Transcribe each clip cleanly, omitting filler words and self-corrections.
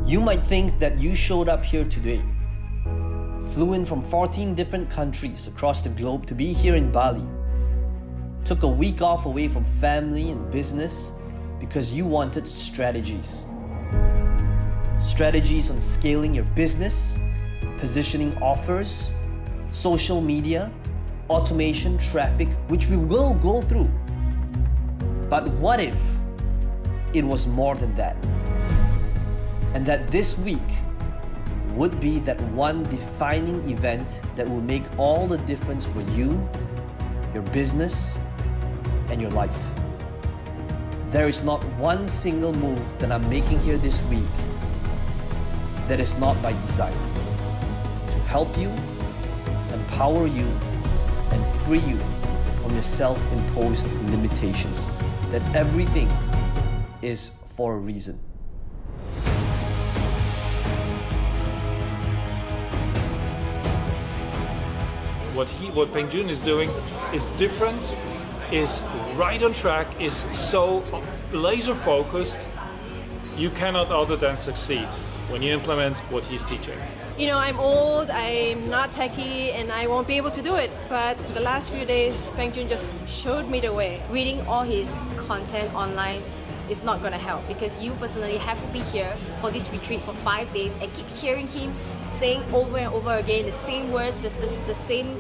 You might think that you showed up here today, flew in from 14 different countries across the globe to be here in Bali, took a week off away from family and business because you wanted strategies. Strategies on scaling your business, positioning offers, social media, automation, traffic, which we will go through. But what if it was more than that? And that this week would be that one defining event that will make all the difference for you, your business, and your life. There is not one single move that I'm making here this week that is not by design to help you, empower you, and free you from your self-imposed limitations. That everything is for a reason. What Peng Joon is doing is different, is right on track, is so laser focused. You cannot other than succeed when you implement what he's teaching. You know, I'm old, I'm not techie, and I won't be able to do it. But the last few days, Peng Joon just showed me the way. Reading all his content online is not going to help, because you personally have to be here for this retreat for 5 days and keep hearing him saying over and over again the same words, the same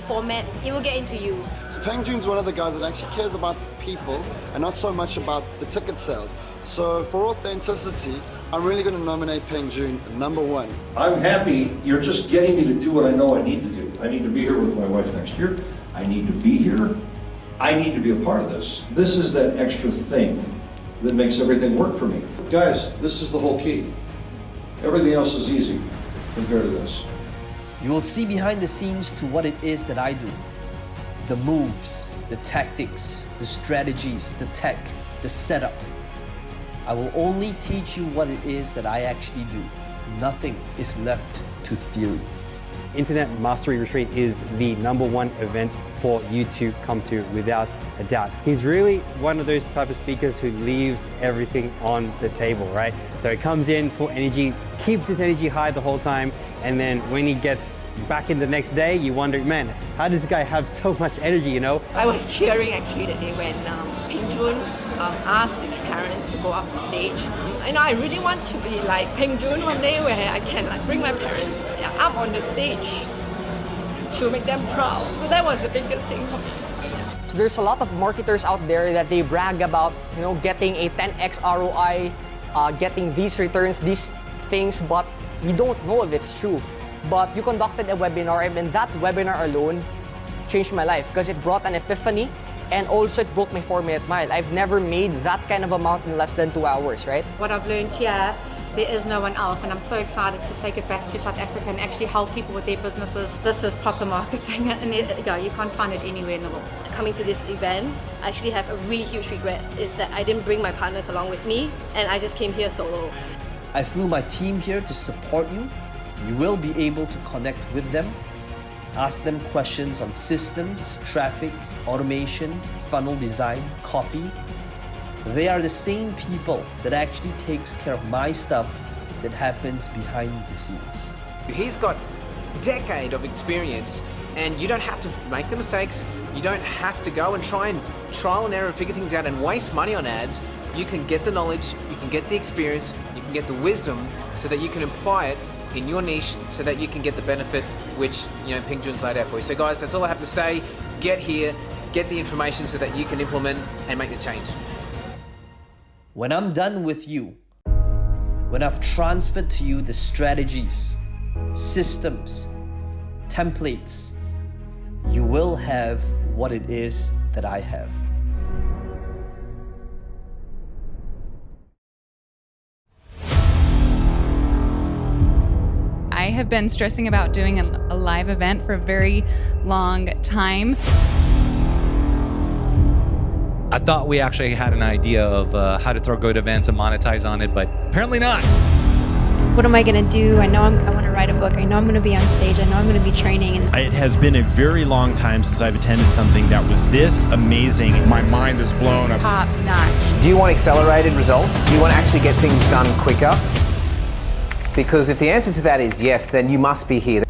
format. It will get into you. So Peng Joon's one of the guys that actually cares about people and not so much about the ticket sales. So for authenticity, I'm really going to nominate Peng Joon #1. I'm happy you're just getting me to do what I know I need to do. I need to be here with my wife next year. I need to be here. I need to be a part of this. This is that extra thing that makes everything work for me. Guys, this is the whole key. Everything else is easy compared to this. You will see behind the scenes to what it is that I do. The moves, the tactics, the strategies, the tech, the setup. I will only teach you what it is that I actually do. Nothing is left to theory. Internet Mastery Retreat is the #1 event for you to come to without a doubt. He's really one of those type of speakers who leaves everything on the table, right? So he comes in full energy, keeps his energy high the whole time, and then when he gets back in the next day, you wonder, man, how does this guy have so much energy, you know? I was tearing actually the day when Peng Joon asked his parents to go up the stage. I know I really want to be like Peng Joon one day, where I can like bring my parents up on the stage to make them proud. So that was the biggest thing for me. So there's a lot of marketers out there that they brag about, you know, getting a 10x ROI, getting these returns, these things, but we don't know if it's true. But you conducted a webinar, and that webinar alone changed my life because it brought an epiphany, and also it broke my 4-minute mile. I've never made that kind of amount in less than 2 hours, right? What I've learned here, there is no one else, and I'm so excited to take it back to South Africa and actually help people with their businesses. This is proper marketing, and you can't find it anywhere in the world. Coming to this event, I actually have a really huge regret, is that I didn't bring my partners along with me, and I just came here solo. I flew my team here to support you. You will be able to connect with them, ask them questions on systems, traffic, automation, funnel design, copy. They are the same people that actually takes care of my stuff that happens behind the scenes. He's got a decade of experience, and you don't have to make the mistakes. You don't have to go and try and trial and error, figure things out and waste money on ads. You can get the knowledge, you can get the experience, you can get the wisdom so that you can apply it in your niche so that you can get the benefit which, you know, Peng Joon's laid out for you. So guys, that's all I have to say. Get here, get the information so that you can implement and make the change. When I'm done with you, when I've transferred to you the strategies, systems, templates, you will have what it is that I have. I have been stressing about doing a live event for a very long time. I thought we actually had an idea of how to throw good events and monetize on it, but apparently not. What am I going to do? I know I want to write a book. I know I'm going to be on stage. I know I'm going to be training. And it has been a very long time since I've attended something that was this amazing. My mind is blown up. Top notch. Do you want accelerated results? Do you want to actually get things done quicker? Because if the answer to that is yes, then you must be here.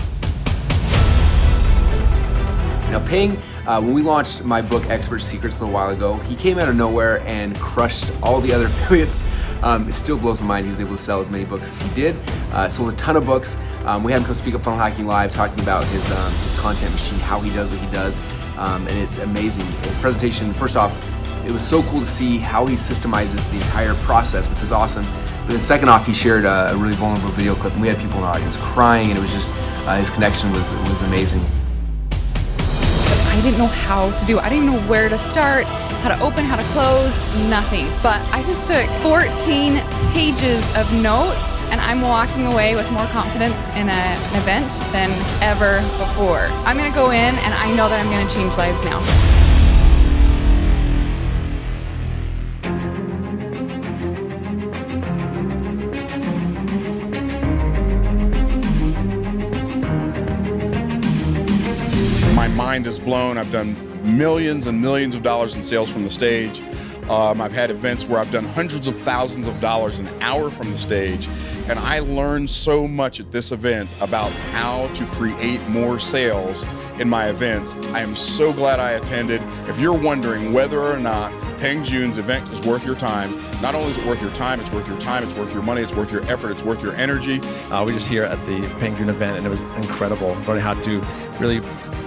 Now, Peng, when we launched my book, Expert Secrets, a little while ago, he came out of nowhere and crushed all the other affiliates. It still blows my mind he was able to sell as many books as he did. Sold a ton of books. We had him come speak at Funnel Hacking Live talking about his content machine, how he does what he does, and it's amazing. His presentation, first off, it was so cool to see how he systemizes the entire process, which was awesome. But then second off, he shared a really vulnerable video clip, and we had people in the audience crying, and it was just, his connection was amazing. I didn't know how to do it. I didn't know where to start, how to open, how to close, nothing. But I just took 14 pages of notes, and I'm walking away with more confidence in an event than ever before. I'm gonna go in, and I know that I'm gonna change lives now. My mind is blown. I've done millions and millions of dollars in sales from the stage. I've had events where I've done hundreds of thousands of dollars an hour from the stage. And I learned so much at this event about how to create more sales in my events. I am so glad I attended. If you're wondering whether or not Peng Joon's event is worth your time, not only is it worth your time, it's worth your money, it's worth your effort, it's worth your energy. We're just here at the Peng Joon event, and it was incredible learning how to really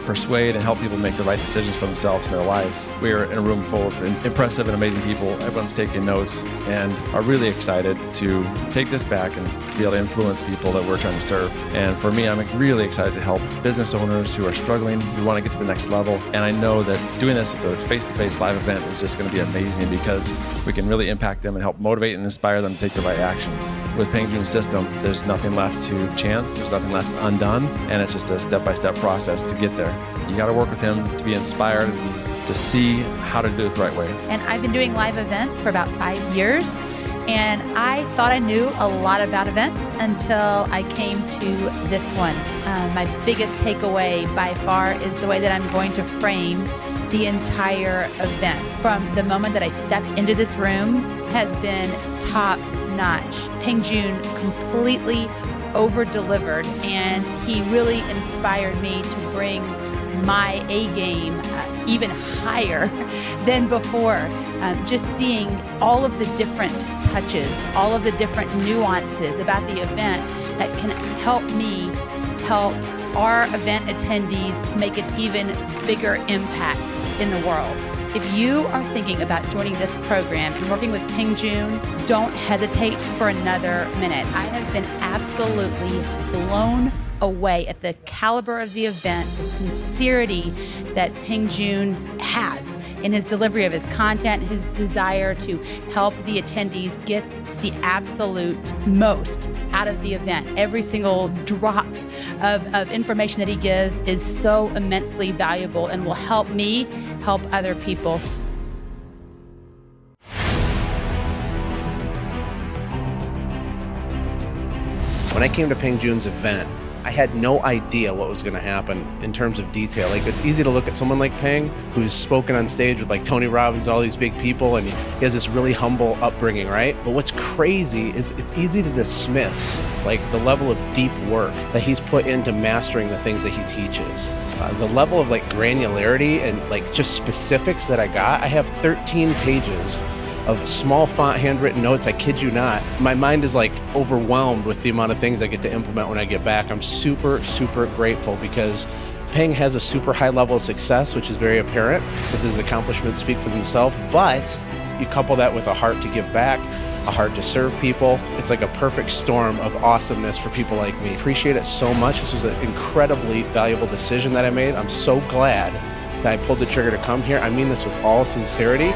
persuade and help people make the right decisions for themselves in their lives. We're in a room full of impressive and amazing people. Everyone's taking notes and are really excited to take this back and to be able to influence people that we're trying to serve. And for me, I'm really excited to help business owners who are struggling, who want to get to the next level. And I know that doing this at the face-to-face live event is just going to be amazing because we can really impact them and help motivate and inspire them to take the right actions. With Peng Joon's system, there's nothing left to chance, there's nothing left undone, and it's just a step-by-step process to get there. You got to work with him to be inspired, to see how to do it the right way. And I've been doing live events for about 5 years, and I thought I knew a lot about events until I came to this one. My biggest takeaway by far is the way that I'm going to frame the entire event. From the moment that I stepped into this room has been top notch. Peng Joon completely over-delivered, and he really inspired me to bring my A game even higher than before. Just seeing all of the different touches, all of the different nuances about the event that can help me help our event attendees make an even bigger impact in the world. If you are thinking about joining this program and working with Peng Joon, don't hesitate for another minute. I have been absolutely blown away at the caliber of the event, the sincerity that Peng Joon has in his delivery of his content, his desire to help the attendees get the absolute most out of the event. Every single drop of information that he gives is so immensely valuable and will help me help other people. When I came to Peng Joon's event, I had no idea what was going to happen in terms of detail. Like, it's easy to look at someone like Peng, who's spoken on stage with like Tony Robbins, all these big people, and he has this really humble upbringing, right? But what's crazy is it's easy to dismiss like the level of deep work that he's put into mastering the things that he teaches. The level of like granularity and like just specifics that I got. I have 13 pages of small font handwritten notes, I kid you not. My mind is like overwhelmed with the amount of things I get to implement when I get back. I'm super, super grateful because Peng has a super high level of success, which is very apparent because his accomplishments speak for themselves, but you couple that with a heart to give back, a heart to serve people. It's like a perfect storm of awesomeness for people like me. Appreciate it so much. This was an incredibly valuable decision that I made. I'm so glad that I pulled the trigger to come here. I mean this with all sincerity.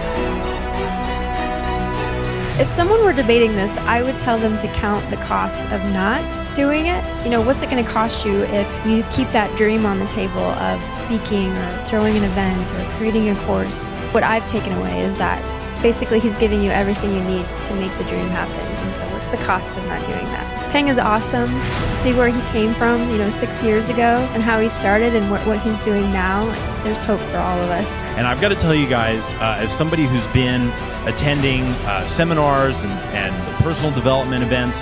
If someone were debating this, I would tell them to count the cost of not doing it. You know, what's it going to cost you if you keep that dream on the table of speaking or throwing an event or creating a course? What I've taken away is that basically he's giving you everything you need to make the dream happen. And so what's the cost of not doing that? Peng is awesome. To see where he came from, 6 years ago and how he started and what he's doing now, there's hope for all of us. And I've got to tell you guys, as somebody who's been attending seminars and personal development events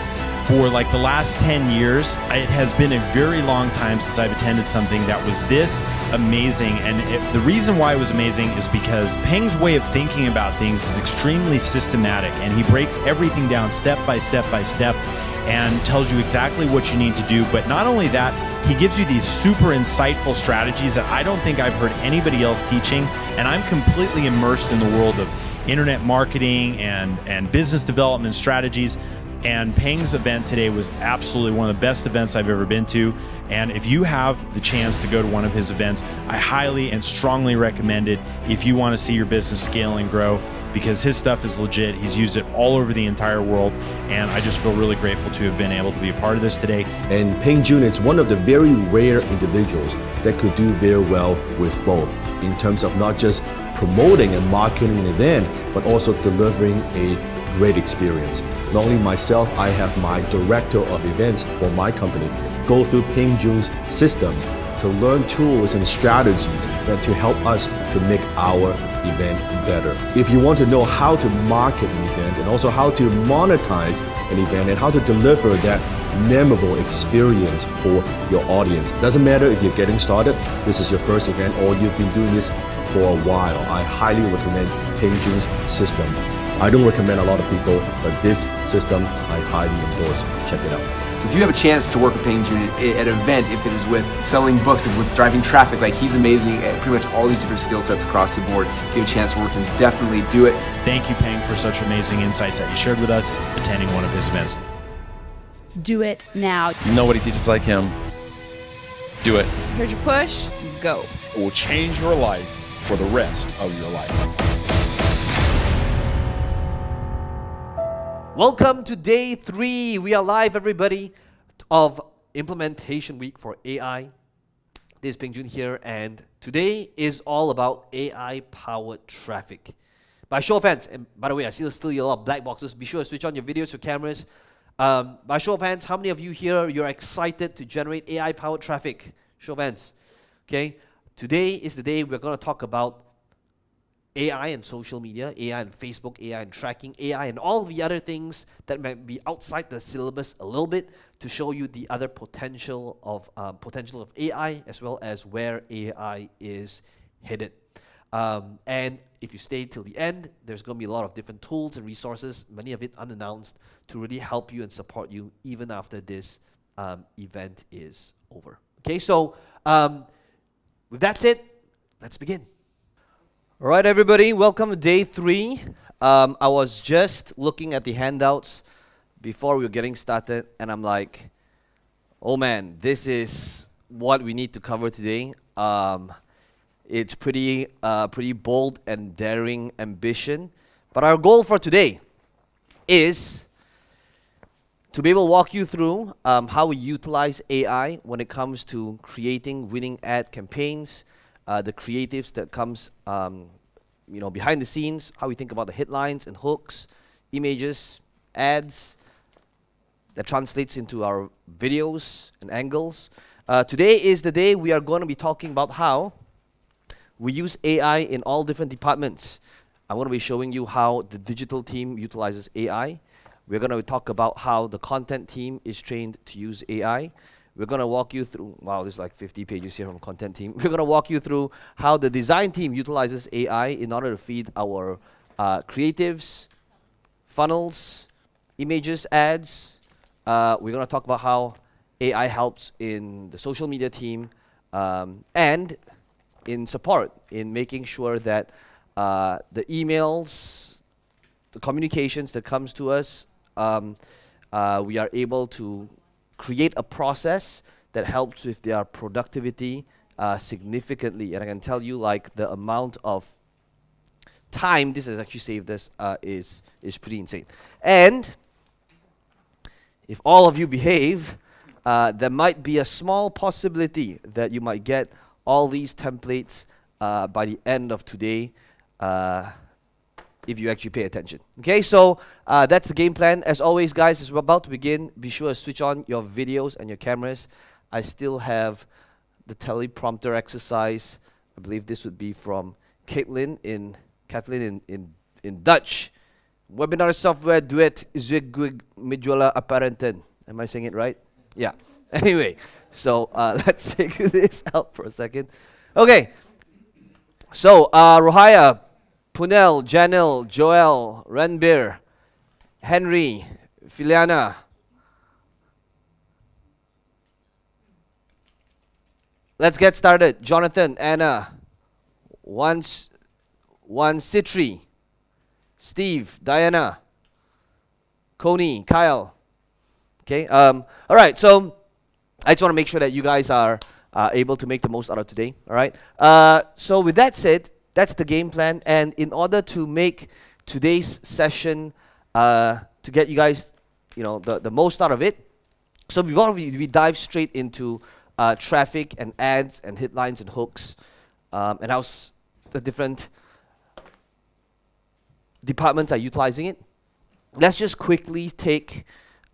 For like the last 10 years, it has been a very long time since I've attended something that was this amazing. And the reason why it was amazing is because Peng's way of thinking about things is extremely systematic, and he breaks everything down step by step by step and tells you exactly what you need to do. But not only that, he gives you these super insightful strategies that I don't think I've heard anybody else teaching. And I'm completely immersed in the world of internet marketing and business development strategies. And Peng's event today was absolutely one of the best events I've ever been to. And if you have the chance to go to one of his events, I highly and strongly recommend it if you want to see your business scale and grow, because his stuff is legit. He's used it all over the entire world. And I just feel really grateful to have been able to be a part of this today. And Peng Joon is one of the very rare individuals that could do very well with both, in terms of not just promoting and marketing an event, but also delivering a great experience. Not only myself, I have my director of events for my company go through Peng Joon's system to learn tools and strategies that to help us to make our event better. If you want to know how to market an event and also how to monetize an event and how to deliver that memorable experience for your audience, doesn't matter if you're getting started, this is your first event, or you've been doing this for a while, I highly recommend Peng Joon's system. I don't recommend a lot of people, but this system I highly endorse. Check it out. So if you have a chance to work with Peng Joon at an event, if it is with selling books, if with driving traffic, like he's amazing at pretty much all these different skill sets across the board, if you have a chance to work with him, definitely do it. Thank you, Peng, for such amazing insights that you shared with us attending one of his events. Do it now. Nobody teaches like him. Do it. Here's your push. Go. It will change your life for the rest of your life. Welcome to day 3. We are live, everybody, of Implementation Week for AI. This is Peng Joon here, and today is all about AI-powered traffic. By show of hands, and by the way, I see there's still a lot of black boxes. Be sure to switch on your videos, your cameras. By show of hands, how many of you here, you're excited to generate AI-powered traffic? Show of hands. Okay. Today is the day we're going to talk about AI and social media, AI and Facebook, AI and tracking, AI and all the other things that might be outside the syllabus a little bit, to show you the other potential of AI, as well as where AI is headed. And if you stay till the end, there's going to be a lot of different tools and resources, many of it unannounced, to really help you and support you even after this event is over. Okay, so with that said, let's begin. All right, everybody, welcome to day 3. I was just looking at the handouts before we were getting started, and I'm like, oh man, this is what we need to cover today. It's pretty bold and daring ambition. But our goal for today is to be able to walk you through how we utilize AI when it comes to creating winning ad campaigns, the creatives that comes behind the scenes, how we think about the headlines and hooks, images, ads, that translates into our videos and angles. Today is the day we are going to be talking about how we use AI in all different departments. I'm going to be showing you how the digital team utilizes AI. We're going to talk about how the content team is trained to use AI. We're going to walk you through, wow, there's like 50 pages here from content team. We're going to walk you through how the design team utilizes AI in order to feed our creatives, funnels, images, ads. We're going to talk about how AI helps in the social media team and in support, in making sure that the emails, the communications that comes to us, we are able to create a process that helps with their productivity significantly. And I can tell you, like, the amount of time this has actually saved us is pretty insane. And if all of you behave, there might be a small possibility that you might get all these templates by the end of today, if you actually pay attention. Okay, so that's the game plan. As always, guys, as we're about to begin, be sure to switch on your videos and your cameras. I still have the teleprompter exercise. I believe this would be from Kathleen in Dutch. Webinar software duet zeer goed met jullie apparenten. Am I saying it right? Yeah. Anyway, so let's take this out for a second. Okay. So, Rohaya, Punel, Janil, Joel, Ranbir, Henry, Filiana. Let's get started. Jonathan, Anna, One Citri, Steve, Diana, Coney, Kyle. Okay. All right. So I just want to make sure that you guys are able to make the most out of today. All right. So with that said, that's the game plan. And in order to make today's session to get you guys, the most out of it, so before we dive straight into traffic and ads and headlines and hooks, and how the different departments are utilizing it, let's just quickly take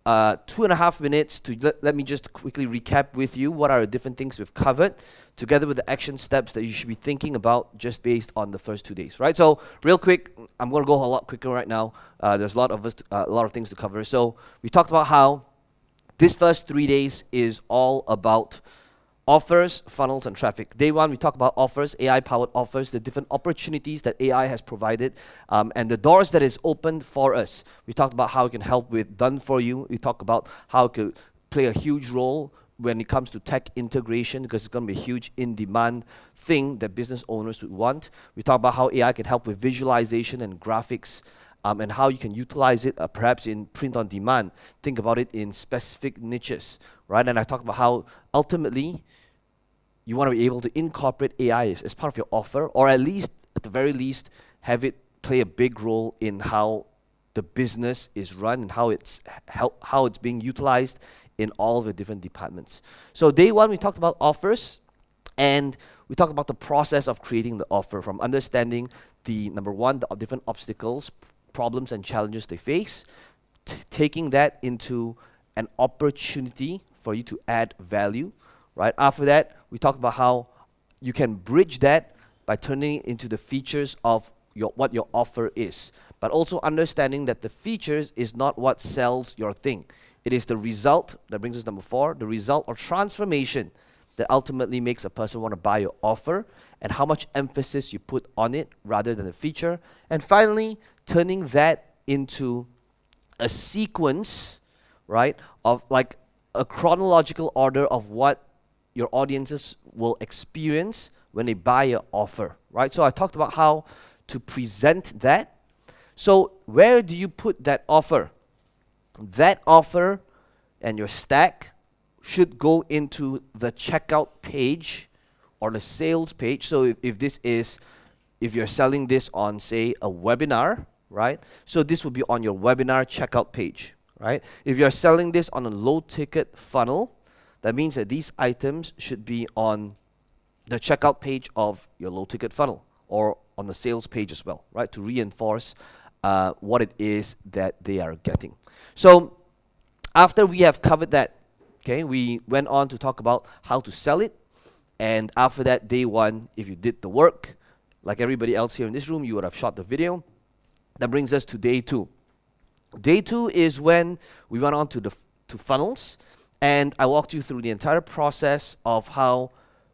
2.5 minutes to let me just quickly recap with you what are the different things we've covered, together with the action steps that you should be thinking about just based on the first 2 days, right? So real quick, I'm going to go a lot quicker right now. There's a lot of things to cover. So we talked about how this first 3 days is all about offers, funnels, and traffic. Day 1, we talk about offers, AI-powered offers, the different opportunities that AI has provided, and the doors that is opened for us. We talked about how it can help with done for you. We talked about how it could play a huge role when it comes to tech integration, because it's going to be a huge in-demand thing that business owners would want. We talked about how AI can help with visualization and graphics, and how you can utilize it perhaps in print on demand. Think about it in specific niches, right? And I talked about how ultimately you want to be able to incorporate AI as part of your offer, or at least, at the very least, have it play a big role in how the business is run and how it's being utilized in all the different departments. So day 1, we talked about offers, and we talked about the process of creating the offer, from understanding the number 1, the different obstacles, problems, and challenges they face, taking that into an opportunity for you to add value. Right after that, we talked about how you can bridge that by turning it into the features of what your offer is, but also understanding that the features is not what sells your thing. It is the result, that brings us to number 4, the result or transformation that ultimately makes a person want to buy your offer, and how much emphasis you put on it rather than the feature. And finally, turning that into a sequence, right, of like a chronological order of what your audiences will experience when they buy your offer, right? So I talked about how to present that. So where do you put that offer? That offer and your stack should go into the checkout page or the sales page. So if you're selling this on, say, a webinar, right? So this will be on your webinar checkout page, right? If you're selling this on a low ticket funnel, that means that these items should be on the checkout page of your low ticket funnel, or on the sales page as well, right? To reinforce what it is that they are getting. So after we have covered that, okay, we went on to talk about how to sell it. And after that, day 1, if you did the work, like everybody else here in this room, you would have shot the video. That brings us to day 2. Day 2 is when we went on to funnels. And I walked you through the entire process of how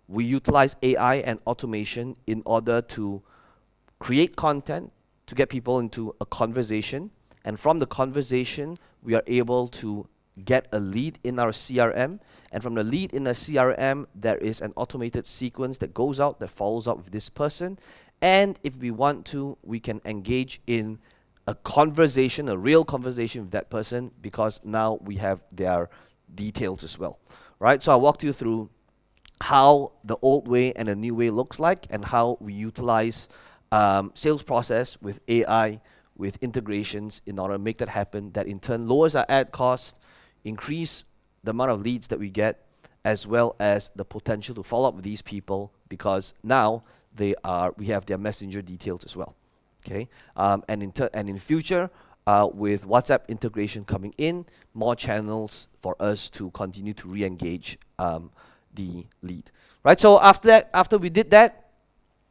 we utilize AI and automation in order to create content, to get people into a conversation. And from the conversation, we are able to get a lead in our CRM. And from the lead in the CRM, there is an automated sequence that goes out, that follows up with this person. And if we want to, we can engage in a conversation, a real conversation with that person, because now we have their details as well, right? So I walked you through how the old way and the new way looks like, and how we utilize sales process with AI, with integrations in order to make that happen, that in turn lowers our ad cost, increase the amount of leads that we get, as well as the potential to follow up with these people, because now we have their messenger details as well, okay? And in future, with WhatsApp integration coming in, more channels for us to continue to re-engage the lead, right? So after we did that,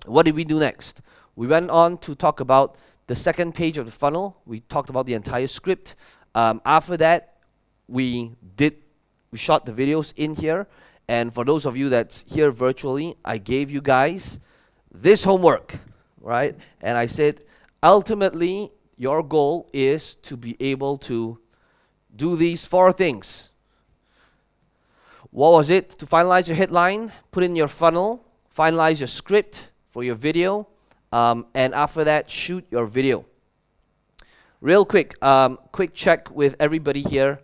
what did we do next? We went on to talk about the second page of the funnel. We talked about the entire script. After that, we shot the videos in here. And for those of you that's here virtually, I gave you guys this homework, right? And I said, ultimately, your goal is to be able to do these 4 things. What was it? To finalize your headline, put in your funnel, finalize your script for your video, and after that, shoot your video. Real quick, quick check with everybody here.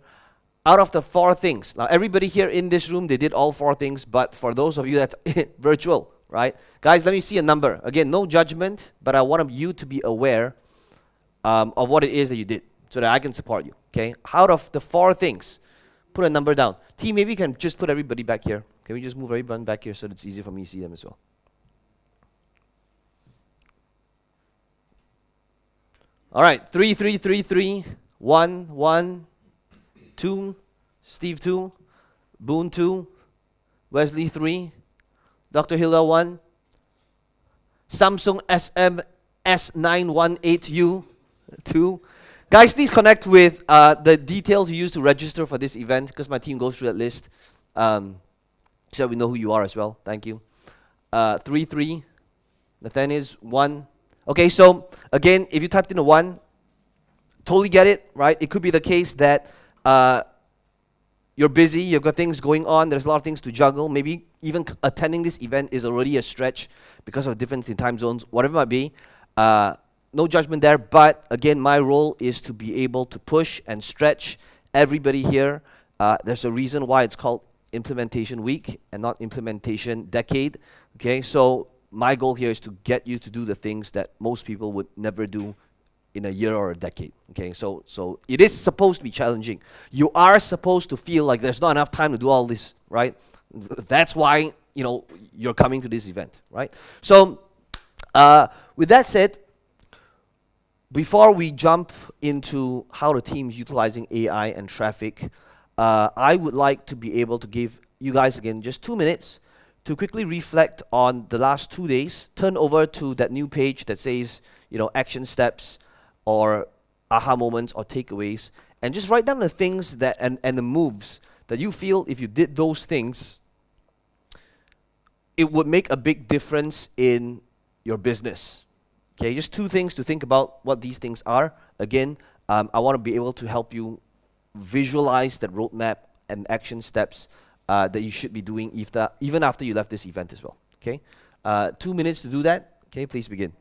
Out of the 4 things, now everybody here in this room, they did all 4 things, but for those of you that's virtual, right? Guys, let me see a number. Again, no judgment, but I want you to be aware of what it is that you did so that I can support you, okay? Out of the 4 things, put a number down. Team, maybe you can just put everybody back here. Can we just move everyone back here so that it's easier for me to see them as well? All right, 3, 3, 3, 3, 1, 1, 2, Steve 2, Boone 2, Wesley 3, Dr. Hillel 1, Samsung SM S918U 2. Guys, please connect with the details you used to register for this event because my team goes through that list so we know who you are as well. Thank you. 3, 3, Nathaniel's 1. Okay, so again, if you typed in a 1, totally get it, right? It could be the case that you're busy, you've got things going on, there's a lot of things to juggle. Maybe even attending this event is already a stretch because of difference in time zones, whatever it might be. No judgment there, but again, my role is to be able to push and stretch everybody here. There's a reason why it's called Implementation Week and not Implementation Decade. Okay, so my goal here is to get you to do the things that most people would never do in a year or a decade. Okay, so it is supposed to be challenging. You are supposed to feel like there's not enough time to do all this, right? That's why, you know, you're coming to this event, right? So with that said, before we jump into how the team's utilizing AI and traffic, I would like to be able to give you guys, again, just 2 minutes to quickly reflect on the last 2 days. Turn over to that new page that says, you know, action steps or aha moments or takeaways, and just write down the things that and the moves that you feel if you did those things, it would make a big difference in your business. Okay, just 2 things to think about what these things are. Again, I want to be able to help you visualize that roadmap and action steps that you should be doing even after you left this event as well. Okay, 2 minutes to do that. Okay, please begin.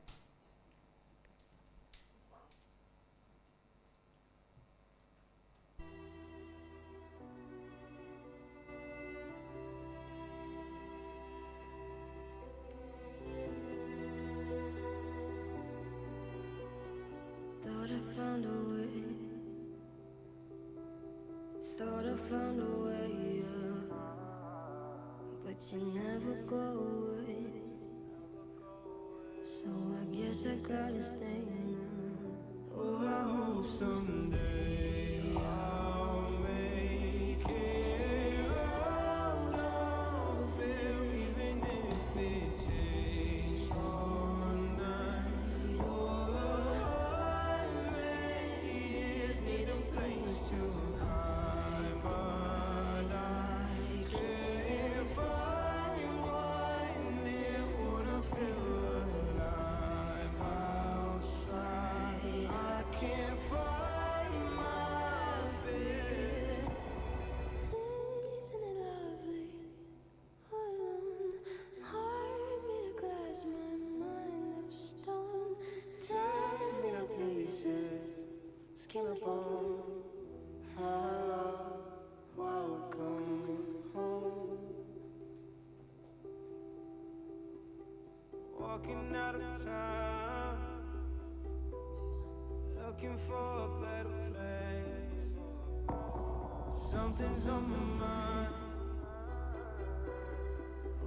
Found a way, yeah. But you never go away. So I guess I gotta stay now. Oh, I hope someday I'll make it out of here, even if it takes all night or 100 years. Need a place to hide, but I can't find one near. Wanna feel alive outside. I can't find my fear. Isn't it lovely? Alone, heart made of glass, my mind of stone. Tear me to pieces, skin and bone. Hello, welcome home. Walking out of time, looking for a better place. Something's on my mind,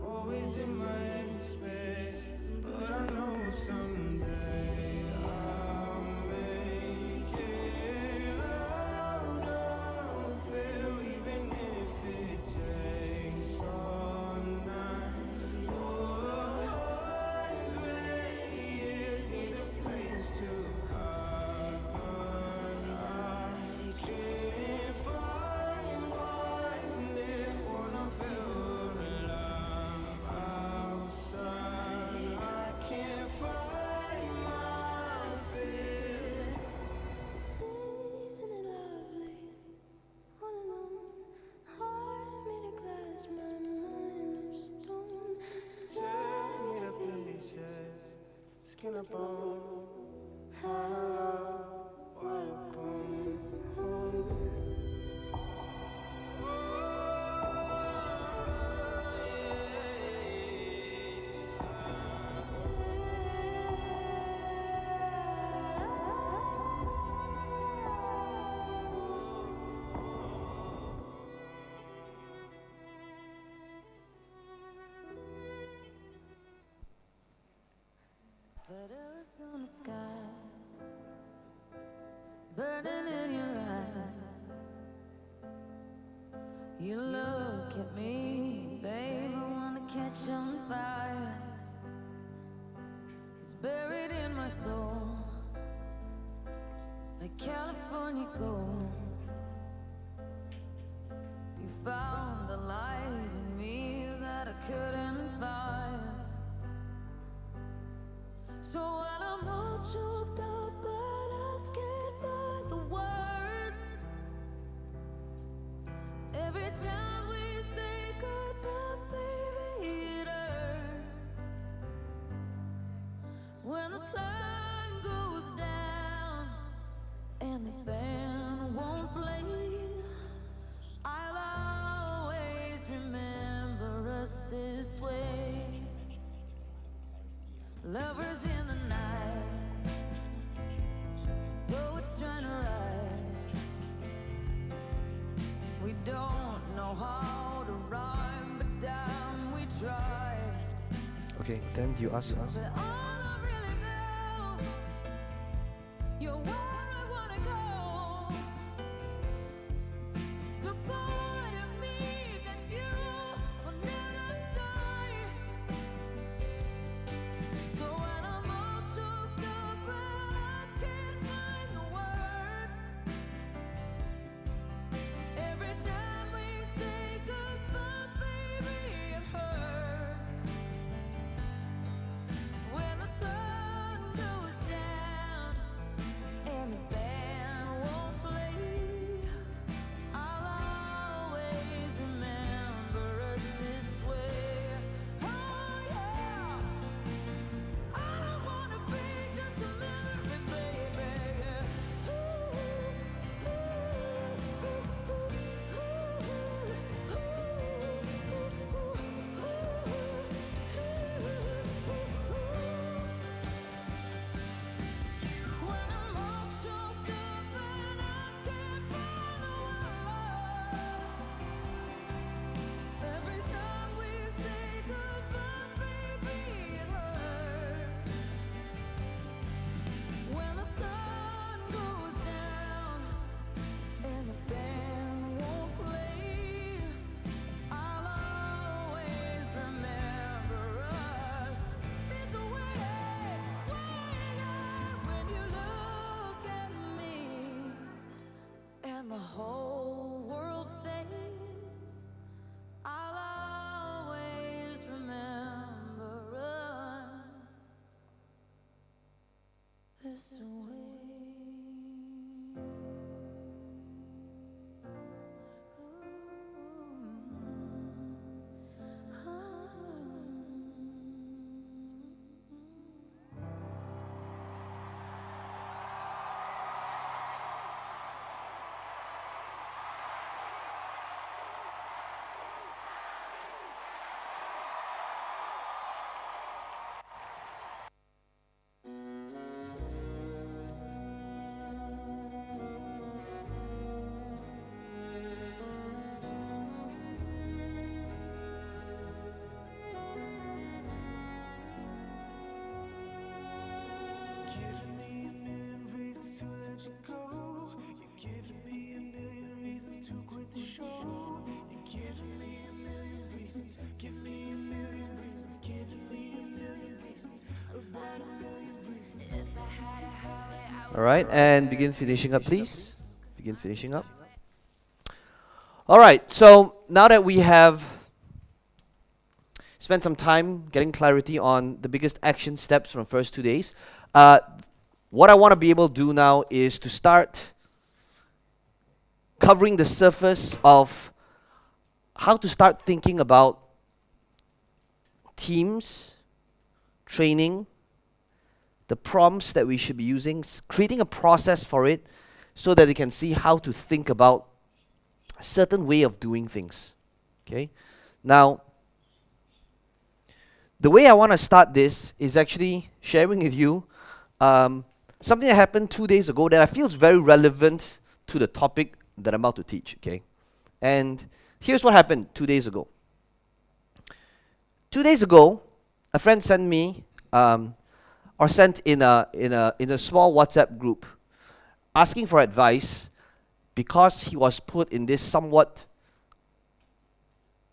always in my head space. But I know someday I'll make it out of here, even if it takes all night or 100 years. Need a place to hide, but I can't find skin up on. Hello, welcome home. Letters on the sky, burning in your eyes. You look at me, babe, I wanna catch on fire. It's buried in my soul, like California gold. You found the light in me that I couldn't find. So when I'm all choked up but I can't find the words, every time we say goodbye, baby, it hurts. When the sun goes down and the band won't play, I'll always remember us this way. Lovers in the night, poets trying to write. We don't know how to rhyme, but damn, we try. Okay, then you ask us. But all I really know, you're where I wanna go. The part of me that you will never die. So when I'm all choked up but I can't find the words, every time we say goodbye, baby, it hurts. When the sun goes down and the band won't play, I'll always remember us this way. Oh yeah, I don't wanna be just a memory, baby. When I'm all choked up and I can't find the words, every time we say goodbye, baby, it hurts. When the sun goes down and the band won't play, I'll always remember us this way. When you look at me and the whole world fades, I'll always remember us this way. Giving me a million reasons to let you go. You're giving me a million reasons to quit the show. You're giving me a million reasons. Give me a million reasons. Giving me a million reasons. About a million reasons. If I had a highway, I would. All right, and begin finishing up, please. Begin finishing up. All right, so now that we have spent some time getting clarity on the biggest action steps from the first 2 days, what I want to be able to do now is to start covering the surface of how to start thinking about teams, training, the prompts that we should be using, creating a process for it so that they can see how to think about a certain way of doing things. Okay? Now, the way I want to start this is actually sharing with you something that happened 2 days ago that I feel is very relevant to the topic that I'm about to teach. Okay? And here's what happened 2 days ago. 2 days ago, a friend sent me, or sent in a small WhatsApp group, asking for advice because he was put in this somewhat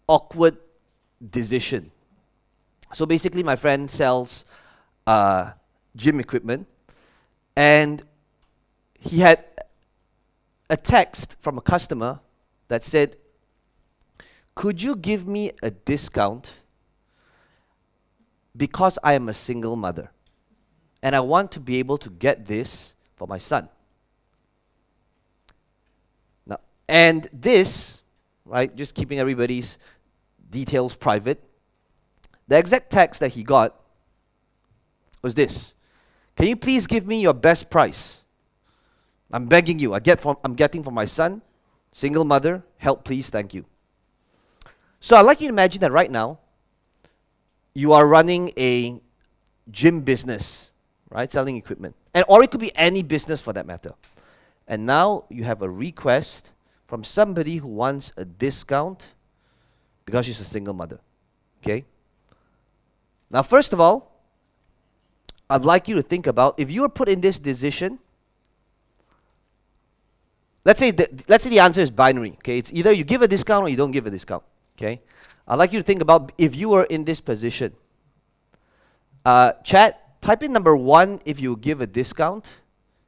awkward decision. So basically, my friend sells gym equipment, and he had a text from a customer that said, "Could you give me a discount because I am a single mother and I want to be able to get this for my son?" Now, and this, right, just keeping everybody's details private, the exact text that he got was this: "Can you please give me your best price? I'm begging you. I'm getting for my son, single mother. Help, please. Thank you." So I'd like you to imagine that right now, you are running a gym business, right? Selling equipment. Or it could be any business for that matter. And now you have a request from somebody who wants a discount because she's a single mother. Okay? Now, first of all, I'd like you to think about, if you were put in this decision, let's say the answer is binary. Okay? It's either you give a discount or you don't give a discount. Okay? I'd like you to think about if you were in this position. Chat, type in number 1 if you give a discount.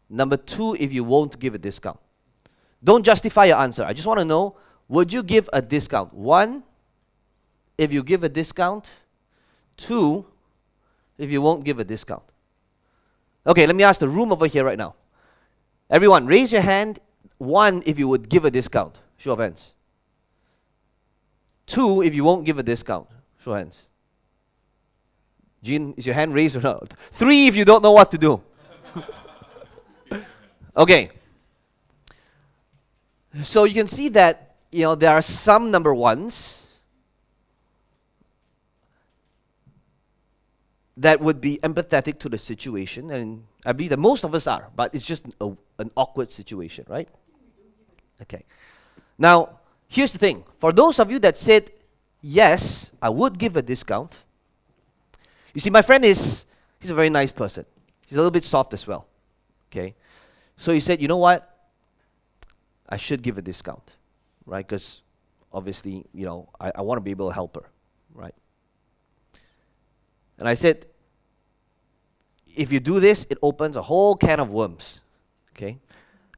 Number 2 if you won't give a discount. Don't justify your answer. I just want to know, would you give a discount? 1, if you give a discount. 2, if you won't give a discount. Okay, let me ask the room over here right now. Everyone, raise your hand. 1, if you would give a discount. Show of hands. 2, if you won't give a discount. Show of hands. Jean, is your hand raised or not? 3, if you don't know what to do. Okay. So you can see that, there are some number 1s that would be empathetic to the situation, and I believe that most of us are, but it's just an awkward situation, right? Okay. Now, here's the thing. For those of you that said, yes, I would give a discount, you see, my friend he's a very nice person. He's a little bit soft as well. Okay? So he said, you know what? I should give a discount, right? Because obviously, I want to be able to help her, right? And I said, if you do this, it opens a whole can of worms. Okay?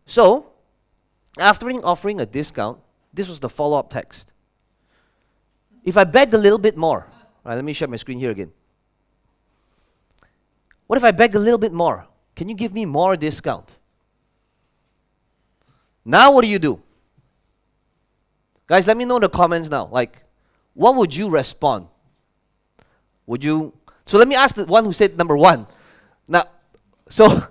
So, after offering a discount, this was the follow-up text. If I begged a little bit more, right, let me share my screen here again. What if I beg a little bit more? Can you give me more discount? Now what do? Guys, let me know in the comments now. Like, what would you respond? Would you? So let me ask the one who said number 1. Now, so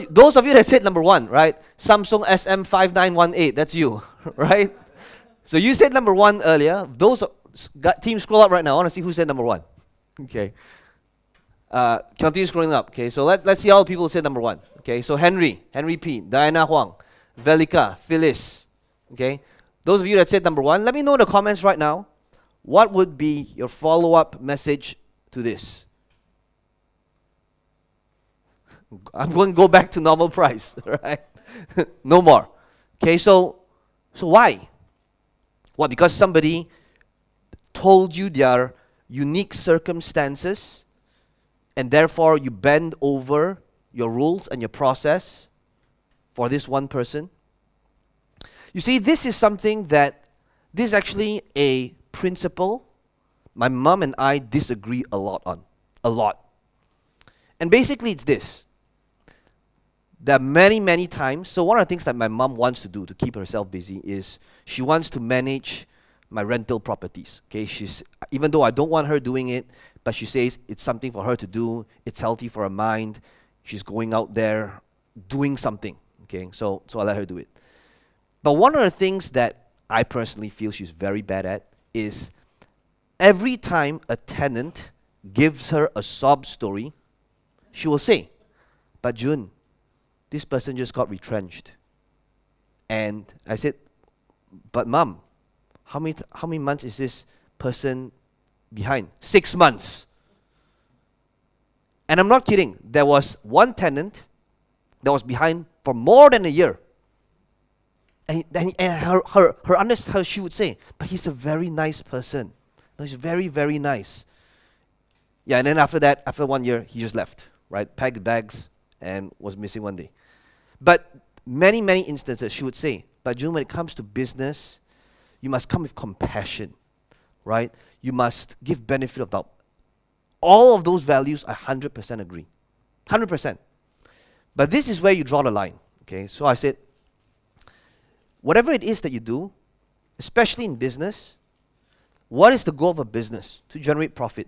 those of you that said number 1, right? Samsung SM5918, that's you, right? So you said number 1 earlier. Those team, scroll up right now. I want to see who said number 1. Okay. Continue scrolling up. Okay. So let's see all the people who said number 1. Okay. So Henry P, Diana Huang, Velika, Phyllis. Okay. Those of you that said number 1, let me know in the comments right now. What would be your follow-up message to this? I'm going to go back to normal price, right? No more. Okay, so why? What, because somebody told you their unique circumstances and therefore you bend over your rules and your process for this one person? You see, this is actually a principle my mom and I disagree a lot on. A lot. And basically it's this. There are many, many times. So one of the things that my mom wants to do to keep herself busy is she wants to manage my rental properties. Okay, even though I don't want her doing it, but she says it's something for her to do. It's healthy for her mind. She's going out there doing something. Okay, so I let her do it. But one of the things that I personally feel she's very bad at is every time a tenant gives her a sob story, she will say, "But June, this person just got retrenched." And I said, "But Mom, how many months is this person behind?" 6 months. And I'm not kidding. There was one tenant that was behind for more than a year. And she would say, "But he's a very nice person. No, he's very, very nice." Yeah, and then after that, after 1 year, he just left, right? Packed bags and was missing one day. But many, many instances, she would say, "But June, when it comes to business, you must come with compassion, right? You must give benefit of doubt." All of those values, I 100% agree. 100%. But this is where you draw the line, okay? So I said, whatever it is that you do, especially in business, what is the goal of a business? To generate profit.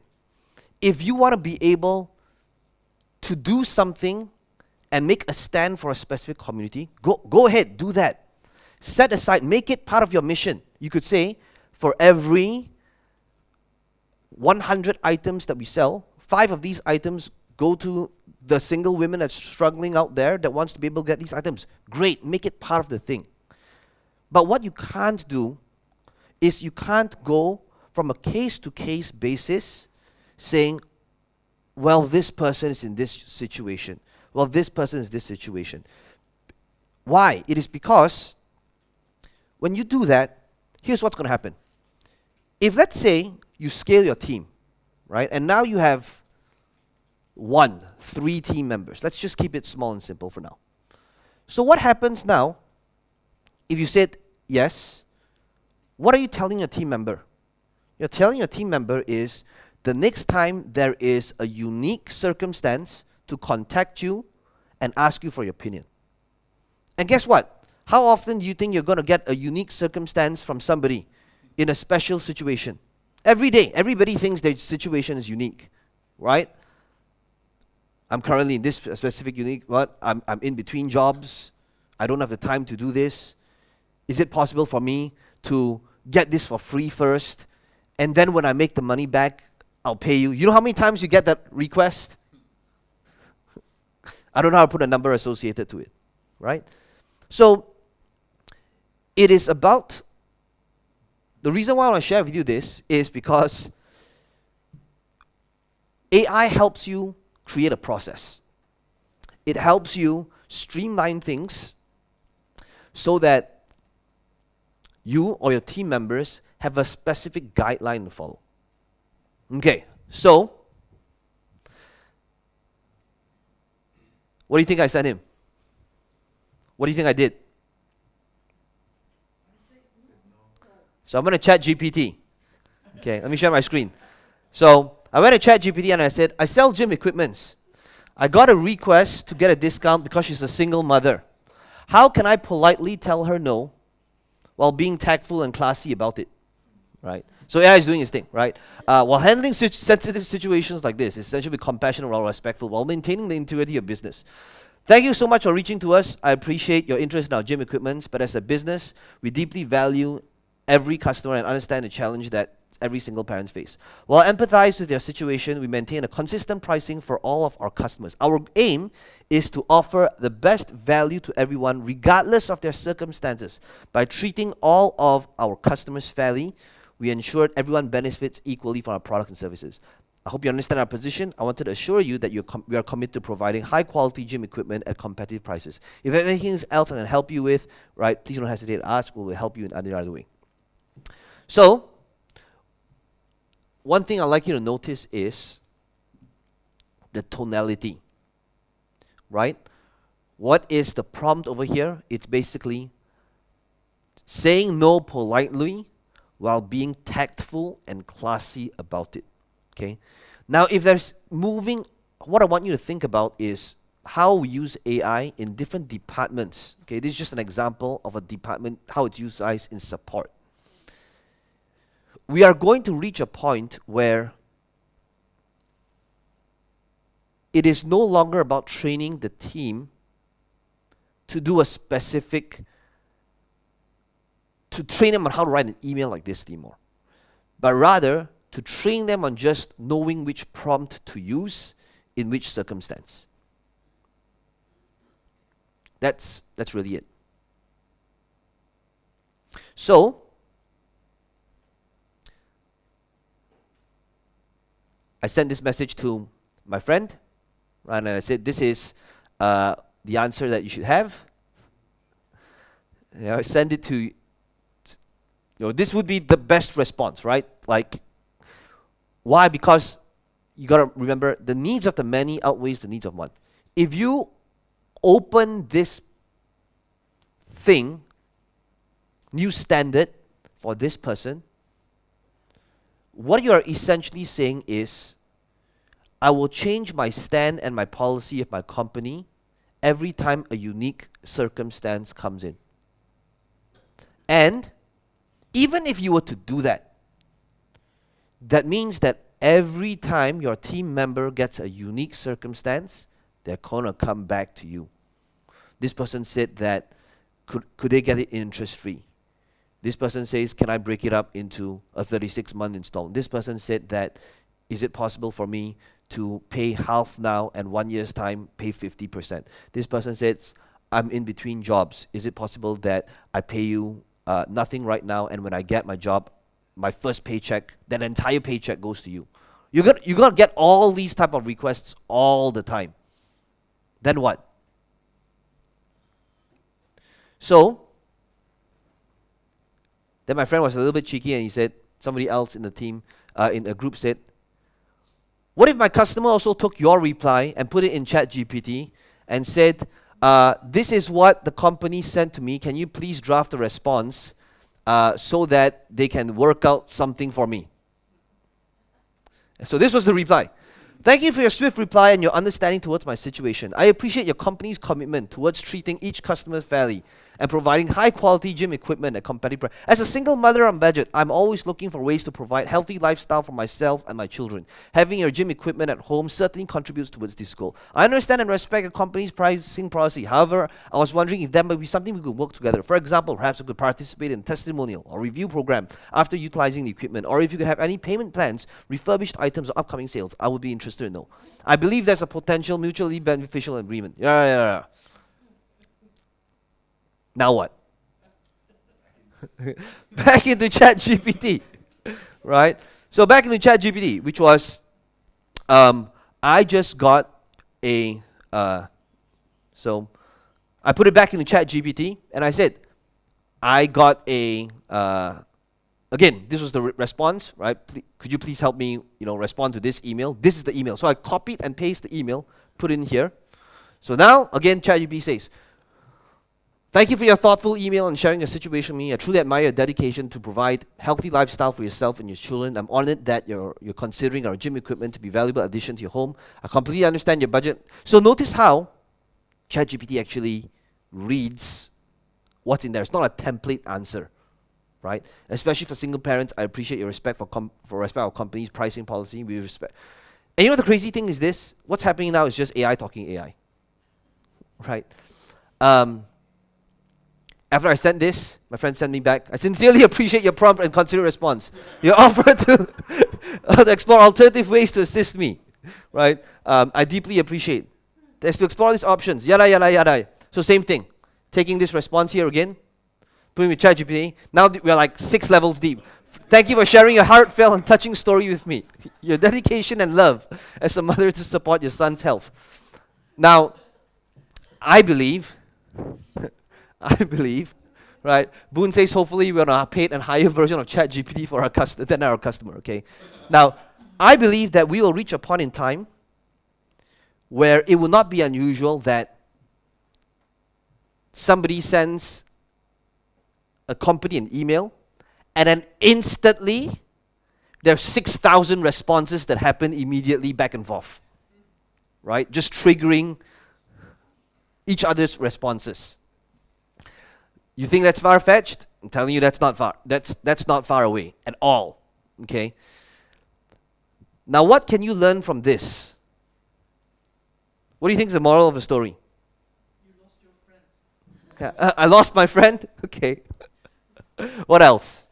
If you want to be able to do something and make a stand for a specific community, go ahead, do that. Set aside, make it part of your mission. You could say, for every 100 items that we sell, 5 of these items go to the single women that's struggling out there that wants to be able to get these items. Great, make it part of the thing. But what you can't do is you can't go from a case-to-case basis saying, well, this person is in this situation. Well, this person is this situation. Why? It is because when you do that, here's what's going to happen. If, let's say, you scale your team, right? And now you have 3 team members. Let's just keep it small and simple for now. So what happens now, if you said yes, what are you telling your team member? You're telling your team member is the next time there is a unique circumstance to contact you and ask you for your opinion. And guess what? How often do you think you're going to get a unique circumstance from somebody in a special situation? Every day, everybody thinks their situation is unique, right? I'm currently in this specific unique, I'm in between jobs. I don't have the time to do this. Is it possible for me to get this for free first, and then when I make the money back, I'll pay you? You know how many times you get that request? I don't know how to put a number associated to it, right? So it is about, the reason why I want to share with you this is because AI helps you create a process. It helps you streamline things so that you or your team members have a specific guideline to follow. Okay, so what do you think I sent him? What do you think I did? So I'm going to chat GPT. Okay, let me share my screen. So I went to chat GPT and I said, I sell gym equipments. I got a request to get a discount because she's a single mother. How can I politely tell her no while being tactful and classy about it? Right? So AI is doing its thing, right? While handling sensitive situations like this, essentially be compassionate while respectful, while maintaining the integrity of business. Thank you so much for reaching to us. I appreciate your interest in our gym equipments, but as a business, we deeply value every customer and understand the challenge that every single parent face. While I empathize with your situation, we maintain a consistent pricing for all of our customers. Our aim is to offer the best value to everyone, regardless of their circumstances. By treating all of our customers fairly, we ensure everyone benefits equally from our products and services. I hope you understand our position. I wanted to assure you that we are committed to providing high-quality gym equipment at competitive prices. If there's anything else I can help you with, right, please don't hesitate to ask. We will help you in any other way. So, one thing I'd like you to notice is the tonality, right? What is the prompt over here? It's basically saying no politely while being tactful and classy about it, okay? Now, if there's moving, what I want you to think about is how we use AI in different departments, okay? This is just an example of a department, how it's used in support. We are going to reach a point where it is no longer about training the team to do a specific, to train them on how to write an email like this anymore, but rather to train them on just knowing which prompt to use in which circumstance. That's really it. So, I sent this message to my friend, right, and I said, this is the answer that you should have. I send it to, this would be the best response, right? Like, why? Because you got to remember, the needs of the many outweighs the needs of one. If you open this thing, new standard for this person, what you are essentially saying is, I will change my stand and my policy of my company every time a unique circumstance comes in. And even if you were to do that, that means that every time your team member gets a unique circumstance, they're going to come back to you. This person said that, could they get it interest-free? This person says, can I break it up into a 36-month installment? This person said that, is it possible for me to pay half now and 1 year's time pay 50%? This person says, I'm in between jobs. Is it possible that I pay you nothing right now, and when I get my job, my first paycheck, that entire paycheck goes to you? You're gonna get all these type of requests all the time. Then what? So, then my friend was a little bit cheeky and he said, somebody else in the team, in a group said, what if my customer also took your reply and put it in ChatGPT and said, this is what the company sent to me, can you please draft a response so that they can work out something for me? So this was the reply. Thank you for your swift reply and your understanding towards my situation. I appreciate your company's commitment towards treating each customer fairly and providing high-quality gym equipment at competitive price. As a single mother on budget, I'm always looking for ways to provide healthy lifestyle for myself and my children. Having your gym equipment at home certainly contributes towards this goal. I understand and respect your company's pricing policy. However, I was wondering if there might be something we could work together. For example, perhaps we could participate in a testimonial or review program after utilizing the equipment, or if you could have any payment plans, refurbished items, or upcoming sales. I would be interested to know. I believe there's a potential mutually beneficial agreement. Yeah. Now what? Back into ChatGPT, right? So back into ChatGPT, which was, I just got a, so I put it back into ChatGPT and I said, I got a, again, this was the response, right? Could you please help me, respond to this email? This is the email. So I copied and pasted the email, put it in here. So now, again, ChatGPT says, thank you for your thoughtful email and sharing your situation with me. I truly admire your dedication to provide healthy lifestyle for yourself and your children. I'm honored that you're considering our gym equipment to be a valuable addition to your home. I completely understand your budget. So notice how ChatGPT actually reads what's in there. It's not a template answer, right? Especially for single parents, I appreciate your respect for respect our company's pricing policy. We respect. And you know the crazy thing is this? What's happening now is just AI talking AI, right? After I sent this, my friend sent me back, I sincerely appreciate your prompt and considerate response. Your offer to explore alternative ways to assist me, right? I deeply appreciate. There's to explore these options, yada, yada, yada. So same thing. Taking this response here again, putting with ChatGPT. Now we're like 6 levels deep. Thank you for sharing a heartfelt and touching story with me. Your dedication and love as a mother to support your son's health. Now, I believe, right? Boone says hopefully we're on a paid and higher version of ChatGPT for our than our customer, okay? Now, I believe that we will reach a point in time where it will not be unusual that somebody sends a company an email and then instantly there's 6,000 responses that happen immediately back and forth, right? Just triggering each other's responses. You think that's far-fetched? I'm telling you that's not far. That's not far away at all. Okay? Now what can you learn from this? What do you think is the moral of the story? You lost your friend. I lost my friend? Okay. What else?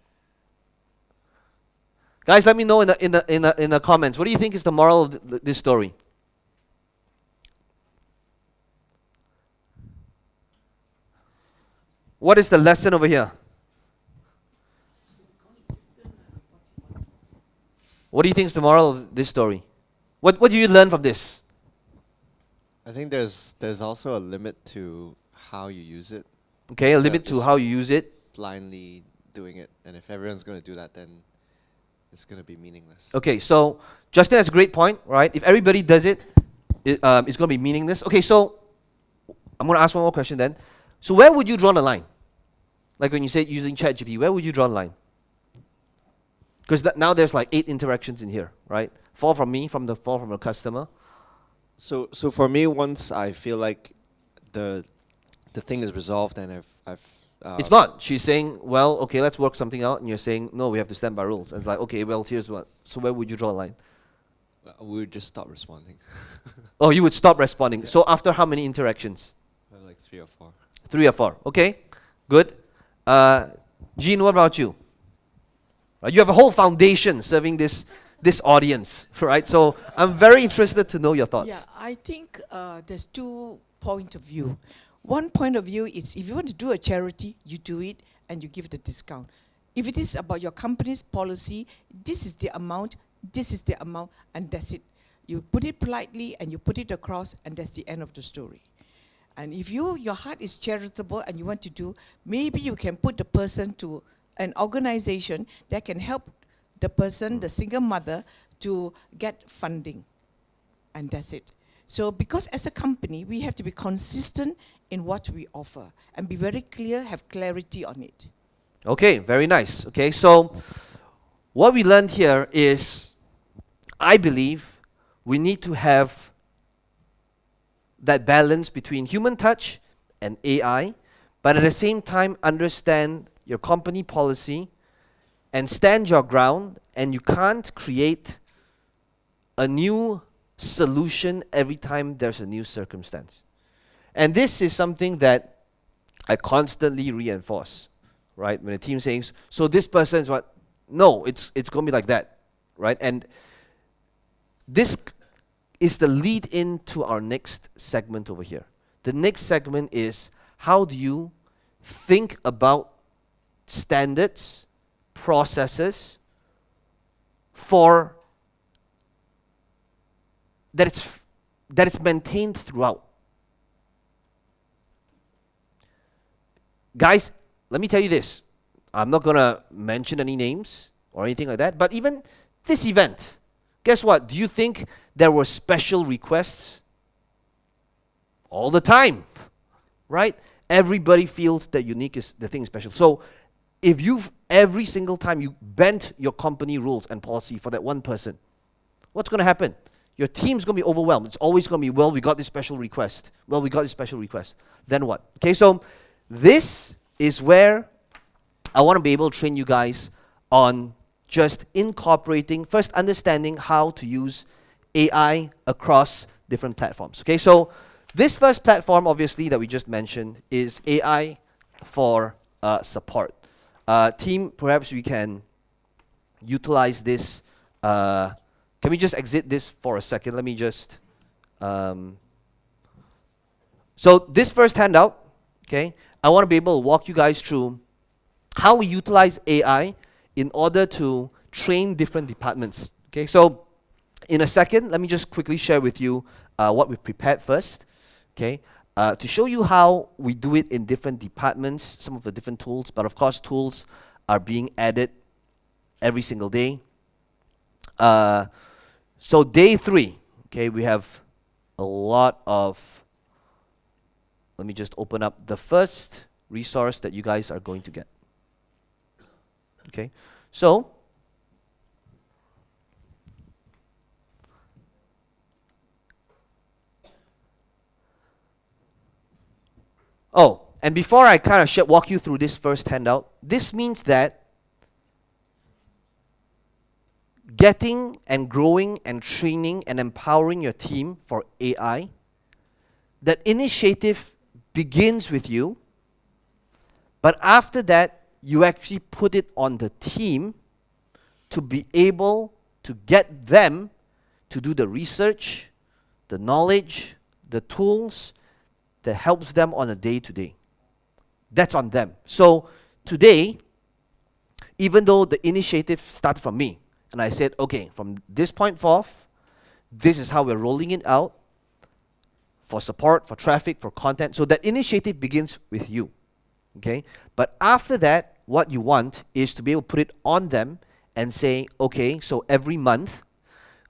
Guys, let me know in the comments. What do you think is the moral of this story? What is the lesson over here? What do you think is the moral of this story? What do you learn from this? I think there's also a limit to how you use it. Okay, a Instead of limit to just how you use it. blindly doing it, and if everyone's going to do that, then it's going to be meaningless. Okay, so Justin has a great point, right? If everybody does it, it's going to be meaningless. Okay, so I'm going to ask one more question then. So where would you draw the line? Like when you said using ChatGPT, where would you draw the line? Because now there's like 8 interactions in here, right? 4 from me, 4 from the customer. So for me, once I feel like the thing is resolved and I've It's not. She's saying, well, okay, let's work something out. And you're saying, no, we have to stand by rules. And it's like, okay, well, here's what. So where would you draw a line? we would just stop responding. Oh, you would stop responding. Yeah. So after how many interactions? Like 3 or 4. 3 or 4. Okay, good. Jean, what about you? You have a whole foundation serving this audience, right? So I'm very interested to know your thoughts. Yeah, I think there's 2 points of view. One point of view is if you want to do a charity, you do it and you give the discount. If it is about your company's policy, this is the amount, and that's it. You put it politely and you put it across, and that's the end of the story. And if your heart is charitable and you want to do, maybe you can put the person to an organization that can help the person, the single mother, to get funding. And that's it. So because as a company, we have to be consistent in what we offer and be very clear, have clarity on it. Okay, very nice. Okay, so what we learned here is, I believe we need to have that balance between human touch and AI, but at the same time understand your company policy and stand your ground, and you can't create a new solution every time there's a new circumstance. And this is something that I constantly reinforce, right? When a team says, so this person is what? No, it's going to be like that, right? And this is the lead into our next segment over here. The next segment is, how do you think about standards, processes for that it's maintained throughout. Guys, let me tell you this. I'm not going to mention any names or anything like that, but even this event, guess what? Do you think there were special requests? All the time, right? Everybody feels that unique is the thing special. So if every single time you bent your company rules and policy for that one person, what's going to happen? Your team's going to be overwhelmed. It's always going to be, well, we got this special request. Well, we got this special request. Then what? Okay, so this is where I want to be able to train you guys on just incorporating, first understanding how to use AI across different platforms. Okay, so this first platform, obviously, that we just mentioned is AI for support. Team, perhaps we can utilize this. Can we just exit this for a second? Let me just... so this first handout, okay, I want to be able to walk you guys through how we utilize AI in order to train different departments. Okay, so in a second, let me just quickly share with you what we've prepared first, okay, to show you how we do it in different departments, some of the different tools, but of course tools are being added every single day. So day 3, okay, we have a lot of, let me just open up the first resource that you guys are going to get. Okay, so oh, and before I kind of walk you through this first handout, this means that getting and growing and training and empowering your team for AI that initiative begins with you, but after that, you actually put it on the team to be able to get them to do the research, the knowledge, the tools that helps them on a day-to-day. That's on them. So today, even though the initiative started from me, and I said, okay, from this point forth, this is how we're rolling it out for support, for traffic, for content. So that initiative begins with you, okay? But after that, what you want is to be able to put it on them and say, okay, so every month,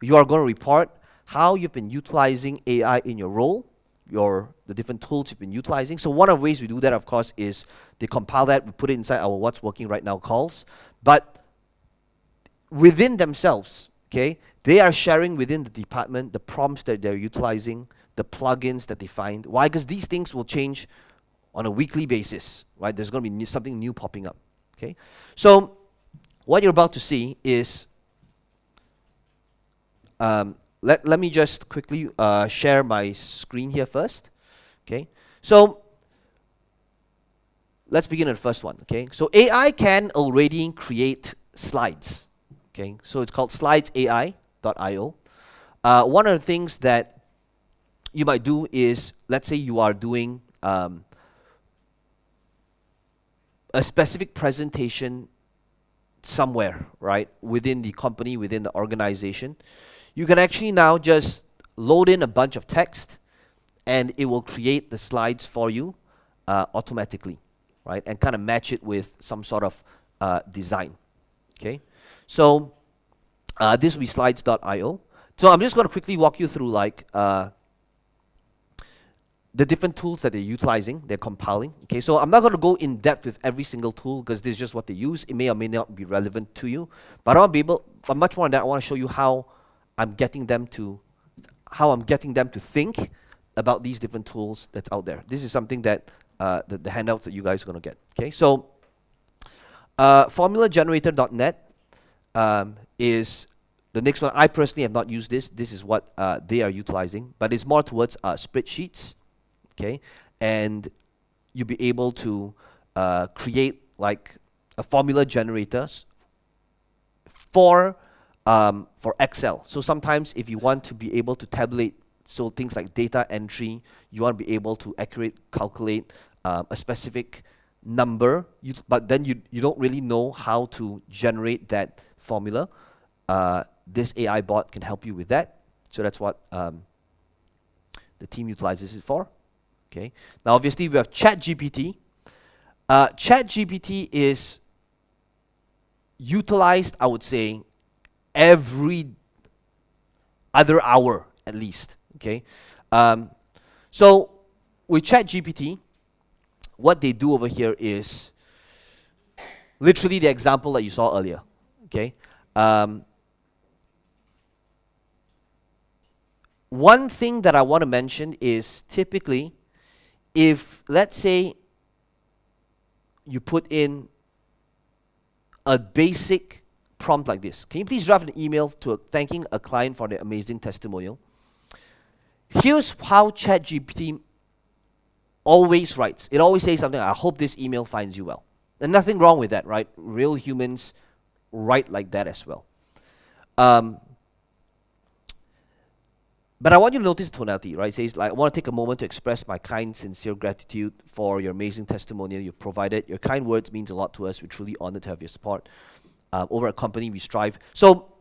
you are going to report how you've been utilizing AI in your role, the different tools you've been utilizing. So one of the ways we do that, of course, is they compile that, we put it inside our What's Working Right Now calls. But within themselves, okay, they are sharing within the department the prompts that they're utilizing, the plugins that they find. Why? Because these things will change on a weekly basis, right? There's going to be something new popping up, okay? So what you're about to see is, let me just quickly share my screen here first, okay? So let's begin at the first one, okay? So AI can already create slides, okay? So it's called slidesai.io. One of the things that you might do is, let's say you are doing a specific presentation somewhere, right, within the company, within the organization. You can actually now just load in a bunch of text and it will create the slides for you automatically, right, and kind of match it with some sort of design, okay? So this will be slides.io. So I'm just going to quickly walk you through like the different tools that they're utilizing, they're compiling, okay? So I'm not going to go in depth with every single tool because this is just what they use. It may or may not be relevant to you, but I want to be able, but much more than that, I want to show you how I'm getting them to think about these different tools that's out there. This is something that the handouts that you guys are going to get, okay? So formulagenerator.net is the next one. I personally have not used this. This is what they are utilizing, but it's more towards spreadsheets, okay? And you'll be able to create like a formula generator for Excel. So sometimes if you want to be able to tabulate, so things like data entry, you want to be able to calculate a specific number, but then you don't really know how to generate that formula. This AI bot can help you with that. So that's what the team utilizes it for. Okay. Now obviously we have ChatGPT. ChatGPT is utilized, I would say, every other hour at least, okay? So with ChatGPT, what they do over here is literally the example that you saw earlier, okay? One thing that I want to mention is typically if, let's say, you put in a basic prompt like this. Can you please draft an email thanking a client for their amazing testimonial? Here's how ChatGPT always writes. It always says something, I hope this email finds you well. And nothing wrong with that, right? Real humans write like that as well. But I want you to notice the tonality, right? It says, like, I want to take a moment to express my kind, sincere gratitude for your amazing testimonial you've provided. Your kind words means a lot to us. We're truly honored to have your support. Over at company, we strive. So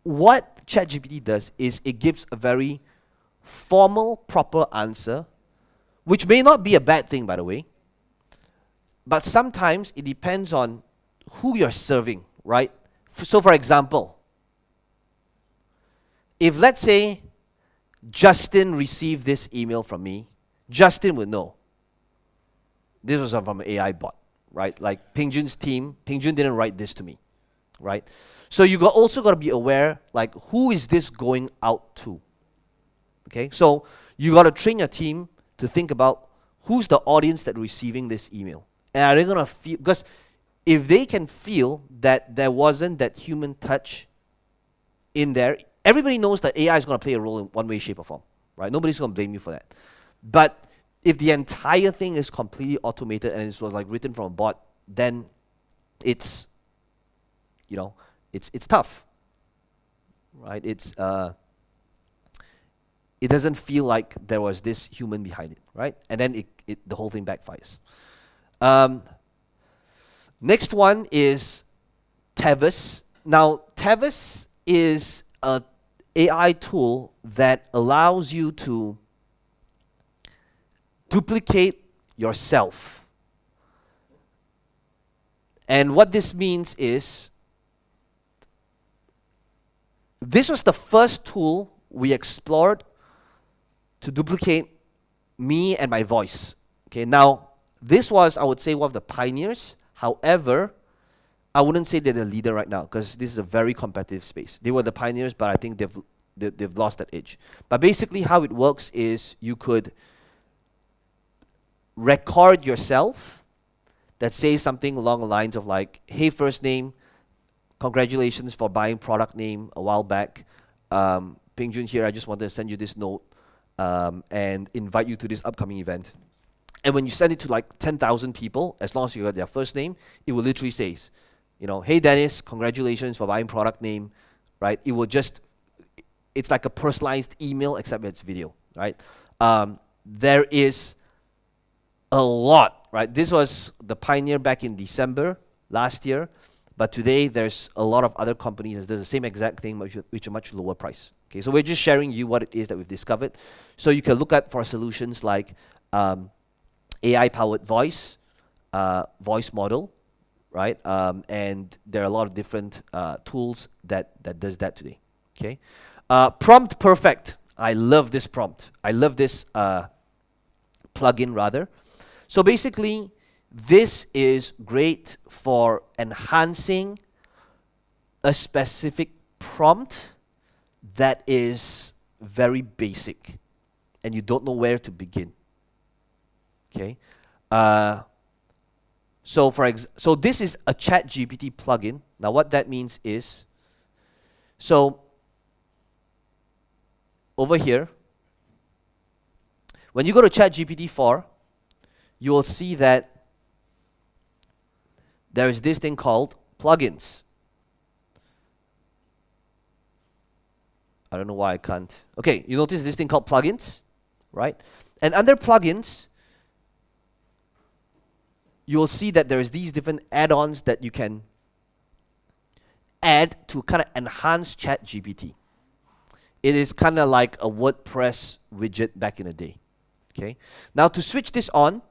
what ChatGPT does is it gives a very formal, proper answer, which may not be a bad thing, by the way. But sometimes it depends on who you're serving, right? So for example, if let's say Justin received this email from me, Justin would know this was from an AI bot, right? Like Peng Jun's team, Peng Jun didn't write this to me, right? So you also got to be aware, like, who is this going out to? Okay, so you got to train your team to think about who's the audience that receiving this email. And are they going to feel, because if they can feel that there wasn't that human touch in there, everybody knows that AI is going to play a role in one way, shape, or form, right? Nobody's going to blame you for that. But if the entire thing is completely automated and it was like written from a bot, then it's, you know, it's tough, right? It doesn't feel like there was this human behind it, right? And then the whole thing backfires. Next one is Tevis. Now, Tevis is an AI tool that allows you to duplicate yourself. And what this means is, this was the first tool we explored to duplicate me and my voice. Okay, now this was, I would say, one of the pioneers. However, I wouldn't say they're the leader right now because this is a very competitive space. They were the pioneers, but I think they've lost that edge. But basically how it works is you could record yourself that says something along the lines of like, hey, first name, congratulations for buying product name a while back. Ping Jun here, I just wanted to send you this note and invite you to this upcoming event. And when you send it to like 10,000 people, as long as you got their first name, it will literally say, you know, hey Dennis, congratulations for buying product name, right? It will just, it's like a personalized email except it's video, right? There is a lot, right? This was the pioneer back in December last year, but today there's a lot of other companies that do the same exact thing, which are much lower price. Okay, so we're just sharing you what it is that we've discovered. So you can look at for solutions like AI-powered voice, voice model, right? And there are a lot of different tools that does that today. Okay, prompt perfect. I love this prompt. I love this plugin rather. So basically, this is great for enhancing a specific prompt that is very basic and you don't know where to begin. Okay, so this is a ChatGPT plugin. Now what that means is, so over here, when you go to ChatGPT 4, you will see that there is this thing called plugins. I don't know why I can't. Okay, you notice this thing called plugins, right? And under plugins, you will see that there is these different add-ons that you can add to kind of enhance ChatGPT. It is kind of like a WordPress widget back in the day. Okay. Now to switch this on,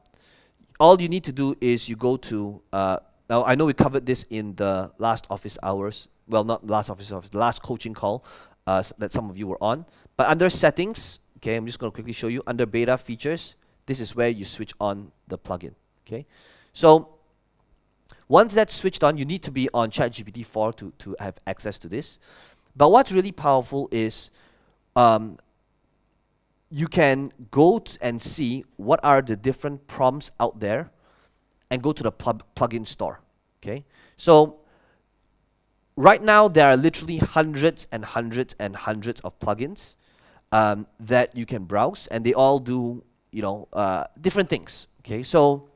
all you need to do is you go to, now I know we covered this in the last office hours, well not last office hours, the last coaching call that some of you were on, but under settings, okay, I'm just going to quickly show you, under beta features, this is where you switch on the plugin, okay. So once that's switched on, you need to be on ChatGPT 4 to have access to this. But what's really powerful is you can go and see what are the different prompts out there and go to the plugin store. Okay, so right now there are literally hundreds and hundreds and hundreds of plugins that you can browse, and they all do, you know, different things. Okay, so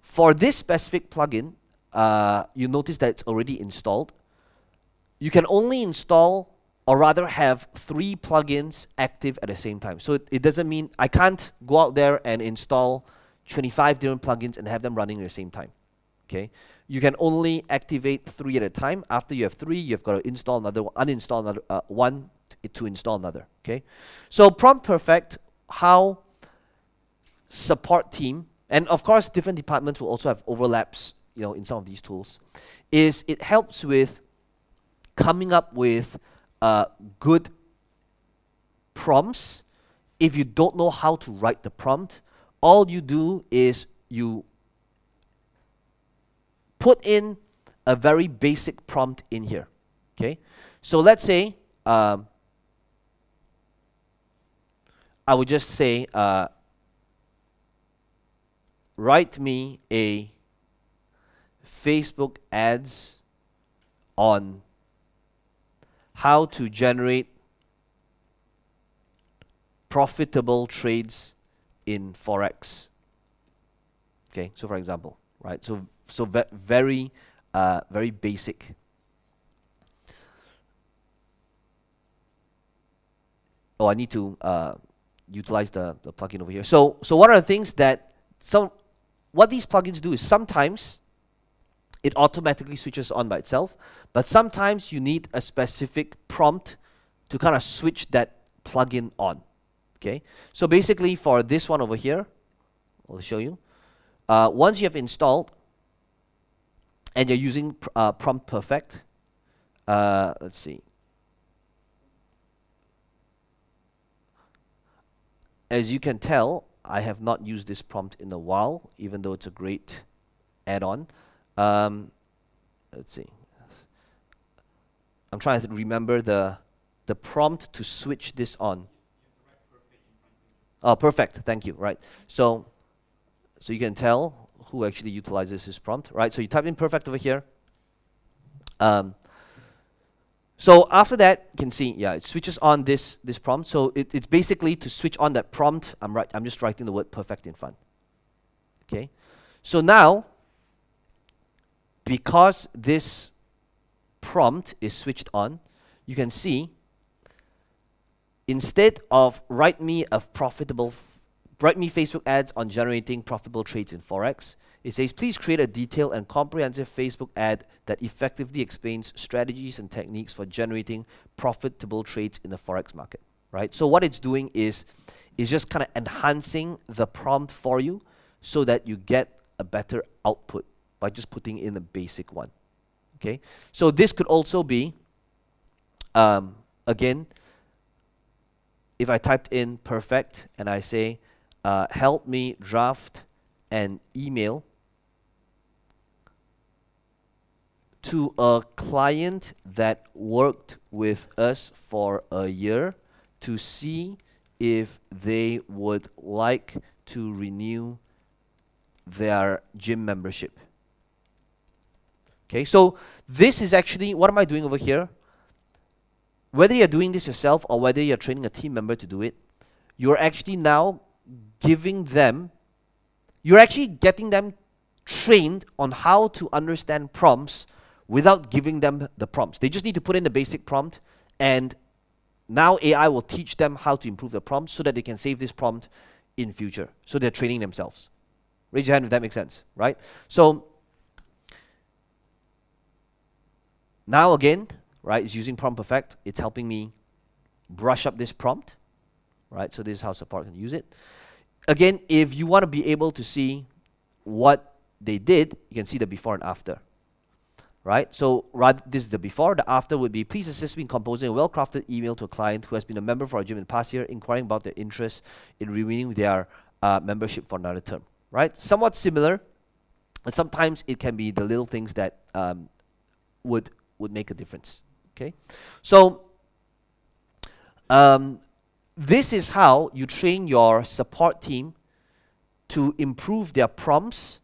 for this specific plugin, you notice that it's already installed. You can only install, or rather have 3 plugins active at the same time. So it doesn't mean I can't go out there and install 25 different plugins and have them running at the same time. Okay, you can only activate 3 at a time. After you have 3, you've got to install another, uninstall another one to install another. Okay, so Prompt Perfect, how support team, and of course different departments will also have overlaps, you know, in some of these tools, is it helps with coming up with good prompts. If you don't know how to write the prompt, all you do is you put in a very basic prompt in here. Okay, so let's say I would just say write me a Facebook ads on how to generate profitable trades in Forex. Okay, so for example, right? So very very basic. Oh, I need to utilize the plugin over here. So what are the things that what these plugins do is sometimes it automatically switches on by itself, but sometimes you need a specific prompt to kind of switch that plugin on. Okay, so basically for this one over here, I'll show you. Once you have installed and you're using Prompt Perfect, let's see. As you can tell, I have not used this prompt in a while, even though it's a great add-on. Let's see. I'm trying to remember the prompt to switch this on. Oh, perfect. Thank you. Right. So you can tell who actually utilizes this prompt. Right. So you type in perfect over here. So after that, you can see, yeah, it switches on this prompt. So it's basically to switch on that prompt. I'm just writing the word perfect in front. Okay. So now, because this prompt is switched on, you can see instead of write me Facebook ads on generating profitable trades in Forex, it says please create a detailed and comprehensive Facebook ad that effectively explains strategies and techniques for generating profitable trades in the Forex market. Right? So what it's doing is just kind of enhancing the prompt for you so that you get a better output by just putting in a basic one. Okay? So this could also be, again, if I typed in perfect and I say, help me draft an email to a client that worked with us for a year to see if they would like to renew their gym membership. Okay, so this is actually, what am I doing over here? Whether you're doing this yourself or whether you're training a team member to do it, you're actually now giving them, you're actually getting them trained on how to understand prompts without giving them the prompts. They just need to put in the basic prompt, and now AI will teach them how to improve the prompt so that they can save this prompt in future. So they're training themselves. Raise your hand if that makes sense, right? So now again, right, it's using Prompt Perfect. It's helping me brush up this prompt, right? So this is how support can use it. Again, if you want to be able to see what they did, you can see the before and after, right? So this is the before. The after would be, please assist me in composing a well-crafted email to a client who has been a member for our gym in the past year, inquiring about their interest in renewing their membership for another term, right? Somewhat similar, but sometimes it can be the little things that would make a difference. Okay, so this is how you train your support team to improve their prompts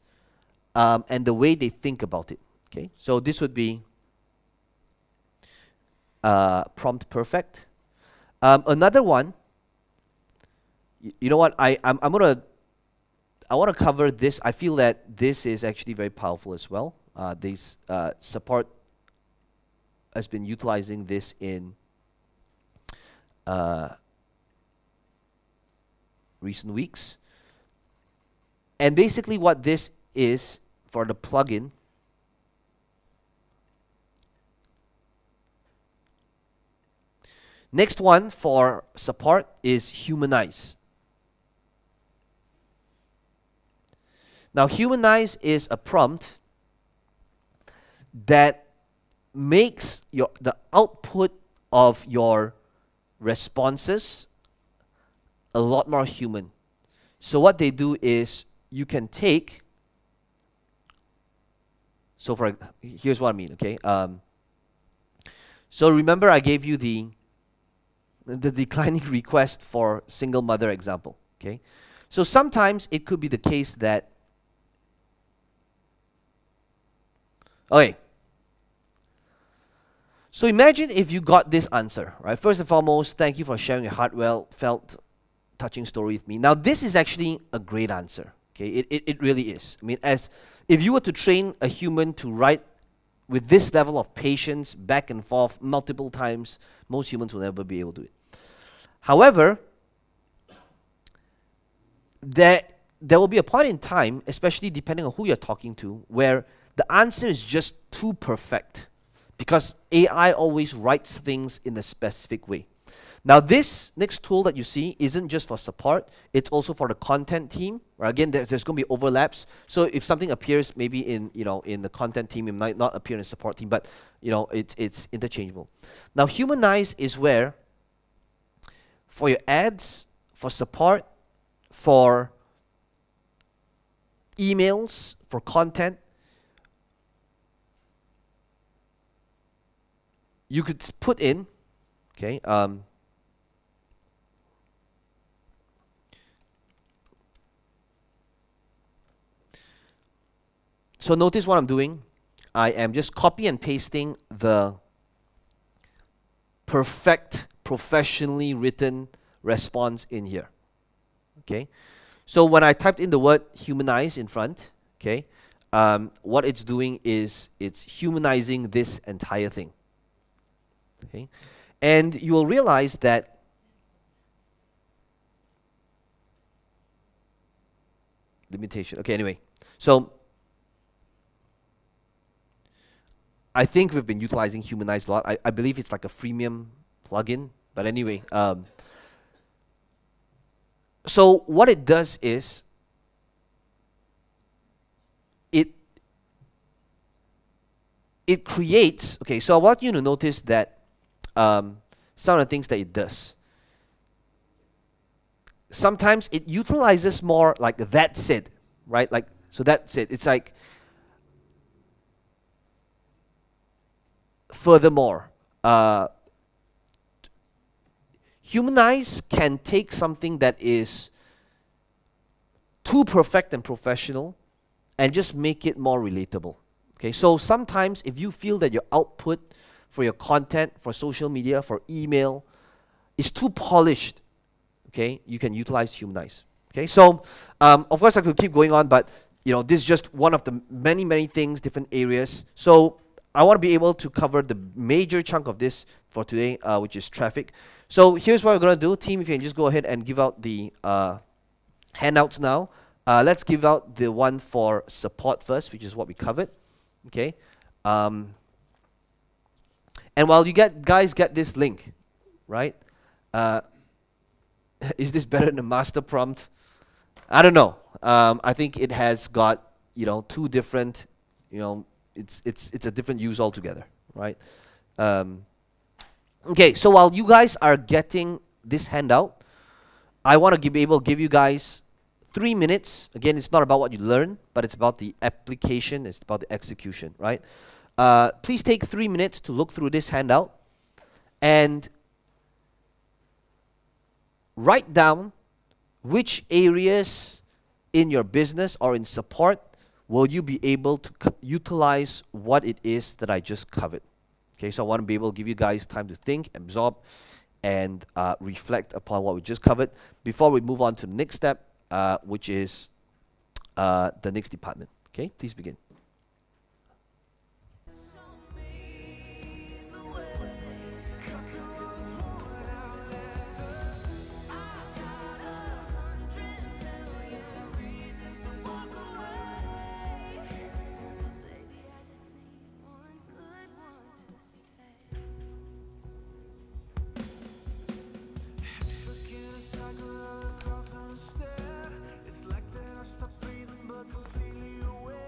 and the way they think about it. Okay, so this would be Prompt Perfect. Another one, you know what? I want to cover this. I feel that this is actually very powerful as well. This support has been utilizing this in recent weeks. And basically what this is for the plugin, next one for support is Humanize. Now Humanize is a prompt that makes the output of your responses a lot more human. So what they do is you can take, so here's what I mean, okay? So remember I gave you the declining request for single mother example, okay? So sometimes it could be the case that, okay, so imagine if you got this answer, right? First and foremost, thank you for sharing your heartfelt touching story with me. Now, this is actually a great answer. Okay, it really is. I mean, as if you were to train a human to write with this level of patience, back and forth, multiple times, most humans will never be able to do it. However, there will be a point in time, especially depending on who you're talking to, where the answer is just too perfect, because AI always writes things in a specific way. Now, this next tool that you see isn't just for support, it's also for the content team. Right? Again, there's going to be overlaps. So if something appears maybe in the content team, it might not appear in the support team, but it's interchangeable. Now, Humanize is where for your ads, for support, for emails, for content, you could put in, okay, so notice what I'm doing. I am just copy and pasting the perfect, professionally written response in here. Okay, so when I typed in the word humanize in front, okay, what it's doing is it's humanizing this entire thing. Okay, and you will realize that limitation. Okay, anyway, so I think we've been utilizing Humanize a lot. I believe it's like a freemium plugin, but anyway. So what it does is it creates, okay, so I want you to notice that some of the things that it does. Sometimes it utilizes more like that's it, right? Like, so that's it. It's like, furthermore, Humanize can take something that is too perfect and professional and just make it more relatable. Okay, so sometimes if you feel that your output for your content, for social media, for email is too polished, okay, you can utilize Humanize. Okay, so of course I could keep going on, but this is just one of the many things, different areas. So I want to be able to cover the major chunk of this for today, which is traffic. So here's what we're going to do. Team, if you can just go ahead and give out the handouts now. Let's give out the one for support first, which is what we covered. Okay. And while you guys get this link, right? Is this better than the master prompt? I don't know. I think it has got two different, it's a different use altogether, right? Okay, so while you guys are getting this handout, I want to be able to give you guys 3 minutes. Again, it's not about what you learn, but it's about the application, it's about the execution, right? Please take 3 minutes to look through this handout and write down which areas in your business or in support will you be able to utilize what it is that I just covered. Okay, so I want to be able to give you guys time to think, absorb, and reflect upon what we just covered before we move on to the next step, which is the next department. Okay, please begin. It's like that I stop breathing but completely aware.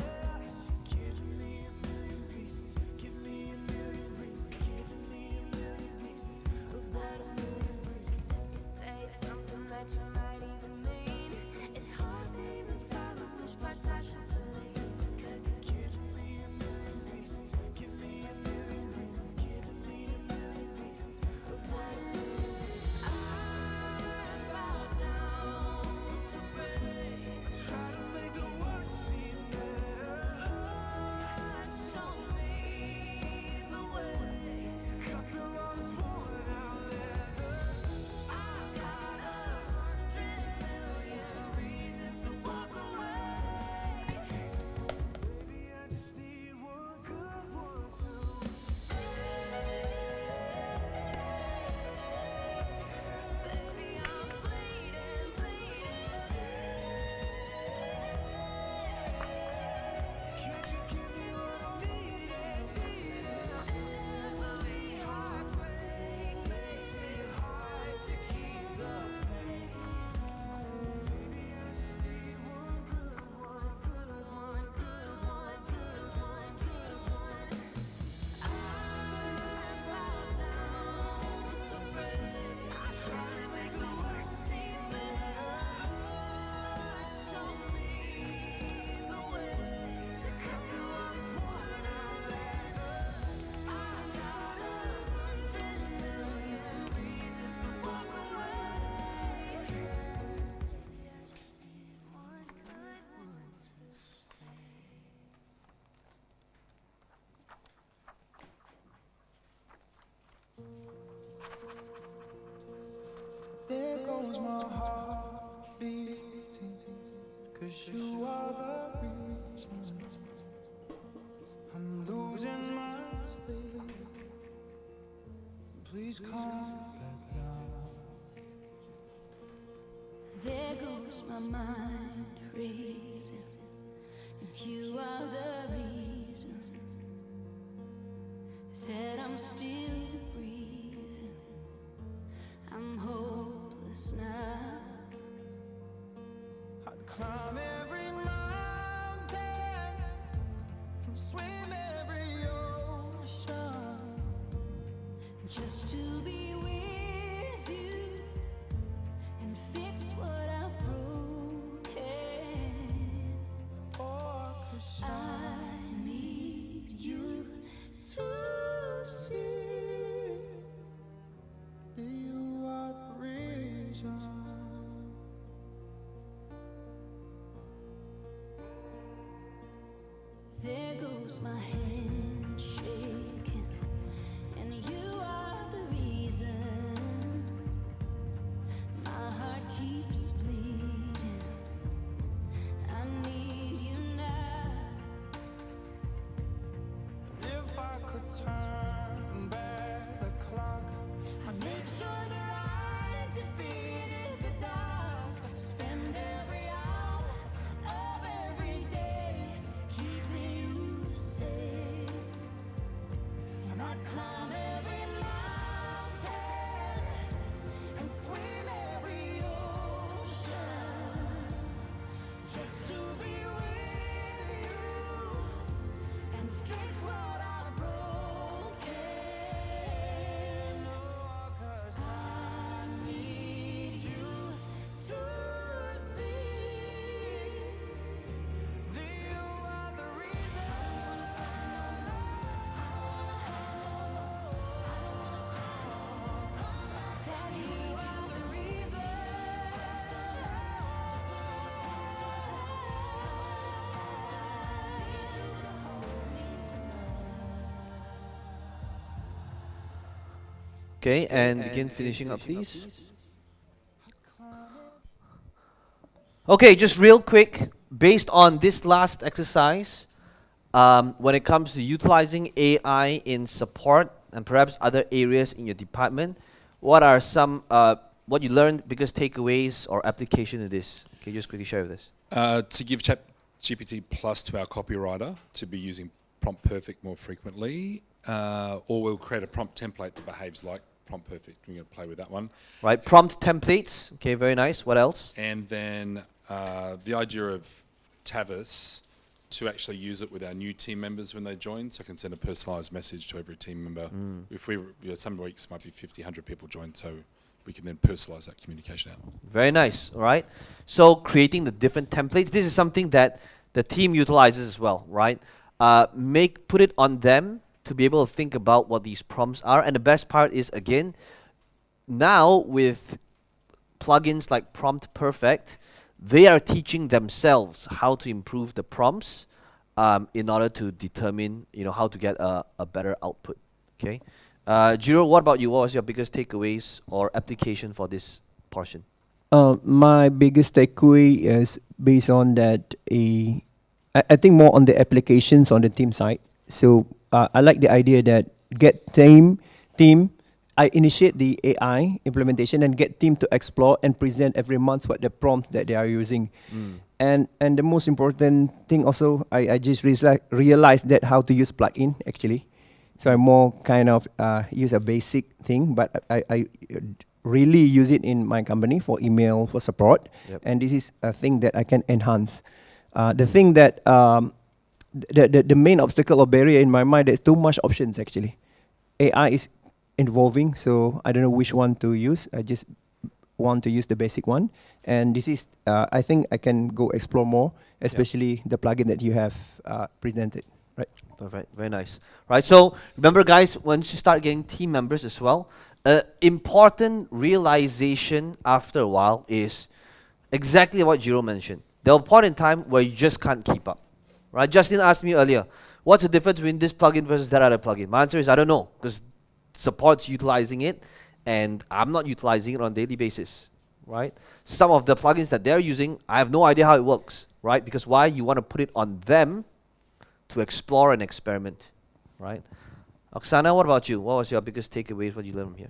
Please come back now. There goes my mind racing, and you are the reason that I'm still breathing. I'm hopeless now. I'd climb every mountain and swim every ocean just to be with you and fix what I've broken. Oh, 'cause I need you to see that you are the reason. There goes my hand shaking, and you are the reason my heart keeps bleeding. I need you now. If I could turn back the clock, I'd make sure that I defeated the dark. Spend every hour of every day keeping you safe. And I'd climb every mountain and swim every ocean just to be with you and fix what I've broken. oh, 'cause I need you to see that you are the reason. that you are the reason. Okay, and begin finishing up, please. Okay, just real quick, based on this last exercise, when it comes to utilizing AI in support and perhaps other areas in your department, what are some, what you learned, biggest takeaways or application of this? Can you just quickly share with us? To give ChatGPT Plus to our copywriter to be using Prompt Perfect more frequently, or we'll create a prompt template that behaves like Prompt Perfect. We're going to play with that one. Right, prompt templates. Okay, very nice. What else? And then the idea of Tavis to actually use it with our new team members when they join, so I can send a personalised message to every team member. If we, some weeks might be 50, 100 people join, so we can then personalise that communication out. Very nice. All right. So creating the different templates. This is something that the team utilizes as well, right? Put it on them to be able to think about what these prompts are. And the best part is, again, now with plugins like Prompt Perfect, they are teaching themselves how to improve the prompts in order to determine, how to get a better output. Okay. Jiro, what about you? What was your biggest takeaways or application for this portion? My biggest takeaway is based on that. I think more on the applications on the team side. So I like the idea that get team. I initiate the AI implementation and get team to explore and present every month what the prompt that they are using. And the most important thing also, I just realized that how to use plugin actually. So I more kind of use a basic thing, but I really use it in my company for email, for support. Yep. And this is a thing that I can enhance. The thing that the main obstacle or barrier in my mind, there's too much options actually. AI is evolving, so I don't know which one to use. I just want to use the basic one. And this is, I think I can go explore more, especially the plugin that you have presented. Right. Perfect. Very nice. Right. So remember, guys, once you start getting team members as well, important realization after a while is exactly what Jiro mentioned. There will be a point in time where you just can't keep up. Right. Justin asked me earlier, what's the difference between this plugin versus that other plugin? My answer is I don't know, because support's utilizing it, and I'm not utilizing it on a daily basis. Right. Some of the plugins that they're using, I have no idea how it works. Right. Because why? You want to put it on them to explore and experiment, right? Oksana, what about you? What was your biggest takeaways? What did you learn from here?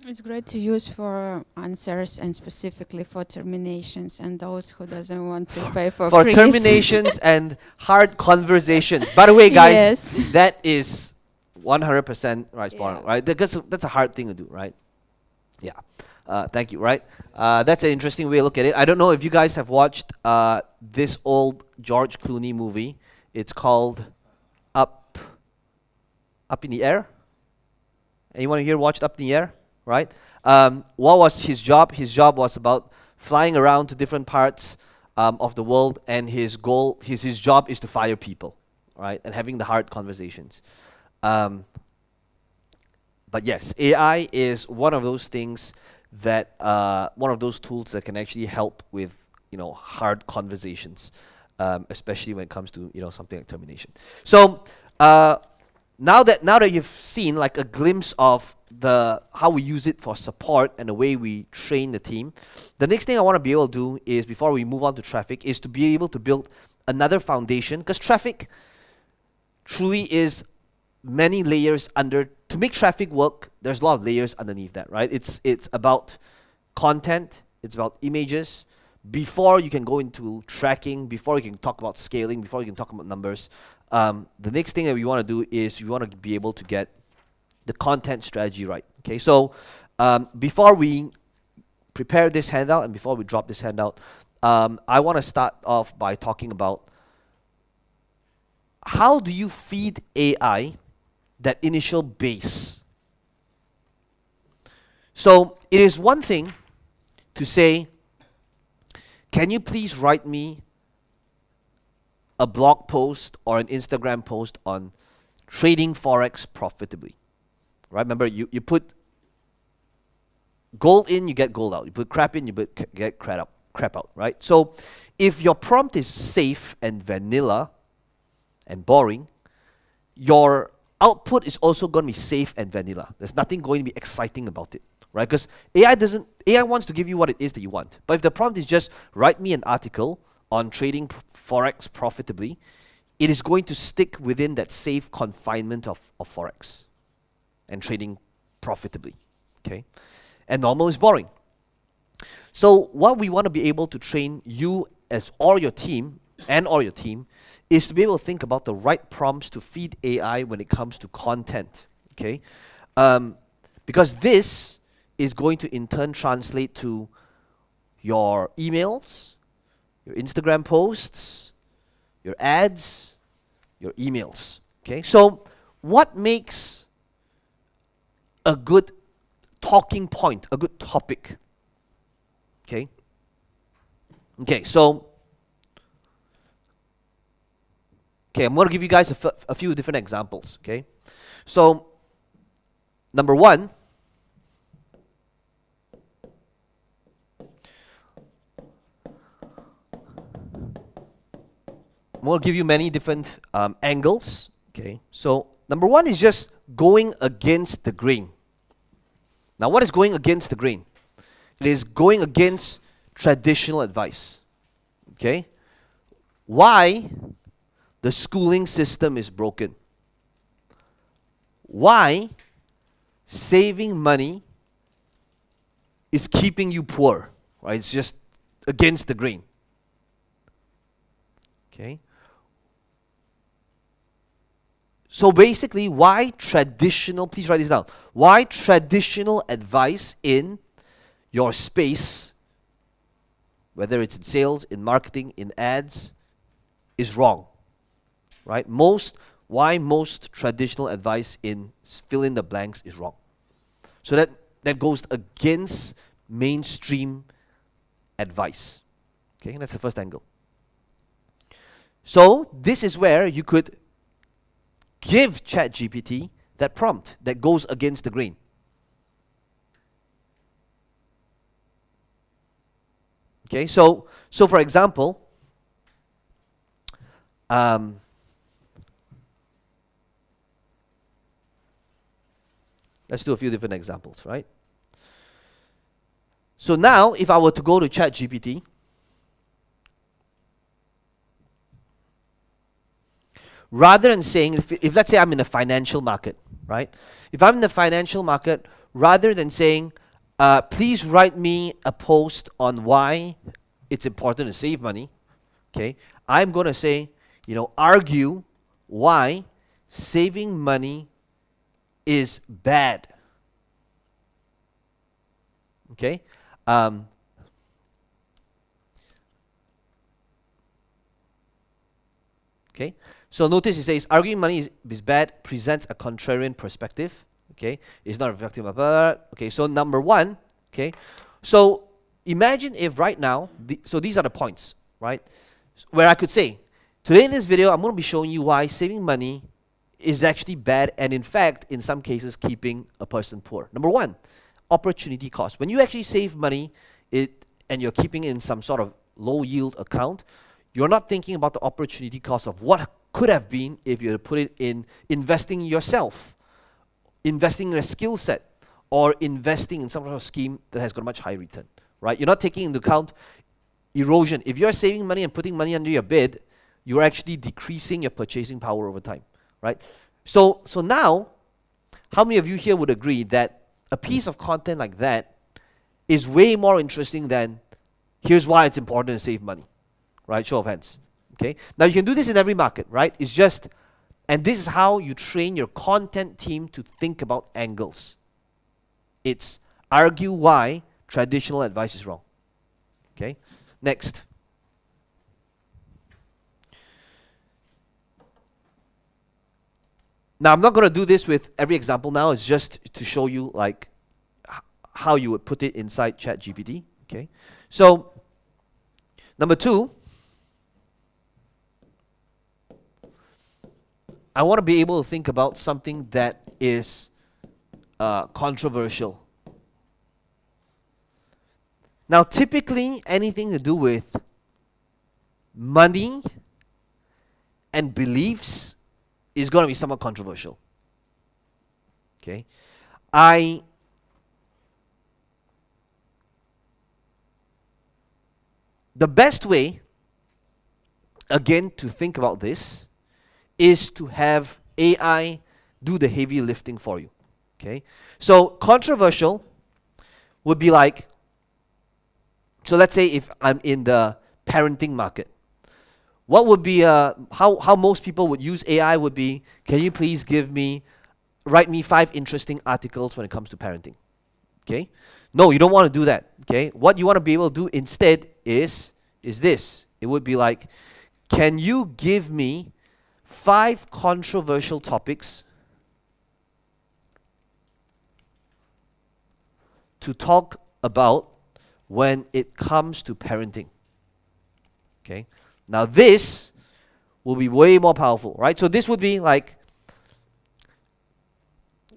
It's great to use for answers and specifically for terminations and those who doesn't want to pay for freeze. Terminations and hard conversations. By the way, guys, Yes. that is 100% right, spot on, right? That's a hard thing to do, right? Yeah. Thank you, right? That's an interesting way to look at it. I don't know if you guys have watched this old George Clooney movie. It's called Up in the Air. Anyone here watched Up in the Air? Right? What was his job? His job was about flying around to different parts of the world, and his job is to fire people, right? And having the hard conversations. But yes, AI is one of those things that one of those tools that can actually help with hard conversations, especially when it comes to something like termination. So now that you've seen like a glimpse of how we use it for support and the way we train the team, the next thing I want to be able to do is, before we move on to traffic, is to be able to build another foundation, because traffic truly is many layers under. To make traffic work, there's a lot of layers underneath that, right? It's about content, it's about images, before you can go into tracking, before you can talk about scaling, before you can talk about numbers. The next thing that we want to do is we want to be able to get the content strategy right. Okay, so before we prepare this handout and before we drop this handout, I want to start off by talking about how do you feed AI that initial base. So it is one thing to say, can you please write me a blog post or an Instagram post on trading Forex profitably? Right? Remember, you put gold in, you get gold out. You put crap in, you get crap out, right? So if your prompt is safe and vanilla and boring, your output is also going to be safe and vanilla. There's nothing going to be exciting about it, right? Because AI wants to give you what it is that you want. But if the prompt is just write me an article on trading Forex profitably, it is going to stick within that safe confinement of Forex and trading profitably, okay? And normal is boring. So what we want to be able to train you or your team is to be able to think about the right prompts to feed AI when it comes to content, okay? Because this is going to in turn translate to your emails, your Instagram posts, your ads, your emails, okay? So what makes a good talking point, a good topic, okay? Okay, so I'm going to give you guys a few different examples, okay? So, number one, I'm going to give you many different angles, okay? So, number one is just going against the grain. Now, what is going against the grain? It is going against traditional advice, okay? Why the schooling system is broken. Why saving money is keeping you poor, right? It's just against the grain. Okay? So basically, why traditional, please write this down, why traditional advice in your space, whether it's in sales, in marketing, in ads, is wrong. Right? Why most traditional advice in fill in the blanks is wrong. So that goes against mainstream advice. Okay, that's the first angle. So this is where you could give ChatGPT that prompt that goes against the grain. Okay, so for example, let's do a few different examples, right? So now, if I were to go to ChatGPT, rather than saying, if let's say I'm in the financial market, right? If I'm in the financial market, rather than saying, please write me a post on why it's important to save money, okay? I'm going to say, argue why saving money is bad. Okay? Okay? So notice it says, arguing money is bad presents a contrarian perspective. Okay? It's not reflective of that. Okay, so number one, okay? So imagine if right now, so these are the points, right? Where I could say, today in this video, I'm going to be showing you why saving money is actually bad and in fact, in some cases, keeping a person poor. Number one, opportunity cost. When you actually save money and you're keeping it in some sort of low yield account, you're not thinking about the opportunity cost of what could have been if you had put it in investing in yourself, investing in a skill set, or investing in some sort of scheme that has got a much higher return, right? You're not taking into account erosion. If you're saving money and putting money under your bed, you're actually decreasing your purchasing power over time, right? So now, how many of you here would agree that a piece of content like that is way more interesting than here's why it's important to save money, right? Show of hands. Okay. Now you can do this in every market, right? It's just, and this is how you train your content team to think about angles. It's argue why traditional advice is wrong. Okay. Next. Now I'm not going to do this with every example now. It's just to show you like how you would put it inside ChatGPT. Okay. So number two, I want to be able to think about something that is controversial. Now, typically, anything to do with money and beliefs is going to be somewhat controversial. Okay? The best way, again, to think about this is to have AI do the heavy lifting for you. Okay? So controversial would be like, so let's say if I'm in the parenting market, what would be how most people would use AI would be, can you please write me 5 interesting articles when it comes to parenting? Okay? No, you don't want to do that. Okay? What you want to be able to do instead is this. It would be like, can you give me 5 controversial topics to talk about when it comes to parenting? Okay. Now this will be way more powerful, right? So this would be like,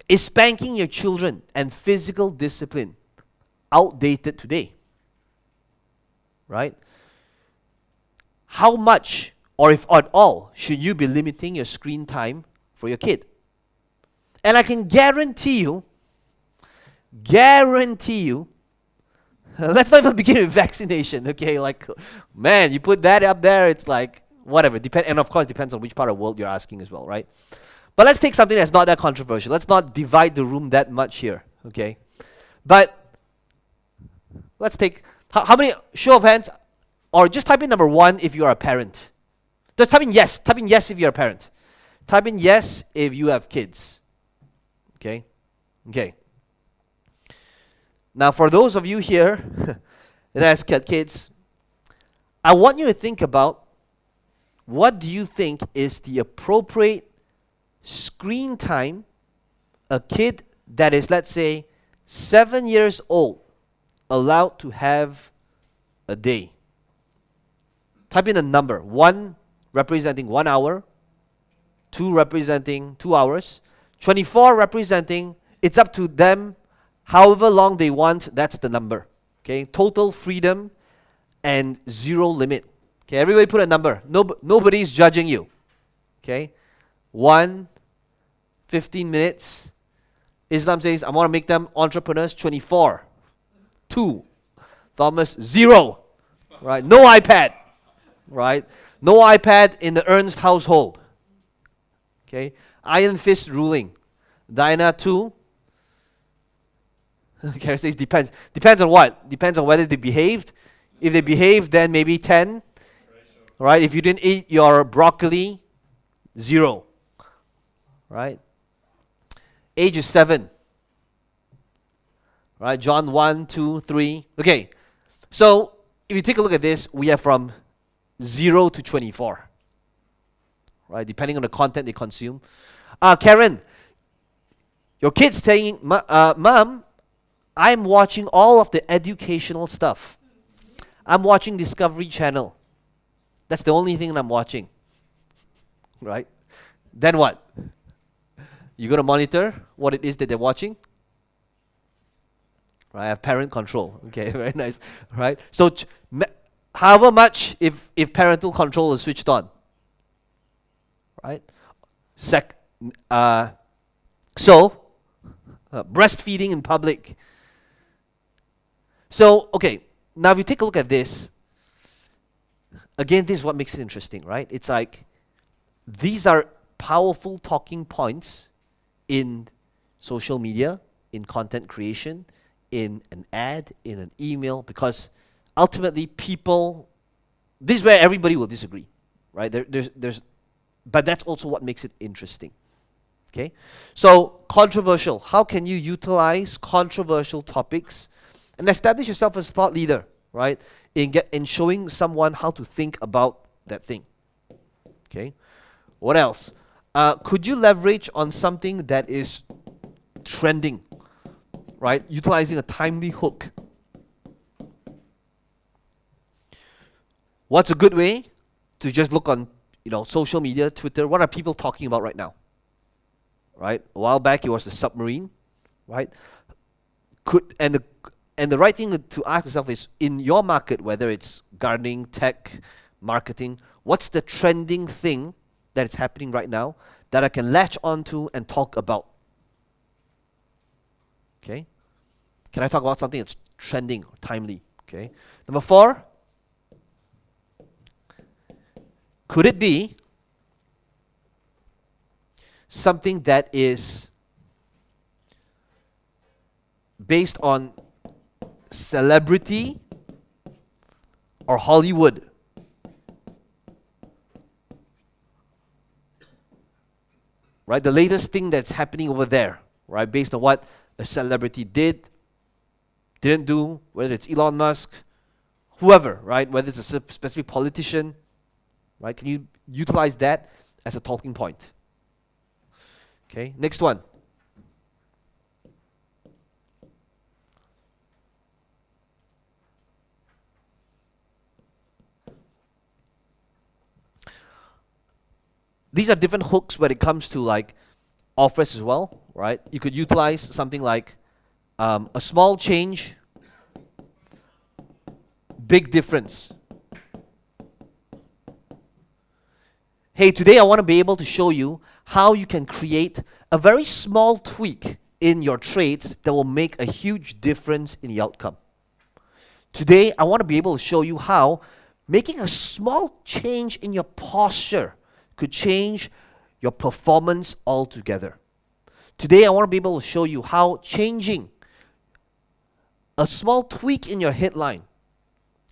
is spanking your children and physical discipline outdated today? Right? How much, or if at all, should you be limiting your screen time for your kid? And I can guarantee you, let's not even begin with vaccination, okay? Like, man, you put that up there, it's like, whatever. And of course, depends on which part of the world you're asking as well, right? But let's take something that's not that controversial. Let's not divide the room that much here, okay? But let's take, how many, show of hands, or just type in number 1 if you are a parent. Just type in yes if you're a parent. Type in yes if you have kids. Okay? Okay. Now for those of you here that has kids, I want you to think about, what do you think is the appropriate screen time a kid that is, let's say, 7 years old allowed to have a day? Type in a number. 1 representing 1 hour, 2 representing 2 hours, 24 representing, it's up to them, however long they want, that's the number. Okay, total freedom and 0 limit. Okay, everybody put a number. Nobody's judging you. Okay, 1, 15 minutes. Islam says, I want to make them entrepreneurs. 24. 2. Thomas, 0. Right, no iPad. Right, no iPad in the Ernst household. Okay, iron fist ruling. Diana 2. Karen says depends. Depends on what? Depends on whether they behaved. If they behaved, then maybe 10. Right? If you didn't eat your broccoli, 0. Right? Age is 7. Right? John 1, 2, 3. Okay. So if you take a look at this, we are from 0 to 24. Right? Depending on the content they consume. Karen, your kid's saying, Mom, I'm watching all of the educational stuff. I'm watching Discovery Channel. That's the only thing I'm watching. Right? Then what? You're going to monitor what it is that they're watching? Right? I have parent control. Okay, very nice. Right? So, however much if parental control is switched on. Right? Breastfeeding in public. So, okay, now if you take a look at this, again, this is what makes it interesting, right? It's like, these are powerful talking points in social media, in content creation, in an ad, in an email, because ultimately people, this is where everybody will disagree, right? But that's also what makes it interesting. Okay, so controversial. How can you utilize controversial topics and establish yourself as a thought leader, right? In showing someone how to think about that thing. Okay, what else? Could you leverage on something that is trending, right? Utilizing a timely hook. What's a good way to just look on, social media, Twitter? What are people talking about right now? Right? A while back it was the submarine, right? And the right thing to ask yourself is, in your market, whether it's gardening, tech, marketing, what's the trending thing that is happening right now that I can latch onto and talk about? Okay? Can I talk about something that's trending or timely? Okay. Number 4, could it be something that is based on celebrity or Hollywood? Right, the latest thing that's happening over there, right, based on what a celebrity didn't do, whether it's Elon Musk, whoever, right, whether it's a specific politician, right, can you utilize that as a talking point? Okay, next one. These are different hooks when it comes to like offers as well, right? You could utilize something like a small change, big difference. Hey, today I want to be able to show you how you can create a very small tweak in your trades that will make a huge difference in the outcome. Today I want to be able to show you how making a small change in your posture could change your performance altogether. Today I want to be able to show you how changing a small tweak in your headline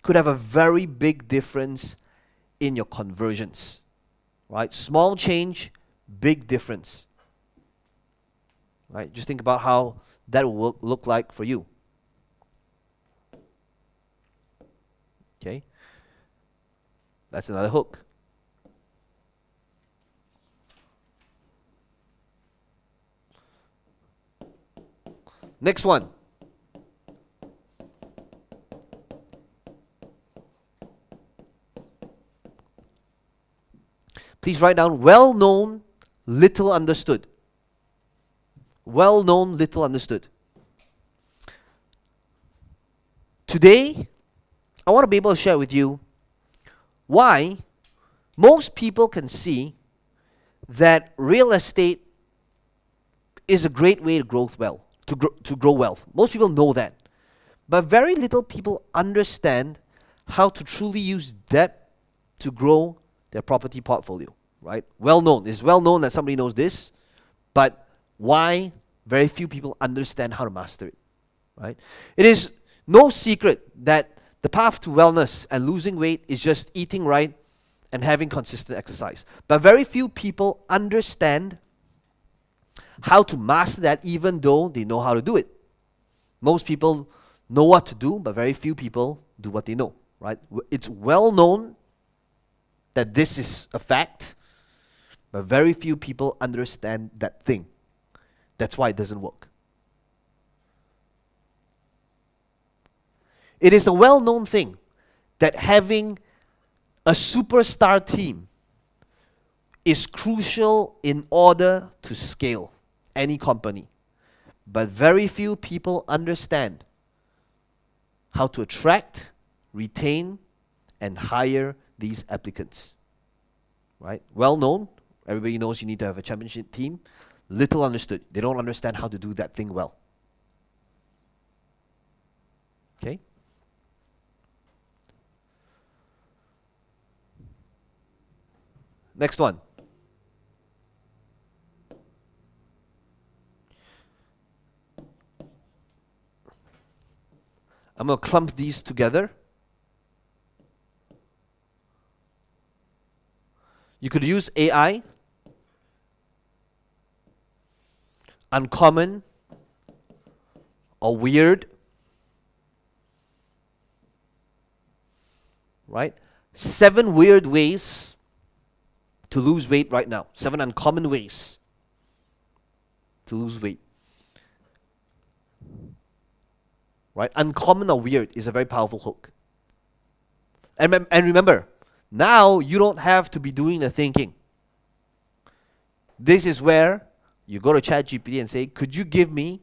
could have a very big difference in your conversions. Right? Small change, big difference. Right? Just think about how that will look like for you. Okay? That's another hook. Next one. Please write down well-known, little understood. Well-known, little understood. Today, I want to be able to share with you why most people can see that real estate is a great way to grow wealth. Most people know that. But very little people understand how to truly use debt to grow their property portfolio, right? Well known. It's well known that somebody knows this, but why very few people understand how to master it, right? It is no secret that the path to wellness and losing weight is just eating right and having consistent exercise. But very few people understand how to master that, even though they know how to do it. Most people know what to do, but very few people do what they know, right? It's well known that this is a fact, but very few people understand that thing. That's why it doesn't work. It is a well-known thing that having a superstar team is crucial in order to scale any company. But very few people understand how to attract, retain, and hire these applicants. Right? Well known. Everybody knows you need to have a championship team. Little understood. They don't understand how to do that thing well. Okay? Next one. I'm going to clump these together. You could use AI, uncommon, or weird. Right? 7 weird ways to lose weight right now. 7 uncommon ways to lose weight. Right? Uncommon or weird is a very powerful hook. And remember, now you don't have to be doing the thinking. This is where you go to ChatGPT and say, could you give me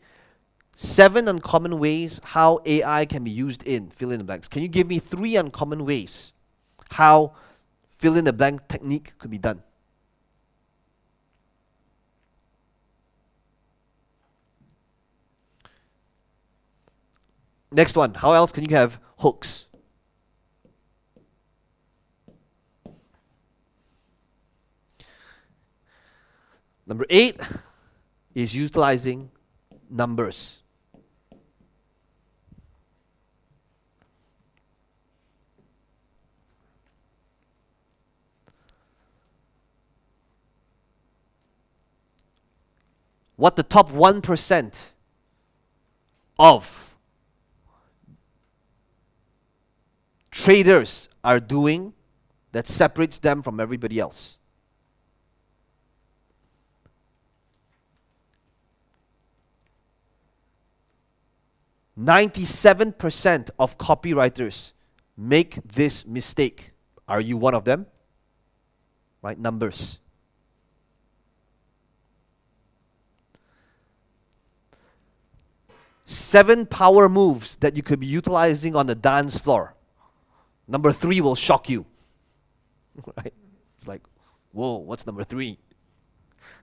7 uncommon ways how AI can be used in fill in the blanks? Can you give me 3 uncommon ways how fill in the blank technique could be done? Next one, how else can you have hooks? Number 8 is utilizing numbers. What the top 1% of traders are doing that separates them from everybody else. "97% of copywriters make this mistake." Are you one of them? Right? Numbers. "7 power moves that you could be utilizing on the dance floor." Number 3 will shock you. Right? It's like, whoa, what's number 3?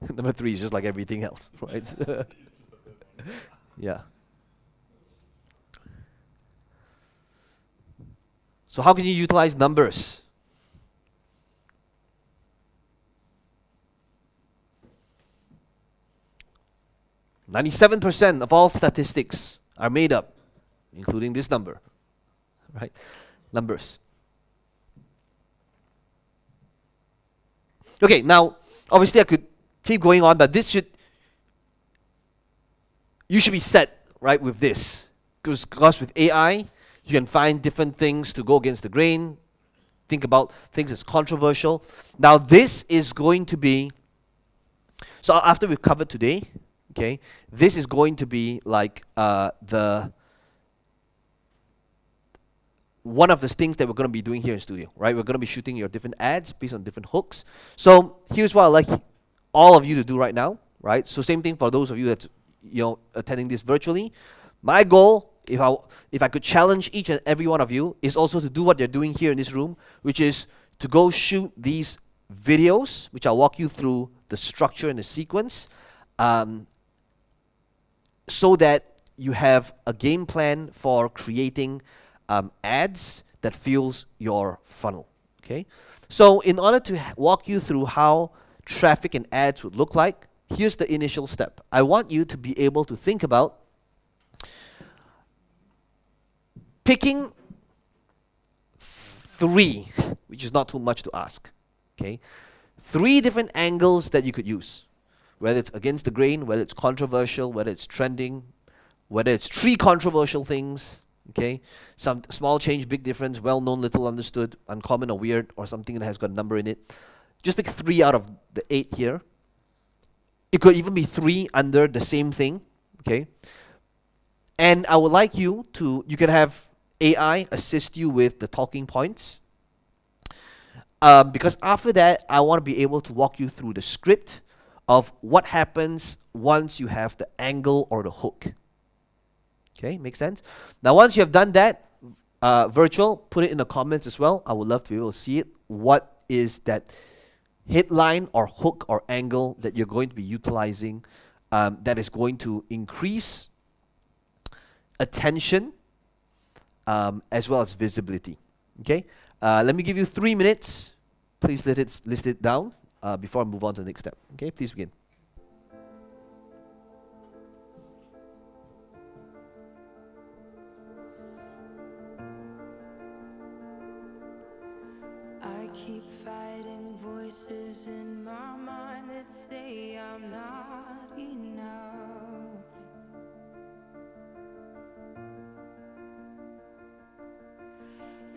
Number 3 is just like everything else, right? Yeah. So how can you utilize numbers? "97% of all statistics are made up," including this number, right? Numbers. Okay, now, obviously I could keep going on, but you should be set, right, with this. Because with AI, you can find different things to go against the grain, think about things that's controversial. Now this is going to be, so after we've covered today, okay, this is going to be like one of the things that we're going to be doing here in studio, right? We're going to be shooting your different ads based on different hooks. So here's what I'd like all of you to do right now, right? So same thing for those of you that attending this virtually. My goal, if I could challenge each and every one of you, is also to do what you're doing here in this room, which is to go shoot these videos, which I'll walk you through the structure and the sequence, so that you have a game plan for creating ads that fuels your funnel. Okay, So in order to walk you through how traffic and ads would look like, here's the initial step. I want you to be able to think about picking 3, which is not too much to ask, okay? 3 different angles that you could use, whether it's against the grain, whether it's controversial, whether it's trending, whether it's 3 controversial things, okay? Some small change, big difference, well known, little understood, uncommon or weird, or something that has got a number in it. Just pick 3 out of the 8 here. It could even be 3 under the same thing, okay? And I would like you can have AI assist you with the talking points. Because after that, I want to be able to walk you through the script of what happens once you have the angle or the hook. Okay, makes sense? Now, once you have done that, virtual, put it in the comments as well. I would love to be able to see it. What is that headline or hook or angle that you're going to be utilizing that is going to increase attention as well as visibility? Okay, let me give you 3 minutes. Please list it down before I move on to the next step. Okay, please begin. I keep fighting voices in my mind that say I'm not enough.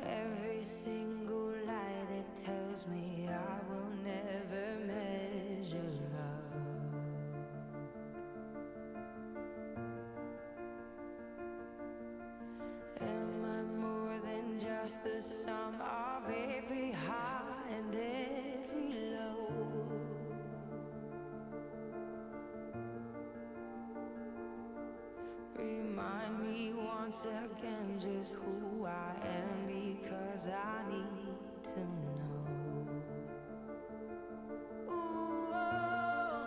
Every single lie that tells me I will never measure up. Am I more than just the sum of every high and every low? Remind me once again just who I am, because I need to know. Ooh, oh,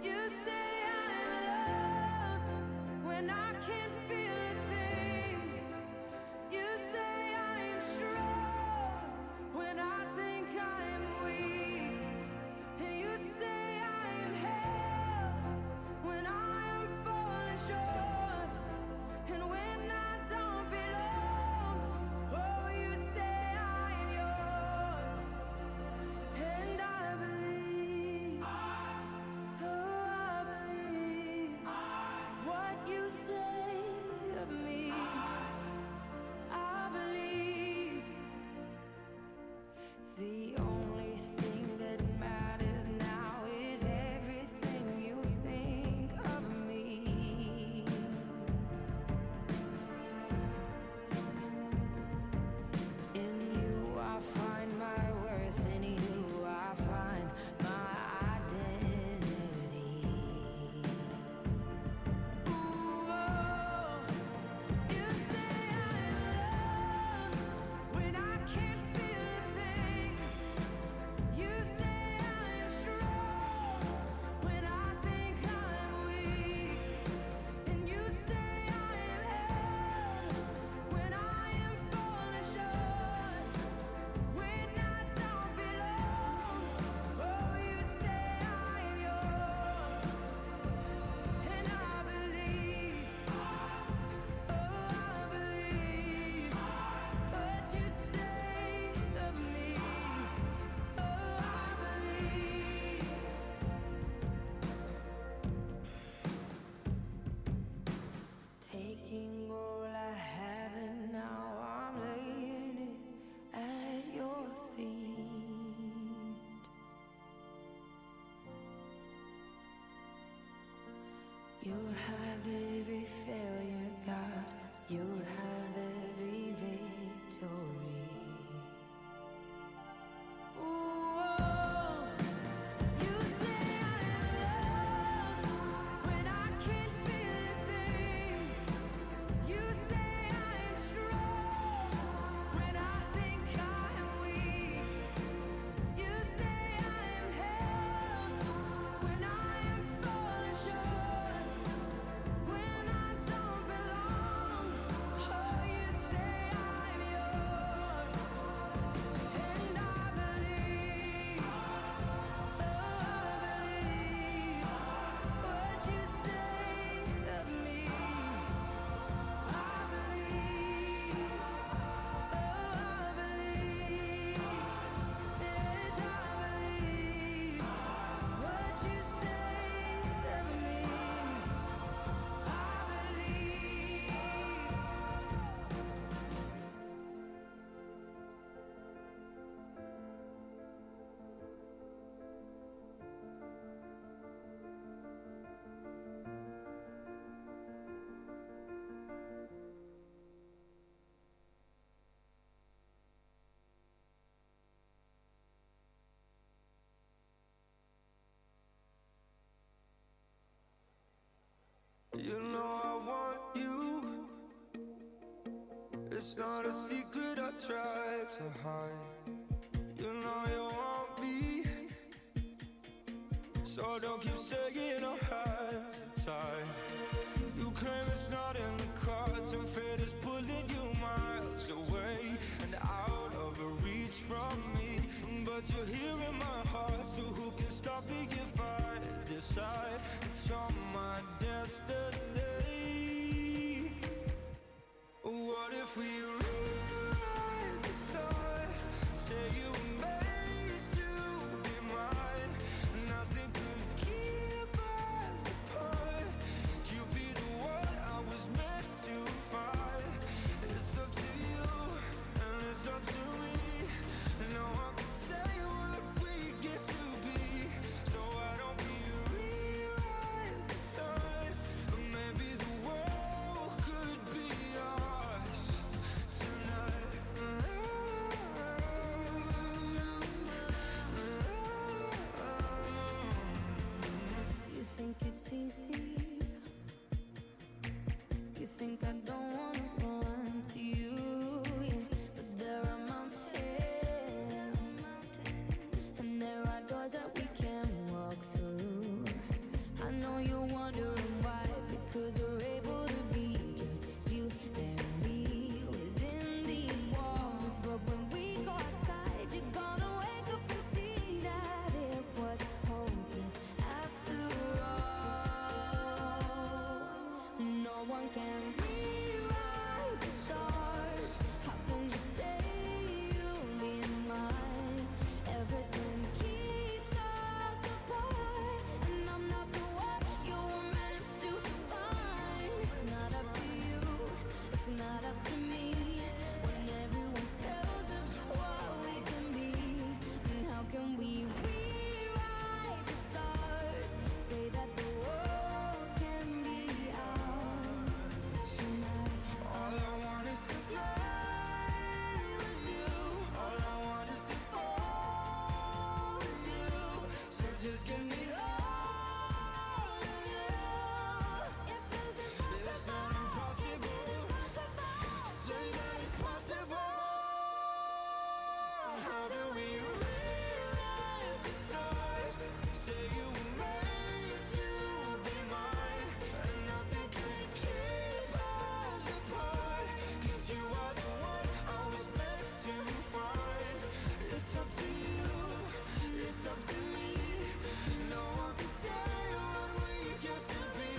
you say I'm loved when I can't feel a thing. You say I am strong when I think I am weak. And you say I am held when I am falling short. And when I don't belong, oh, you say I am yours. And I believe, oh, I believe what you say of me. I believe the only thing that matters now is everything you think of me. In you I find my worth, in you I find my identity. Ooh, oh, you say I'm loved when I can't feel a thing. You say I'm strong when I think I'm weak. And you say I am held when I am falling short. When I don't belong, oh, you say I am yours. And I believe, oh, I believe what you say of me. Oh, I believe. Taking all I have and now I'm laying it at your feet. You'll have every failure, God. You'll have every victory. Ooh, oh, you say I am loved when I can't feel a thing. You say I am strong when I think I am weak. You say I am held when I am falling short. When I You know I want you. It's not a secret I try to hide. You know you want me, so don't keep saying our hands are tied. You claim it's not in the cards, and fate is pulling you miles away and out of reach from me. But you're here in my heart, so who can stop me if I decide it's on my destiny? What if we rewrite the stars? Say you were made to be mine. Nothing could keep us apart. You be the one I was meant to find. It's up to you and it's up to me. No one can say what we get to be. So why don't we rewrite the stars? Or maybe the world could be ours tonight. You think it's easy? You think I don't wanna run to you? Yeah, but there are mountains, and there are doors that we can walk through. I know you're wondering why, because we're able to be just you and me within these walls. But when we go outside, you're gonna wake up and see that it was hopeless after all. No one can rewrite the stars. How can you say you'll be mine? Everything keeps us apart, and I'm not the one you were meant to find. It's not up to you, it's not up to me. When everyone tells us what we can be, and how can we rewrite the stars? Say that the world can be ours tonight. All I want is to fly with you. All I want is to fall with you. So just give me all of you. It feels It's not impossible. Say that it's possible. How do we rewrite the stars? Say you were made to be mine, and nothing could keep us apart. 'Cause you are the one I was meant to find. It's up to you, it's up to me. No one can say what we get to be.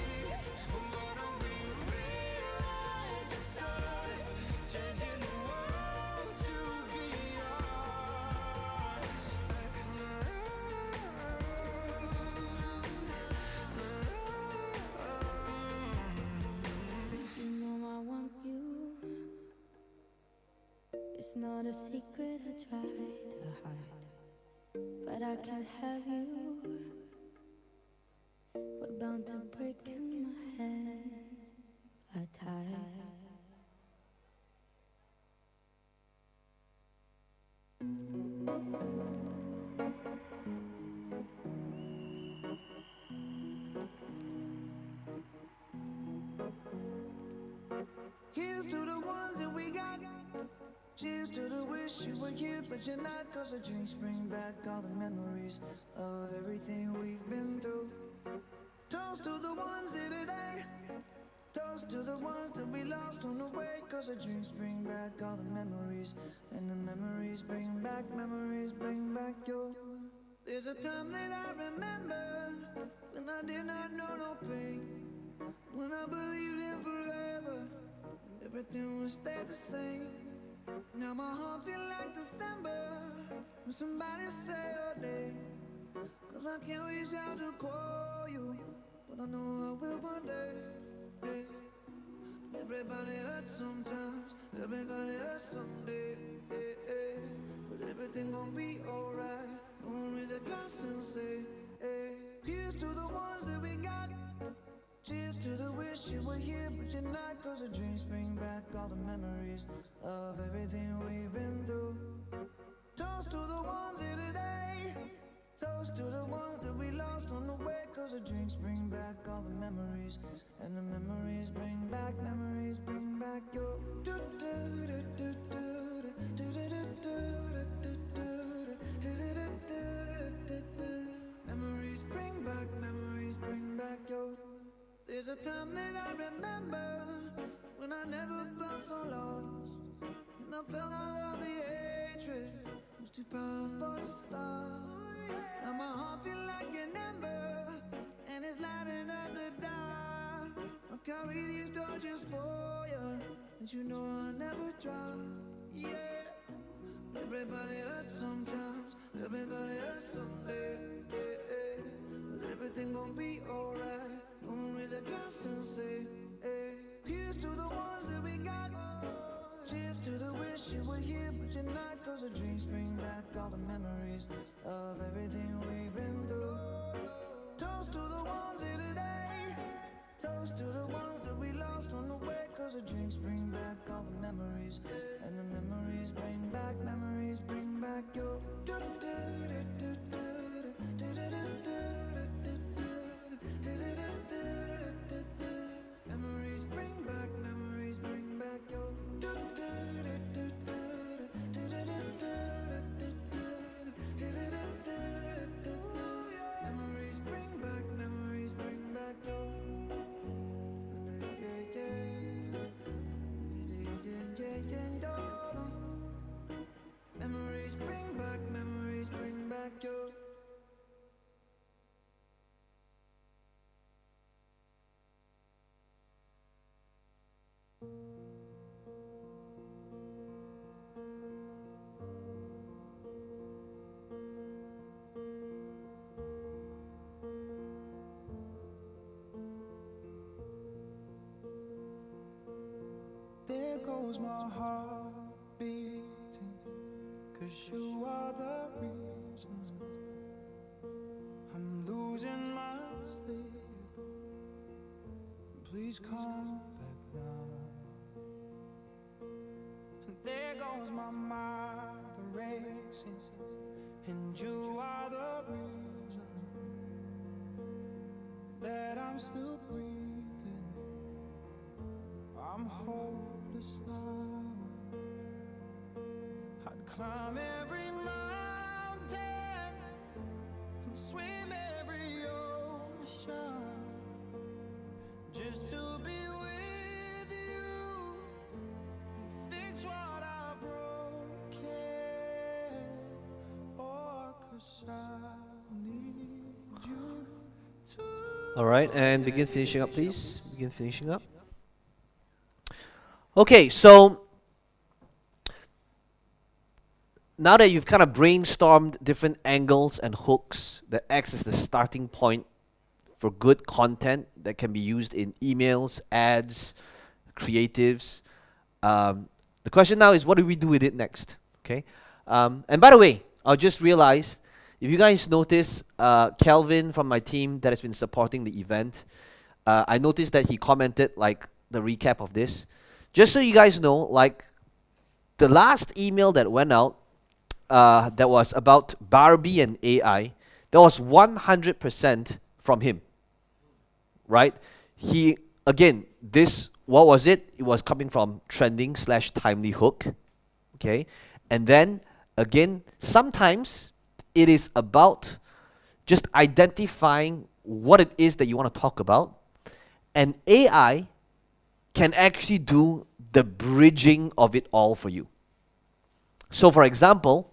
Why don't we rewrite the stars? Changing the world to be ours. You know I want you. It's not a secret I try to hide, but I can't have you. We're bound to break and my hands are tied. Here's to the ones that we got. Cheers to the wish you were here, but you're not. 'Cause the drinks bring back all the memories of everything we've been through. Toast to the ones here today. Toast to the ones that we lost on the way. 'Cause the drinks bring back all the memories, and the memories bring back your. There's a time that I remember when I did not know no pain, when I believed in forever and everything would stay the same. Now my heart feel like December when somebody say your name. 'Cause I can't reach out to call you, but I know I will one day. Yeah. Everybody hurts sometimes, everybody hurts someday. But everything gon' be alright. Gonna raise a glass and say, hey. Here's to the ones that we got. Cheers to the wish you were here, but you're not. 'Cause the drinks bring back all the memories of everything we've been through. Toast to the ones here today. Toast to the ones that we lost on the way, 'cause the drinks bring back all the memories, and the memories bring back your memories bring back your. There's a time that I remember when I never felt so lost, and I felt all of the hatred was too powerful to stop. Now my heart feel like an ember, and it's lighting up the dark. I'll carry these torches for you, and you know I'll never drop. Yeah, everybody hurts sometimes, everybody hurts someday. But everything gon' be alright. Gonna raise a glass and say, hey, here's to the ones that we got. Cheers to the wish you were here, but you're not. 'Cause the drinks bring back all the memories of everything we've been through. Toast to the ones here today. Toast to the ones that we lost on the way. 'Cause the drinks bring back all the memories, and the memories bring back your. Memories bring back your. Memories bring back your. Memories bring back your. There goes my heart beating, 'cause you are the reason I'm losing my sleep. Please come back now. And there goes my mind racing, and you are the reason that I'm still breathing. I'm hopeless now. I'd climb every mountain and swim every ocean just to be with you and fix what I broke. Oh, 'cause I need you to. All right, and begin finishing up, please. Begin finishing up. Okay, so now that you've kind of brainstormed different angles and hooks that acts as the starting point for good content that can be used in emails, ads, creatives, the question now is, what do we do with it next? Okay, and by the way, I just realized, if you guys notice, Kelvin from my team that has been supporting the event, I noticed that he commented like the recap of this. Just so you guys know, like the last email that went out that was about Barbie and AI, that was 100% from him, right? He, again, this, what was it? It was coming from trending/timely hook, okay? And then, again, sometimes it is about just identifying what it is that you want to talk about, and AI can actually do the bridging of it all for you. So for example,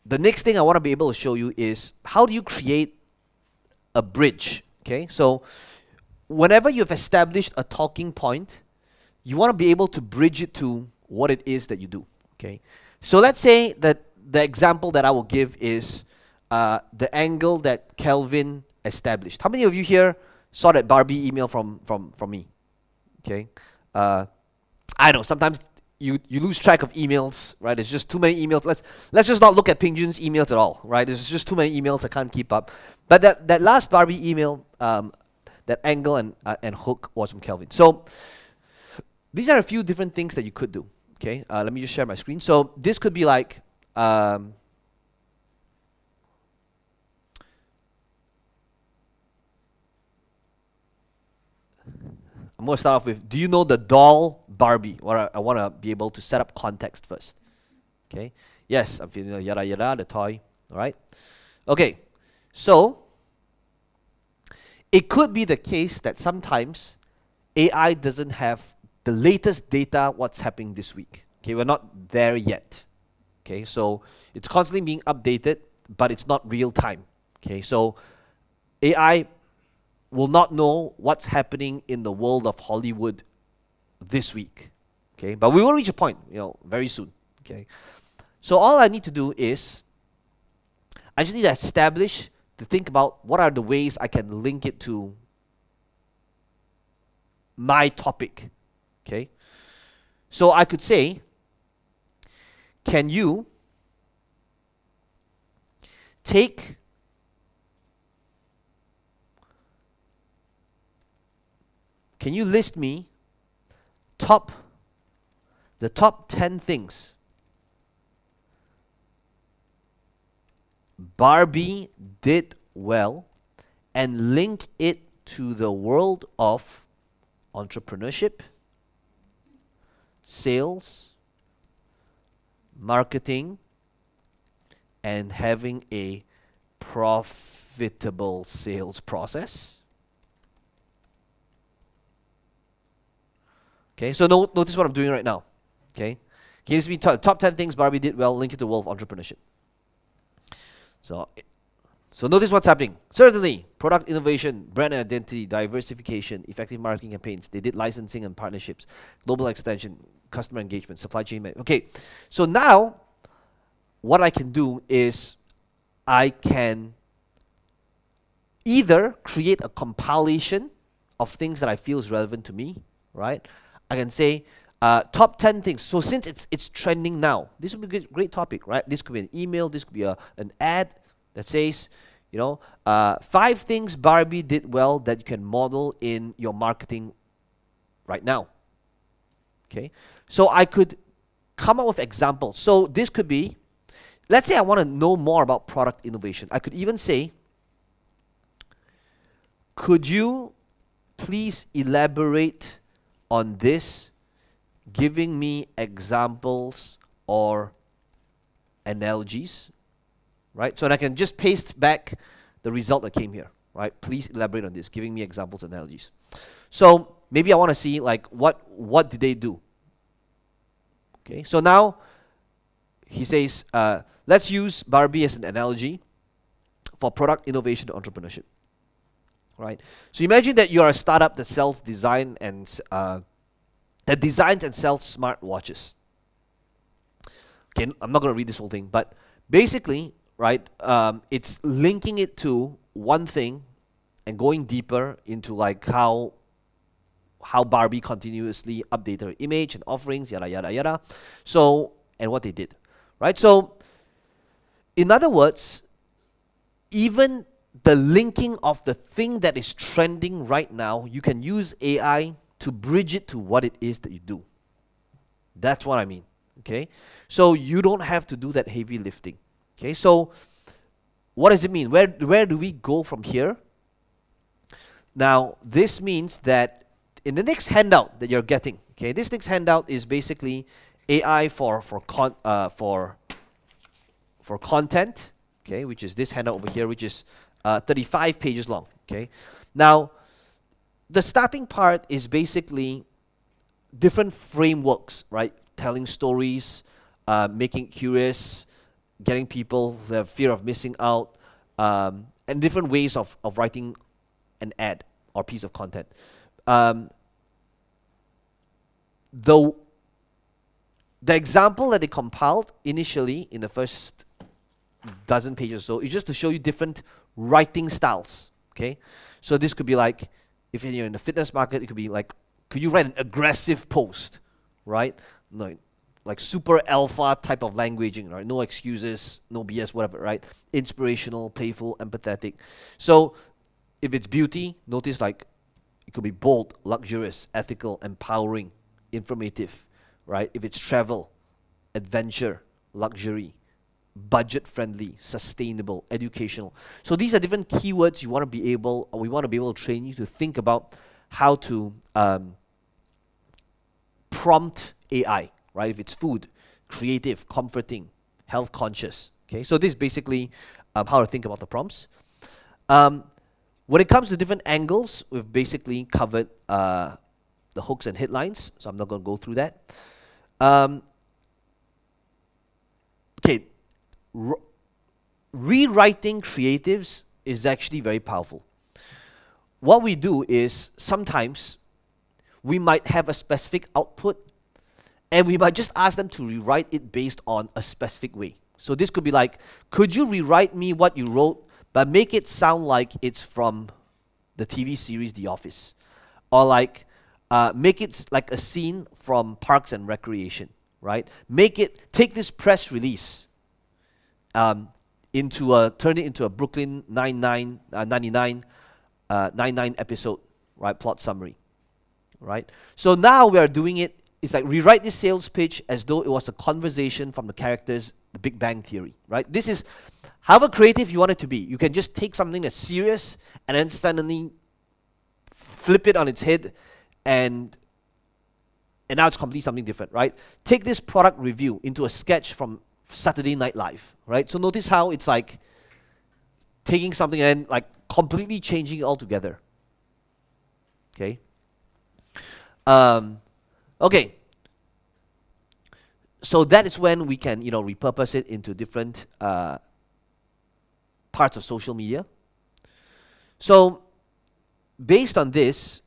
the next thing I want to be able to show you is how do you create a bridge, okay? So whenever you've established a talking point, you want to be able to bridge it to what it is that you do, okay? So let's say that the example that I will give is the angle that Kelvin established. How many of you here saw that Barbie email from me? Okay, I know sometimes you lose track of emails, right? There's just too many emails. Let's just not look at Ping Jun's emails at all, right? There's just too many emails, I can't keep up. But that last Barbie email, that angle and hook was from Kelvin. So these are a few different things that you could do. Okay, let me just share my screen. So this could be like I'm going to start off with, do you know the doll Barbie? I want to be able to set up context first. Okay. Yes, I'm feeling yada yada, the toy. All right. Okay. So, it could be the case that sometimes AI doesn't have the latest data what's happening this week. Okay, we're not there yet. Okay, so it's constantly being updated, but it's not real time. Okay, so AI will not know what's happening in the world of Hollywood this week. Okay, but we will reach a point, very soon. Okay, so all I need to do is I just need to think about what are the ways I can link it to my topic. Okay, so I could say, can you list me the top 10 things Barbie did well and link it to the world of entrepreneurship, sales, marketing, and having a profitable sales process. Okay, so notice what I'm doing right now. Okay, gives me top 10 things Barbie did well, link it to the world of entrepreneurship. So notice what's happening. Certainly, product innovation, brand identity, diversification, effective marketing campaigns. They did licensing and partnerships, global extension, customer engagement, supply chain management. Okay, so now what I can do is I can either create a compilation of things that I feel is relevant to me, right? I can say top 10 things. So since it's trending now, this would be a great topic, right? This could be an email, this could be an ad that says, 5 things Barbie did well that you can model in your marketing right now. Okay, so I could come up with examples. So this could be, let's say I want to know more about product innovation. I could even say, could you please elaborate on this, giving me examples or analogies, right? So that I can just paste back the result that came here, right? Please elaborate on this, giving me examples and analogies. So maybe I want to see like what did they do? Okay, so now he says, let's use Barbie as an analogy for product innovation and entrepreneurship. Right? So imagine that you are a startup that sells designs and sells smart watches. Okay, I'm not going to read this whole thing, but basically, right, it's linking it to one thing and going deeper into like how Barbie continuously updated her image and offerings, yada yada yada. So, and what they did, right? So, in other words, even the linking of the thing that is trending right now, you can use AI to bridge it to what it is that you do. That's what I mean, okay? So you don't have to do that heavy lifting, okay? So what does it mean? Where do we go from here? Now, this means that in the next handout that you're getting, okay, this next handout is basically AI for content, okay, which is this handout over here, which is 35 pages long, okay? Now, the starting part is basically different frameworks, right? Telling stories, making it curious, getting people the fear of missing out, and different ways of writing an ad or piece of content. The example that they compiled initially in the first dozen pages or so is just to show you different writing styles, okay? So this could be like, if you're in the fitness market, it could be like, could you write an aggressive post, right? No, like super alpha type of languaging, right? No excuses, no BS, whatever, right? Inspirational, playful, empathetic. So if it's beauty, notice like it could be bold, luxurious, ethical, empowering, informative, right? If it's travel, adventure, luxury, budget-friendly, sustainable, educational. So these are different keywords we want to be able to train you to think about how to prompt AI, right? If it's food, creative, comforting, health conscious. Okay, so this is basically how to think about the prompts. When it comes to different angles, we've basically covered the hooks and headlines, so I'm not going to go through that. Okay, rewriting creatives is actually very powerful. What we do is sometimes we might have a specific output and we might just ask them to rewrite it based on a specific way. So this could be like, could you rewrite me what you wrote but make it sound like it's from the TV series The Office? Or like, make it like a scene from Parks and Recreation, right? Take this press release turn it into a Brooklyn 99 episode, right? Plot summary, right? So now we are doing it, it's like rewrite this sales pitch as though it was a conversation from the characters, The Big Bang Theory, right? This is however creative you want it to be. You can just take something that's serious and then suddenly flip it on its head and now it's completely something different, right? Take this product review into a sketch from Saturday Night Live, right? So notice how it's like taking something and like completely changing it altogether. Okay. Okay. So that is when we can, repurpose it into different parts of social media. So based on this,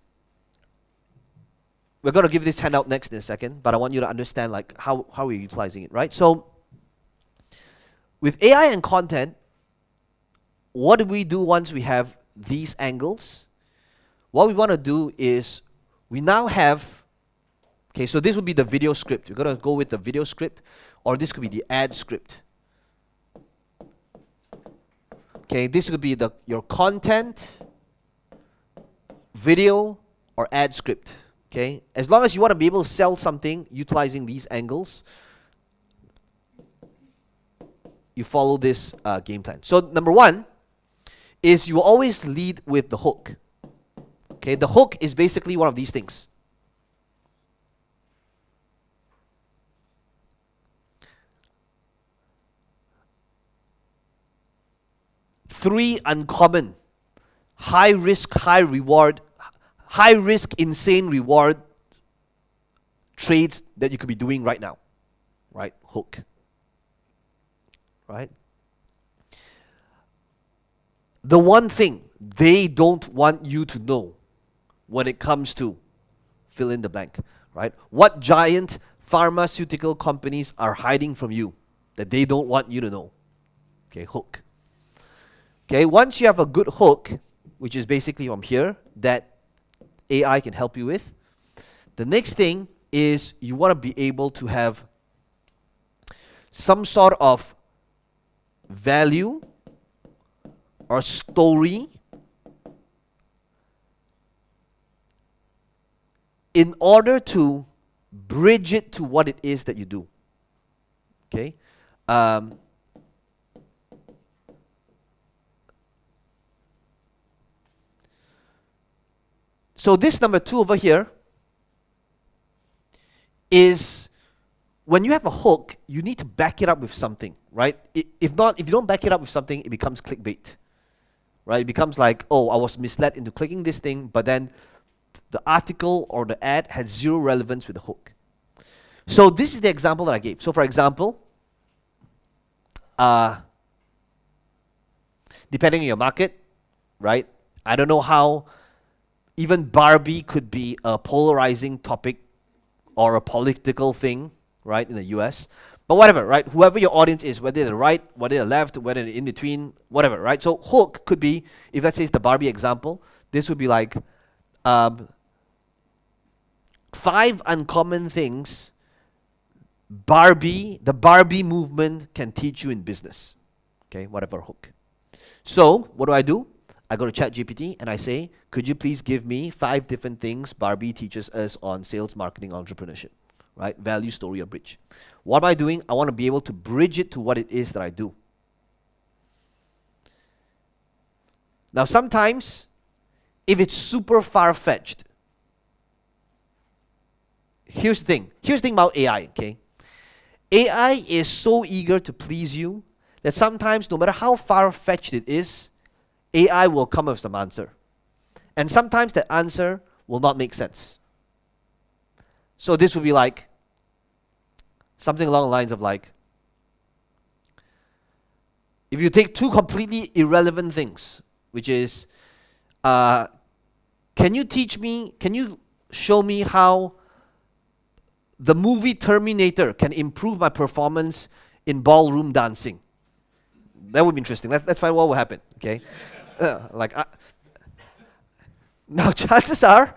we're going to give this handout next in a second, but I want you to understand like how we're utilizing it, right? So with AI and content, what do we do once we have these angles? What we want to do is we now have, okay, so this would be the video script. We're going to go with the video script, or this could be the ad script. Okay, this could be your content, video, or ad script. Okay, as long as you want to be able to sell something utilizing these angles, you follow this game plan. So number one is you always lead with the hook. Okay, the hook is basically one of these things. Three uncommon, high risk, high reward, high risk, insane reward trades that you could be doing right now. Right? Hook. Right? The one thing they don't want you to know when it comes to fill in the blank, right? What giant pharmaceutical companies are hiding from you that they don't want you to know? Okay, hook. Okay, once you have a good hook, which is basically from here, that AI can help you with, the next thing is you want to be able to have some sort of value or story in order to bridge it to what it is that you do. Okay? So this number 2 over here is when you have a hook, you need to back it up with something, right? If you don't back it up with something, it becomes clickbait, right? It becomes like, oh, I was misled into clicking this thing, but then the article or the ad has zero relevance with the hook. So this is the example that I gave. So for example, depending on your market, right? I don't know how even Barbie could be a polarizing topic or a political thing, right, in the US. But whatever, right? Whoever your audience is, whether they're right, whether they're left, whether they're in between, whatever, right? So hook could be, if let's say it's the Barbie example, this would be like 5 uncommon things the Barbie movement can teach you in business. Okay, whatever hook. So what do? I go to ChatGPT and I say, could you please give me 5 different things Barbie teaches us on sales, marketing, entrepreneurship, right? Value, story, or bridge. What am I doing? I want to be able to bridge it to what it is that I do. Now sometimes, if it's super far-fetched, here's the thing. Here's the thing about AI, okay? AI is so eager to please you that sometimes, no matter how far-fetched it is, AI will come up with some answer. And sometimes that answer will not make sense. So this would be like something along the lines of like, if you take two completely irrelevant things, which is, can you show me how the movie Terminator can improve my performance in ballroom dancing? That would be interesting. Let's find what will happen, okay? Now chances are,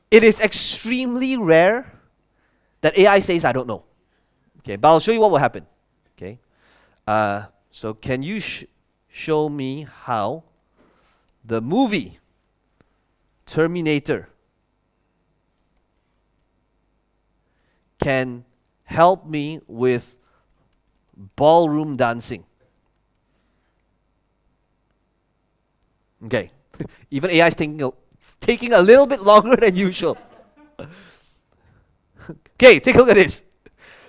it is extremely rare that AI says, I don't know. Okay, but I'll show you what will happen, okay? So can you show me how the movie Terminator can help me with ballroom dancing? Okay, even AI is taking a little bit longer than usual. Okay, take a look at this.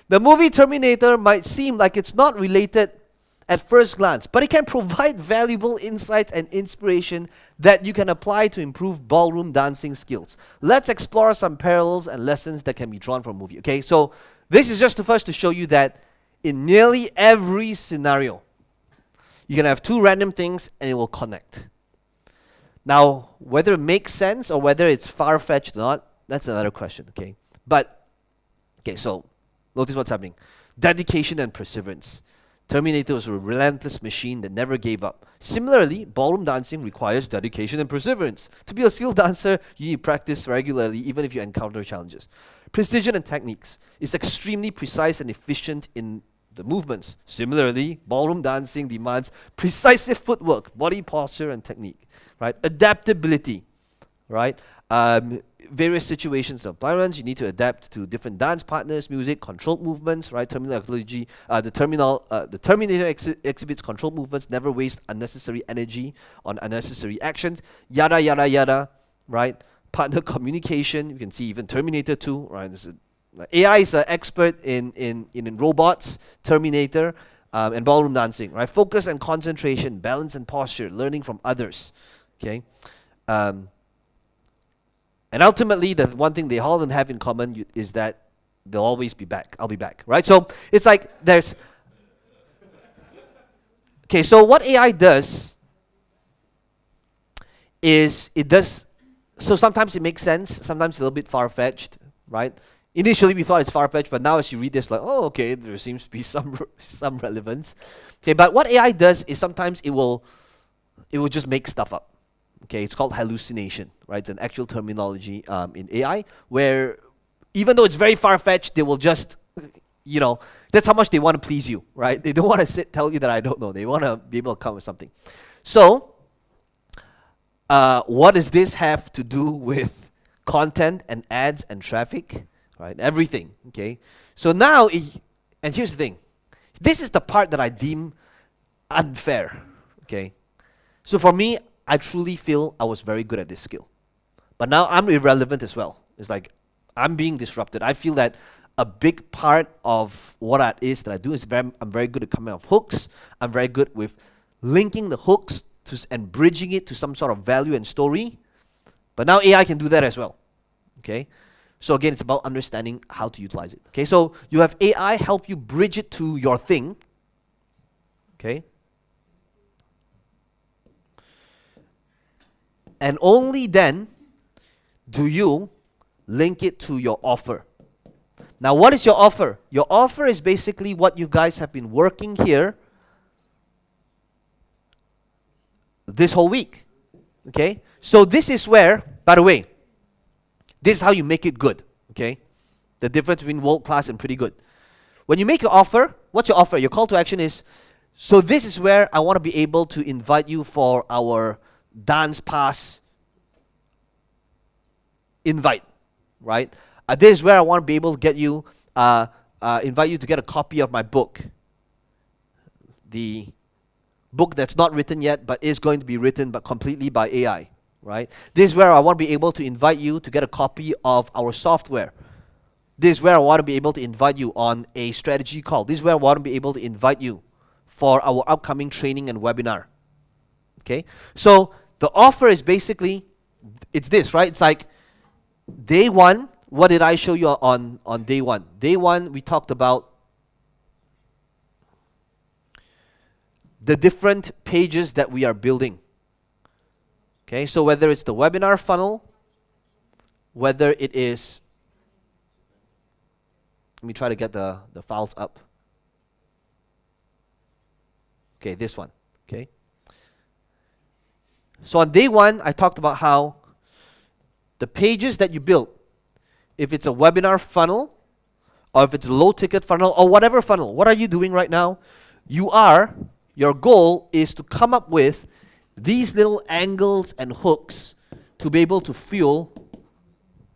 The movie Terminator might seem like it's not related at first glance, but it can provide valuable insights and inspiration that you can apply to improve ballroom dancing skills. Let's explore some parallels and lessons that can be drawn from a movie. Okay, so this is just the first to show you that in nearly every scenario, you can have two random things and it will connect. Now, whether it makes sense or whether it's far-fetched or not, that's another question, okay? But, okay, so notice what's happening. Dedication and perseverance. Terminator was a relentless machine that never gave up. Similarly, ballroom dancing requires dedication and perseverance. To be a skilled dancer, you need practice regularly, even if you encounter challenges. Precision and techniques. It's extremely precise and efficient in the movements. Similarly, ballroom dancing demands precise footwork, body posture, and technique. Right? Adaptability. Right? Various situations of violence, you need to adapt to different dance partners, music, controlled movements, right? Terminology. The Terminator exhibits controlled movements, never waste unnecessary energy on unnecessary actions. Yada yada yada, right? Partner communication. You can see even Terminator 2, right? AI is an expert in robots, Terminator, and ballroom dancing, right? Focus and concentration, balance and posture, learning from others, okay? And ultimately, the one thing they all have in common is that they'll always be back. I'll be back, right? So it's like there's... Okay, so what AI does is it does... So sometimes it makes sense, sometimes a little bit far-fetched, right? Initially, we thought it's far-fetched, but now as you read this, like, oh, okay, there seems to be some relevance. Okay, but what AI does is sometimes it will just make stuff up. Okay, it's called hallucination, right? It's an actual terminology in AI where even though it's very far-fetched, they will just, you know, that's how much they want to please you, right? They don't want to tell you that I don't know. They want to be able to come with something. So, what does this have to do with content and ads and traffic? Right, everything, okay? So now, and here's the thing. This is the part that I deem unfair, okay? So for me, I truly feel I was very good at this skill. But now I'm irrelevant as well. It's like I'm being disrupted. I feel that a big part of what that is that I do is I'm very good at coming up with hooks. I'm very good with linking the hooks and bridging it to some sort of value and story. But now AI can do that as well, okay? So again, it's about understanding how to utilize it. Okay, so you have AI help you bridge it to your thing. Okay. And only then do you link it to your offer. Now, what is your offer? Your offer is basically what you guys have been working here this whole week. Okay? So this is where, by the way, this is how you make it good, okay? The difference between world-class and pretty good. When you make your offer, what's your offer? Your call to action is, so this is where I want to be able to invite you for our dance pass invite, right? This is where I want to be able to get you, invite you to get a copy of my book. The book that's not written yet, but is going to be written but completely by AI, right? This is where I want to be able to invite you to get a copy of our software. This is where I want to be able to invite you on a strategy call. This is where I want to be able to invite you for our upcoming training and webinar. Okay? So the offer is basically, it's this, right? It's like day one, what did I show you on day one? Day one, we talked about the different pages that we are building. Okay, so whether it's the webinar funnel, whether it is, let me try to get the files up. Okay, this one, okay. So on day one, I talked about how the pages that you build, if it's a webinar funnel, or if it's a low ticket funnel, or whatever funnel, what are you doing right now? Your goal is to come up with these little angles and hooks to be able to fuel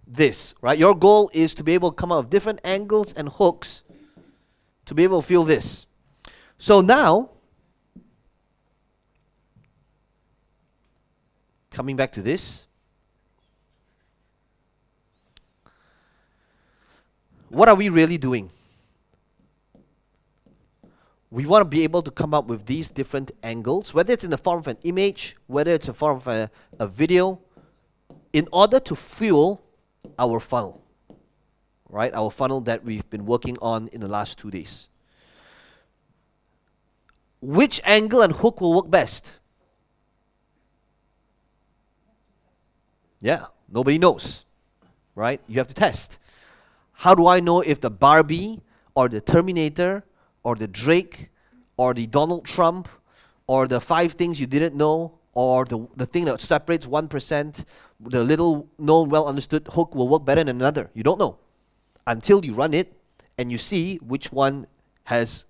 this, right? Your goal is to be able to come up with different angles and hooks to be able to fuel this. So now, coming back to this, what are we really doing? We want to be able to come up with these different angles, whether it's in the form of an image, whether it's in the form of a video, in order to fuel our funnel, right? Our funnel that we've been working on in the last 2 days. Which angle and hook will work best? Yeah, nobody knows, right? You have to test. How do I know if the Barbie or the Terminator or the Drake or the Donald Trump or the 5 things you didn't know or the thing that separates 1%, the little known, well understood hook will work better than another? You don't know until you run it and you see which one has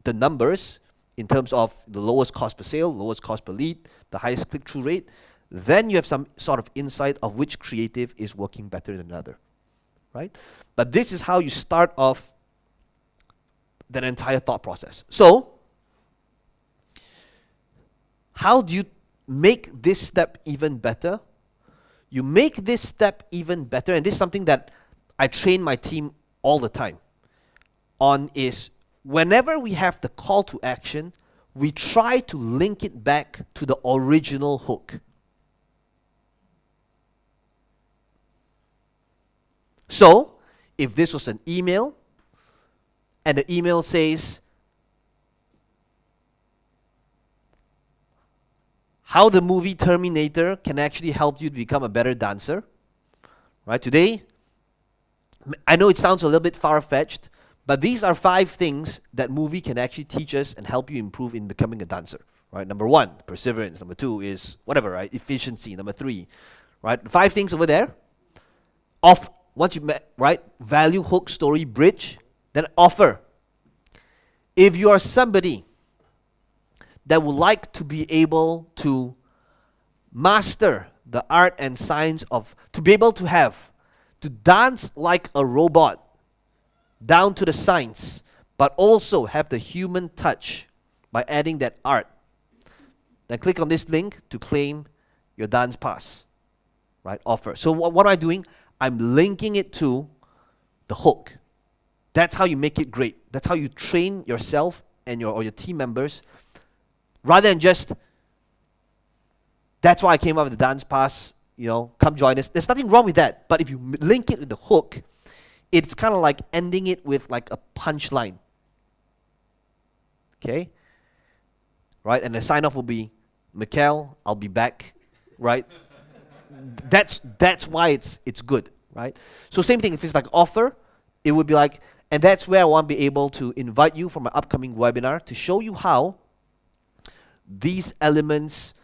the numbers in terms of the lowest cost per sale, lowest cost per lead, the highest click-through rate. Then you have some sort of insight of which creative is working better than another, right? But this is how you start off that entire thought process. So, how do you make this step even better? You make this step even better, and this is something that I train my team all the time on, is whenever we have the call to action, we try to link it back to the original hook. So, if this was an email, and the email says, how the movie Terminator can actually help you to become a better dancer, right? Today, I know it sounds a little bit far-fetched, but these are 5 things that movie can actually teach us and help you improve in becoming a dancer, right? Number 1, perseverance. Number 2 is whatever, right? Efficiency. Number 3, right? 5 things over there. Once you met, right? Value, hook, story, bridge, then offer. If you are somebody that would like to be able to master the art and science of, to be able to dance like a robot, down to the science, but also have the human touch by adding that art, then click on this link to claim your dance pass, right? Offer. So what am I doing? I'm linking it to the hook. That's how you make it great. That's how you train yourself and your team members, rather than just, that's why I came up with the dance pass, come join us. There's nothing wrong with that. But if you link it with the hook, it's kind of like ending it with like a punchline. Okay? Right? And the sign off will be, Mikhail, I'll be back. Right? That's why it's good. Right? So same thing, if it's like offer, it would be like, and that's where I want to be able to invite you for my upcoming webinar to show you how these elements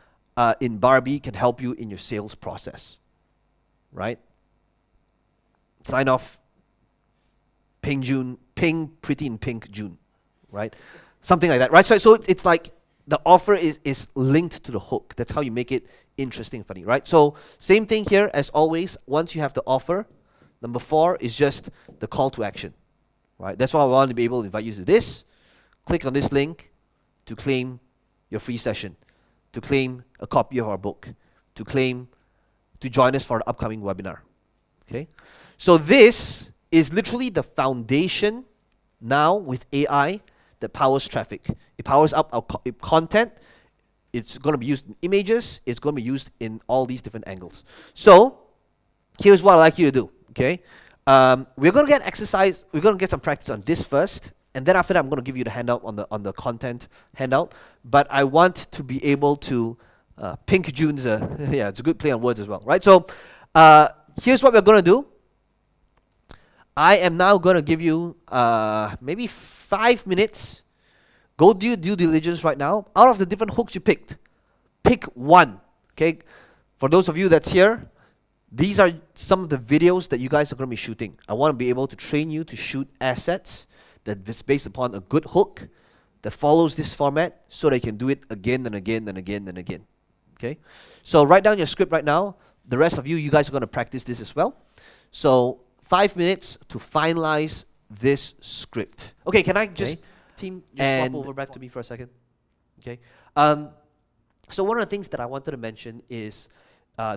in Barbie can help you in your sales process. Right? Sign off, pink pretty in pink June. Right? Something like that. Right? So it's like the offer is linked to the hook. That's how you make it interesting, funny. Right? So same thing here as always. Once you have the offer, number 4 is just the call to action. Right? That's why I want to be able to invite you to this. Click on this link to claim your free session, to claim a copy of our book, to claim to join us for our upcoming webinar. Okay, so this is literally the foundation now with AI that powers traffic. It powers up our content. It's going to be used in images. It's going to be used in all these different angles. So here's what I'd like you to do. Okay, we're going to get exercise. We're going to get some practice on this first, and then after that, I'm going to give you the handout on the content handout. But I want to be able to Pink June's yeah, it's a good play on words as well, right? So here's what we're going to do. I am now going to give you maybe 5 minutes. Go do due diligence right now. Out of the different hooks you picked, pick one. Okay, for those of you that's here, these are some of the videos that you guys are going to be shooting. I want to be able to train you to shoot assets that's based upon a good hook that follows this format, so they can do it again and again and again and again. Okay, so write down your script right now. The rest of you, you guys are going to practice this as well. So 5 minutes to finalize this script. Okay, can I just team just swap over back to me for a second? Okay. So one of the things that I wanted to mention is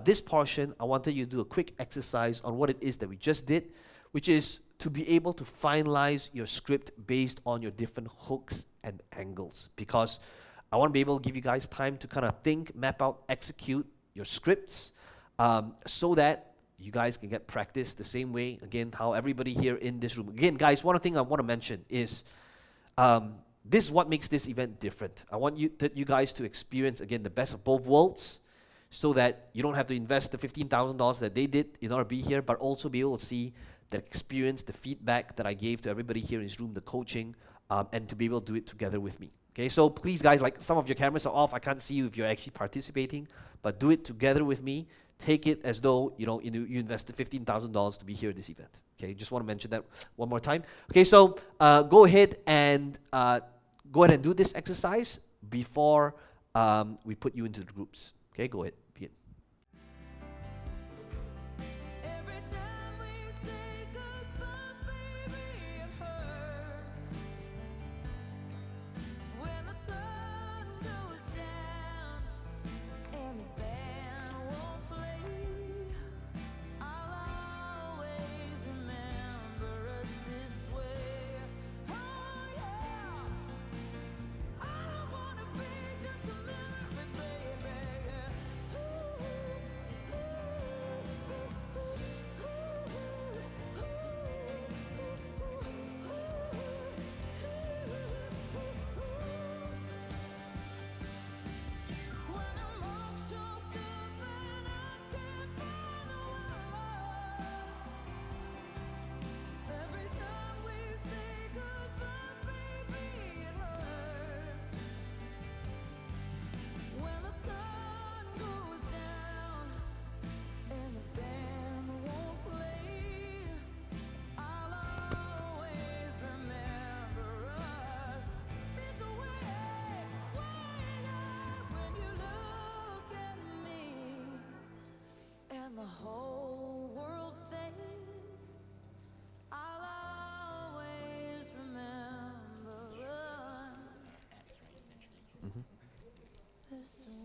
this portion. I wanted you to do a quick exercise on what it is that we just did, which is to be able to finalize your script based on your different hooks and angles, because I want to be able to give you guys time to kind of think, map out, execute your scripts, so that you guys can get practice the same way, again, how everybody here in this room. Again, guys, one thing I want to mention is this is what makes this event different. I want you guys to experience, again, the best of both worlds, so that you don't have to invest the $15,000 that they did in order to be here, but also be able to see the experience, the feedback that I gave to everybody here in this room, the coaching, and to be able to do it together with me. Okay, so please, guys, like some of your cameras are off. I can't see you if you're actually participating, but do it together with me. Take it as though you invested $15,000 to be here at this event. Okay, just want to mention that one more time. Okay, so go ahead and do this exercise before we put you into the groups. Okay, go ahead. Begin. Every time we say goodbye, baby, it hurts. When the sun goes down and the band won't play, I'll always remember us this way. Oh yeah, I don't wanna be just a memory, baby. When I'm all choked up and I can't find the word. Every time we say goodbye, baby, it hurts. When the sun goes down and the band won't play, I'll always remember us this way. When you look at me and the whole world fades, I'll always remember us this way.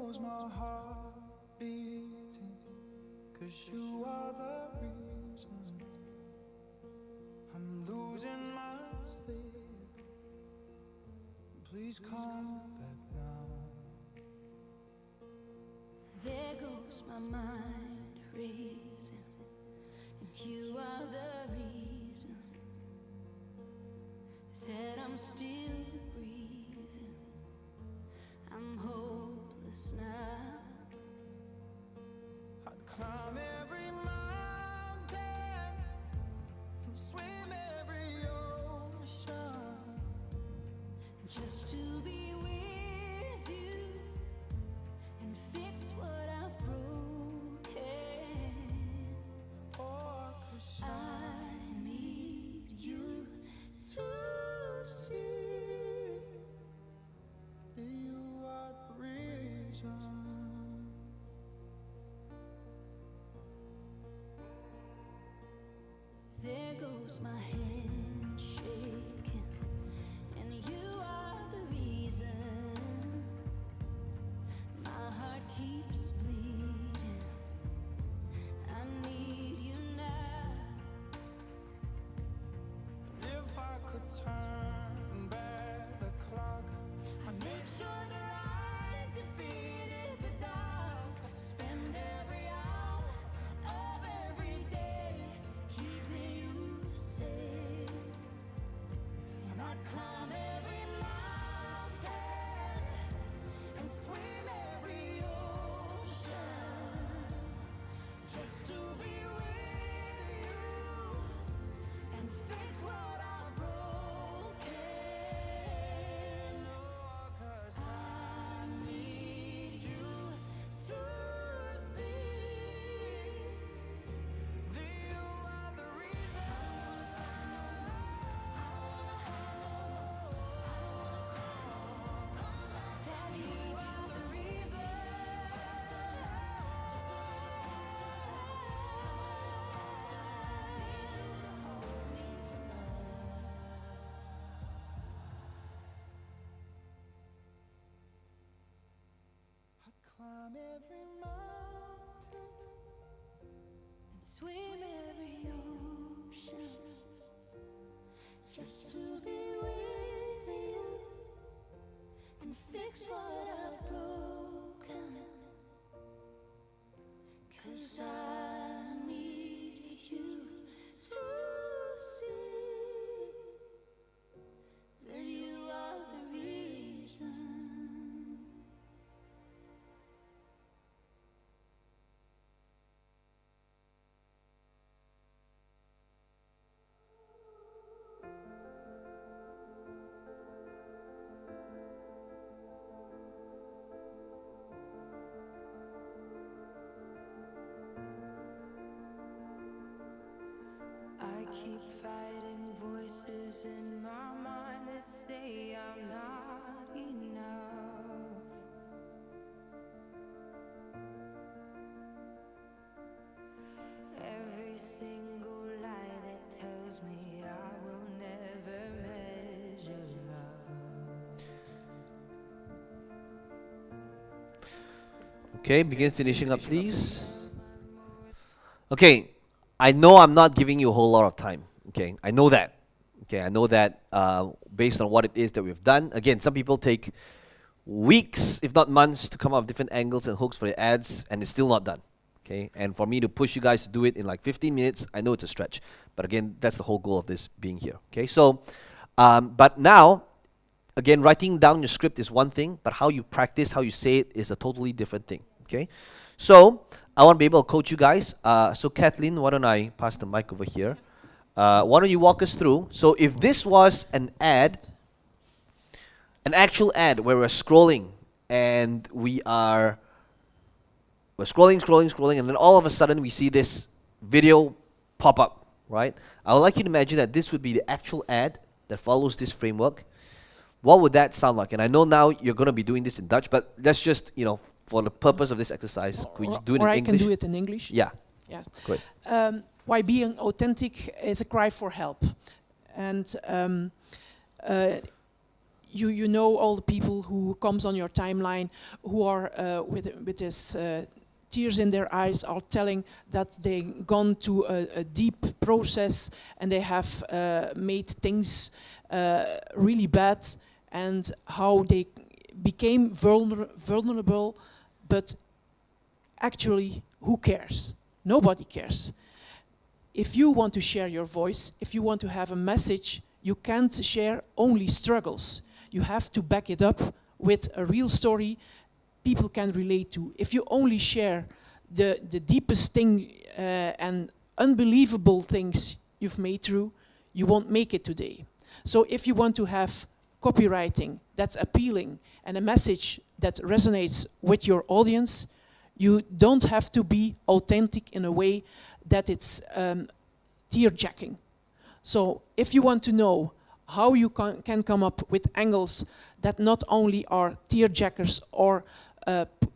goes my heart beating, 'cause you are the reason I'm losing my sleep. Please come back now. There goes my mind racing, and you are the reason that I'm still breathing. I'm hopeless now. I'd climb every mountain and swim every ocean Just to be with you and fix what I've broken. Oh, 'cause I need you to see that you are the reason. There goes my hand shaking, and you are the reason my heart keeps bleeding. I need you now. If I could turn back the clock, I'd make sure that I defeated the dark. Spend every hour of every day keeping you safe. And I'd climb every mountain and swim every ocean just to be with you and fix what I've broken. oh, 'cause I need you to see that you are the reason. that you are the reason. I'd climb every mountain And swim every ocean just to be with you and fix what I've broken. 'Cause I need you to see that you are the reason. I keep fighting voices in my mind that say I'm not enough. Every single lie that tells me I will never measure up. Okay, begin finishing up, please. Okay, I know I'm not giving you a whole lot of time. Okay, I know that. Okay, I know that based on what it is that we've done. Again, some people take weeks, if not months, to come up with different angles and hooks for the ads, and it's still not done. Okay, and for me to push you guys to do it in like 15 minutes, I know it's a stretch. But again, that's the whole goal of this being here. Okay, so, but now, again, writing down your script is one thing, but how you practice, how you say it is a totally different thing. Okay, so I want to be able to coach you guys. So Kathleen, why don't I pass the mic over here? Why don't you walk us through? So if this was an ad, an actual ad where we're scrolling and we're scrolling, and then all of a sudden we see this video pop up, right? I would like you to imagine that this would be the actual ad that follows this framework. What would that sound like? And I know now you're going to be doing this in Dutch, but let's just, for the purpose of this exercise, could we do it in or English? I can do it in English. Yeah. Yeah. Great. Why being authentic is a cry for help, and you know all the people who comes on your timeline who are with this tears in their eyes are telling that they gone to a deep process and they have made things really bad, and how they became vulnerable, but actually, who cares? Nobody cares. If you want to share your voice, if you want to have a message, you can't share only struggles. You have to back it up with a real story people can relate to. If you only share the deepest thing and unbelievable things you've made through, you won't make it today. So if you want to have copywriting that's appealing and a message that resonates with your audience, you don't have to be authentic in a way that it's tear-jacking. So if you want to know how you can come up with angles that not only are tear-jackers or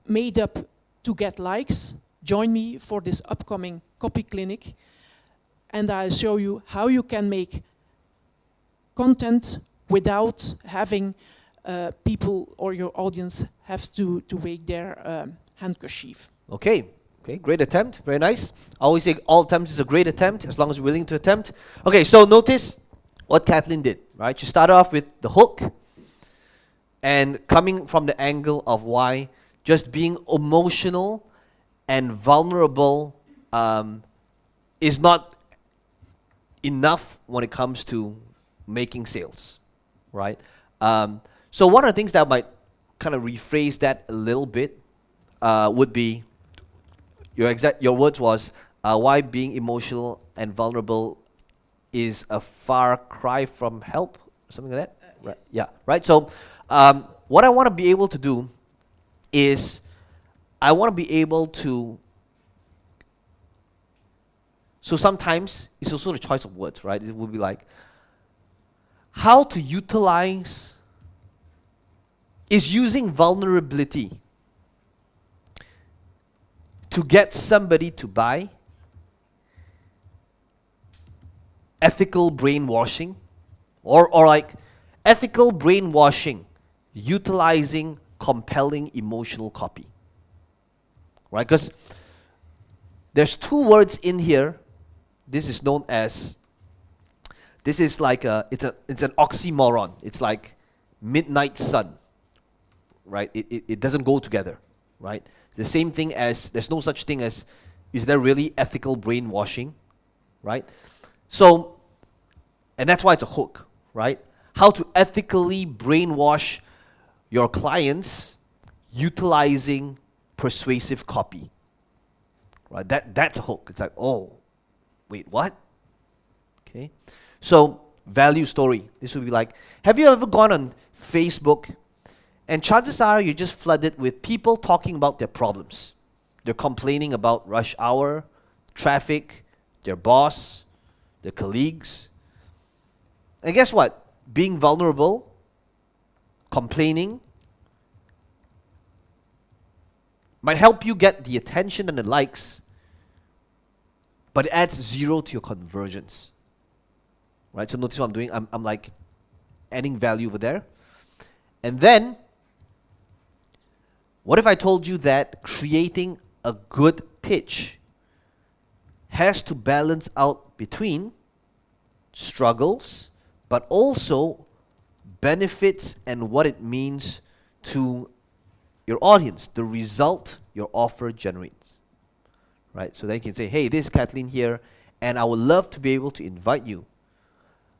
made up to get likes, join me for this upcoming copy clinic, and I'll show you how you can make content without having people or your audience have to wave their handkerchief. Okay, great attempt, very nice. I always say all attempts is a great attempt as long as you're willing to attempt. Okay, so notice what Kathleen did, right? She started off with the hook and coming from the angle of why just being emotional and vulnerable is not enough when it comes to making sales, right? So one of the things that might kind of rephrase that a little bit would be, your words was, why being emotional and vulnerable is a far cry from help, something like that? Right. Yeah, right? So what I want to be able to do is I want to be able to, so sometimes it's also the choice of words, right? It would be like, how to utilize, is using vulnerability to get somebody to buy, ethical brainwashing, or like ethical brainwashing utilizing compelling emotional copy, right? Because there's two words in here. This is known as, this is like it's an oxymoron. It's like midnight sun, right? It doesn't go together, right? The same thing as, there's no such thing as, is there really ethical brainwashing, right? So, and that's why it's a hook, right? How to ethically brainwash your clients utilizing persuasive copy, right? That's a hook. It's like, oh, wait, what? Okay. So, value story. This would be like, have you ever gone on Facebook and chances are you're just flooded with people talking about their problems. They're complaining about rush hour, traffic, their boss, their colleagues. And guess what? Being vulnerable, complaining, might help you get the attention and the likes, but it adds zero to your conversions. Right? So notice what I'm doing. I'm like adding value over there. And then, what if I told you that creating a good pitch has to balance out between struggles, but also benefits and what it means to your audience, the result your offer generates, right? So then you can say, hey, this is Kathleen here, and I would love to be able to invite you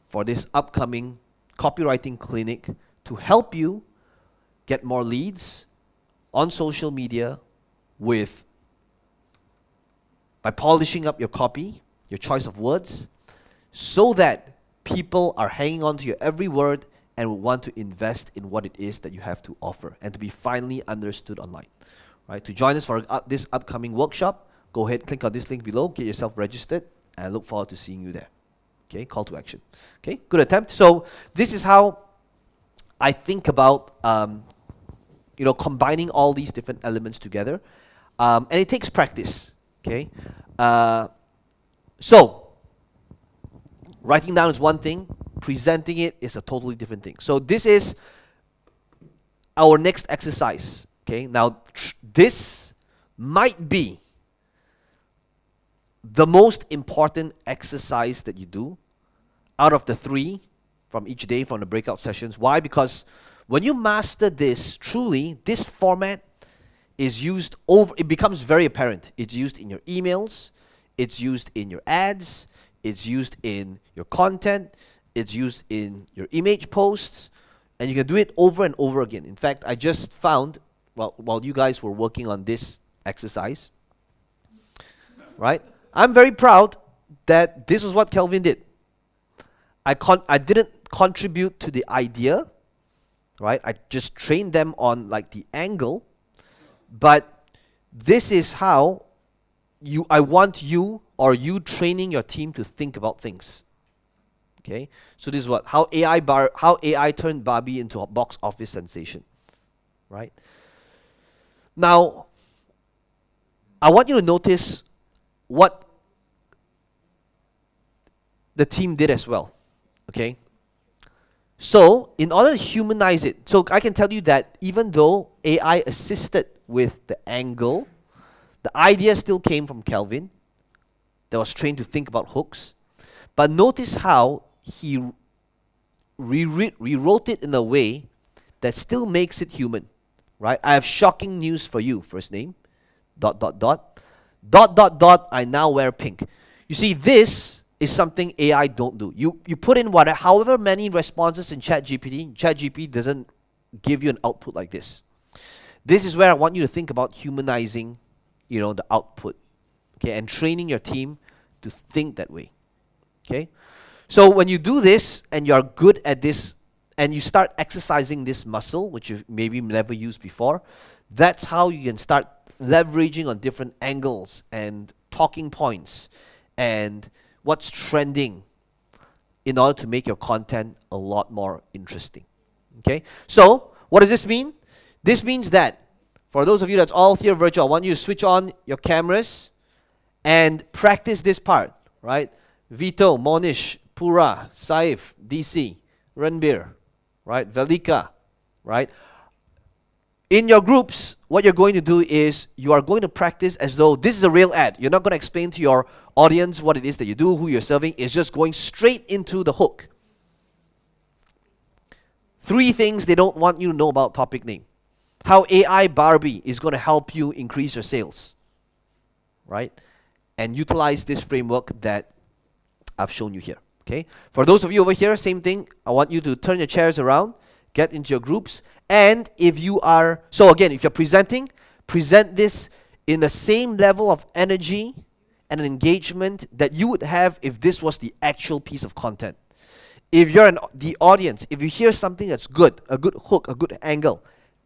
for this upcoming copywriting clinic to help you get more leads on social media by polishing up your copy, your choice of words, so that people are hanging on to your every word and will want to invest in what it is that you have to offer and to be finally understood online. Right? To join us for this upcoming workshop, go ahead, click on this link below, get yourself registered, and I look forward to seeing you there. Okay, call to action. Okay, good attempt. So this is how I think about combining all these different elements together, and it takes practice. Okay, so writing down is one thing, presenting it is a totally different thing. So this is our next exercise. Okay, now this might be the most important exercise that you do out of the 3 from each day from the breakout sessions. Why? Because when you master this, truly, this format is used over, it becomes very apparent. It's used in your emails, it's used in your ads, it's used in your content, it's used in your image posts, and you can do it over and over again. In fact, I just found, well, while you guys were working on this exercise, right? I'm very proud that this is what Kelvin did. I didn't contribute to the idea, right? I just trained them on like the angle, but this is how I want you or you training your team to think about things. Okay, so this is what how AI turned Barbie into a box office sensation, right? Now, I want you to notice what the team did as well. Okay, so in order to humanize it, so I can tell you that even though AI assisted with the angle, the idea still came from Kelvin, that was trained to think about hooks. But notice how he rewrote it in a way that still makes it human, right? I have shocking news for you. First name, ... I now wear pink. You see, this is something AI don't do. You put in however many responses in ChatGPT doesn't give you an output like this. This is where I want you to think about humanizing, the output, okay, and training your team to think that way, okay? So when you do this and you're good at this and you start exercising this muscle, which you've maybe never used before, that's how you can start leveraging on different angles and talking points and what's trending in order to make your content a lot more interesting. Okay? So, what does this mean? This means that for those of you that's all here virtual, I want you to switch on your cameras and practice this part, right? Vito, Monish, Pura, Saif, DC, Ranbir, right? Velika, right? In your groups, what you're going to do is you are going to practice as though this is a real ad. You're not going to explain to your audience what it is that you do, who you're serving. It's just going straight into the hook. 3 things they don't want you to know about topic name. How AI Barbie is going to help you increase your sales, right? And utilize this framework that I've shown you here, okay? For those of you over here, same thing. I want you to turn your chairs around, get into your groups, and if you are, so again, if you're presenting, present this in the same level of energy and engagement that you would have if this was the actual piece of content. If you're the audience, if you hear something that's good, a good hook, a good angle,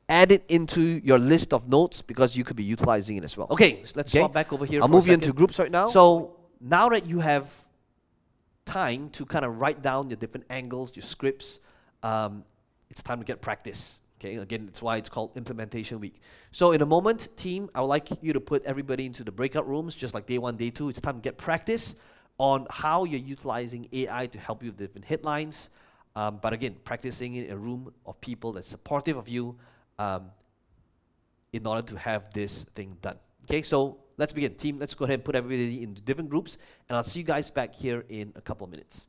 add it into your list of notes because you could be utilizing it as well. Okay, so let's swap back over here. I'll move you into groups right now. So now that you have time to kind of write down your different angles, your scripts, it's time to get practice. Okay, again, that's why it's called implementation week. So in a moment, team, I would like you to put everybody into the breakout rooms, just like day 1, day 2. It's time to get practice on how you're utilizing AI to help you with different headlines. But again, practicing in a room of people that's supportive of you in order to have this thing done. Okay, so let's begin. Team, let's go ahead and put everybody into different groups, and I'll see you guys back here in a couple of minutes.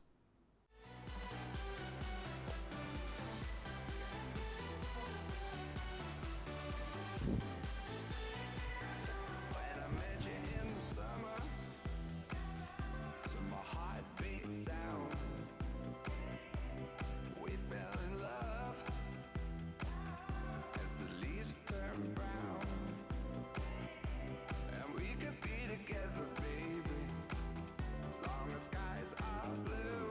Skies are blue.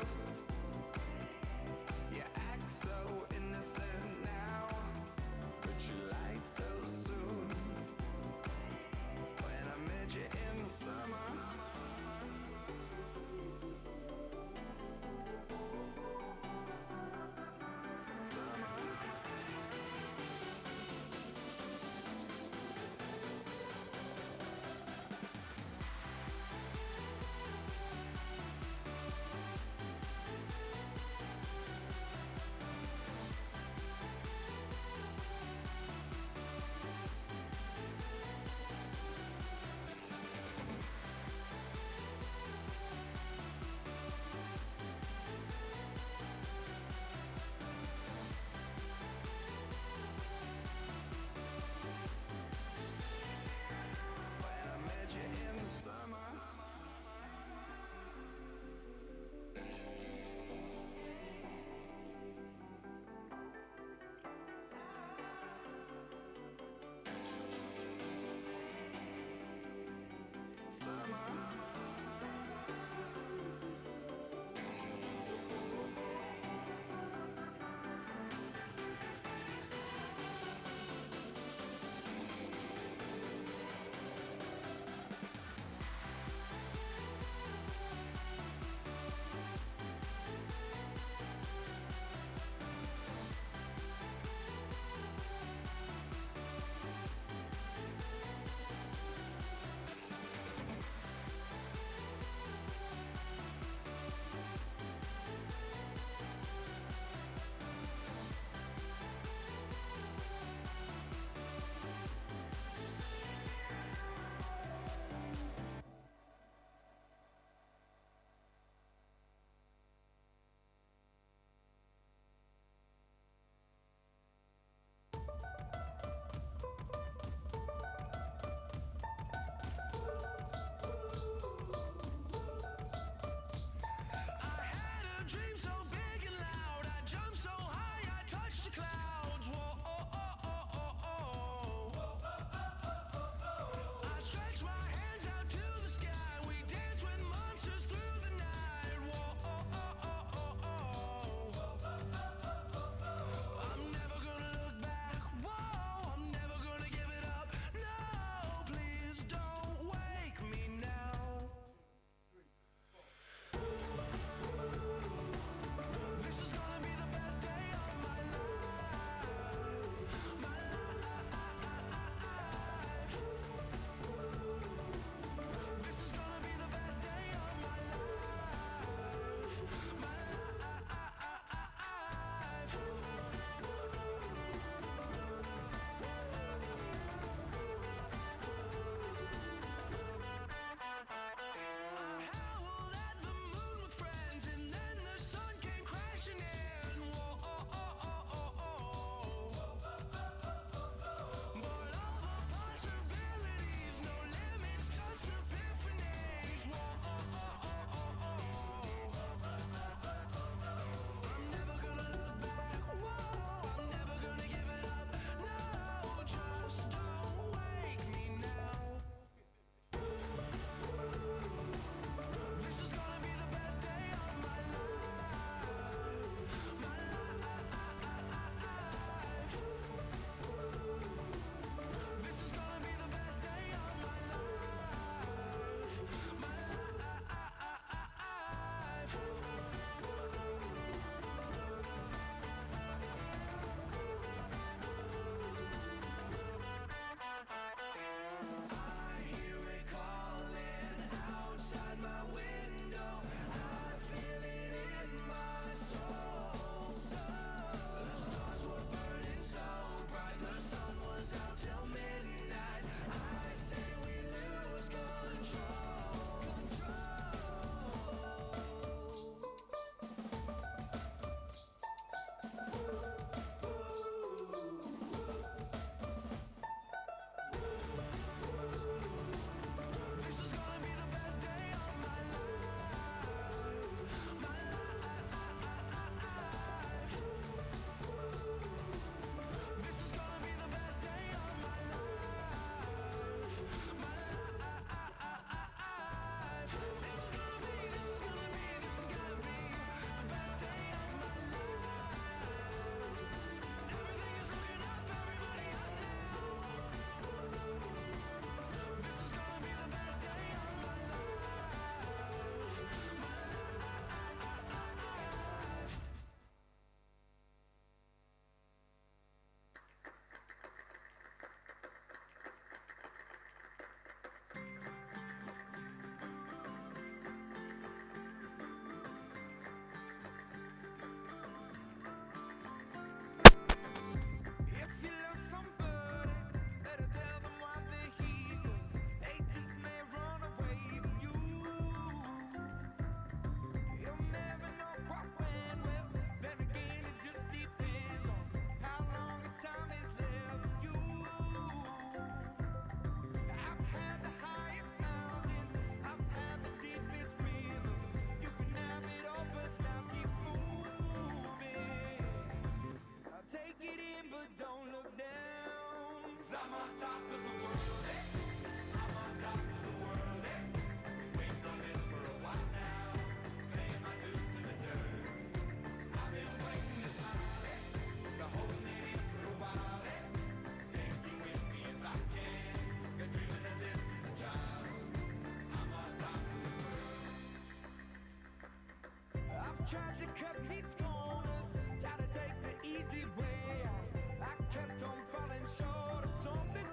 I've tried to cut these corners, tried to take the easy way out. I kept on falling short of something.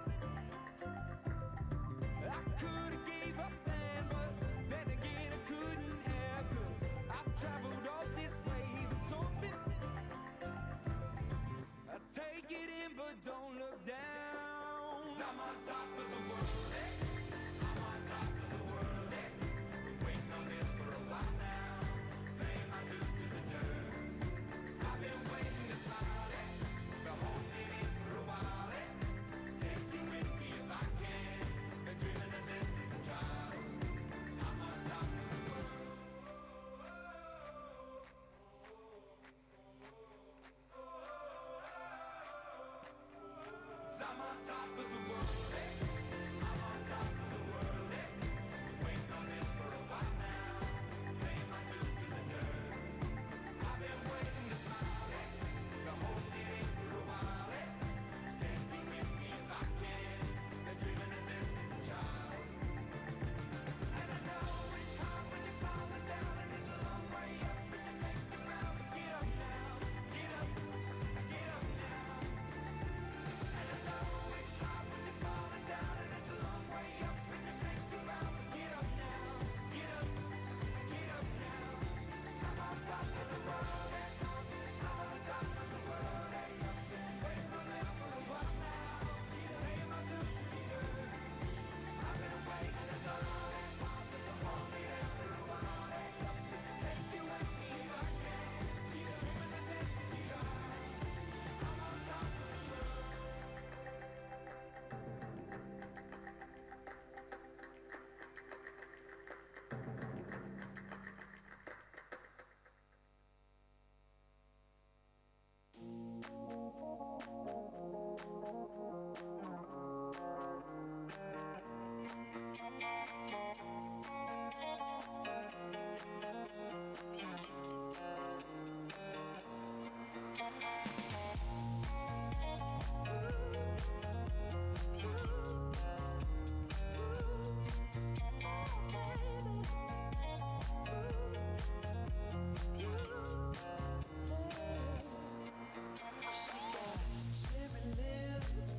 I could have gave up then, but then again I couldn't have, 'cause I've traveled all this way for something. I take it in, but don't look down. 'Cause I'm on top of the world, eh? I'm on top of the world, eh? Been waiting on this for a while now. Paying my dues to the dirt. I've been waiting to smile, eh? Been holding it for a while, eh? Take you with me if I can. Been dreaming of this since a child. I'm on top of the world. 'Cause I'm on top of the world, eh? I'm on top of the world, eh? Waiting on this for a while now. Paying my dues to the dirt. I've been waiting to smile, eh? Been holding it for a while, eh? Take me with me if I can. Been dreaming of this since a child. And I know it's hard when you're falling down, and it's a long way up when you make the ground. But get up now, get up now. And I know it's hard when you're falling down, and it's a long way up when you make the ground. But get up now, get up now. 'Cause I'm on top of the world, eh? I'm on top of the world, eh? Waiting for this for a while now. Paying my dues to the dirt. I've been waiting to start, eh? Hold me there for a while, eh? Take you with me if I can. Keep dreaming of this to the child. I'm on top of the world. She got cherry lips,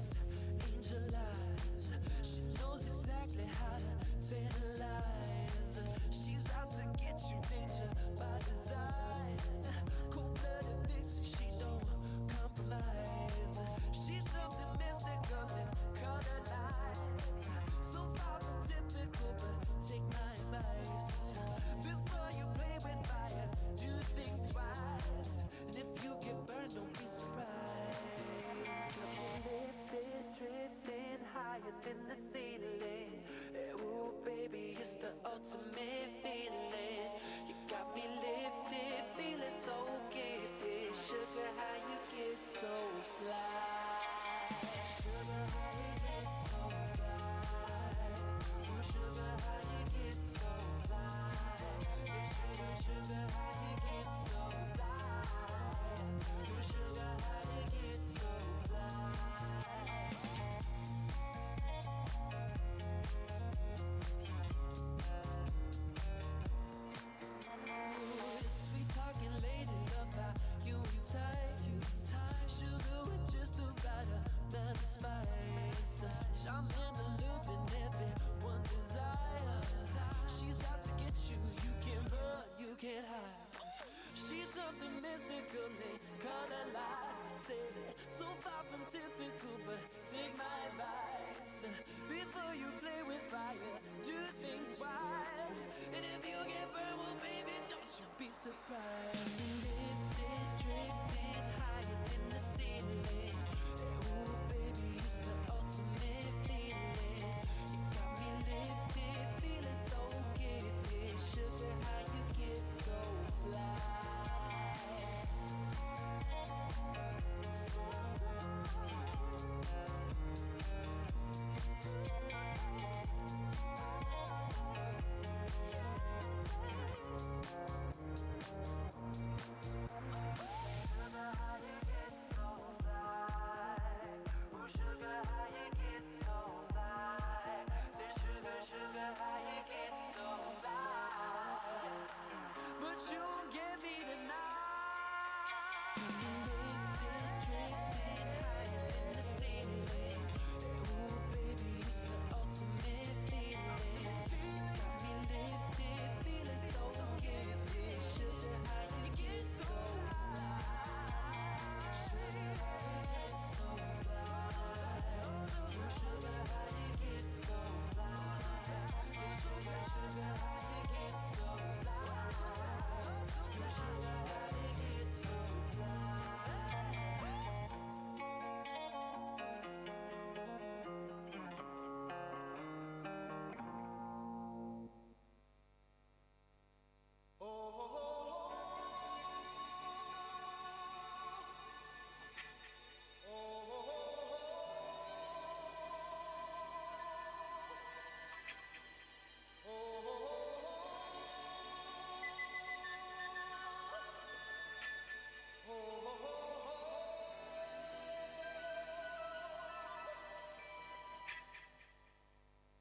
angel eyes. She knows exactly how to tantalize. She's out to get you, danger by design. Cold-blooded vixen, she don't compromise. She's something mystical in color lights. So far from typical, but take my advice. Before you play with fire, do think twice. And if you get burned, don't be surprised. Lifted, drifting higher than the ceiling. Ooh, baby, it's the ultimate feeling. You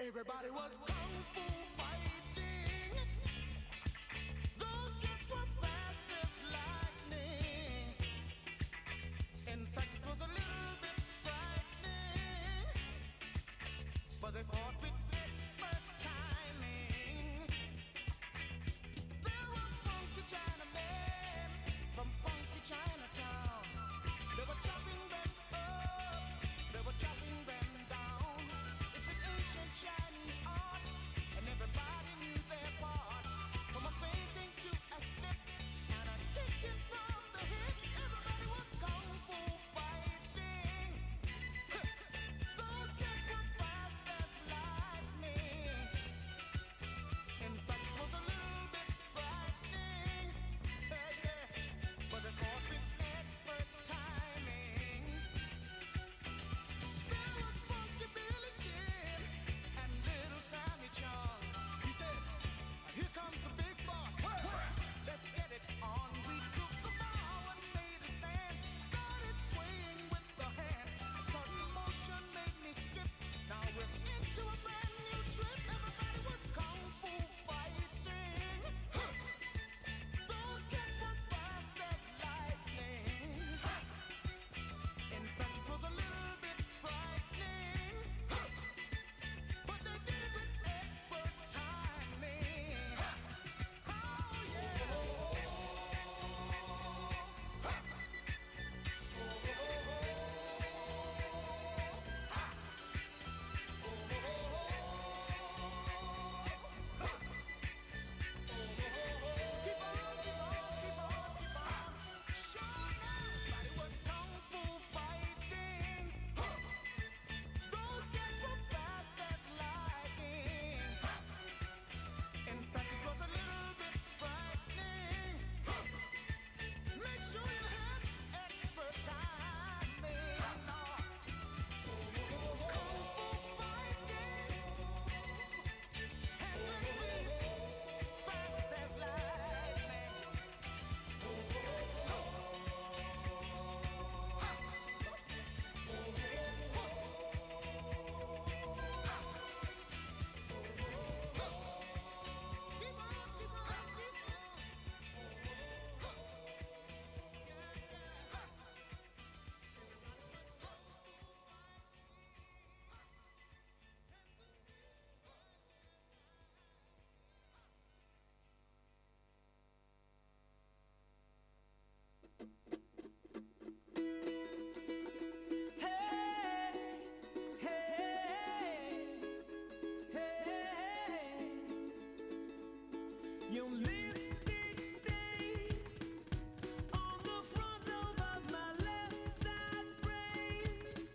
Everybody was kung fu fighting. Those kids were fast as lightning. In fact, it was a little bit frightening, but they fought with expert timing. There were funky Chinamen from funky Chinatown. They were chopping them up, they were chopping them down. It's an ancient Chinese art, and everybody knew their part. From a fainting to a slip and a kicking from the hip, everybody was kung fu fighting. Those kids were fast as lightning. In fact, it was a little bit frightening, yeah, but they fought with expert timing. There was Funky Billy Chin and Little Sammy Chung. He says, "Here comes the big boss. Let's get it on." We took the bow and made a stand. Started swaying with the hand. A sudden motion made me skip. Now we're into a brand new trip. Everybody was kung fu fighting. Those kids were fast as lightning. In fact, it was a little bit frightening, but they did it with expert timing. Oh yeah. Everybody was kung fu fighting. Those kids were fast as lightning. In fact, it was a little bit frightening. Make sure you had expert timing. Kung fu fighting. Hands and feet, fast as lightning. Your lipstick stains on the front lobe of my left side brace.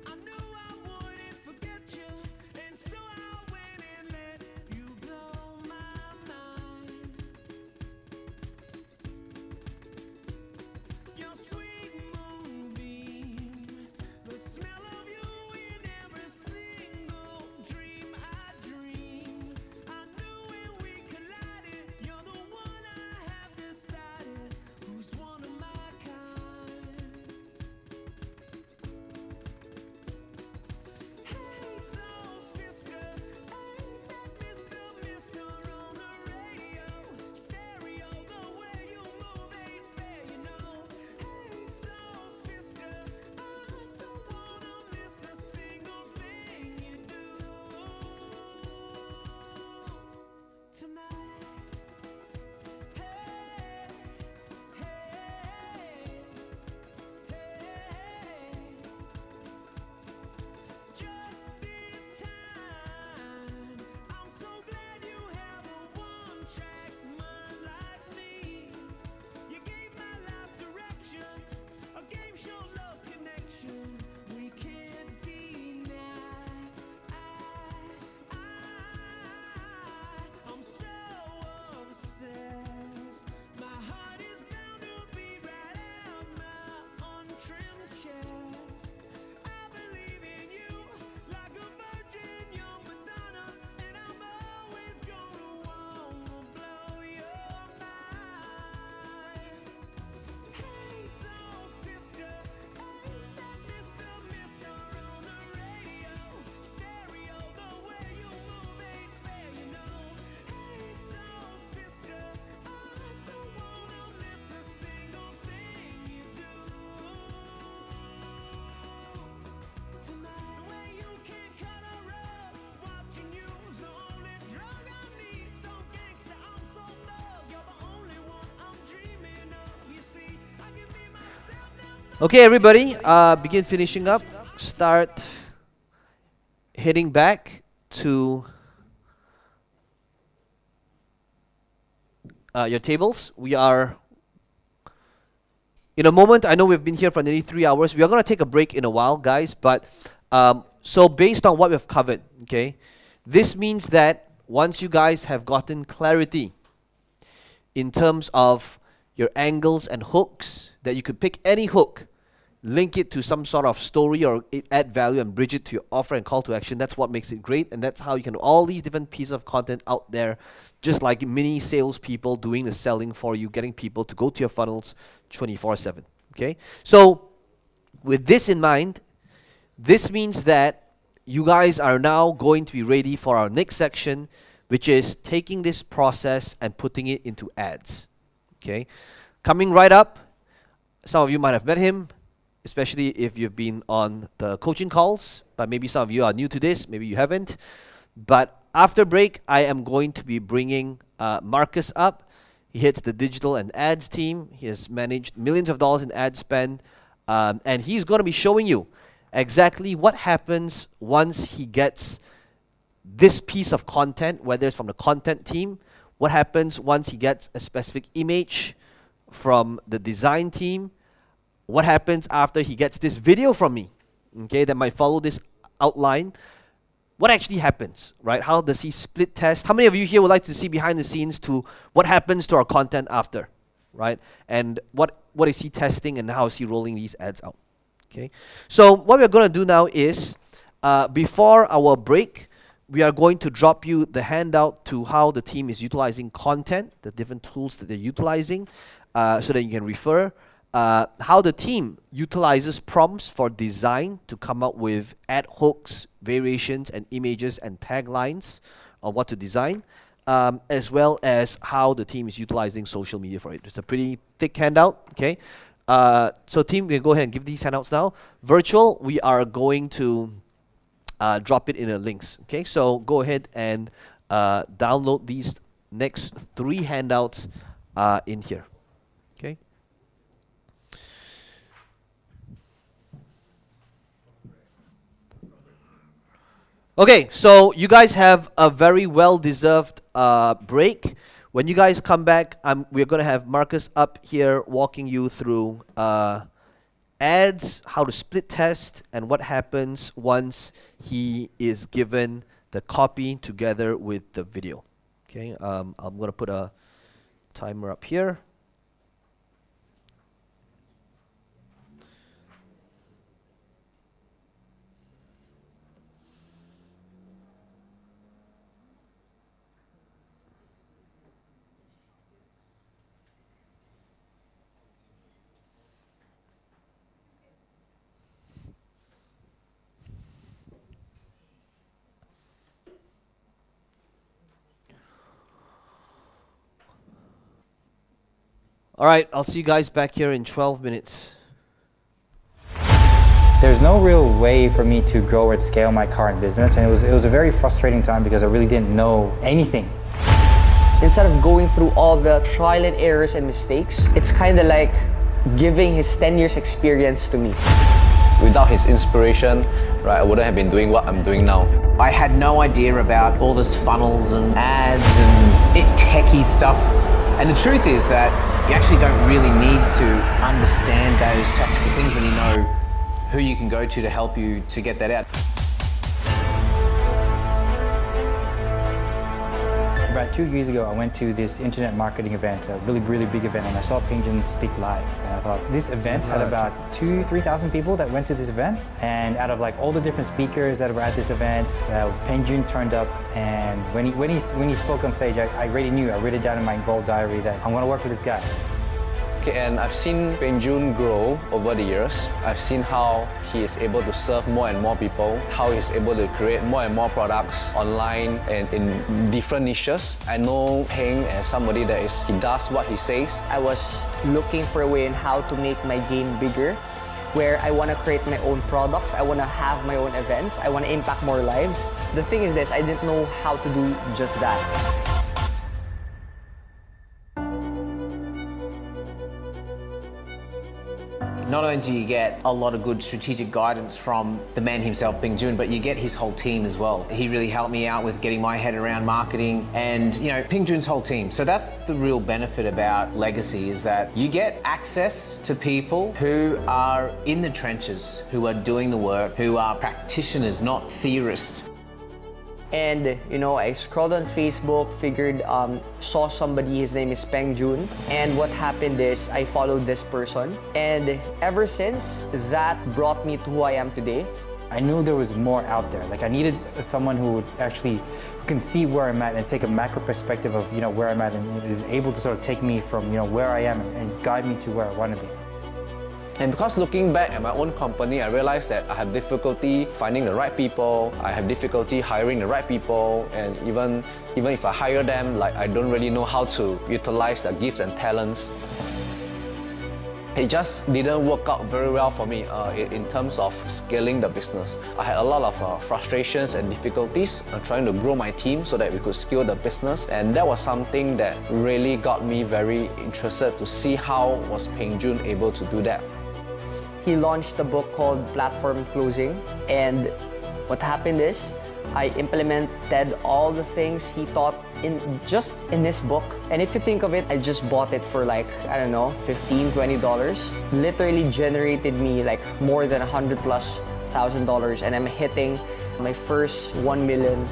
I knew I wouldn't forget you, and so I went and let you blow my mind. Your sweet moonbeam, the smell of you in every single dream I dream. I knew when we collided Okay, everybody, begin finishing up. Start heading back to your tables. We are, in a moment, I know we've been here for nearly 3 hours. We are going to take a break in a while, guys. But so based on what we've covered, okay, this means that once you guys have gotten clarity in terms of your angles and hooks, that you could pick any hook, link it to some sort of story or add value and bridge it to your offer and call to action. That's what makes it great, and that's how you can do all these different pieces of content out there, just like mini salespeople doing the selling for you, getting people to go to your funnels 24/7. Okay, so with this in mind, this means that you guys are now going to be ready for our next section, which is taking this process and putting it into ads. Okay, coming right up, some of you might have met him, especially if you've been on the coaching calls, but maybe some of you are new to this, maybe you haven't. But after break, I am going to be bringing Marcus up. He heads the digital and ads team. He has managed millions of dollars in ad spend, and he's going to be showing you exactly what happens once he gets this piece of content, whether it's from the content team, what happens once he gets a specific image from the design team, what happens after he gets this video from me, okay, that might follow this outline. What actually happens, right? How does he split test? How many of you here would like to see behind the scenes to what happens to our content after, right? And what is he testing and how is he rolling these ads out, okay? So what we're going to do now is, before our break, we are going to drop you the handout to how the team is utilizing content, the different tools that they're utilizing, so that you can refer. How the team utilizes prompts for design to come up with ad hooks, variations, and images and taglines on what to design, as well as how the team is utilizing social media for it. It's a pretty thick handout, okay? So team, we can go ahead and give these handouts now. Virtual, we are going to drop it in the links, okay? So go ahead and download these next 3 handouts in here, okay? Okay, so you guys have a very well-deserved break. When you guys come back, we're going to have Marcus up here walking you through ads, how to split test, and what happens once he is given the copy together with the video. Okay, I'm going to put a timer up here. All right, I'll see you guys back here in 12 minutes. There's no real way for me to grow or scale my current business, and it was a very frustrating time because I really didn't know anything. Instead of going through all the trial and errors and mistakes, it's kind of like giving his 10 years experience to me. Without his inspiration, right, I wouldn't have been doing what I'm doing now. I had no idea about all this funnels and ads and techie stuff. And the truth is that you actually don't really need to understand those tactical things when you know who you can go to help you to get that out. About 2 years ago, I went to this internet marketing event, a really, really big event, and I saw Peng Joon speak live. And I thought, this event had about 2,000-3,000 people that went to this event. And out of like all the different speakers that were at this event, Peng Joon turned up. And when he spoke on stage, I already knew, I wrote it down in my goal diary that I'm going to work with this guy. Okay, and I've seen Peng Joon grow over the years. I've seen how he is able to serve more and more people, how he's able to create more and more products online and in different niches. I know Peng as somebody that he does what he says. I was looking for a way in how to make my game bigger, where I want to create my own products, I want to have my own events, I want to impact more lives. The thing is this, I didn't know how to do just that. Not only do you get a lot of good strategic guidance from the man himself, Peng Joon, but you get his whole team as well. He really helped me out with getting my head around marketing and, you know, Peng Joon's whole team. So that's the real benefit about Legacy, is that you get access to people who are in the trenches, who are doing the work, who are practitioners, not theorists. And, you know, I scrolled on Facebook, figured, saw somebody, his name is Peng Joon. And what happened is I followed this person. And ever since, that brought me to who I am today. I knew there was more out there. Like I needed someone who can see where I'm at and take a macro perspective of, you know, where I'm at and is able to sort of take me from, you know, where I am and guide me to where I want to be. And because looking back at my own company, I realized that I have difficulty finding the right people, I have difficulty hiring the right people, and even if I hire them, like I don't really know how to utilize their gifts and talents. It just didn't work out very well for me in terms of scaling the business. I had a lot of frustrations and difficulties trying to grow my team so that we could scale the business, and that was something that really got me very interested to see how was Peng Joon able to do that. He launched a book called Platform Closing, and what happened is I implemented all the things he taught in this book. And if you think of it, I just bought it for like, I don't know, $15, $20. Literally generated me like more than $100,000+, and I'm hitting my first $1 million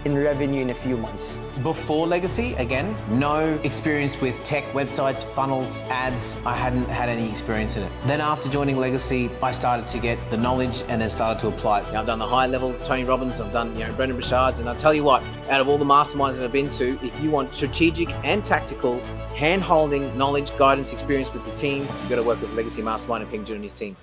in revenue in a few months. Before Legacy, again, no experience with tech, websites, funnels, ads. I hadn't had any experience in it. Then after joining Legacy, I started to get the knowledge and then started to apply it. I've done the high level Tony Robbins, I've done, you know, Brendan Burchard's, and I'll tell you what, out of all the masterminds that I've been to, if you want strategic and tactical, hand-holding knowledge, guidance, experience with the team, you've got to work with Legacy Mastermind and Peng Joon and his team.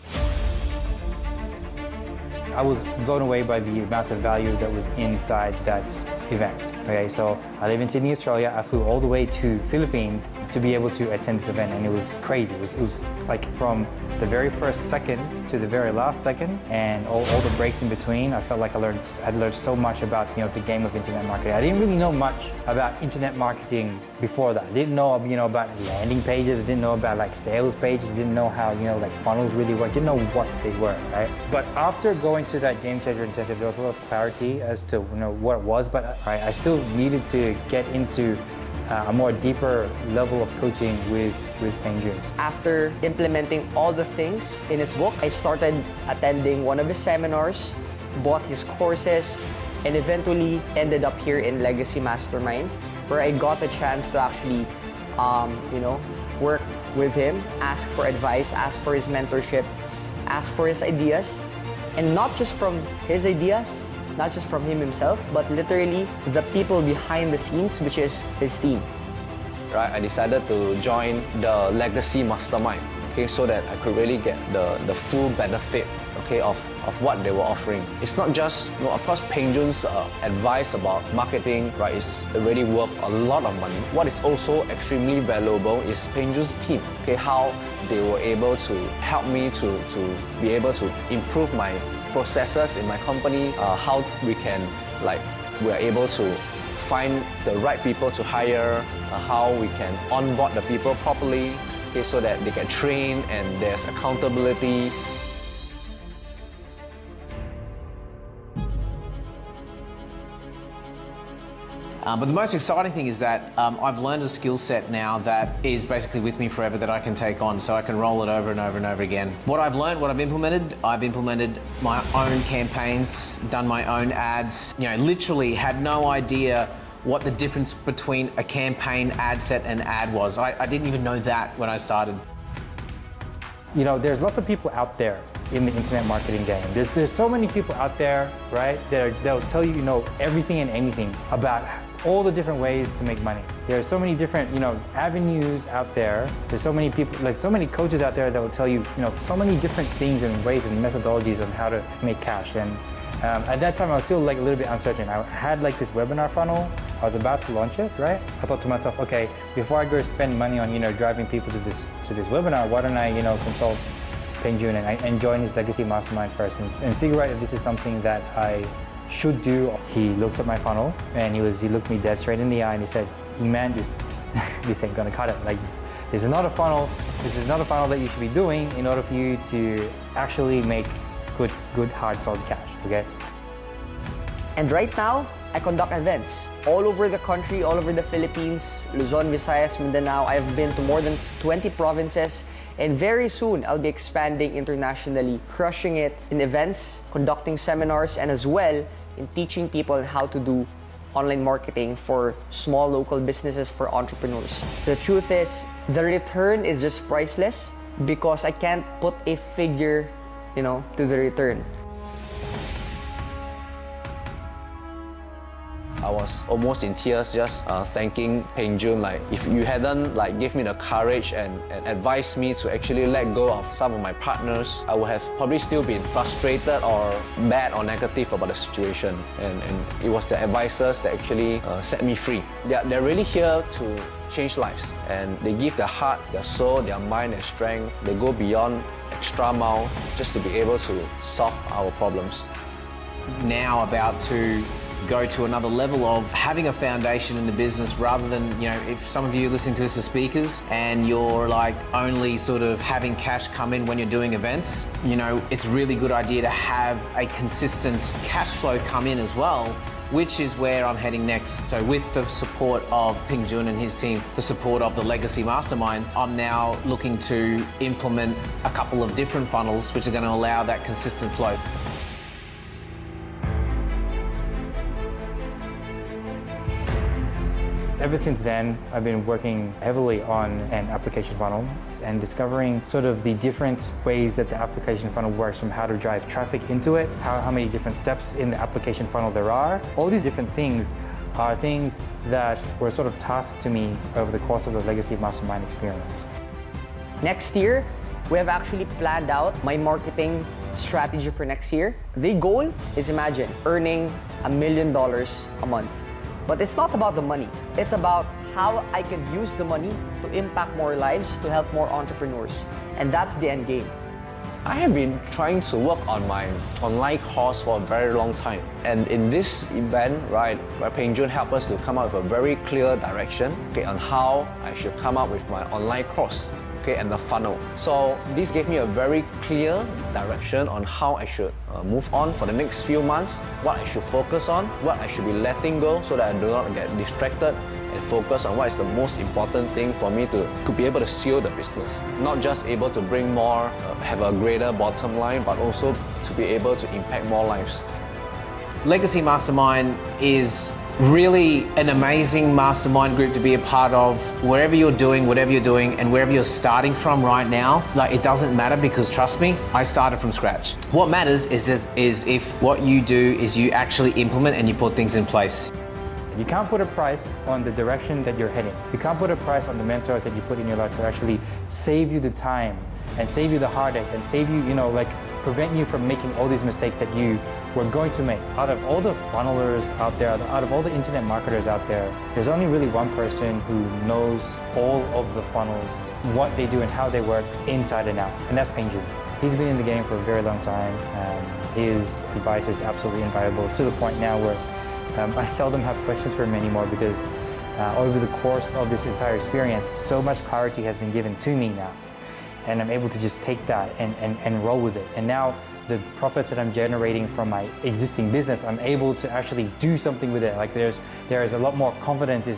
I was blown away by the amount of value that was inside that event. Okay, so I live in Sydney, Australia. I flew all the way to Philippines to be able to attend this event, and it was crazy. It was like from the very first second to the very last second, and all the breaks in between. I felt like I'd learned so much about, you know, the game of internet marketing. I didn't really know much about internet marketing before that. I didn't know, you know, about landing pages. I didn't know about like sales pages. I didn't know how, you know, like funnels really work. I didn't know what they were, right? But after going to that Game Changer Intensive, there was a lot of clarity as to, you know, what it was. But I still needed to get into a more deeper level of coaching with Peng Joon. After implementing all the things in his book, I started attending one of his seminars, bought his courses, and eventually ended up here in Legacy Mastermind, where I got a chance to actually, you know, work with him, ask for advice, ask for his mentorship, ask for his ideas, and not just from his ideas, not just from him himself, but literally the people behind the scenes, which is his team. Right, I decided to join the Legacy Mastermind, okay, so that I could really get the full benefit, okay, of what they were offering. It's not just, you know, of course, Peng Joon's advice about marketing, right, is really worth a lot of money. What is also extremely valuable is Peng Joon's team, okay, how they were able to help me to be able to improve my processes in my company, how we are able to find the right people to hire, how we can onboard the people properly, okay, so that they get trained and there's accountability. But the most exciting thing is that I've learned a skill set now that is basically with me forever that I can take on, so I can roll it over and over and over again. What I've learned, what I've implemented my own campaigns, done my own ads, you know, literally had no idea what the difference between a campaign, ad set and ad was. I didn't even know that when I started. You know, there's lots of people out there in the internet marketing game. There's so many people out there, right, they'll tell you, you know, everything and anything about all the different ways to make money. There are so many different, you know, avenues out there. There's so many people, like so many coaches out there that will tell you, you know, so many different things and ways and methodologies on how to make cash. And at that time, I was still like a little bit uncertain. I had like this webinar funnel. I was about to launch it, right? I thought to myself, okay, before I go spend money on, you know, driving people to this webinar, why don't I, you know, consult Peng Joon and join his legacy mastermind first and figure out if this is something that I should do. He looked at my funnel and he looked me dead straight in the eye and he said, man, this ain't gonna cut it. Like this is not a funnel. This is not a funnel that you should be doing in order for you to actually make good hard solid cash, okay? And right now, I conduct events all over the country, all over the Philippines, Luzon, Visayas, Mindanao. I've been to more than 20 provinces, and very soon I'll be expanding internationally, crushing it in events, conducting seminars, and as well in teaching people how to do online marketing for small local businesses, for entrepreneurs. The truth is, the return is just priceless because I can't put a figure, you know, to the return. I was almost in tears just thanking Peng Joon. Like, if you hadn't like give me the courage and advised me to actually let go of some of my partners, I would have probably still been frustrated or bad or negative about the situation. And it was the advisors that actually set me free. They're really here to change lives, and they give their heart, their soul, their mind, their strength. They go beyond extra mile just to be able to solve our problems. Now about to go to another level of having a foundation in the business rather than, you know, if some of you listening to this are speakers and you're like only sort of having cash come in when you're doing events, you know, it's a really good idea to have a consistent cash flow come in as well, which is where I'm heading next. So with the support of Peng Joon and his team, the support of the Legacy Mastermind, I'm now looking to implement a couple of different funnels which are going to allow that consistent flow. Ever since then, I've been working heavily on an application funnel and discovering sort of the different ways that the application funnel works, from how to drive traffic into it, how many different steps in the application funnel there are. All these different things are things that were sort of tasked to me over the course of the Legacy Mastermind experience. Next year, we have actually planned out my marketing strategy for next year. The goal is, imagine, earning $1 million a month. But it's not about the money. It's about how I can use the money to impact more lives, to help more entrepreneurs. And that's the end game. I have been trying to work on my online course for a very long time. And in this event, right, where Peng Joon helped us to come up with a very clear direction, okay, on how I should come up with my online course, okay, and the funnel. So this gave me a very clear direction on how I should move on for the next few months, what I should focus on, what I should be letting go so that I do not get distracted, and focus on what is the most important thing for me to be able to seal the business. Not just able to bring more, have a greater bottom line, but also to be able to impact more lives. Legacy Mastermind is really an amazing mastermind group to be a part of. Wherever you're doing, whatever you're doing, and wherever you're starting from right now, like, it doesn't matter, because trust me, I started from scratch. What matters is if what you do is you actually implement and you put things in place. You can't put a price on the direction that you're heading. You can't put a price on the mentor that you put in your life to actually save you the time and save you the heartache and save you, you know, like, prevent you from making all these mistakes that you were going to make. Out of all the funnelers out there, out of all the internet marketers out there, there's only really one person who knows all of the funnels, what they do and how they work inside and out, and that's Peng Joon. He's been in the game for a very long time. His advice is absolutely invaluable. It's to the point now where I seldom have questions for him anymore because over the course of this entire experience, so much clarity has been given to me now. And I'm able to just take that and roll with it. And now the profits that I'm generating from my existing business, I'm able to actually do something with it. Like there is a lot more confidence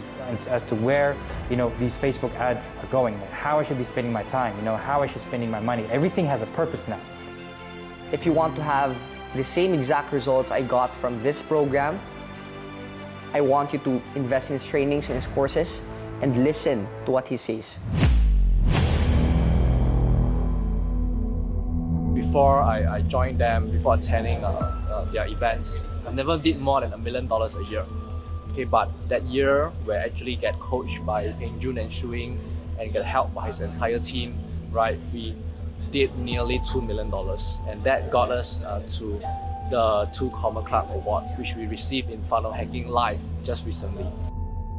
as to where, you know, these Facebook ads are going, like how I should be spending my time, you know, how I should be spending my money. Everything has a purpose now. If you want to have the same exact results I got from this program, I want you to invest in his trainings and his courses and listen to what he says. Before I joined them, before attending their events, I never did more than $1 million a year. Okay, but that year, we actually get coached by Peng Joon and Shuing and get help by his entire team, right? We did nearly $2 million, and that got us to the 2 Comma Club Award, which we received in Funnel Hacking Live just recently.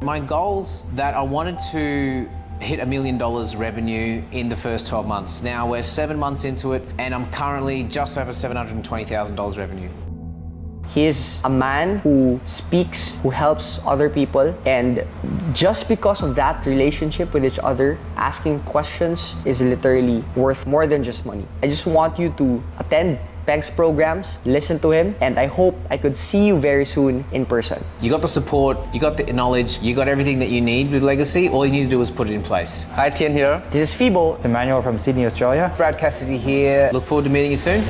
My goals that I wanted to hit $1 million revenue in the first 12 months. Now we're 7 months into it and I'm currently just over $720,000 revenue. He is a man who speaks, who helps other people, and just because of that relationship with each other, asking questions is literally worth more than just money. I just want you to attend Peng's programs, listen to him, and I hope I could see you very soon in person. You got the support, you got the knowledge, you got everything that you need with Legacy. All you need to do is put it in place. Hi, Tian here. This is Fibo. It's Emmanuel from Sydney, Australia. Brad Cassidy here. Look forward to meeting you soon.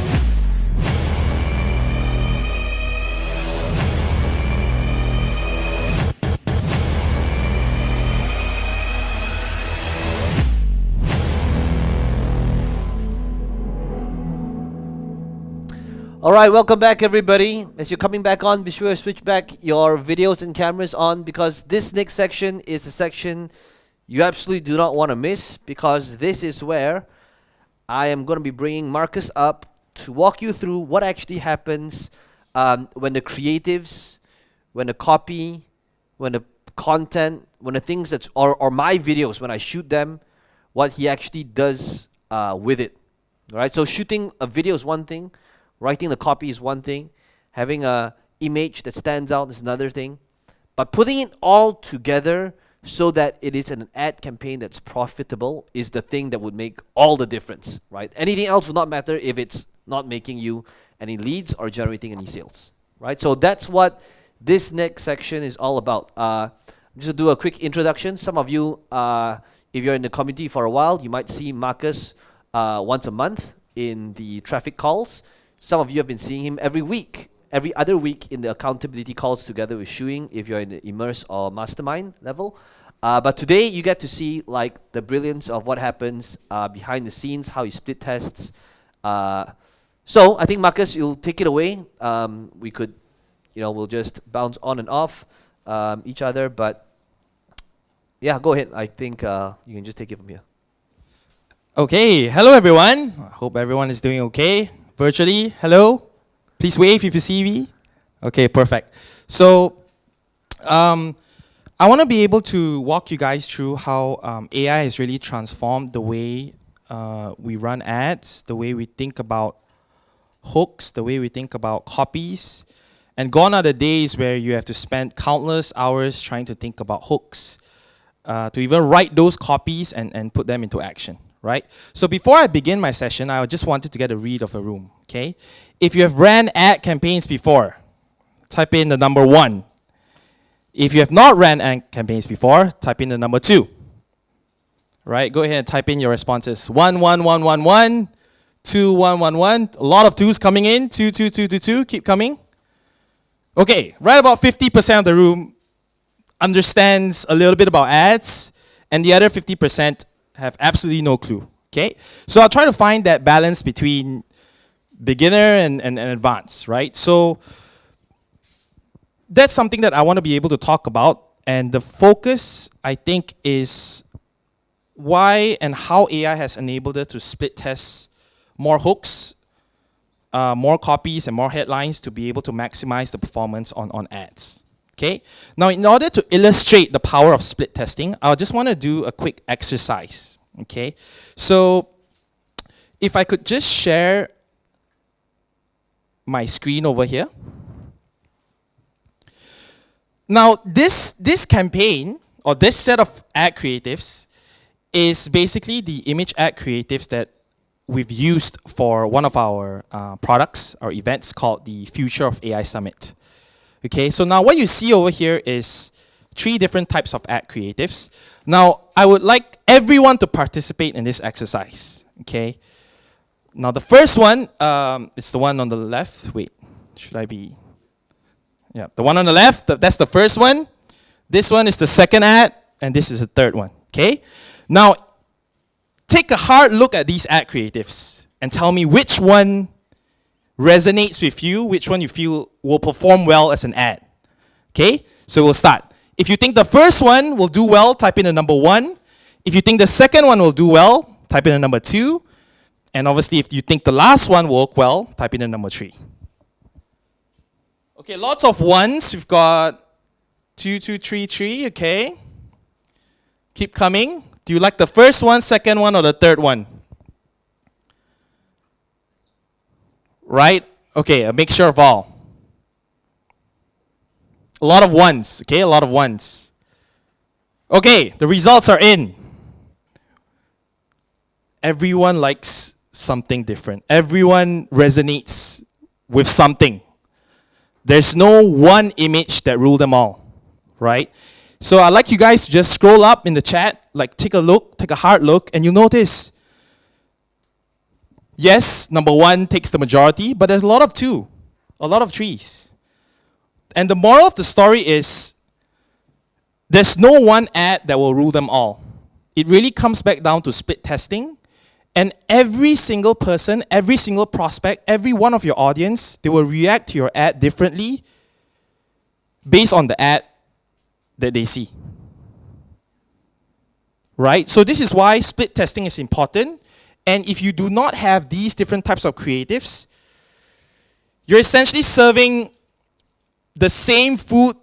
All right, welcome back, everybody. As you're coming back on, be sure to switch back your videos and cameras on, because this next section is a section you absolutely do not want to miss, because this is where I am going to be bringing Marcus up to walk you through what actually happens when the creatives, when the copy, when the content, when the things that's, or my videos, when I shoot them, what he actually does with it. All right, so shooting a video is one thing. Writing the copy is one thing. Having a image that stands out is another thing. But putting it all together so that it is an ad campaign that's profitable is the thing that would make all the difference, right? Anything else would not matter if it's not making you any leads or generating any sales, right? So that's what this next section is all about. Just to do a quick introduction. Some of you, if you're in the community for a while, you might see Marcus once a month in the traffic calls. Some of you have been seeing him every week, every other week in the accountability calls together with Shuing if you're in the immerse or mastermind level. But today you get to see like the brilliance of what happens behind the scenes, how he split tests. So I think Marcus, you'll take it away. We could, we'll just bounce on and off each other. But yeah, go ahead. I think you can just take it from here. Okay, hello everyone. I hope everyone is doing okay. Virtually, hello. Please wave if you see me. Okay, perfect. So, I want to be able to walk you guys through how AI has really transformed the way we run ads, the way we think about hooks, the way we think about copies. And gone are the days where you have to spend countless hours trying to think about hooks, to even write those copies and put them into action. Right? So before I begin my session, I just wanted to get a read of the room, okay? If you have ran ad campaigns before, type in the number 1. If you have not ran ad campaigns before, type in the number 2. Right? Go ahead and type in your responses. 1, 1, 1, 1, 1, 2, 1, 1, 1. A lot of 2s coming in. 2, 2, 2, 2, 2. Keep coming. Okay, right about 50% of the room understands a little bit about ads, and the other 50% have absolutely no clue, okay? So I'll try to find that balance between beginner and advanced, right? So that's something that I want to be able to talk about, and the focus, I think, is why and how AI has enabled us to split test more hooks, more copies, and more headlines to be able to maximize the performance on ads. Okay. Now, in order to illustrate the power of split testing, I just want to do a quick exercise. Okay. So, if I could just share my screen over here. Now, this campaign, or this set of ad creatives, is basically the image ad creatives that we've used for one of our products, our events called the Future of AI Summit. Okay, so now what you see over here is 3 different types of ad creatives. Now, I would like everyone to participate in this exercise. Okay. Now, the first one, it's the one on the left. Wait, should I be? Yeah, the one on the left, that's the first one. This one is the second ad, and this is the third one. Okay. Now, take a hard look at these ad creatives and tell me which one resonates with you, which one you feel will perform well as an ad. Okay, so we'll start. If you think the first one will do well, type in the number 1. If you think the second one will do well, type in the number 2. And obviously, if you think the last one will work well, type in the number 3. Okay, lots of ones. We've got 2, 2, 3, 3. Okay. Keep coming. Do you like the first one, second one, or the third one? Right? Okay, a mixture of all. A lot of ones, okay? A lot of ones. Okay, the results are in. Everyone likes something different. Everyone resonates with something. There's no one image that rule them all, right? So I'd like you guys to just scroll up in the chat, like take a look, take a hard look, and you notice, yes, number 1 takes the majority, but there's a lot of 2, a lot of 3s. And the moral of the story is, there's no one ad that will rule them all. It really comes back down to split testing, and every single person, every single prospect, every one of your audience, they will react to your ad differently based on the ad that they see. Right? So this is why split testing is important. And if you do not have these different types of creatives, you're essentially serving the same food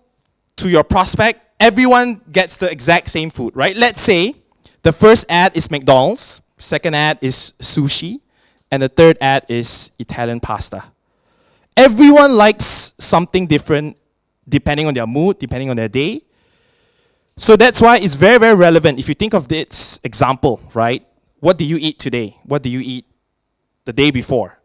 to your prospect. Everyone gets the exact same food, right? Let's say the first ad is McDonald's, second ad is sushi, and the third ad is Italian pasta. Everyone likes something different depending on their mood, depending on their day. So that's why it's very, very relevant. If you think of this example, right? What do you eat today? What do you eat the day before?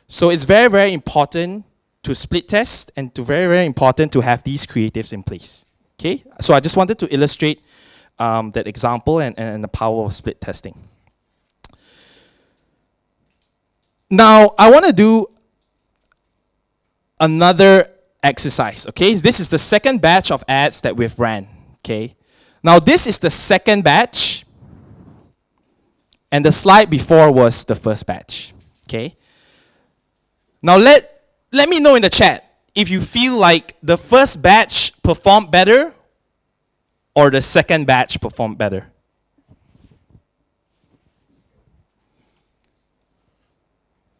So it's very, very important to split test and very, very important to have these creatives in place. Okay? So I just wanted to illustrate that example and the power of split testing. Now, I want to do another exercise, okay? This is the second batch of ads that we've ran, okay? Now, this is the second batch, and the slide before was the first batch, okay? Now, let me know in the chat if you feel like the first batch performed better or the second batch performed better.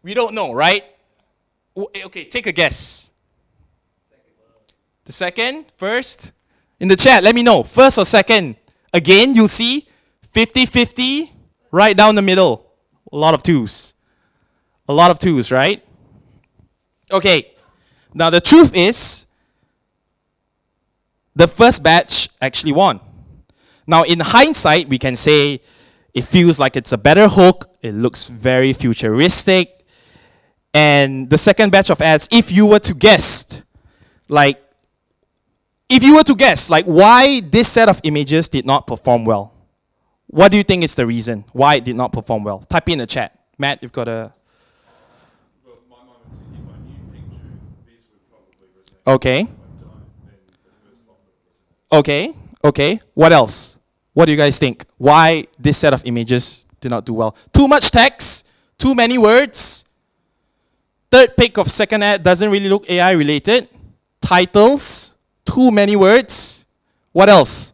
We don't know, right? Okay, take a guess. The second, first? In the chat, let me know. First or second? Again, you'll see 50-50 right down the middle. A lot of 2s. A lot of 2s, right? Okay. Now, the truth is, the first batch actually won. Now, in hindsight, we can say it feels like it's a better hook. It looks very futuristic. And the second batch of ads, if you were to guess, why this set of images did not perform well, what do you think is the reason why it did not perform well? Type in the chat. Matt, you've got a... Okay. Okay. Okay. What else? What do you guys think? Why this set of images did not do well? Too much text, too many words. Third pick of second ad doesn't really look AI related. Titles, too many words. What else?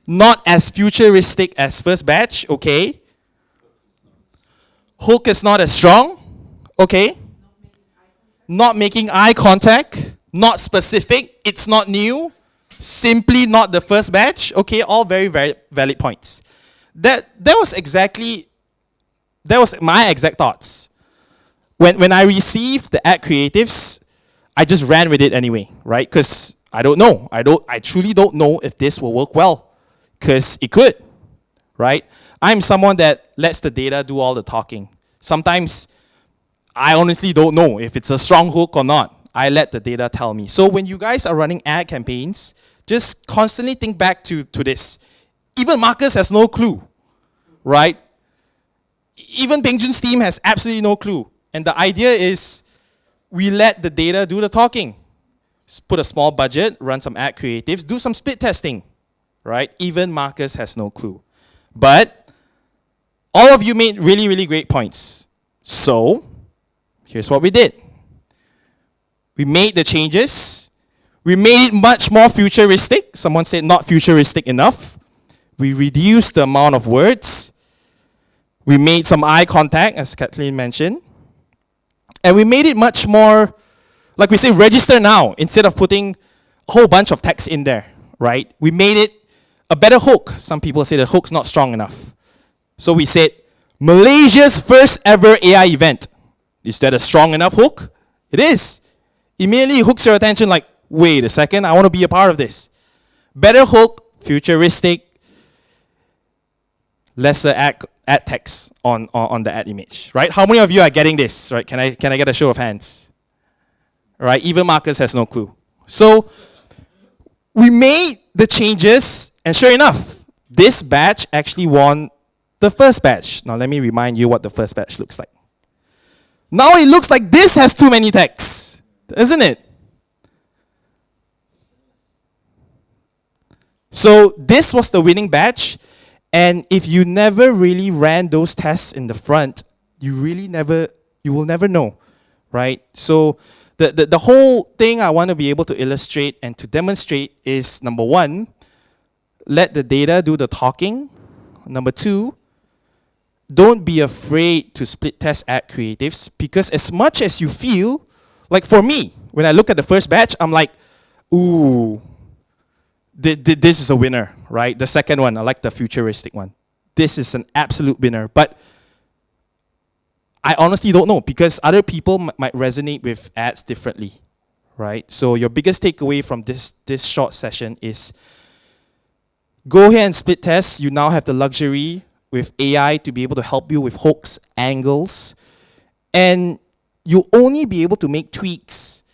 Not as futuristic as first batch. Okay. Hook is not as strong. Okay. Not making eye contact. Not specific. It's not new. Simply not the first batch. Okay, all very, very valid points. That was my exact thoughts. When I received the ad creatives, I just ran with it anyway, right? Because I don't know. I truly don't know if this will work well, because it could, right? I'm someone that lets the data do all the talking. Sometimes I honestly don't know if it's a strong hook or not. I let the data tell me. So when you guys are running ad campaigns, just constantly think back to this. Even Marcus has no clue, right? Even Peng Jun's team has absolutely no clue. And the idea is we let the data do the talking. Just put a small budget, run some ad creatives, do some split testing, right? Even Marcus has no clue. But all of you made really, really great points. So here's what we did. We made the changes. We made it much more futuristic. Someone said not futuristic enough. We reduced the amount of words. We made some eye contact, as Kathleen mentioned. And we made it much more, like we say, register now, instead of putting a whole bunch of text in there, right? We made it a better hook. Some people say the hook's not strong enough. So we said, Malaysia's first ever AI event. Is that a strong enough hook? It is. Immediately hooks your attention like, wait a second, I want to be a part of this. Better hook, futuristic, lesser ad text on the ad image, right? How many of you are getting this, right? Can I get a show of hands? Right, even Marcus has no clue. So we made the changes, and sure enough, this batch actually won the first batch. Now let me remind you what the first batch looks like. Now it looks like this has too many texts, isn't it? So this was the winning batch, and if you never really ran those tests in the front, you will never know, right? So the whole thing I want to be able to illustrate and to demonstrate is, number one, let the data do the talking. Number two, don't be afraid to split test ad creatives, because as much as you feel, like for me, when I look at the first batch, I'm like, ooh, this is a winner, right? The second one, I like the futuristic one. This is an absolute winner. But I honestly don't know, because other people might resonate with ads differently, right? So your biggest takeaway from this short session is go ahead and split test. You now have the luxury with AI to be able to help you with hooks, angles, and you'll only be able to make tweaks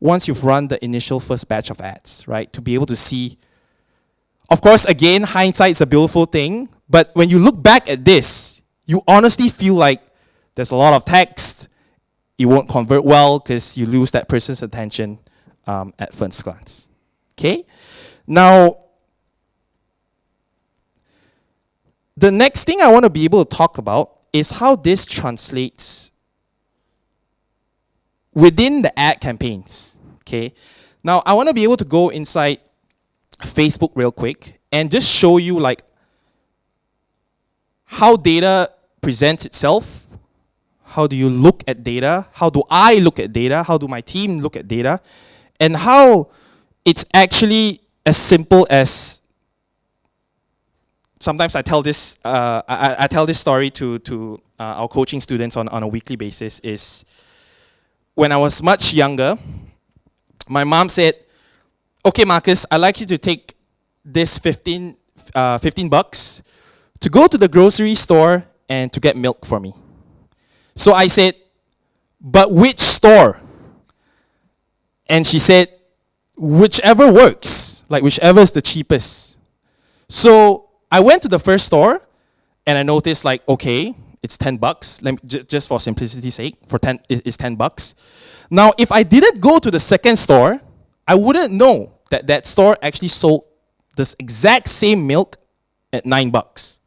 once you've run the initial first batch of ads, right? To be able to see. Of course, again, hindsight's a beautiful thing, but when you look back at this, you honestly feel like there's a lot of text, it won't convert well because you lose that person's attention at first glance. Okay? Now, the next thing I want to be able to talk about is how this translates within the ad campaigns. Okay? Now, I want to be able to go inside Facebook real quick and just show you like how data presents itself. How do you look at data? How do I look at data? How do my team look at data? And how it's actually as simple as, sometimes I tell this I tell this story to our coaching students on a weekly basis, is when I was much younger, my mom said, okay, Marcus, I'd like you to take this 15 bucks to go to the grocery store and to get milk for me. So I said, but which store? And she said, whichever works, like whichever is the cheapest. So I went to the first store and I noticed like, okay, it's 10 bucks. Let me, just for simplicity's sake, it's 10 bucks. Now, if I didn't go to the second store, I wouldn't know that that store actually sold this exact same milk at 9 bucks.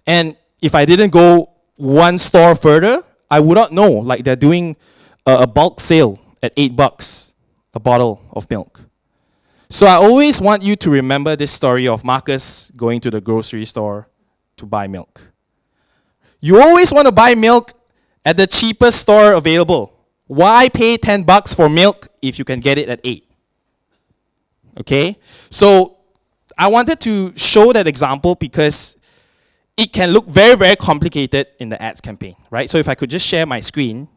And if I didn't go one store further, I would not know, like they're doing a bulk sale at 8 bucks a bottle of milk. So I always want you to remember this story of Marcus going to the grocery store to buy milk. You always want to buy milk at the cheapest store available. Why pay 10 bucks for milk if you can get it at 8? Okay? So I wanted to show that example because it can look very, very complicated in the ads campaign, right? So if I could just share my screen,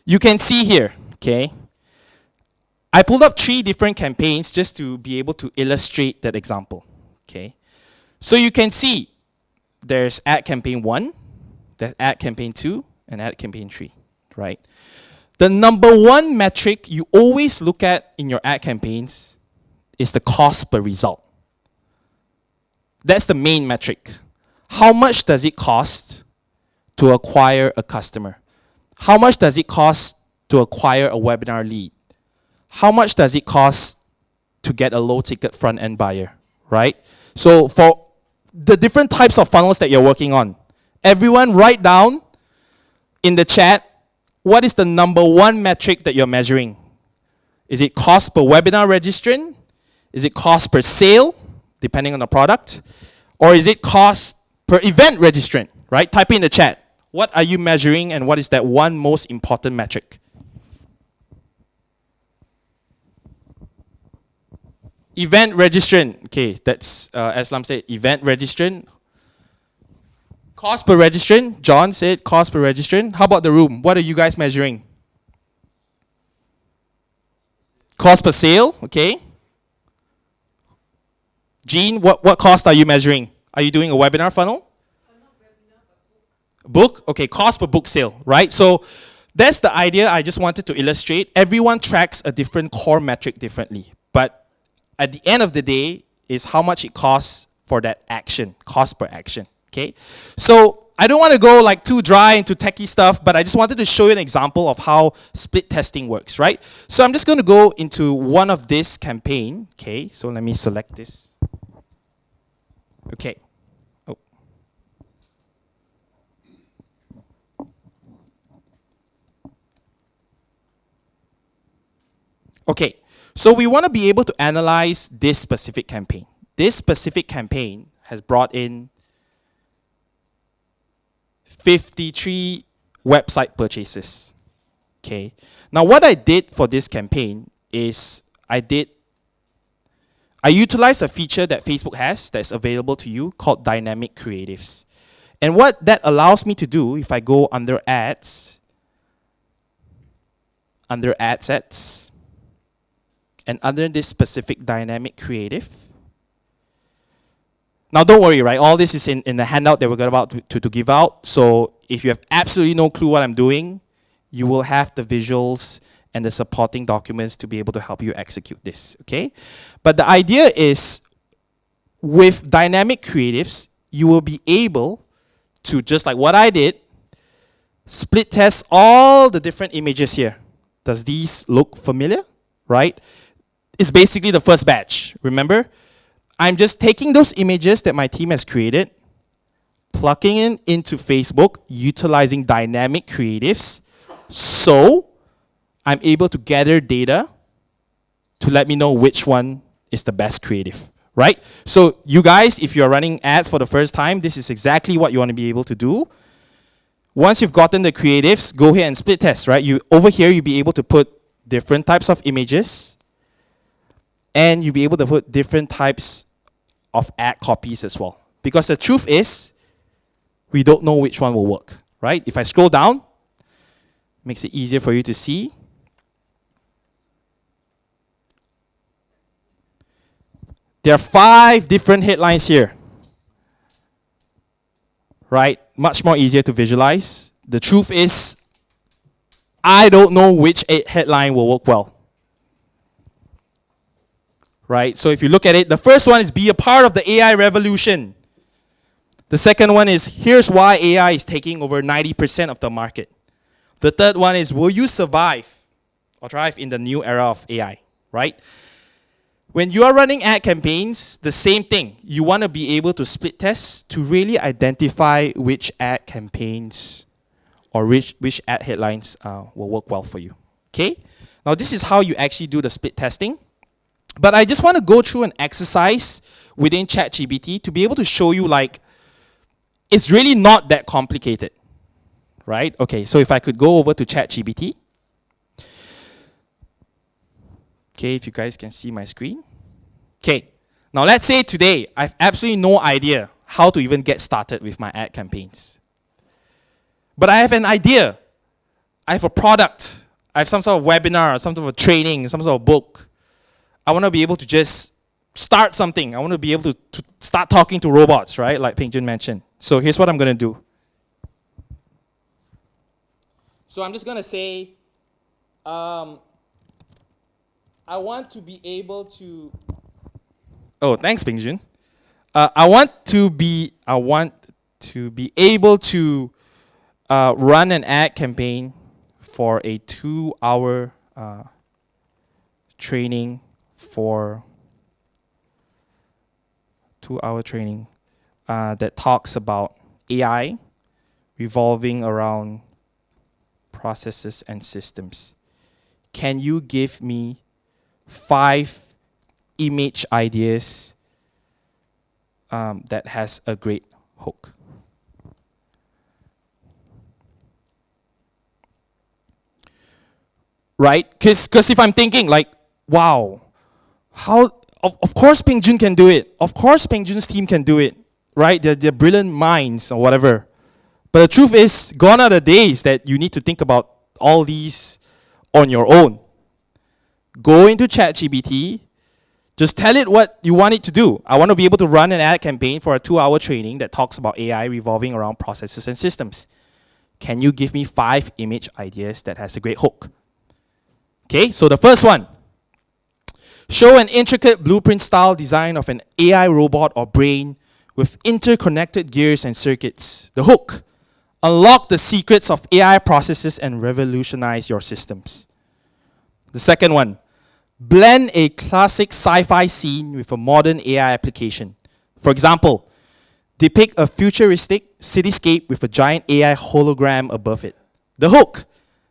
you can see here, okay, I pulled up 3 different campaigns just to be able to illustrate that example, okay. So you can see there's ad campaign 1, there's ad campaign 2, and ad campaign 3, right? The number 1 metric you always look at in your ad campaigns is the cost per result. That's the main metric. How much does it cost to acquire a customer? How much does it cost to acquire a webinar lead? How much does it cost to get a low-ticket front-end buyer, right? So for the different types of funnels that you're working on, everyone write down in the chat, what is the number 1 metric that you're measuring? Is it cost per webinar registrant? Is it cost per sale, depending on the product? Or is it cost per event registrant, right? Type in the chat. What are you measuring and what is that one most important metric? Event registrant. Okay, that's, as Lam said, event registrant. Cost per registrant. John said cost per registrant. How about the room? What are you guys measuring? Cost per sale. Okay. Jean, what cost are you measuring? Are you doing a webinar funnel? Book? Okay, cost per book sale, right? So that's the idea I just wanted to illustrate. Everyone tracks a different core metric differently. But at the end of the day is how much it costs for that action, cost per action, okay? So I don't want to go like too dry into techie stuff, but I just wanted to show you an example of how split testing works, right? So I'm just going to go into one of this campaign, okay? So let me select this. Okay. Oh. Okay, so we want to be able to analyze this specific campaign. This specific campaign has brought in 53 website purchases. Okay. Now what I did for this campaign is I utilized a feature that Facebook has that's available to you called dynamic creatives. And what that allows me to do, if I go under ads, under ad sets, and under this specific dynamic creative. Now don't worry, right? All this is in the handout that we're about to give out. So if you have absolutely no clue what I'm doing, you will have the visuals and the supporting documents to be able to help you execute this, okay? But the idea is, with dynamic creatives, you will be able to, just like what I did, split test all the different images here. Does these look familiar, right? It's basically the first batch, remember? I'm just taking those images that my team has created, plugging in into Facebook, utilizing dynamic creatives, so I'm able to gather data to let me know which one is the best creative, right? So you guys, if you're running ads for the first time, this is exactly what you want to be able to do. Once you've gotten the creatives, go ahead and split test, right? Over here, you'll be able to put different types of images, and you'll be able to put different types of ad copies as well. Because the truth is, we don't know which one will work, right? If I scroll down, makes it easier for you to see. There are 5 different headlines here, right? Much more easier to visualize. The truth is, I don't know which headline will work well, right? So if you look at it, the first one is be a part of the AI revolution. The second one is here's why AI is taking over 90% of the market. The third one is will you survive or thrive in the new era of AI, right? When you are running ad campaigns, the same thing. You want to be able to split test to really identify which ad campaigns or which ad headlines will work well for you. Okay? Now this is how you actually do the split testing. But I just want to go through an exercise within ChatGPT to be able to show you like, it's really not that complicated, right? Okay, so if I could go over to ChatGPT. Okay, if you guys can see my screen. Okay, now let's say today I have absolutely no idea how to even get started with my ad campaigns. But I have an idea. I have a product, I have some sort of webinar, some sort of training, some sort of book. I want to be able to just start something. I want to be able to start talking to robots, right? Like Peng Jun mentioned. So here's what I'm going to do. So I'm just going to say, I want to be able to. Oh, thanks, Peng Jun. I want to be able to run an ad campaign for a 2-hour training that talks about AI revolving around processes and systems. Can you give me 5 image ideas that has a great hook? Right? Because if I'm thinking like, wow, of course Peng Jun can do it. Of course Peng Jun's team can do it. Right? They're brilliant minds or whatever. But the truth is, gone are the days that you need to think about all these on your own. Go into ChatGPT, just tell it what you want it to do. I want to be able to run an ad campaign for a 2-hour training that talks about AI revolving around processes and systems. Can you give me 5 image ideas that has a great hook? Okay, so the first one. Show an intricate blueprint-style design of an AI robot or brain with interconnected gears and circuits. The hook. Unlock the secrets of AI processes and revolutionize your systems. The second one. Blend a classic sci-fi scene with a modern AI application. For example, depict a futuristic cityscape with a giant AI hologram above it. The hook.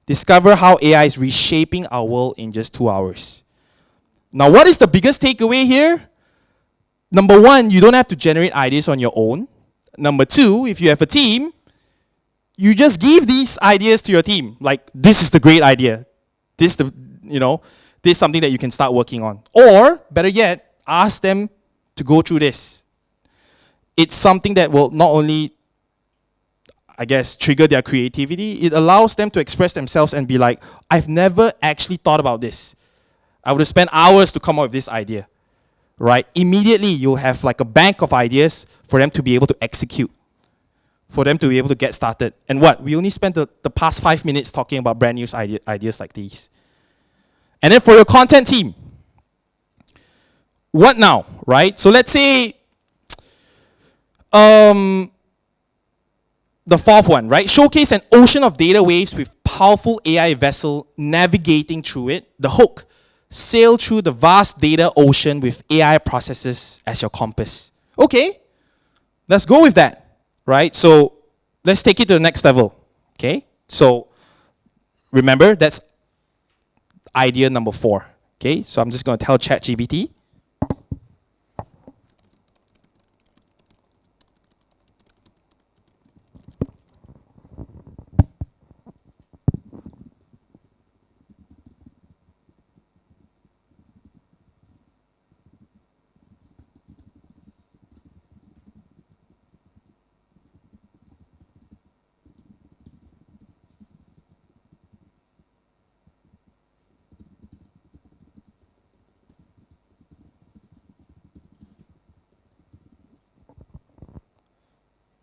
Discover how AI is reshaping our world in just 2 hours. Now, what is the biggest takeaway here? Number 1, you don't have to generate ideas on your own. Number 2, if you have a team, you just give these ideas to your team. Like, this is the great idea. This is something that you can start working on. Or, better yet, ask them to go through this. It's something that will not only, I guess, trigger their creativity, it allows them to express themselves and be like, I've never actually thought about this. I would have spent hours to come up with this idea, right? Immediately, you'll have like a bank of ideas for them to be able to execute, for them to be able to get started. And what? We only spent the past 5 minutes talking about brand new ideas like these. And then for your content team, what now, right? So let's say, the fourth one, right? Showcase an ocean of data waves with powerful AI vessel navigating through it. The hook. Sail through the vast data ocean with AI processes as your compass. Okay, let's go with that, right? So let's take it to the next level, okay? So remember, that's idea number 4, okay? So I'm just going to tell ChatGPT.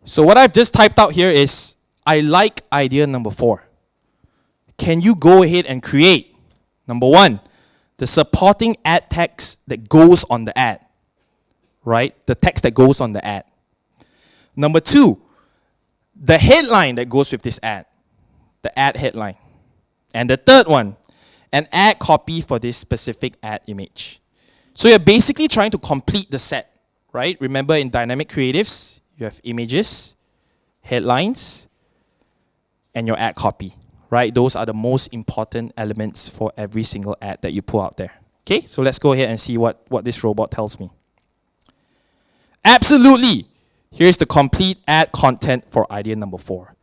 So what I've just typed out here is, I like idea number 4. Can you go ahead and create, number 1, the supporting ad text that goes on the ad, right? The text that goes on the ad. Number 2, the headline that goes with this ad, the ad headline. And the third one, an ad copy for this specific ad image. So you're basically trying to complete the set, right? Remember in dynamic creatives, you have images, headlines, and your ad copy, right? Those are the most important elements for every single ad that you pull out there. Okay, so let's go ahead and see what this robot tells me. Absolutely. Here's the complete ad content for idea number 4.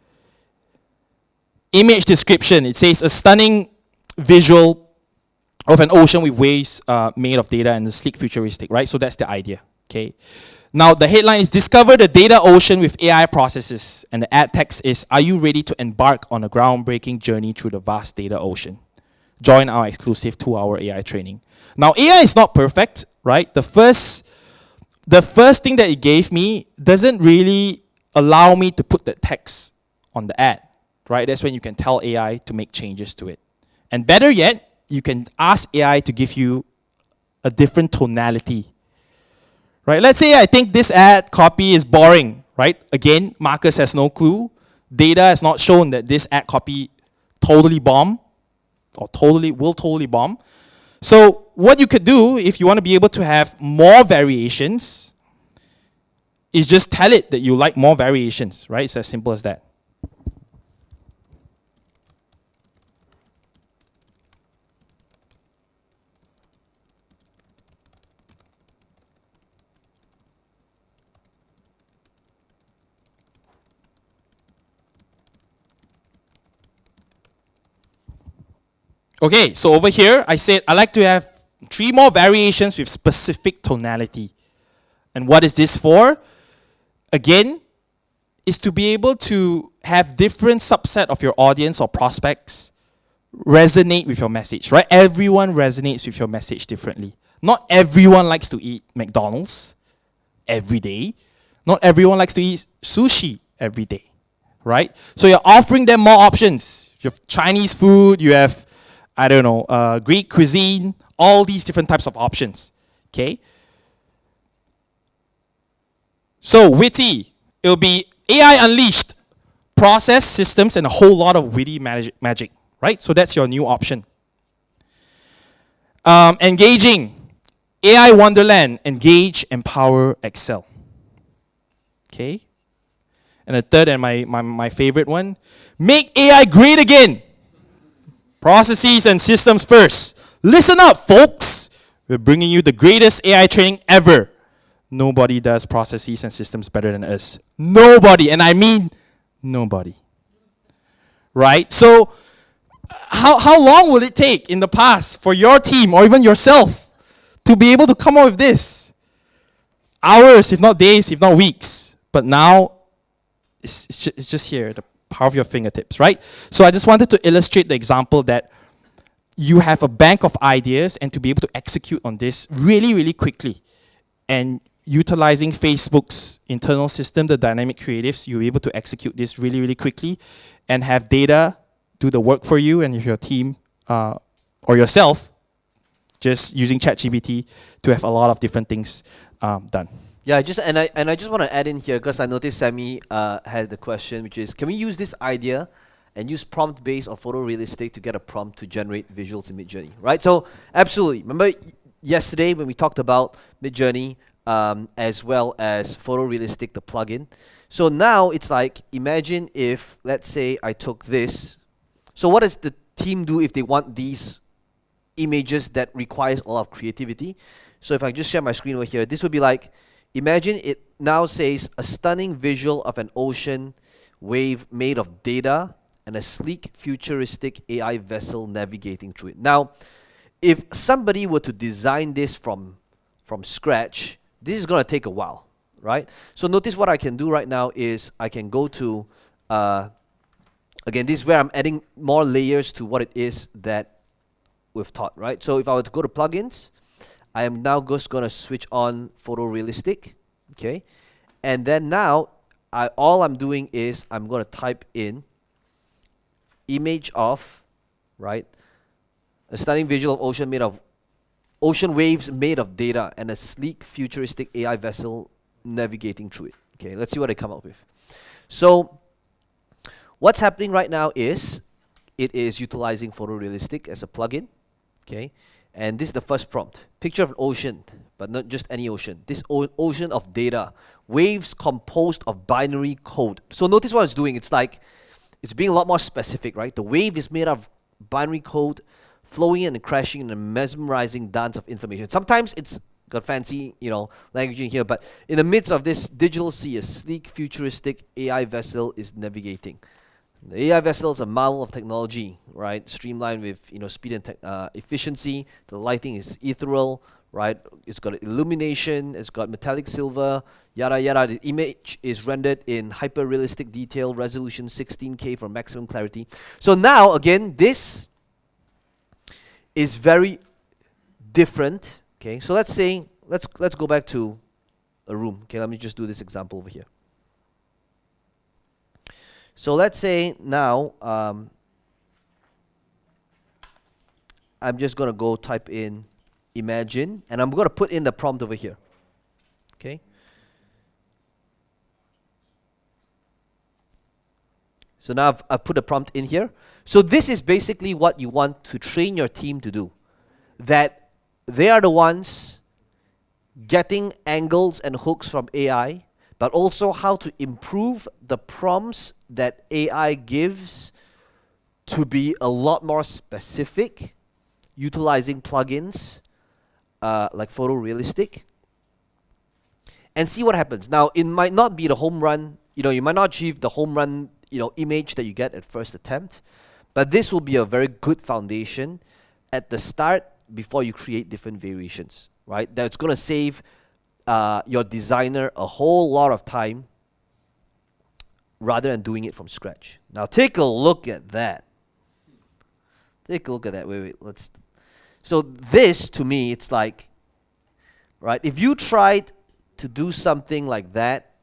Image description. It says a stunning visual of an ocean with waves made of data and a sleek futuristic, right? So that's the idea. Okay. Now the headline is Discover the Data Ocean with AI Processes. And the ad text is, are you ready to embark on a groundbreaking journey through the vast data ocean? Join our exclusive 2-hour AI training. Now AI is not perfect, right? The first thing that it gave me doesn't really allow me to put that text on the ad, right? That's when you can tell AI to make changes to it. And better yet, you can ask AI to give you a different tonality. Right? Let's say I think this ad copy is boring, right? Again, Marcus has no clue. Data has not shown that this ad copy totally bomb or will totally bomb. So what you could do if you want to be able to have more variations is just tell it that you like more variations, right? It's as simple as that. Okay, so over here, I said I like to have 3 more variations with specific tonality. And what is this for? Again, is to be able to have different subset of your audience or prospects resonate with your message, right? Everyone resonates with your message differently. Not everyone likes to eat McDonald's every day. Not everyone likes to eat sushi every day, right? So you're offering them more options. You have Chinese food, you have I don't know, Greek cuisine, all these different types of options, okay? So witty, it'll be AI unleashed, process systems, and a whole lot of witty magic, right? So that's your new option. Engaging, AI Wonderland, engage, empower, excel, okay? And the third and my favorite one, make AI great again. Processes and systems first. Listen up, folks. We're bringing you the greatest AI training ever. Nobody does processes and systems better than us. Nobody, and I mean nobody. Right? So, how long will it take in the past for your team or even yourself to be able to come up with this? Hours, if not days, if not weeks. But now, it's just here. The power of your fingertips, right? So I just wanted to illustrate the example that you have a bank of ideas and to be able to execute on this really, really quickly. And utilizing Facebook's internal system, the dynamic creatives, you're able to execute this really, really quickly and have data do the work for you and if your team or yourself just using ChatGPT to have a lot of different things done. Yeah, I just want to add in here because I noticed Sammy had the question, which is, can we use this idea and use prompt-based or photorealistic to get a prompt to generate visuals in Midjourney, right? So absolutely. Remember yesterday when we talked about Midjourney as well as photorealistic, the plugin. So now it's like, imagine if, let's say I took this. So what does the team do if they want these images that requires a lot of creativity? So if I just share my screen over here, this would be like, imagine it now says a stunning visual of an ocean wave made of data and a sleek, futuristic AI vessel navigating through it. Now, if somebody were to design this from scratch, this is going to take a while, right? So notice what I can do right now is I can go to, again, this is where I'm adding more layers to what it is that we've taught, right? So if I were to go to plugins, I am now just going to switch on photorealistic, okay? And then now, all I'm doing is I'm going to type in image of, right? A stunning visual of ocean waves made of data and a sleek, futuristic AI vessel navigating through it. Okay, let's see what I come up with. So, what's happening right now is it is utilizing photorealistic as a plugin, okay? And this is the first prompt. Picture of an ocean, but not just any ocean. This ocean of data. Waves composed of binary code. So notice what it's doing. It's like, it's being a lot more specific, right? The wave is made of binary code, flowing in and crashing in a mesmerizing dance of information. Sometimes it's got fancy, language in here, but in the midst of this digital sea, a sleek, futuristic AI vessel is navigating. The AI vessel is a marvel of technology, right? Streamlined with speed and efficiency. The lighting is ethereal, right? It's got illumination, it's got metallic silver, yada yada. The image is rendered in hyper-realistic detail, resolution 16K for maximum clarity. So now, again, this is very different. Okay, so let's say, let's go back to a room. Okay, let me just do this example over here. So let's say now, I'm just going to go type in imagine, and I'm going to put in the prompt over here. Okay. So now I've put a prompt in here. So this is basically what you want to train your team to do. That they are the ones getting angles and hooks from AI, but also how to improve the prompts that AI gives to be a lot more specific, utilizing plugins like photorealistic, and see what happens. Now, it might not be the home run, you might not achieve the home run, image that you get at first attempt, but this will be a very good foundation at the start before you create different variations, right? That's going to save your designer a whole lot of time rather than doing it from scratch. Now, take a look at that. Take a look at that. Wait, let's. So this, to me, it's like, right, if you tried to do something like that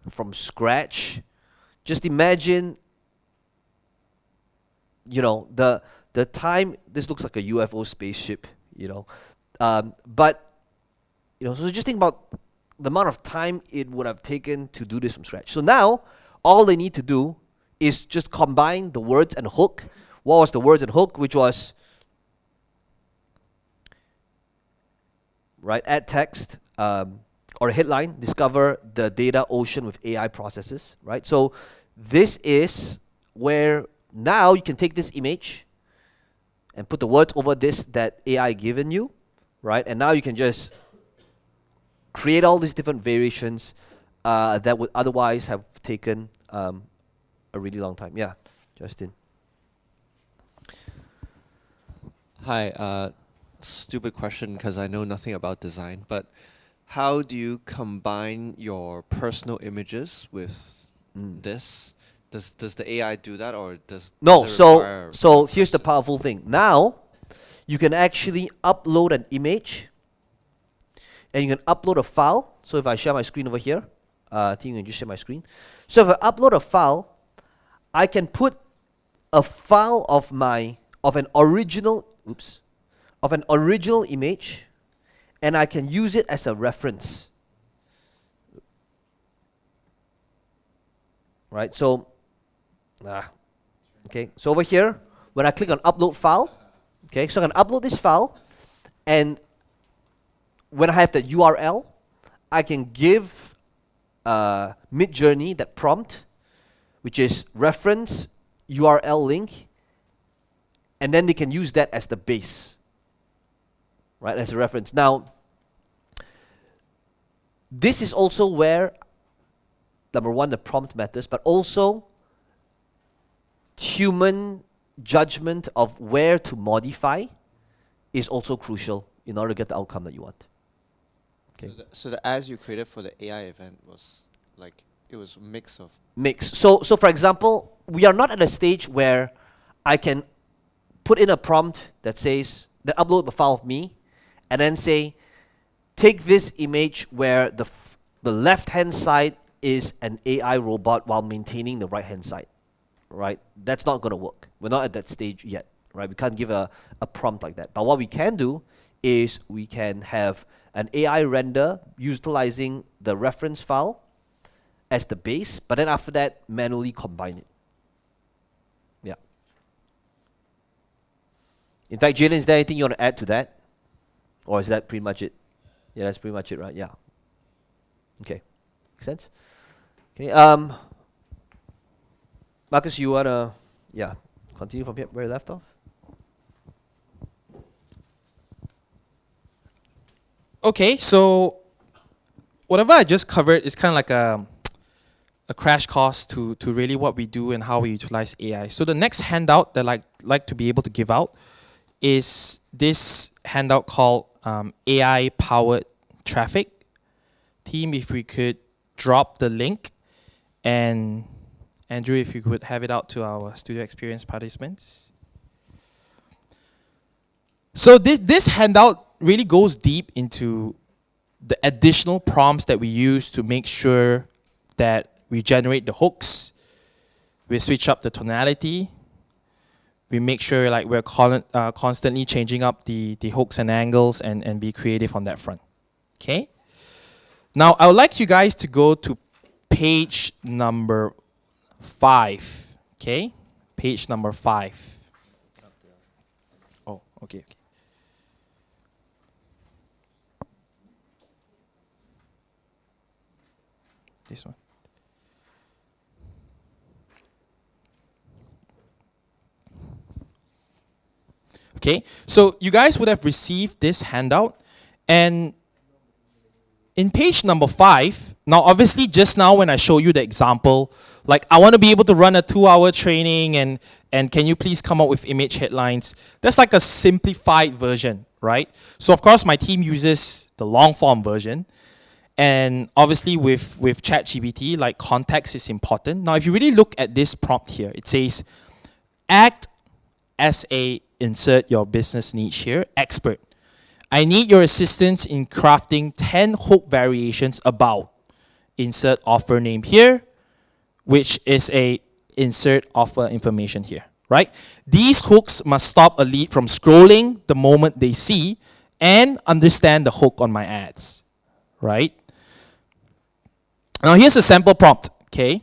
from scratch, just imagine, the time. This looks like a UFO spaceship, but, so just think about the amount of time it would have taken to do this from scratch. So now, all they need to do is just combine the words and hook. What was the words and hook? Which was, right, add text, or a headline, discover the data ocean with AI processes, right? So this is where now you can take this image and put the words over this that AI given you, right? And now you can just create all these different variations that would otherwise have taken a really long time. Yeah, Justin. Hi, stupid question because I know nothing about design, but how do you combine your personal images with this? Does the AI do that, or does No, does it require so here's the powerful thing. Now, you can actually upload an image, and you can upload a file. So if I share my screen over here, I think you can just share my screen. So if I upload a file, I can put a file of an original image, and I can use it as a reference. Right, so, okay, so over here, when I click on upload file, okay, so I can upload this file, and when I have the URL, I can give Midjourney that prompt, which is reference URL link, and then they can use that as the base, right, as a reference. Now, this is also where, number one, the prompt matters, but also human judgment of where to modify is also crucial in order to get the outcome that you want. Okay. So the ads you created for the AI event was like, it was a mix of... Mix. So for example, we are not at a stage where I can put in a prompt that says, that upload a file of me, and then say, take this image where the left-hand side is an AI robot while maintaining the right-hand side, right? That's not going to work. We're not at that stage yet, right? We can't give a prompt like that. But what we can do is we can have an AI render utilizing the reference file as the base, but then after that, manually combine it. Yeah. In fact, Jalen, is there anything you want to add to that? Or is that pretty much it? Yeah, that's pretty much it, right? Yeah. Okay. Make sense? Okay. Marcus, you want to, continue from here where you left off? Okay, so whatever I just covered is kind of like a crash course to really what we do and how we utilize AI. So the next handout that I like to be able to give out is this handout called AI-powered traffic. Team, if we could drop the link, and Andrew, if you could have it out to our studio experience participants. So this handout really goes deep into the additional prompts that we use to make sure that we generate the hooks, we switch up the tonality, we make sure like we're constantly changing up the hooks and angles and be creative on that front. Okay? Now, I would like you guys to go to page number 5. Okay? Page number 5. Oh, okay. This one. Okay, so you guys would have received this handout, and in page number 5, now obviously just now when I show you the example, like I want to be able to run a 2-hour training and can you please come up with image headlines? That's like a simplified version, right? So of course my team uses the long form version, and obviously with ChatGPT, like context is important. Now if you really look at this prompt here, it says, act as a, insert your business niche here, expert. I need your assistance in crafting 10 hook variations about, insert offer name here, which is a insert offer information here, right? These hooks must stop a lead from scrolling the moment they see and understand the hook on my ads, right? Now here's a sample prompt, okay?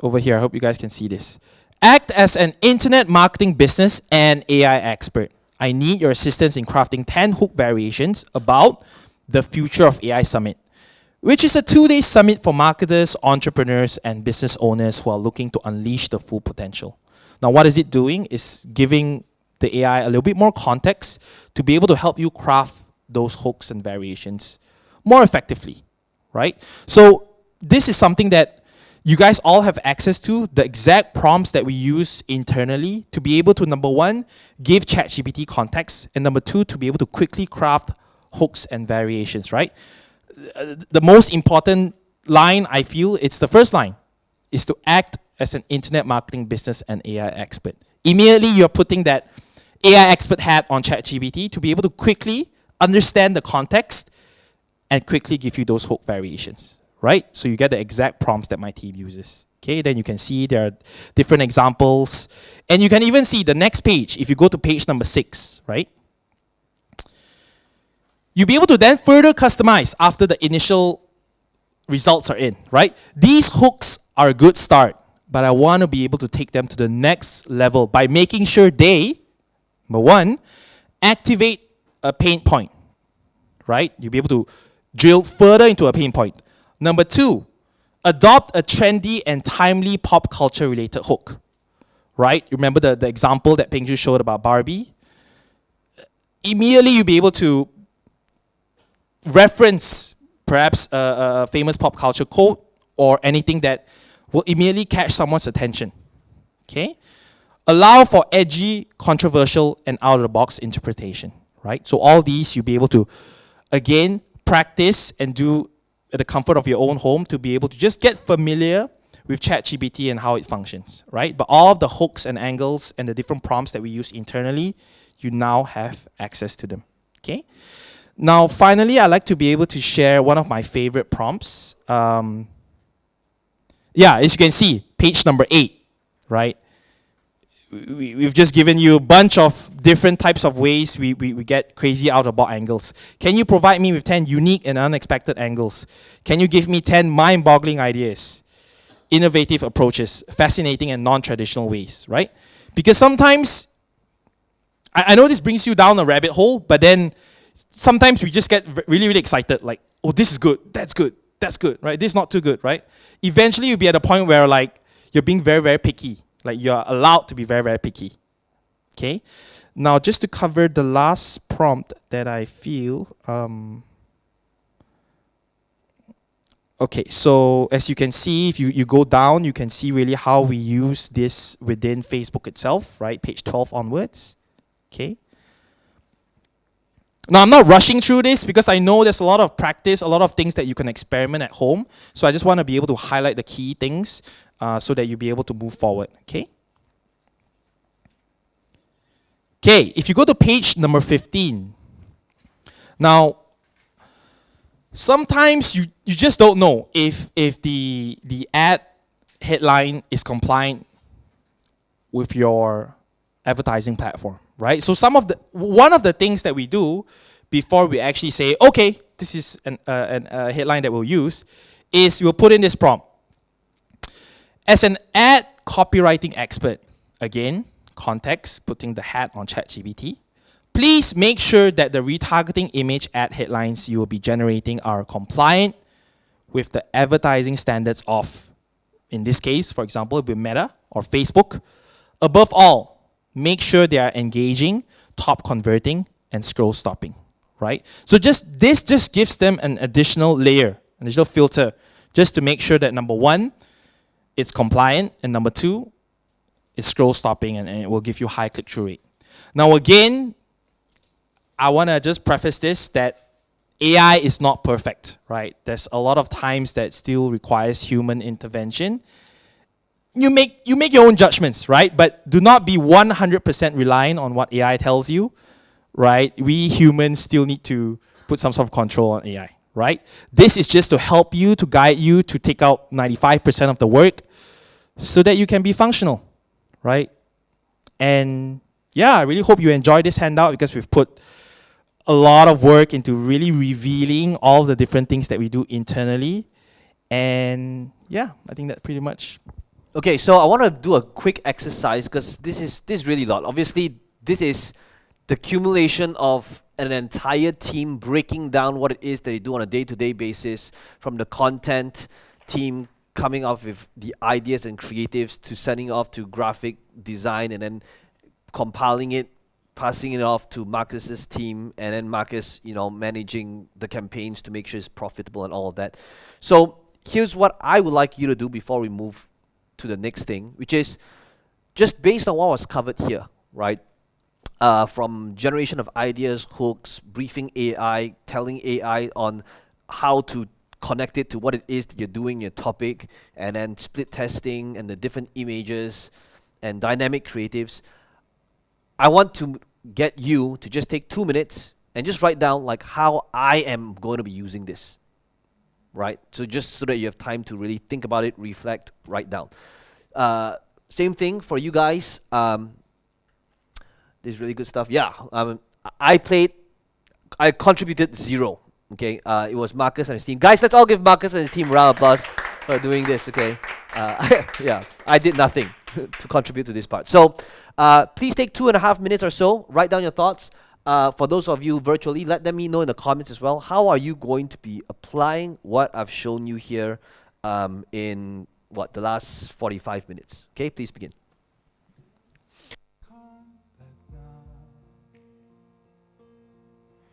Over here, I hope you guys can see this. Act as an internet marketing business and AI expert. I need your assistance in crafting 10 hook variations about the Future of AI Summit, which is a 2-day summit for marketers, entrepreneurs, and business owners who are looking to unleash the full potential. Now, what is it doing is giving the AI a little bit more context to be able to help you craft those hooks and variations more effectively, right? So this is something that you guys all have access to, the exact prompts that we use internally to be able to, number 1, give ChatGPT context, and number 2, to be able to quickly craft hooks and variations, right? The most important line, I feel, it's the first line, is to act as an internet marketing business and AI expert. Immediately, you're putting that AI expert hat on ChatGPT to be able to quickly understand the context and quickly give you those hook variations. Right? So you get the exact prompts that my team uses. Okay, then you can see there are different examples. And you can even see the next page, if you go to page number 6, right? You'll be able to then further customize after the initial results are in, right? These hooks are a good start, but I want to be able to take them to the next level by making sure they, number 1, activate a pain point, right? You'll be able to drill further into a pain point. Number 2, adopt a trendy and timely pop culture related hook, right? Remember the example that Pengju showed about Barbie? Immediately you'll be able to reference perhaps a famous pop culture quote or anything that will immediately catch someone's attention, okay? Allow for edgy, controversial, and out-of-the-box interpretation, right? So all these you'll be able to, again, practice and do at the comfort of your own home to be able to just get familiar with ChatGPT and how it functions, right? But all of the hooks and angles and the different prompts that we use internally, you now have access to them, okay? Now, finally, I'd like to be able to share one of my favorite prompts. Yeah, as you can see, page number 8, right? We've just given you a bunch of different types of ways we get crazy out-of-box angles. Can you provide me with 10 unique and unexpected angles? Can you give me 10 mind-boggling ideas, innovative approaches, fascinating and non-traditional ways, right? Because sometimes, I know this brings you down a rabbit hole, but then sometimes we just get really, really excited, like, oh, this is good, that's good, right? This is not too good, right? Eventually you'll be at a point where like, you're being very, very picky. Like you're allowed to be very, very picky. Okay? Now just to cover the last prompt that I feel, okay, so as you can see, if you go down, you can see really how we use this within Facebook itself, right? Page 12 onwards. Okay? Now, I'm not rushing through this because I know there's a lot of practice, a lot of things that you can experiment at home. So I just want to be able to highlight the key things so that you'll be able to move forward, okay? Okay, if you go to page number 15. Now, sometimes you just don't know if the ad headline is compliant with your advertising platform, right? So one of the things that we do before we actually say, okay, this is a headline that we'll use, is we'll put in this prompt. As an ad copywriting expert, again, context, putting the hat on ChatGPT, please make sure that the retargeting image ad headlines you will be generating are compliant with the advertising standards of, in this case, for example, it would be Meta or Facebook. Above all, make sure they are engaging, top converting, and scroll stopping, right? So this just gives them an additional layer, an additional filter, just to make sure that number one, it's compliant, and number two, it's scroll stopping, and it will give you high click-through rate. Now again, I want to just preface this that AI is not perfect, right? There's a lot of times that still requires human intervention. You make your own judgments, right? But do not be 100% reliant on what AI tells you, right? We humans still need to put some sort of control on AI, right? This is just to help you, to guide you, to take out 95% of the work so that you can be functional, right? And yeah, I really hope you enjoy this handout because we've put a lot of work into really revealing all the different things that we do internally. And yeah, I think that pretty much. Okay, so I want to do a quick exercise because this is really a lot. Obviously, this is the accumulation of an entire team breaking down what it is that they do on a day-to-day basis, from the content team coming up with the ideas and creatives to sending off to graphic design and then compiling it, passing it off to Marcus's team, and then Marcus, managing the campaigns to make sure it's profitable and all of that. So here's what I would like you to do before we move to the next thing, which is just based on what was covered here, right? From generation of ideas, hooks, briefing AI, telling AI on how to connect it to what it is that you're doing, your topic, and then split testing and the different images and dynamic creatives. I want to get you to just take 2 minutes and just write down like how I am going to be using this, right? So just so that you have time to really think about it, reflect, write down. Same thing for you guys. This really good stuff. Yeah, I contributed 0. Okay, it was Marcus and his team. Guys, let's all give Marcus and his team a round of applause for doing this. Okay, yeah, I did nothing to contribute to this part. So please take 2.5 minutes or so. Write down your thoughts. For those of you virtually, let me know in the comments as well. How are you going to be applying what I've shown you here in the last 45 minutes? Okay, please begin.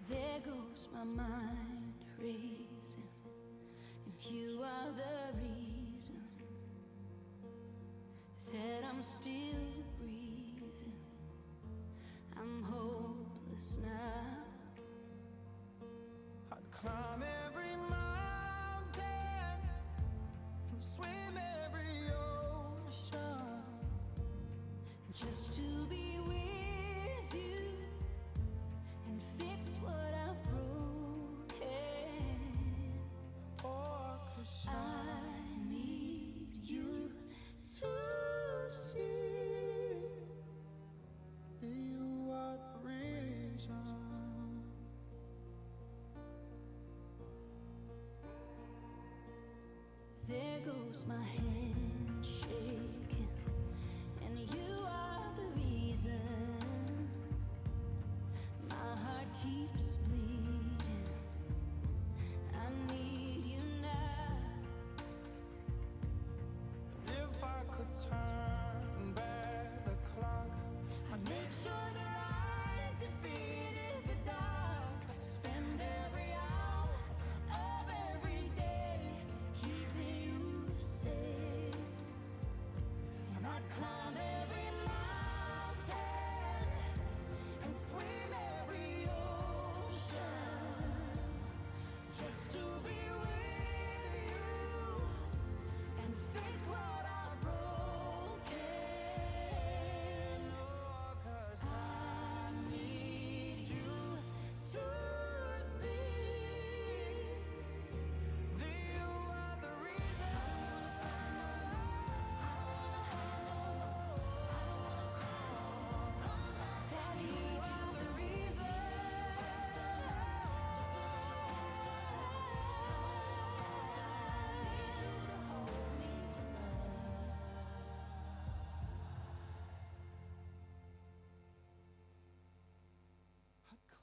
There goes my mind racing, and you are the reason that I'm still breathing. I'm hopeless now. I'd climb every mountain and swim every ocean Just to be with you and fix what I've broken. I need you to see you are the reason. There goes my hand shaking, and you are the reason my heart keeps bleeding. I need you now. If I could turn back the clock, I'd make sure that I defeated the dark. Spend every hour of every day keeping you safe.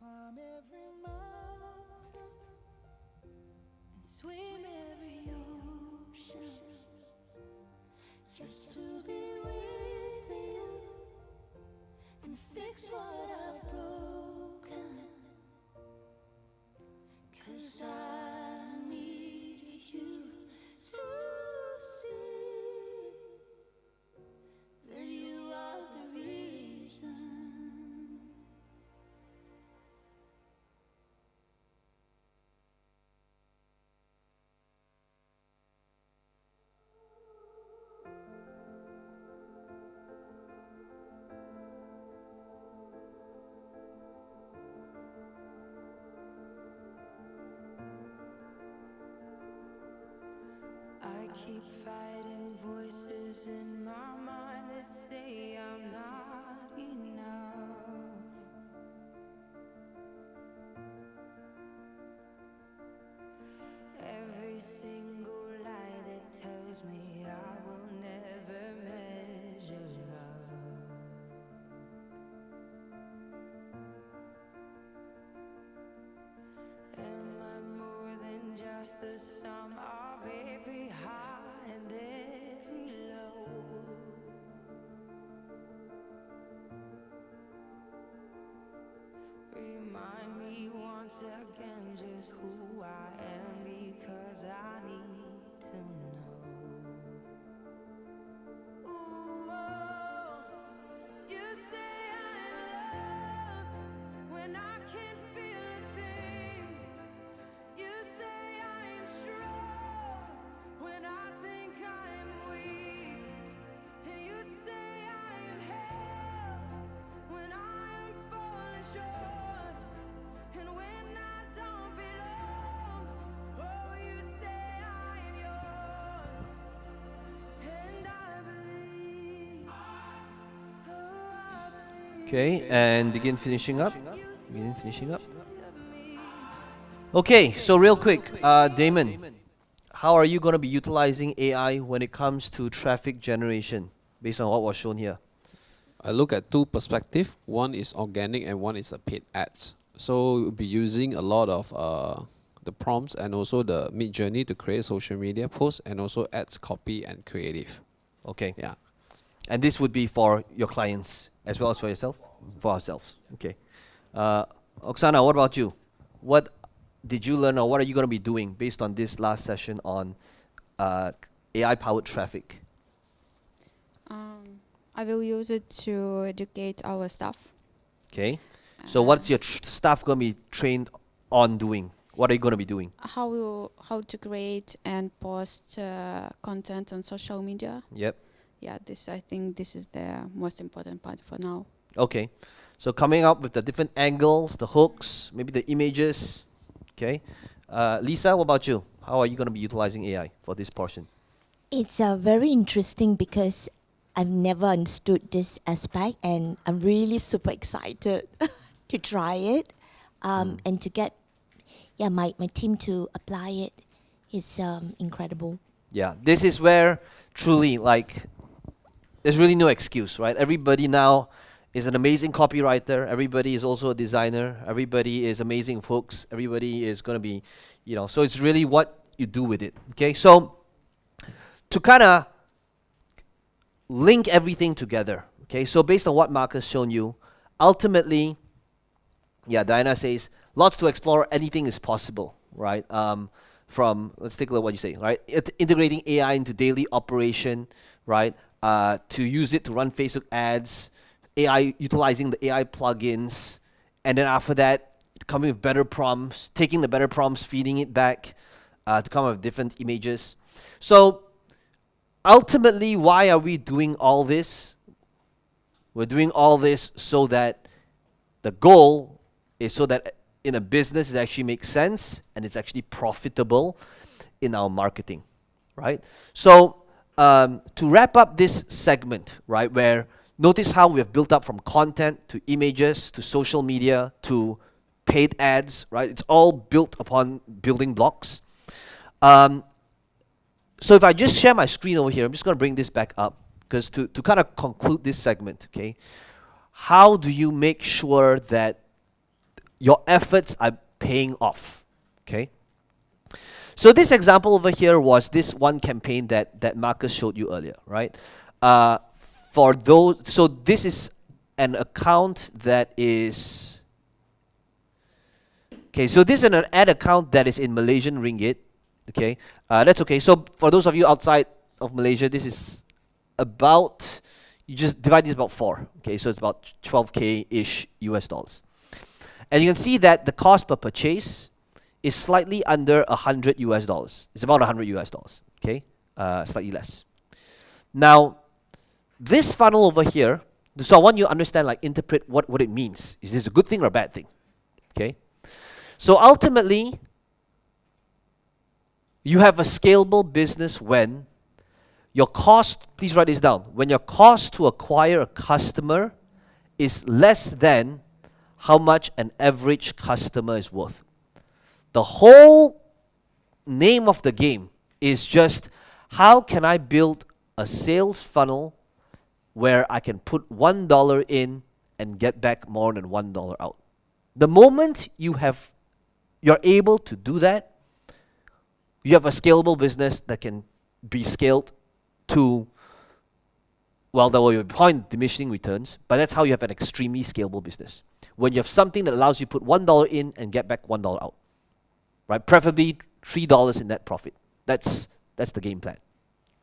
climb every mountain and swim every ocean just to be with you and fix what I've broken. 'Cause I need you to see that you are the reason. I keep fighting voices in my mind that say I'm not enough. Every single lie that tells me I will never measure up. Am I more than just the sum of every high and every low? Remind me once again just who I am, because I need to know. Ooh, oh, you say I'm loved when I can't feel a thing. You say I'm strong when I think I'm weak. And you say I'm held when I'm falling short. And when I don't belong, oh, you say I'm yours. And I believe, oh, I believe. Okay, and begin finishing up. Okay, so real quick, Damon, how are you going to be utilizing AI when it comes to traffic generation, based on what was shown here? I look at two perspectives. One is organic and one is the paid ads. So we'll be using a lot of the prompts and also the mid journey to create social media posts and also ads copy and creative. Okay. Yeah. And this would be for your clients as well as for yourself? For ourselves. Okay. Oksana, what about you? What did you learn, or what are you going to be doing based on this last session on AI-powered traffic? I will use it to educate our staff. Okay. So what's your staff going to be trained on doing? What are you going to be doing? How to create and post content on social media. Yep. Yeah, I think this is the most important part for now. Okay. So coming up with the different angles, the hooks, maybe the images. Okay. Lisa, what about you? How are you going to be utilizing AI for this portion? It's very interesting because I've never understood this aspect, and I'm really super excited to try it and to get my team to apply it. It's incredible. Yeah, this is where truly, like, there's really no excuse, right? Everybody now is an amazing copywriter. Everybody is also a designer. Everybody is amazing with hooks. Everybody is going to be, so it's really what you do with it. Okay, so to kind of link everything together. Okay, so based on what Mark has shown you, ultimately, Diana says, lots to explore, anything is possible, right? Let's take a look at what you say, right? Integrating AI into daily operation, right? To use it to run Facebook ads, AI, utilizing the AI plugins, and then after that, coming with better prompts, taking the better prompts, feeding it back to come up with different images. So ultimately, why are we doing all this? We're doing all this so that the goal is so that in a business it actually makes sense and it's actually profitable in our marketing, right? So to wrap up this segment, right, where notice how we have built up from content to images to social media to paid ads, right? It's all built upon building blocks. So if I just share my screen over here, I'm just going to bring this back up because to kind of conclude this segment, okay? How do you make sure that your efforts are paying off. Okay. So this example over here was this one campaign that Marcus showed you earlier, right? For those, so this is an account that is, okay, so this is an ad account that is in Malaysian ringgit, okay? That's okay. So for those of you outside of Malaysia, this is about, you just divide this about 4, okay? So it's about 12K-ish US dollars. And you can see that the cost per purchase is slightly under 100 US dollars. It's about 100 US dollars, okay? Slightly less. Now, this funnel over here, so I want you to understand, like, interpret what it means. Is this a good thing or a bad thing? Okay? So ultimately, you have a scalable business when your cost, please write this down, when your cost to acquire a customer is less than how much an average customer is worth. The whole name of the game is just, how can I build a sales funnel where I can put $1 in and get back more than $1 out. The moment you're able to do that, you have a scalable business that can be scaled to, well, there will be point diminishing returns, but that's how you have an extremely scalable business. When you have something that allows you to put $1 in and get back $1 out, right? Preferably $3 in net profit. That's the game plan.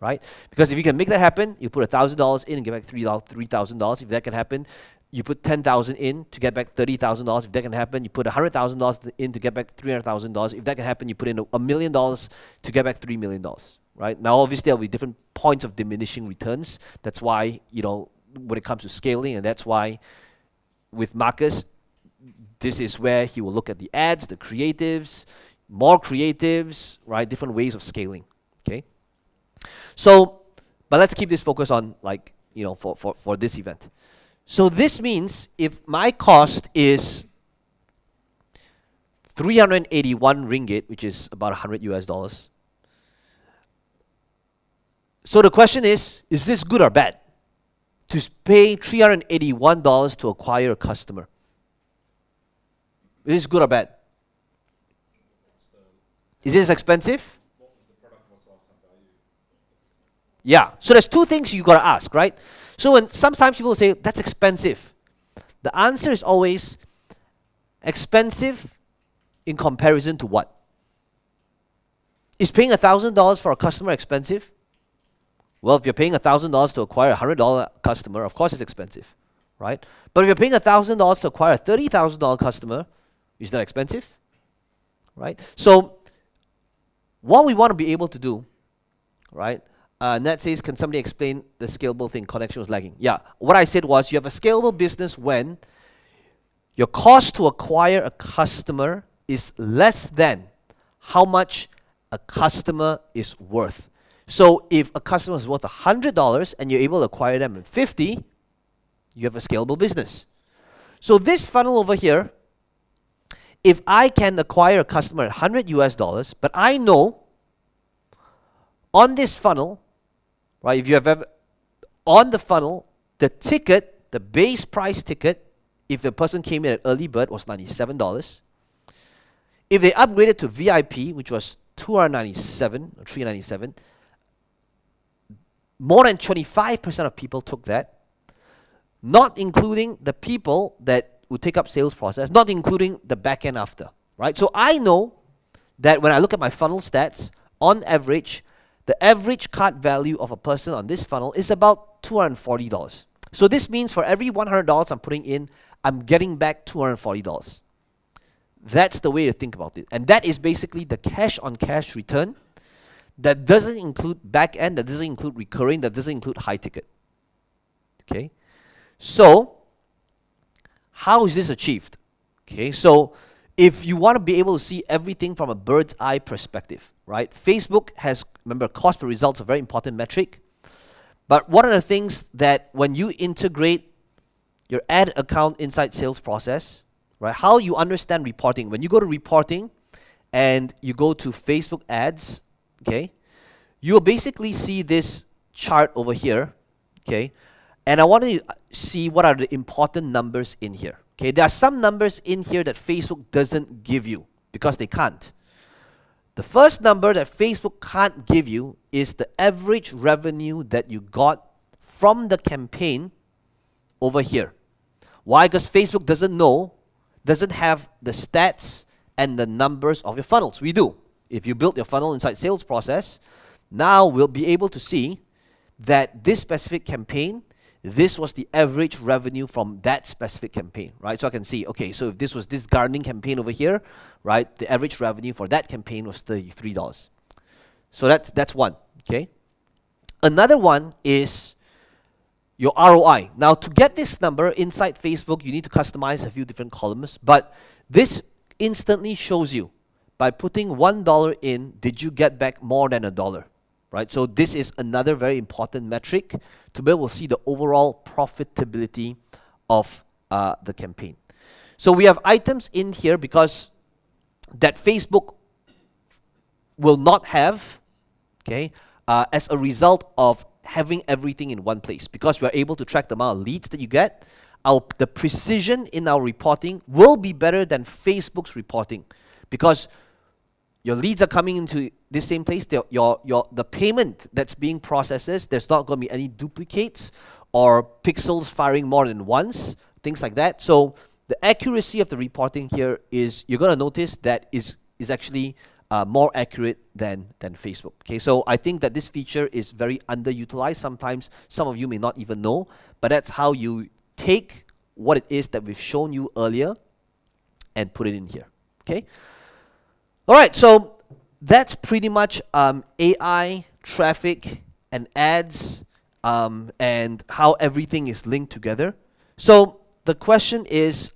Right? Because if you can make that happen, you put $1,000 in and get back $3,000. If that can happen, you put $10,000 in to get back $30,000. If that can happen, you put $100,000 in to get back $300,000. If that can happen, you put in $1 million to get back $3 million. Right? Now, obviously, there will be different points of diminishing returns. That's why, you know, when it comes to scaling, and that's why with Marcus, this is where he will look at the ads, the creatives, more creatives, right? Different ways of scaling. Okay. So, but let's keep this focus on, like, you know, for this event. So this means if my cost is 381 ringgit, which is about 100 US dollars. So the question is this good or bad? To pay $381 to acquire a customer. Is this good or bad? Is this expensive? Yeah, so there's two things you gotta ask, right? So when sometimes people say, that's expensive. The answer is always expensive in comparison to what? Is paying $1,000 for a customer expensive? Well, if you're paying $1,000 to acquire a $100 customer, of course it's expensive, right? But if you're paying $1,000 to acquire a $30,000 customer, is that expensive? Right? So what we want to be able to do, right? Nat says, can somebody explain the scalable thing? Connection was lagging. Yeah, what I said was you have a scalable business when your cost to acquire a customer is less than how much a customer is worth. So if a customer is worth $100 and you're able to acquire them at $50, you have a scalable business. So this funnel over here, if I can acquire a customer at 100 US dollars, but I know on this funnel, right, if you have ever, on the funnel, the ticket, the base price ticket, if the person came in at early bird, was $97. If they upgraded to VIP, which was $297 or $397, more than 25% of people took that, not including the people that would take up sales process, not including the back end after, right? So I know that when I look at my funnel stats, on average, the average cart value of a person on this funnel is about $240. So this means for every $100 I'm putting in, I'm getting back $240. That's the way to think about it. And that is basically the cash on cash return that doesn't include back end, that doesn't include recurring, that doesn't include high ticket. Okay? So, how is this achieved? Okay, so if you want to be able to see everything from a bird's eye perspective, right? Facebook has, remember, cost per results a very important metric. But one of the things that when you integrate your ad account inside sales process, right? How you understand reporting. When you go to reporting and you go to Facebook ads, okay, you'll basically see this chart over here, okay? And I want to see what are the important numbers in here, Okay, there are some numbers in here that Facebook doesn't give you because they can't. The first number that Facebook can't give you is the average revenue that you got from the campaign over here. Why? Because Facebook doesn't have the stats and the numbers of your funnels. We do. If you build your funnel inside sales process, now we'll be able to see that this specific campaign, this was the average revenue from that specific campaign, right? So I can see, okay, so if this was this gardening campaign over here, right, the average revenue for that campaign was $33. So that's one, okay? Another one is your ROI. Now, to get this number inside Facebook, you need to customize a few different columns, but this instantly shows you, by putting $1 in, did you get back more than $1? Right? So this is another very important metric to be able to see the overall profitability of the campaign. So we have items in here because that Facebook will not have, okay, as a result of having everything in one place. Because we are able to track the amount of leads that you get, the precision in our reporting will be better than Facebook's reporting, because your leads are coming into this same place. The payment that's being processed, there's not going to be any duplicates or pixels firing more than once, things like that. So the accuracy of the reporting here is, you're going to notice that is actually more accurate than Facebook. Okay, so I think that this feature is very underutilized. Sometimes some of you may not even know, but that's how you take what it is that we've shown you earlier and put it in here. Okay. All right, so that's pretty much AI, traffic, and ads, and how everything is linked together. So the question is,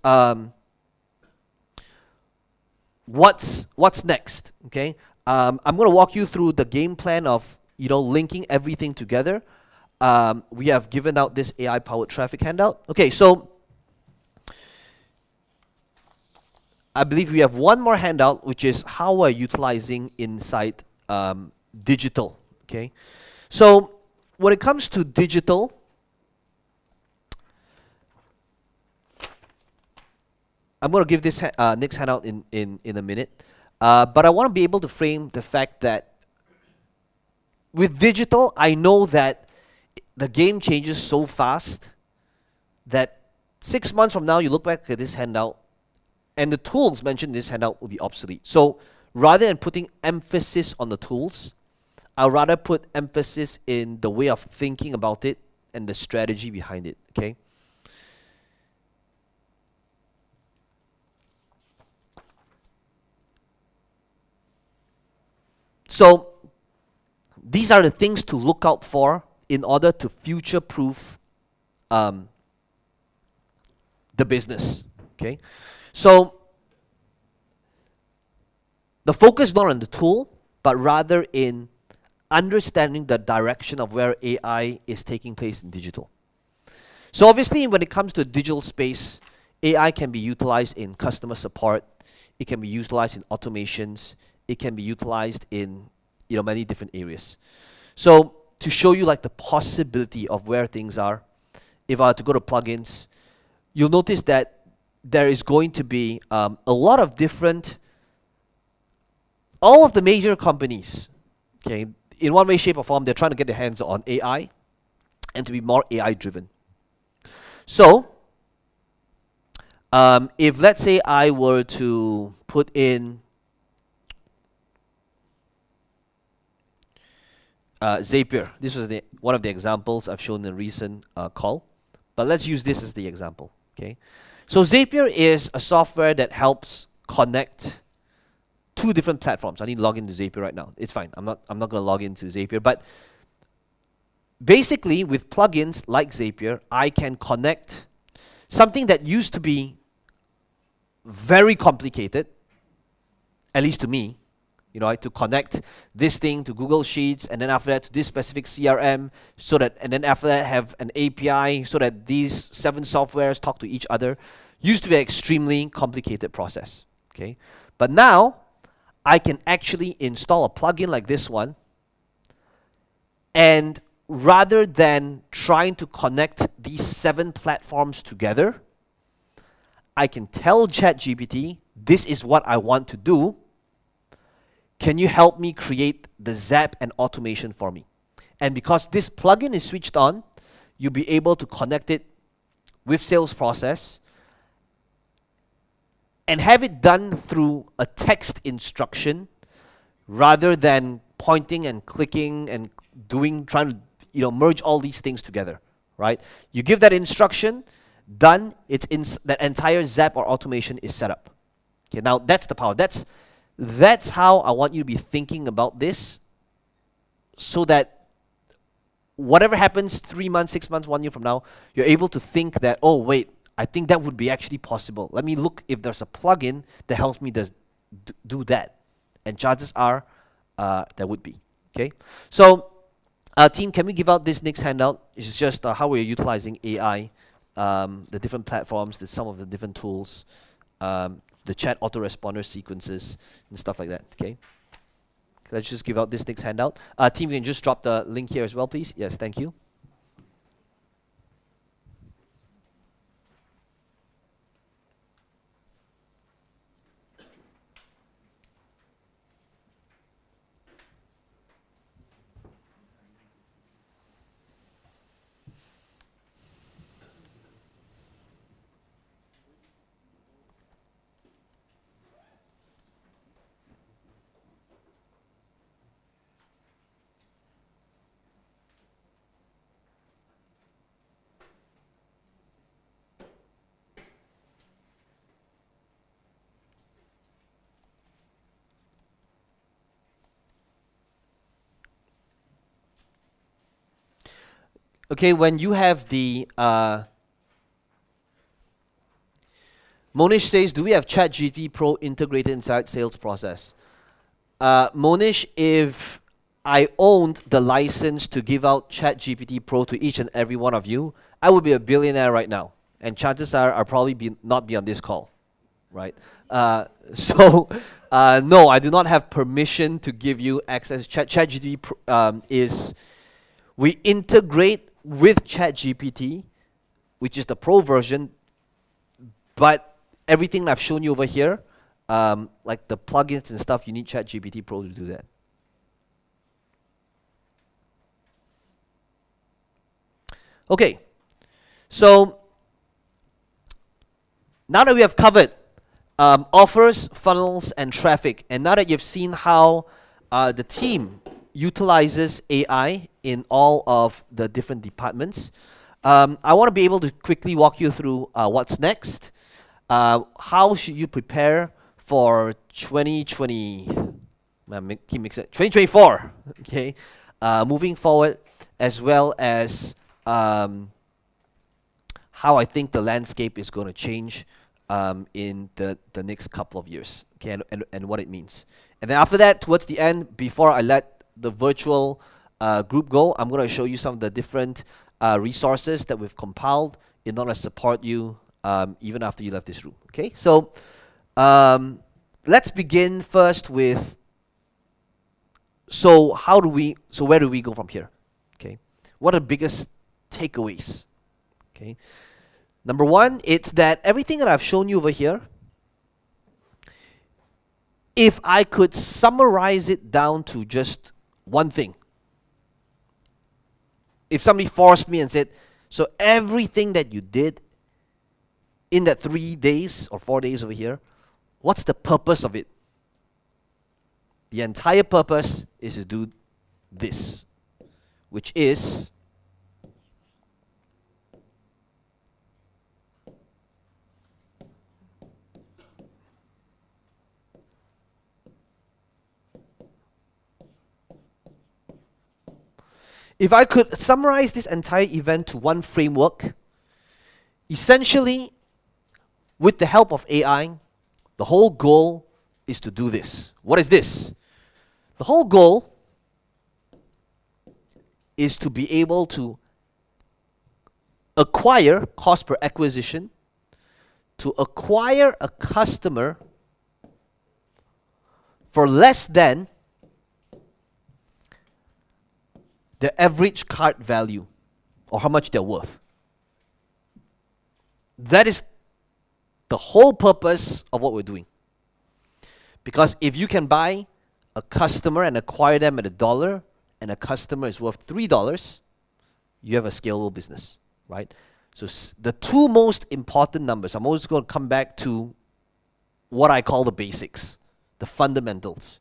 what's next? Okay, I'm going to walk you through the game plan of linking everything together. We have given out this AI-powered traffic handout. Okay, so I believe we have one more handout, which is how we're utilizing inside digital. Okay, so when it comes to digital, I'm going to give this next handout in a minute, but I want to be able to frame the fact that with digital, I know that the game changes so fast that 6 months from now, you look back at this handout, and the tools mentioned in this handout will be obsolete. So rather than putting emphasis on the tools, I'll rather put emphasis in the way of thinking about it and the strategy behind it, okay? So these are the things to look out for in order to future-proof the business, okay? So the focus is not on the tool, but rather in understanding the direction of where AI is taking place in digital. So obviously, when it comes to digital space, AI can be utilized in customer support. It can be utilized in automations. It can be utilized in many different areas. So to show you like the possibility of where things are, if I were to go to plugins, you'll notice that there is going to be a lot of different, all of the major companies, okay, in one way, shape, or form, they're trying to get their hands on AI and to be more AI driven. So, if let's say I were to put in Zapier, this was one of the examples I've shown in a recent call, but let's use this as the example, okay? So Zapier is a software that helps connect two different platforms. I need to log into Zapier right now. It's fine. I'm not going to log into Zapier, but basically with plugins like Zapier, I can connect something that used to be very complicated, at least to me, to connect this thing to Google Sheets, and then after that to this specific CRM, and then after that have an API so that these 7 softwares talk to each other. Used to be an extremely complicated process, okay? But now, I can actually install a plugin like this one, and rather than trying to connect these 7 platforms together, I can tell ChatGPT, this is what I want to do. Can you help me create the Zap and automation for me? And because this plugin is switched on, you'll be able to connect it with sales process and have it done through a text instruction rather than pointing and clicking and trying to merge all these things together, right? You give that instruction, done, that entire Zap or automation is set up. Okay, now that's the power. That's how I want you to be thinking about this, so that whatever happens 3 months, 6 months, 1 year from now, you're able to think that, oh wait, I think that would be actually possible. Let me look if there's a plugin that helps me do that. And chances are there would be. Okay, so team, can we give out this next handout? It's just how we're utilizing AI, the different platforms, some of the different tools, the chat autoresponder sequences and stuff like that. Okay, let's just give out this next handout. Team, you can just drop the link here as well, please. Yes, thank you. Okay, when you have the Monish says, do we have ChatGPT Pro integrated inside sales process? Monish, if I owned the license to give out ChatGPT Pro to each and every one of you, I would be a billionaire right now. And chances are I'll probably not be on this call, right? So, no, I do not have permission to give you access. ChatGPT we integrate with ChatGPT, which is the Pro version, but everything I've shown you over here, like the plugins and stuff, you need ChatGPT Pro to do that. Okay, so now that we have covered offers, funnels, and traffic, and now that you've seen how the team utilizes AI in all of the different departments, I want to be able to quickly walk you through what's next. How should you prepare for 2024? Okay, moving forward, as well as how I think the landscape is going to change in the next couple of years. Okay, and what it means. And then after that, towards the end, before I let the virtual group go, I'm going to show you some of the different resources that we've compiled in order to support you even after you left this room. Okay, so let's begin first with, so where do we go from here? Okay, what are the biggest takeaways? Okay, number one, it's that everything that I've shown you over here, if I could summarize it down to just one thing, if somebody forced me and said, so everything that you did in that 3 days or 4 days over here, what's the purpose of it? The entire purpose is to do this, which is if I could summarize this entire event to one framework, essentially, with the help of AI, the whole goal is to do this. What is this? The whole goal is to be able to acquire, cost per acquisition, to acquire a customer for less than the average cart value, or how much they're worth. That is the whole purpose of what we're doing. Because if you can buy a customer and acquire them at $1, and a customer is worth $3, you have a scalable business, right? So the two most important numbers, I'm always going to come back to what I call the basics, the fundamentals.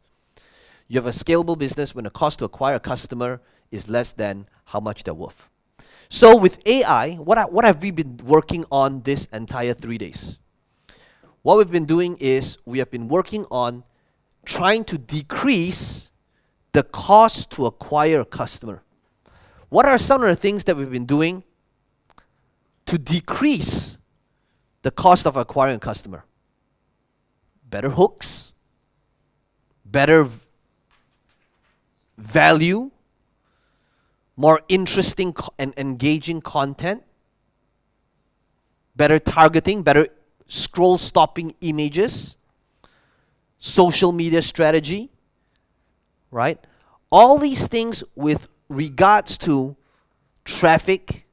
You have a scalable business when the cost to acquire a customer is less than how much they're worth. So with AI, what have we been working on this entire 3 days? What we've been doing is we have been working on trying to decrease the cost to acquire a customer. What are some of the things that we've been doing to decrease the cost of acquiring a customer? Better hooks, better value, more interesting and engaging content, better targeting, better scroll stopping images, social media strategy, right? All these things with regards to traffic,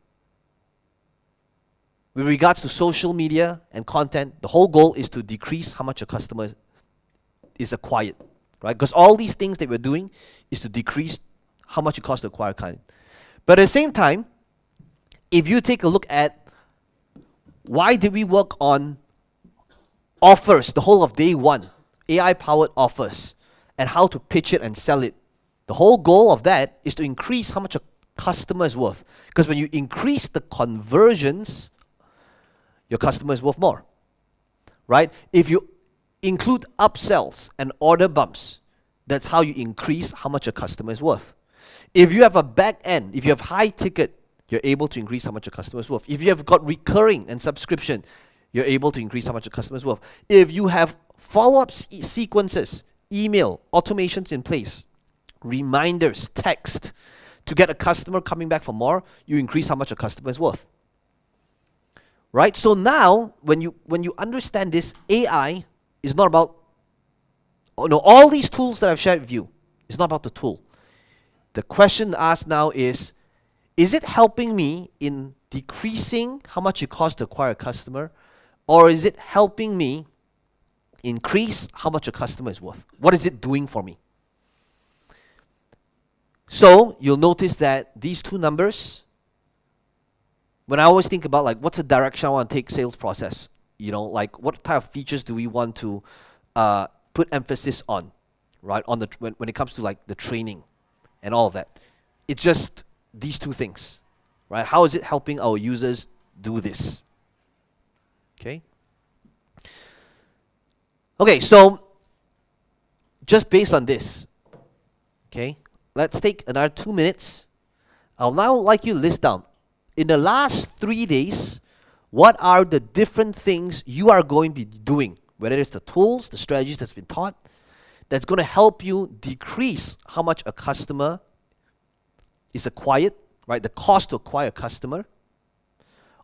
with regards to social media and content, the whole goal is to decrease how much a customer is acquired, right? Because all these things that we're doing is to decrease how much it costs to acquire a client. But at the same time, if you take a look at why did we work on offers the whole of day one, AI-powered offers, and how to pitch it and sell it, the whole goal of that is to increase how much a customer is worth. Because when you increase the conversions, your customer is worth more, right? If you include upsells and order bumps, that's how you increase how much a customer is worth. If you have a back end, if you have high ticket, you're able to increase how much a customer is worth. If you have got recurring and subscription, you're able to increase how much a customer is worth. If you have follow-up sequences, email, automations in place, reminders, text, to get a customer coming back for more, you increase how much a customer is worth. Right? So now, when you understand this, AI is not about, all these tools that I've shared with you, it's not about the tool. The question asked now is it helping me in decreasing how much it costs to acquire a customer, or is it helping me increase how much a customer is worth? What is it doing for me? So you'll notice that these two numbers, when I always think about like what's the direction I want to take sales process, like what type of features do we want to put emphasis on, right? On the when it comes to like the training and all of that, it's just these two things, right? How is it helping our users do this? Okay. Okay, so just based on this, okay, let's take another 2 minutes. I'll now like you to list down, in the last 3 days, what are the different things you are going to be doing, whether it's the tools, the strategies that's been taught, that's going to help you decrease how much a customer is acquired, right? The cost to acquire a customer,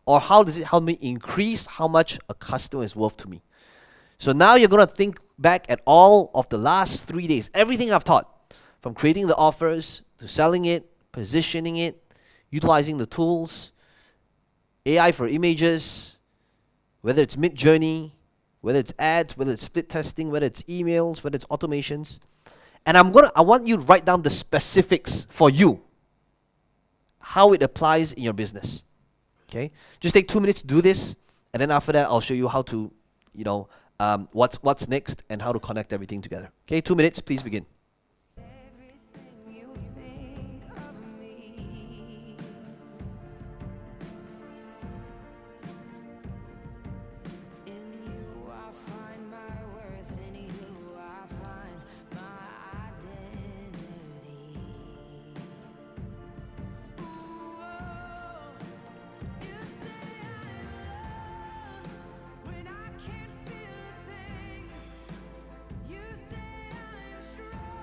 or how does it help me increase how much a customer is worth to me? So now you're going to think back at all of the last 3 days, everything I've taught, from creating the offers, to selling it, positioning it, utilizing the tools, AI for images, whether it's mid-journey, whether it's ads, whether it's split testing, whether it's emails, whether it's automations. And I want you to write down the specifics for you, how it applies in your business. Okay? Just take 2 minutes to do this, and then after that, I'll show you how to, what's next and how to connect everything together. Okay, 2 minutes, please begin. You say I am strong.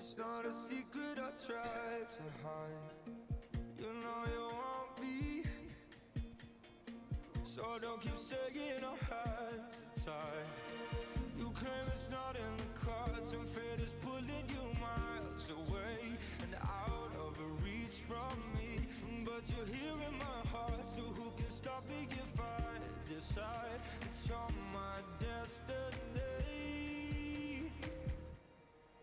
It's not a secret I try to hide. You know you want me, so don't keep saying our hands are tied. You claim it's not in the cards, and fate is pulling you miles away and out of reach from me. But you're here in my heart, so who can stop me if I decide that you're my destiny?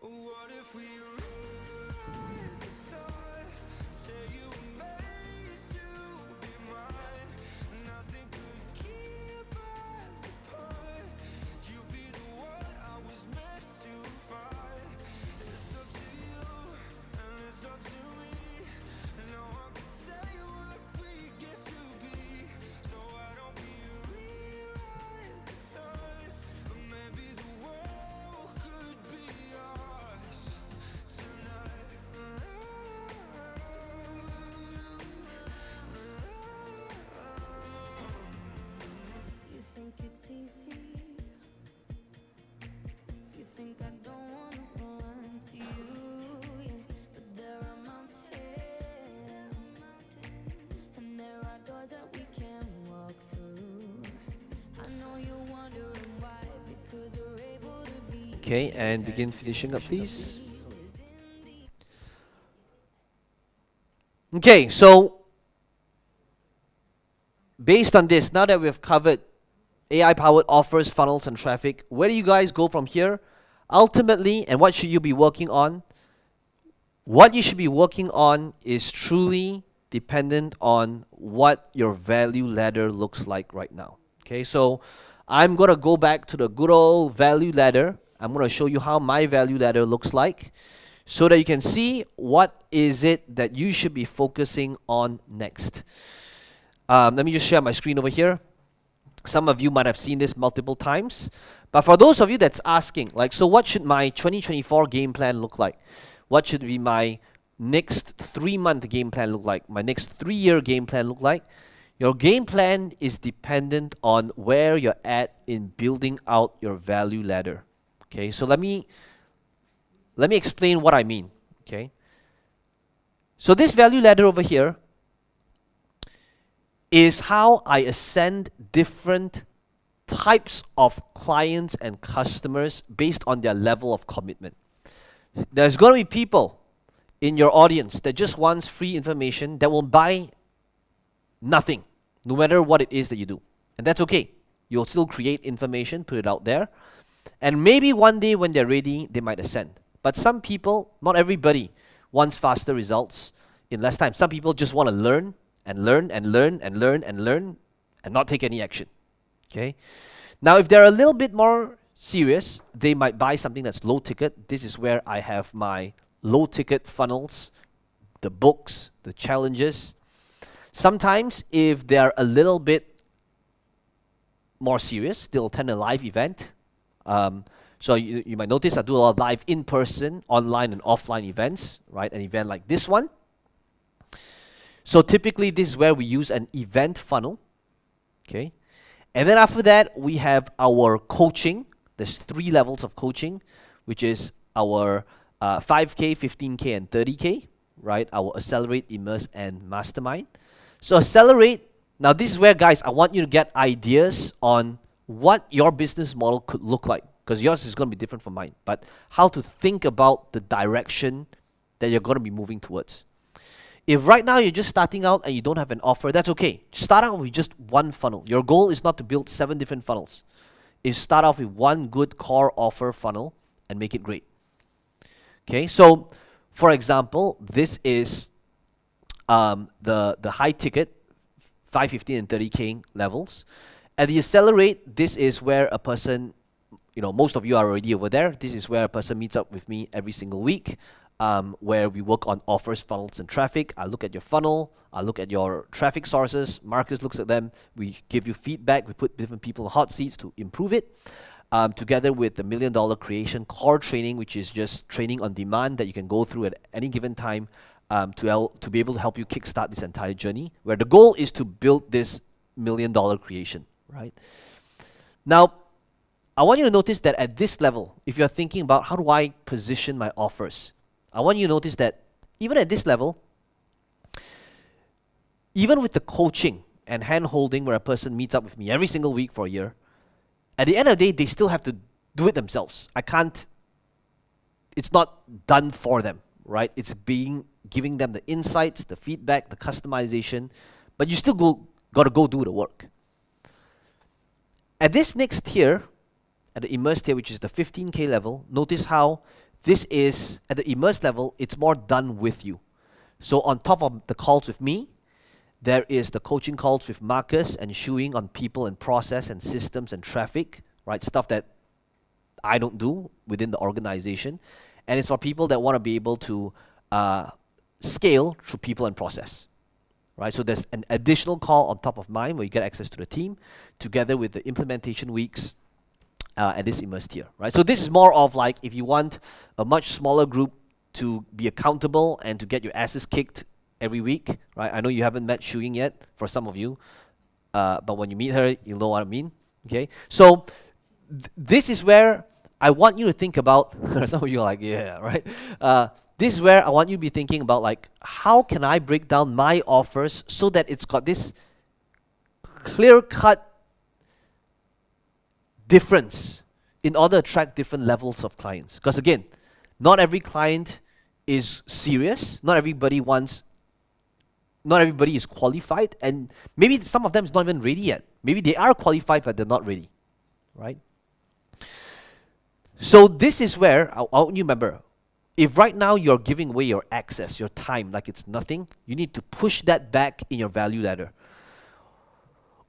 What if we rewrite the stars? Say you were made to be mine. Nothing could keep us apart. You be the one I was meant to find. It's up to you and it's up to me. No one can say what we get to be. So why don't we rewrite the stars? Maybe the world could be ours tonight. You think it's easy? You think I don't wanna run to you? Yeah. But there are mountains, and there are doors that we can walk through. I know you're wondering why, because you're able to be. Okay, and begin finishing up, please. Okay, so based on this, now that we've covered AI-powered offers, funnels, and traffic, where do you guys go from here? Ultimately, and what should you be working on? What you should be working on is truly dependent on what your value ladder looks like right now. Okay, so I'm going to go back to the good old value ladder. I'm going to show you how my value ladder looks like so that you can see what is it that you should be focusing on next. Let me just share my screen over here. Some of you might have seen this multiple times, but for those of you that's asking, like, so what should my 2024 game plan look like? What should be my next 3-month game plan look like? My next 3-year game plan look like? Your game plan is dependent on where you're at in building out your value ladder. Okay, so let me explain what I mean. Okay, so this value ladder over here is how I ascend different types of clients and customers based on their level of commitment. There's going to be people in your audience that just wants free information that will buy nothing, no matter what it is that you do. And that's okay. You'll still create information, put it out there. And maybe one day when they're ready, they might ascend. But some people, not everybody, wants faster results in less time. Some people just want to learn and learn and learn and learn and learn and not take any action. Okay? Now, if they're a little bit more serious, they might buy something that's low ticket. This is where I have my low ticket funnels, the books, the challenges. Sometimes, if they're a little bit more serious, they'll attend a live event. So you might notice I do a lot of live in-person, online, and offline events, right? An event like this one. So typically, this is where we use an event funnel, okay? And then after that, we have our coaching. There's 3 levels of coaching, which is our 5K, 15K, and 30K, right? Our Accelerate, Immerse, and Mastermind. So Accelerate, now this is where, guys, I want you to get ideas on what your business model could look like, because yours is going to be different from mine, but how to think about the direction that you're going to be moving towards. If right now you're just starting out and you don't have an offer, that's okay. Start out with just one funnel. Your goal is not to build 7 different funnels. Is start off with one good core offer funnel and make it great. Okay, so for example, this is the high ticket, 5, 15, and 30K levels. At the Accelerate, this is where a person, most of you are already over there. This is where a person meets up with me every single week, where we work on offers, funnels, and traffic. I look at your funnel. I look at your traffic sources. Marcus looks at them. We give you feedback. We put different people in hot seats to improve it. Together with the $1 Million Creation Core Training, which is just training on demand that you can go through at any given time to be able to help you kickstart this entire journey, where the goal is to build this $1 Million creation, right? Now, I want you to notice that at this level, if you're thinking about how do I position my offers, I want you to notice that even at this level, even with the coaching and hand-holding where a person meets up with me every single week for a year, at the end of the day, they still have to do it themselves. I can't, it's not done for them, right? It's giving them the insights, the feedback, the customization, but you still got to go do the work. At this next tier, at the immersed tier, which is the 15K level, notice how this is, at the immersed level, it's more done with you. So on top of the calls with me, there is the coaching calls with Marcus and Shuing on people and process and systems and traffic, right? Stuff that I don't do within the organization. And it's for people that want to be able to scale through people and process, right? So there's an additional call on top of mine where you get access to the team together with the implementation weeks at this immersed tier, right? So this is more of like if you want a much smaller group to be accountable and to get your asses kicked every week, right? I know you haven't met Shuing yet, for some of you, but when you meet her, you'll know what I mean, okay? So this is where I want you to think about, some of you are like, yeah, right? This is where I want you to be thinking about like, how can I break down my offers so that it's got this clear-cut difference in order to attract different levels of clients. Because again, not every client is serious, not everybody is qualified, and maybe some of them is not even ready yet. Maybe they are qualified, but they're not ready, right? So this is where, I want you to remember, if right now you're giving away your access, your time, like it's nothing, you need to push that back in your value ladder.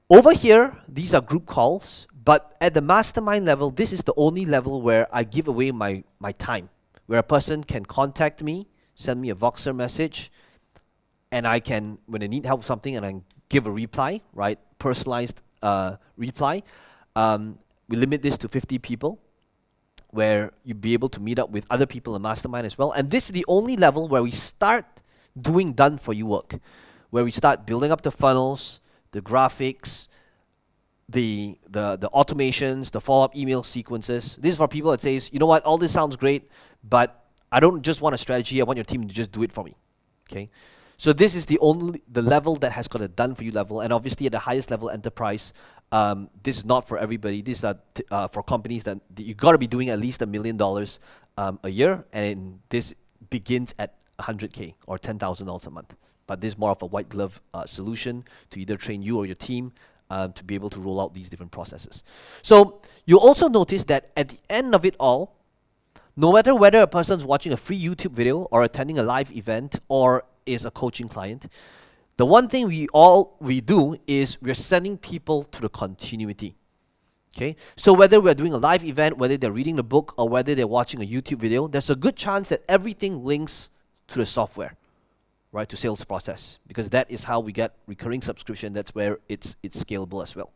Over here, these are group calls, but at the mastermind level, this is the only level where I give away my time, where a person can contact me, send me a Voxer message, and I can, when they need help with something, and I give a reply, right? Personalized reply. We limit this to 50 people, where you'll be able to meet up with other people in Mastermind as well. And this is the only level where we start doing done-for-you work, where we start building up the funnels, the graphics, the automations, the follow-up email sequences. This is for people that says, you know what, all this sounds great, but I don't just want a strategy, I want your team to just do it for me, okay? So this is the level that has got a done-for-you level, and obviously at the highest level enterprise, this is not for everybody. These are for companies that you got to be doing at least $1 million a year, and this begins at 100K or $10,000 a month. But this is more of a white glove solution to either train you or your team to be able to roll out these different processes. So you'll also notice that at the end of it all, no matter whether a person's watching a free YouTube video or attending a live event or is a coaching client, the one thing we do is we're sending people to the continuity. Okay? So whether we're doing a live event, whether they're reading the book, or whether they're watching a YouTube video, there's a good chance that everything links to the software, right? To sales process, because that is how we get recurring subscription. That's where it's scalable as well.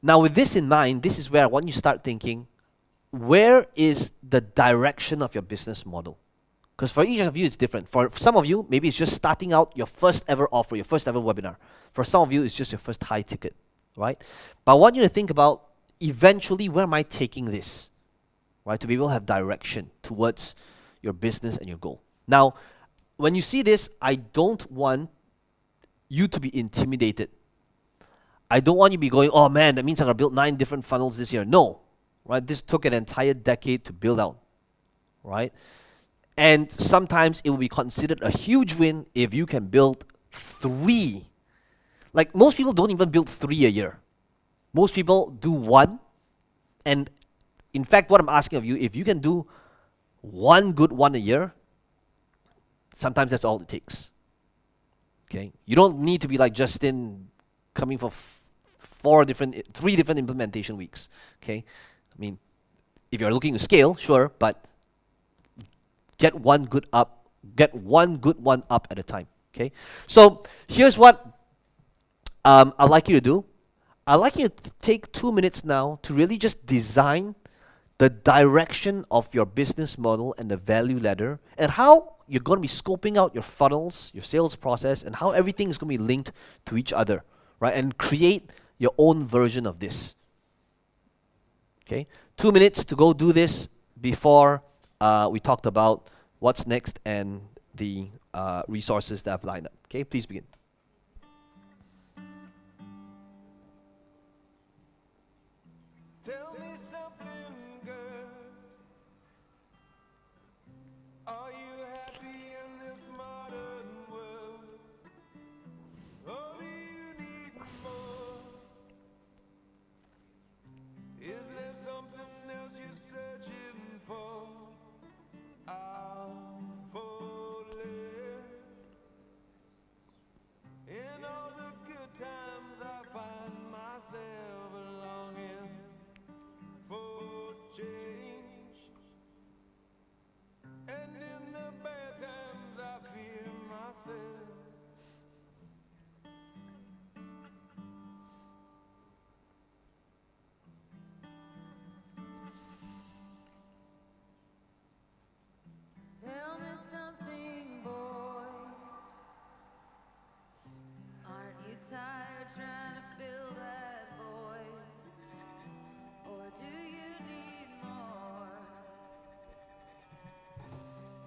Now with this in mind, this is where I want you to start thinking, where is the direction of your business model? Because for each of you, it's different. For some of you, maybe it's just starting out your first ever offer, your first ever webinar. For some of you, it's just your first high ticket, right? But I want you to think about, eventually, where am I taking this, right? To be able to have direction towards your business and your goal. Now, when you see this, I don't want you to be intimidated. I don't want you to be going, oh man, that means I'm going to build 9 different funnels this year. No, right? This took an entire decade to build out, right? And sometimes it will be considered a huge win if you can build 3. Like most people don't even build 3 a year. Most people do 1. And in fact, what I'm asking of you, if you can do 1 good one a year, sometimes that's all it takes. Okay? You don't need to be like Justin coming for 3 different implementation weeks. Okay? I mean, if you're looking to scale, sure, but get one good one up at a time. Okay, so here's what I'd like you to do. I'd like you to take 2 minutes now to really just design the direction of your business model and the value ladder, and how you're going to be scoping out your funnels, your sales process, and how everything is going to be linked to each other, right? And create your own version of this. Okay, 2 minutes to go do this before we talked about what's next and the resources that I've lined up. Okay, please begin. Tell me something, girl. Are you happy in this modern world? Or do you need more? Is there something else you're searching for? I'm falling. In all the good times I find myself longing for change, and in the bad times I fear myself. Tell me something, boy. Aren't you tired trying to fill that void? Or do you need more?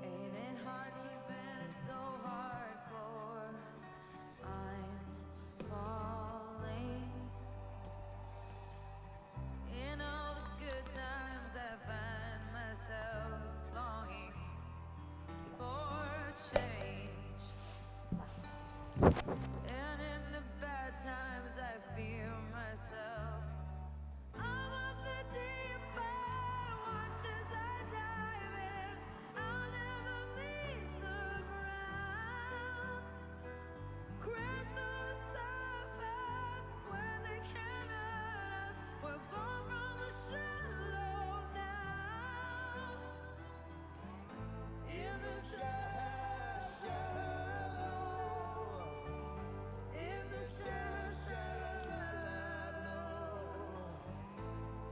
Ain't it hard keeping it so hardcore? I'm falling. In all the good times I find myself longing for change, and in the bad times I fear myself. I'm of the deep end, watch as I dive in. I'll never meet the ground. Crash through the surface where they can't hurt us. We're far from the shallow now. In the shallow, in the shallow,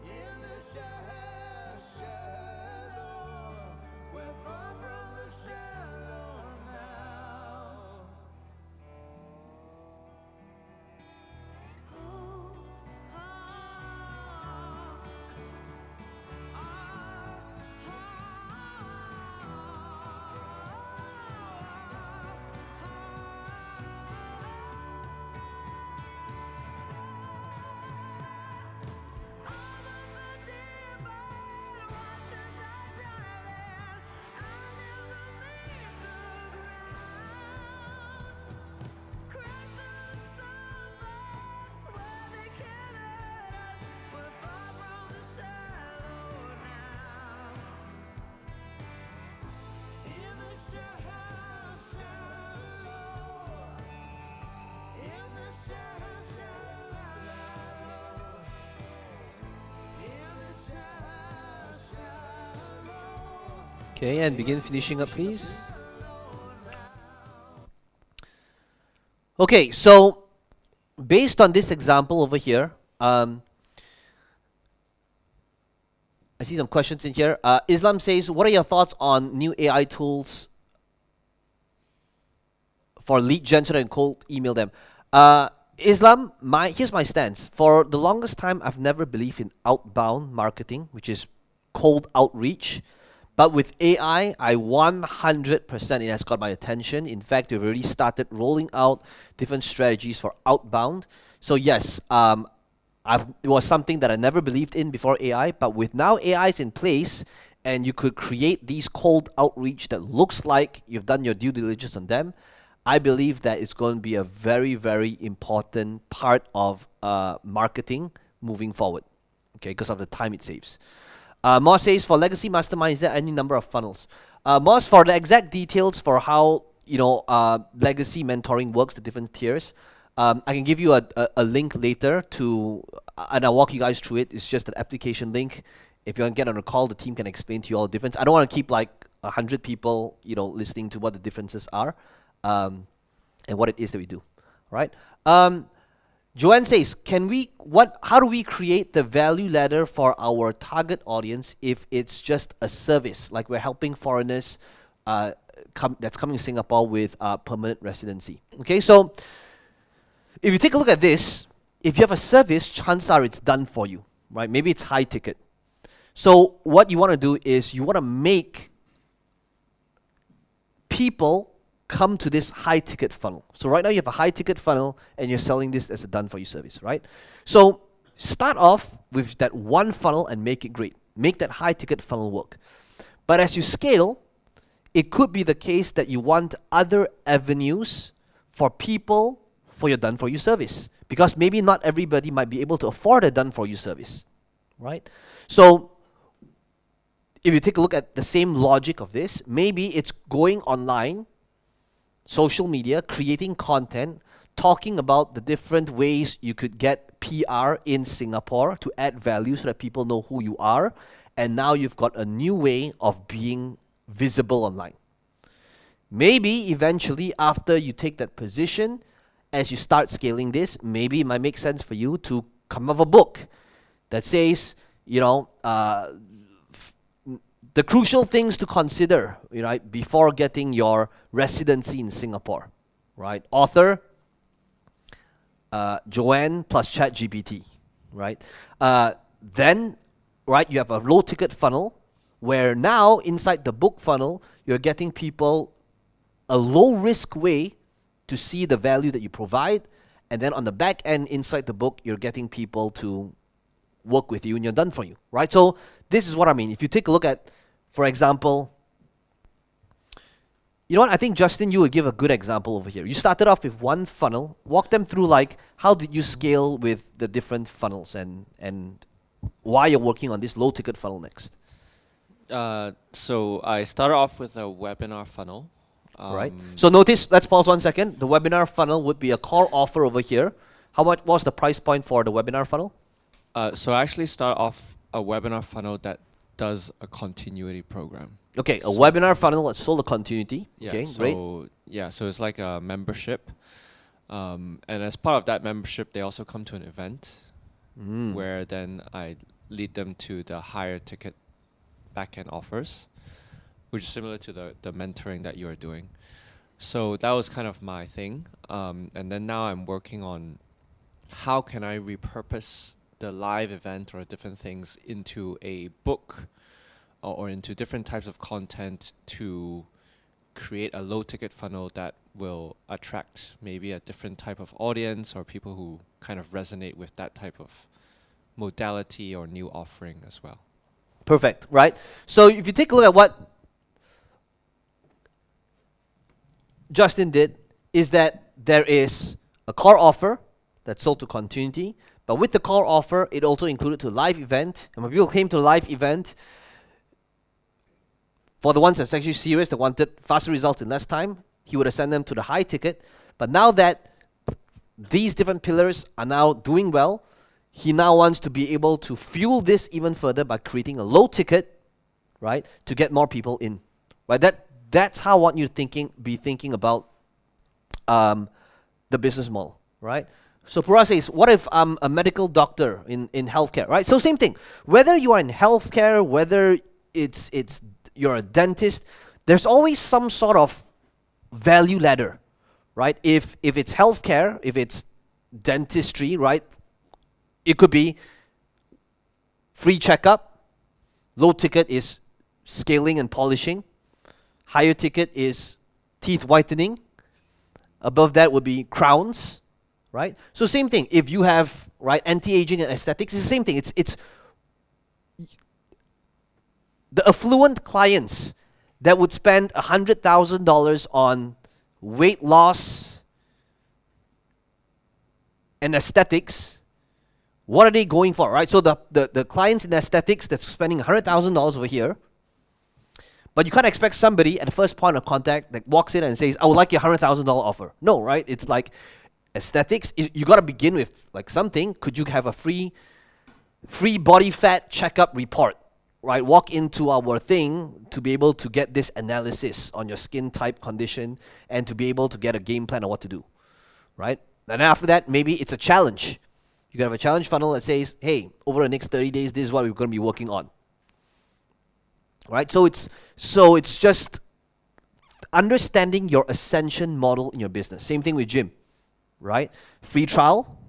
in the shallow, we're far from the shallow now. Okay, and begin finishing up, please. Okay, so based on this example over here, I see some questions in here. Islam says, what are your thoughts on new AI tools for lead gen so that I can cold email them? Islam, here's my stance. For the longest time, I've never believed in outbound marketing, which is cold outreach. But with AI, I 100% it has got my attention. In fact, we've already started rolling out different strategies for outbound. So yes, it was something that I never believed in before AI, but with now AI is in place, and you could create these cold outreach that looks like you've done your due diligence on them, I believe that it's going to be a very, very important part of marketing moving forward, okay, because of the time it saves. Moss says, for Legacy Mastermind, is there any number of funnels? Moss, for the exact details for how Legacy mentoring works, the different tiers, I can give you a link later to, and I'll walk you guys through it. It's just an application link. If you want to get on a call, the team can explain to you all the difference. I don't want to keep like 100 people, listening to what the differences are, and what it is that we do. All right. Joanne says, how do we create the value ladder for our target audience if it's just a service, like we're helping foreigners that's coming to Singapore with permanent residency? Okay, so if you take a look at this, if you have a service, chances are it's done for you, right? Maybe it's high ticket. So what you want to do is you want to make people come to this high ticket funnel. So right now you have a high ticket funnel and you're selling this as a done for you service, right? So start off with that one funnel and make it great. Make that high ticket funnel work. But as you scale, it could be the case that you want other avenues for people for your done for you service, because maybe not everybody might be able to afford a done for you service, right? So if you take a look at the same logic of this, maybe it's going online, social media, creating content, talking about the different ways you could get PR in Singapore to add value so that people know who you are, and now you've got a new way of being visible online. Maybe eventually after you take that position, as you start scaling this, maybe it might make sense for you to come up with a book that says, you know, the crucial things to consider, right, before getting your residency in Singapore, right? Author, Joanne plus ChatGPT, right? Then, right, you have a low ticket funnel where now inside the book funnel, you're getting people a low risk way to see the value that you provide, and then on the back end inside the book, you're getting people to work with you and you're done for you, right? So this is what I mean. If you take a look at, for example, you know what, I think Justin, you would give a good example over here. You started off with one funnel, walk them through like, how did you scale with the different funnels and why you're working on this low ticket funnel next? So I started off with a webinar funnel. Right. So notice, let's pause 1 second. The webinar funnel would be a core offer over here. How much was the price point for the webinar funnel? So I actually start off a webinar funnel that does a continuity program. Okay, a webinar funnel that sold a continuity. Yeah, okay, so great. Yeah, so it's like a membership. And as part of that membership, they also come to an event where then I lead them to the higher ticket back-end offers, which is similar to the mentoring that you are doing. So that was kind of my thing. And then now I'm working on how can I repurpose the live event or different things into a book or into different types of content to create a low ticket funnel that will attract maybe a different type of audience or people who kind of resonate with that type of modality or new offering as well. Perfect, right? So if you take a look at what Justin did, is that there is a core offer that's sold to continuity, but with the core offer, it also included to live event. And when people came to the live event, for the ones that's actually serious, that wanted faster results in less time, he would have sent them to the high ticket. But now that these different pillars are now doing well, he now wants to be able to fuel this even further by creating a low ticket, right, to get more people in, right? That's how I want you to be thinking about the business model, right? So Pura says, what if I'm a medical doctor in healthcare, right? So same thing. Whether you are in healthcare, whether you're a dentist, there's always some sort of value ladder, right? If it's healthcare, if it's dentistry, right? It could be free checkup. Low ticket is scaling and polishing. Higher ticket is teeth whitening. Above that would be crowns, right? So same thing. If you have, right, anti-aging and aesthetics, it's the same thing. It's the affluent clients that would spend $100,000 on weight loss and aesthetics. What are they going for, right? So the clients in aesthetics that's spending $100,000 over here, but you can't expect somebody at the first point of contact that walks in and says, I would like your $100,000 offer. No, right? It's like aesthetics, you got to begin with like something. Could you have a free body fat checkup report, right? Walk into our thing to be able to get this analysis on your skin type condition and to be able to get a game plan on what to do, right? And after that, maybe it's a challenge. You can have a challenge funnel that says, hey, over the next 30 days, this is what we're going to be working on. Right? So it's just understanding your ascension model in your business. Same thing with gym, right? Free trial.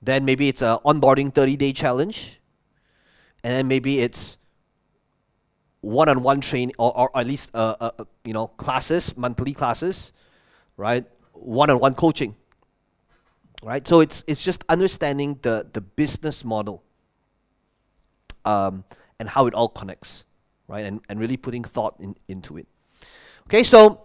Then maybe it's a onboarding 30-day challenge. and then maybe it's one-on-one training, or at least classes, monthly classes, right? One-on-one coaching, right? So it's just understanding the business model, and how it all connects, right? And really putting thought into it. Okay, so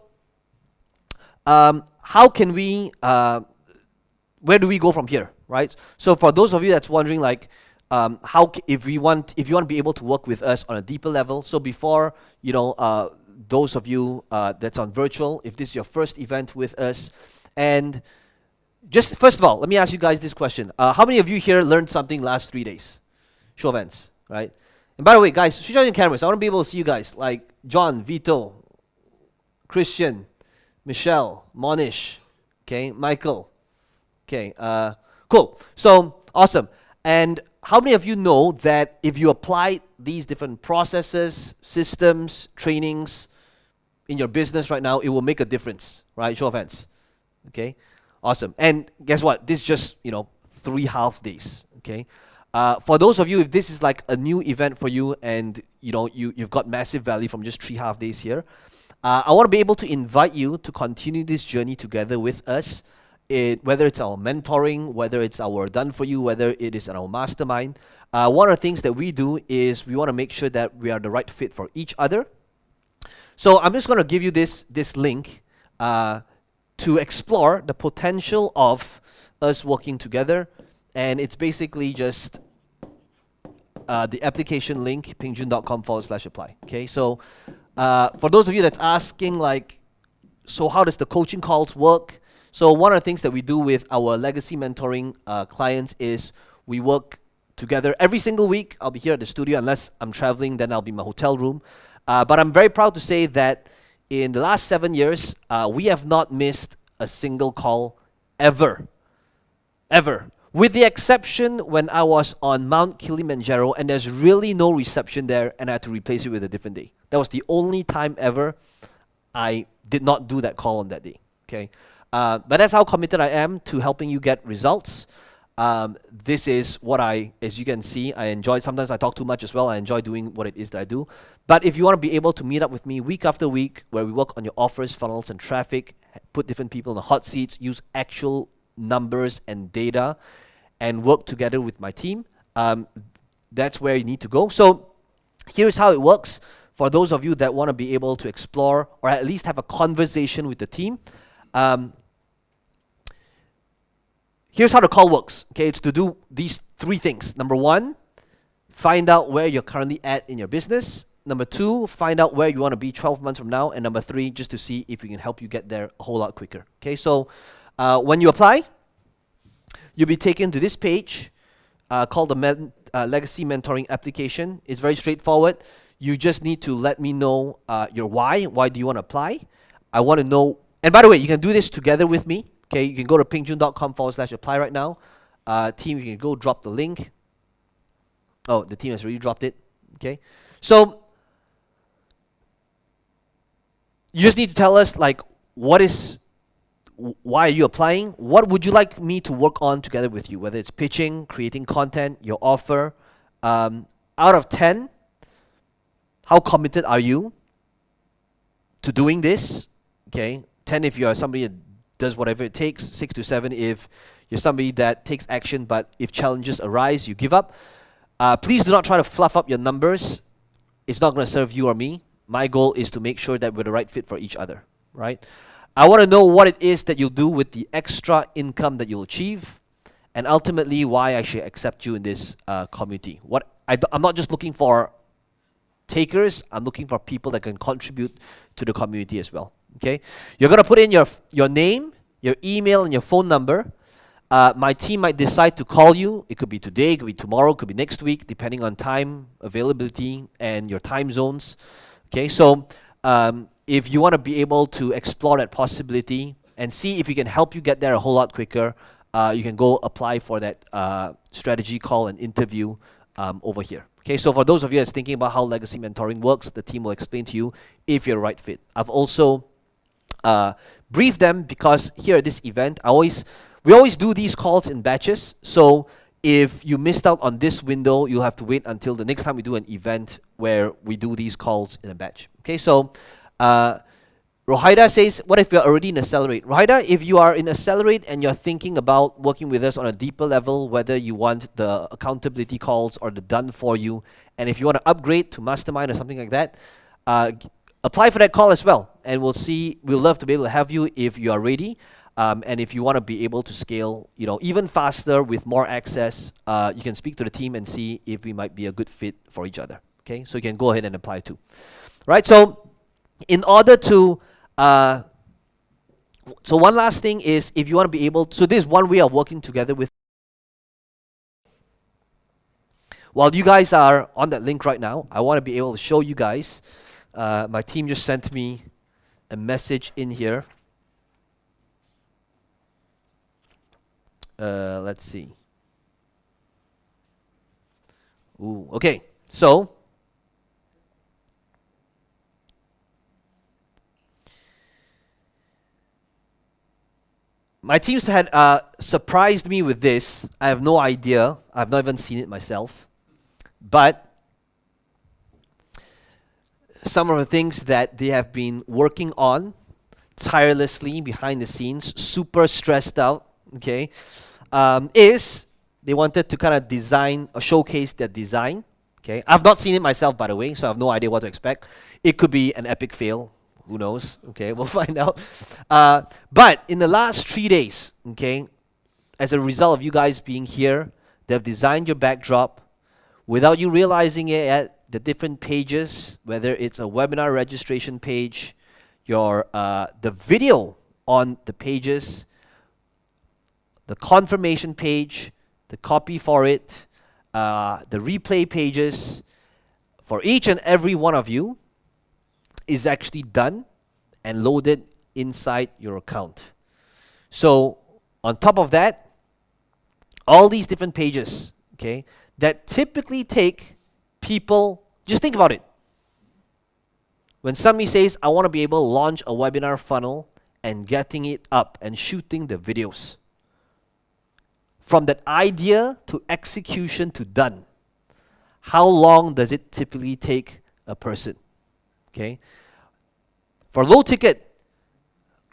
how can we? Where do we go from here, right? So for those of you that's wondering, like, if you want to be able to work with us on a deeper level, so before those of you that's on virtual, if this is your first event with us, and just first of all, let me ask you guys this question: how many of you here learned something last 3 days? Show of hands, right? And by the way, guys, switch on your cameras. I want to be able to see you guys, like John, Vito, Christian, Michelle, Monish, okay, Michael, okay, cool. So awesome. And how many of you know that if you apply these different processes, systems, trainings in your business right now, it will make a difference, right? Show of hands. Okay, awesome. And guess what? This is just 3 half days. Okay. For those of you, if this is like a new event for you, and you've got massive value from just 3 half days here, I want to be able to invite you to continue this journey together with us. Whether it's our mentoring, whether it's our done for you, whether it is our mastermind, one of the things that we do is we want to make sure that we are the right fit for each other. So I'm just going to give you this link to explore the potential of us working together, and it's basically just the application link, pingjun.com/apply. Okay, so for those of you that's asking, like, so how does the coaching calls work? So one of the things that we do with our legacy mentoring clients is we work together every single week. I'll be here at the studio. Unless I'm traveling, then I'll be in my hotel room. But I'm very proud to say that in the last 7 years, we have not missed a single call ever. Ever. With the exception when I was on Mount Kilimanjaro and there's really no reception there and I had to replace it with a different day. That was the only time ever I did not do that call on that day. Okay. But that's how committed I am to helping you get results. This is what as you can see, I enjoy. Sometimes I talk too much as well. I enjoy doing what it is that I do. But if you want to be able to meet up with me week after week, where we work on your offers, funnels, and traffic, put different people in the hot seats, use actual numbers and data, and work together with my team, that's where you need to go. So here's how it works for those of you that want to be able to explore or at least have a conversation with the team. Here's how the call works. Okay, it's to do these 3 things. Number 1, find out where you're currently at in your business. Number 2, find out where you want to be 12 months from now. And number 3, just to see if we can help you get there a whole lot quicker. Okay, so when you apply, you'll be taken to this page called the Legacy Mentoring application. It's very straightforward. You just need to let me know your why. Why do you want to apply? I want to know. And by the way, you can do this together with me. Okay, you can go to pingjun.com/apply right now. Team, you can go drop the link. Oh, the team has already dropped it. Okay, so you just need to tell us, like, why are you applying? What would you like me to work on together with you? Whether it's pitching, creating content, your offer. Out of 10, how committed are you to doing this? Okay, 10 if you are somebody that does whatever it takes. 6 to 7 if you're somebody that takes action, but if challenges arise, you give up. Please do not try to fluff up your numbers. It's not going to serve you or me. My goal is to make sure that we're the right fit for each other, right? I want to know what it is that you'll do with the extra income that you'll achieve, and ultimately why I should accept you in this community. I'm not just looking for takers. I'm looking for people that can contribute to the community as well. Okay, you're gonna put in your name, your email, and your phone number. My team might decide to call you. It could be today, it could be tomorrow, it could be next week, depending on time availability and your time zones. Okay, so if you want to be able to explore that possibility and see if we can help you get there a whole lot quicker, you can go apply for that strategy call and interview over here. Okay, so for those of you that's thinking about how legacy mentoring works, the team will explain to you if you're the right fit. I've also briefed them because here at this event, we always do these calls in batches. So if you missed out on this window, you'll have to wait until the next time we do an event where we do these calls in a batch. Okay, so Rohaida says, what if you're already in Accelerate? Rohaida, if you are in Accelerate and you're thinking about working with us on a deeper level, whether you want the accountability calls or the done for you, and if you want to upgrade to Mastermind or something like that, apply for that call as well. And we'll see, we'll love to be able to have you if you are ready. And if you want to be able to scale, even faster with more access, you can speak to the team and see if we might be a good fit for each other. Okay, so you can go ahead and apply too. Right, so in order to, so one last thing is if you want to be able, so this is one way of working together with. While you guys are on that link right now, I want to be able to show you guys, my team just sent me a message in here. Let's see. Ooh, okay, so my teams had surprised me with this. I have no idea. I've not even seen it myself. But some of the things that they have been working on tirelessly behind the scenes, super stressed out, okay, is they wanted to kind of design or showcase their design. Okay, I've not seen it myself, by the way, so I have no idea what to expect. It could be an epic fail. Who knows? Okay, we'll find out. But in the last 3 days, okay, as a result of you guys being here, they've designed your backdrop without you realizing it at the different pages, whether it's a webinar registration page, your the video on the pages, the confirmation page, the copy for it, the replay pages, for each and every one of you is actually done and loaded inside your account. So on top of that, all these different pages, okay, that typically take people, just think about it. When somebody says, I want to be able to launch a webinar funnel and getting it up and shooting the videos, from that idea to execution to done, how long does it typically take a person? Okay, for low ticket,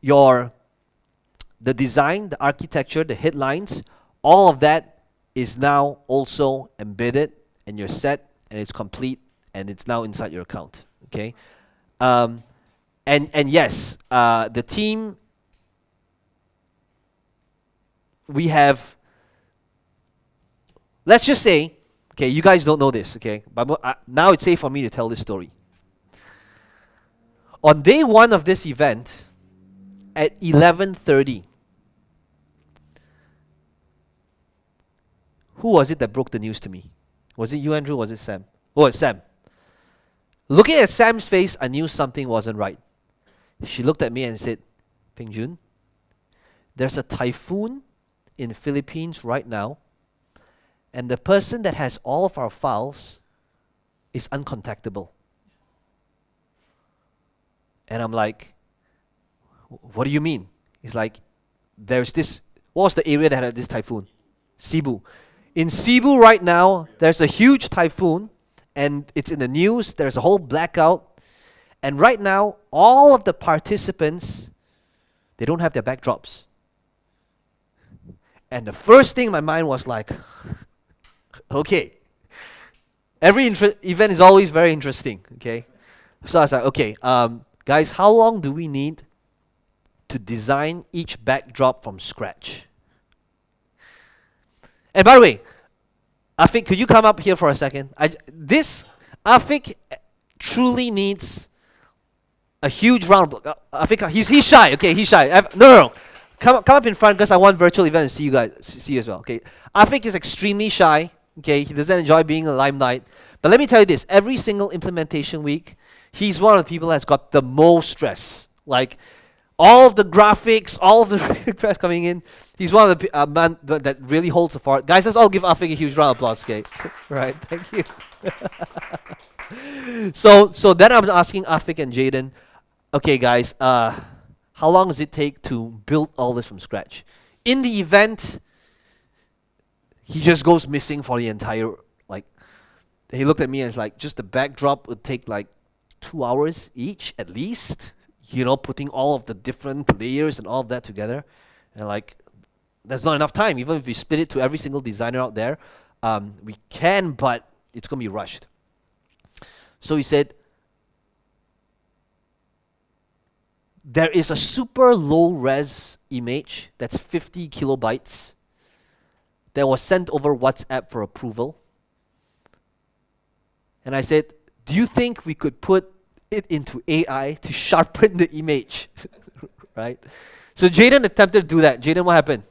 the design, the architecture, the headlines, all of that is now also embedded and you're set and it's complete and it's now inside your account. Okay, and yes, the team, we have. Let's just say, okay, you guys don't know this, okay, but now it's safe for me to tell this story. On day one of this event, at 11:30, who was it that broke the news to me? Was it you, Andrew? Was it Sam? Oh, it's Sam. Looking at Sam's face, I knew something wasn't right. She looked at me and said, Peng Jun, there's a typhoon in the Philippines right now, and the person that has all of our files is uncontactable. And I'm like, what do you mean? It's like, there's this, what was the area that had this typhoon? Cebu. In Cebu right now, there's a huge typhoon, and it's in the news, there's a whole blackout, and right now, all of the participants, they don't have their backdrops. And the first thing in my mind was like, okay, every event is always very interesting, okay? So I was like, okay, guys, how long do we need to design each backdrop from scratch? And by the way, Afik, could you come up here for a second? Afik truly needs a huge round of applause. Afik, he's shy, okay, he's shy. No. Come up in front because I want virtual event to see you guys, see you as well, okay? Afik is extremely shy, okay? He doesn't enjoy being in the limelight. But let me tell you this, every single implementation week, he's one of the people that's got the most stress. Like, all of the graphics, all of the requests coming in, he's one of the man that really holds the fort. Guys, let's all give Afik a huge round of applause, okay? Right, thank you. So then I'm asking Afik and Jaden, okay guys, how long does it take to build all this from scratch? In the event, he just goes missing for the entire, like, he looked at me and was like, just the backdrop would take like 2 hours each at least, you know, putting all of the different layers and all of that together. And like, there's not enough time. Even if we split it to every single designer out there, we can, but it's going to be rushed. So he said, there is a super low res image that's 50 kilobytes that was sent over WhatsApp for approval. And I said, do you think we could put it into AI to sharpen the image? Right? So Jaden attempted to do that. Jaden, what happened?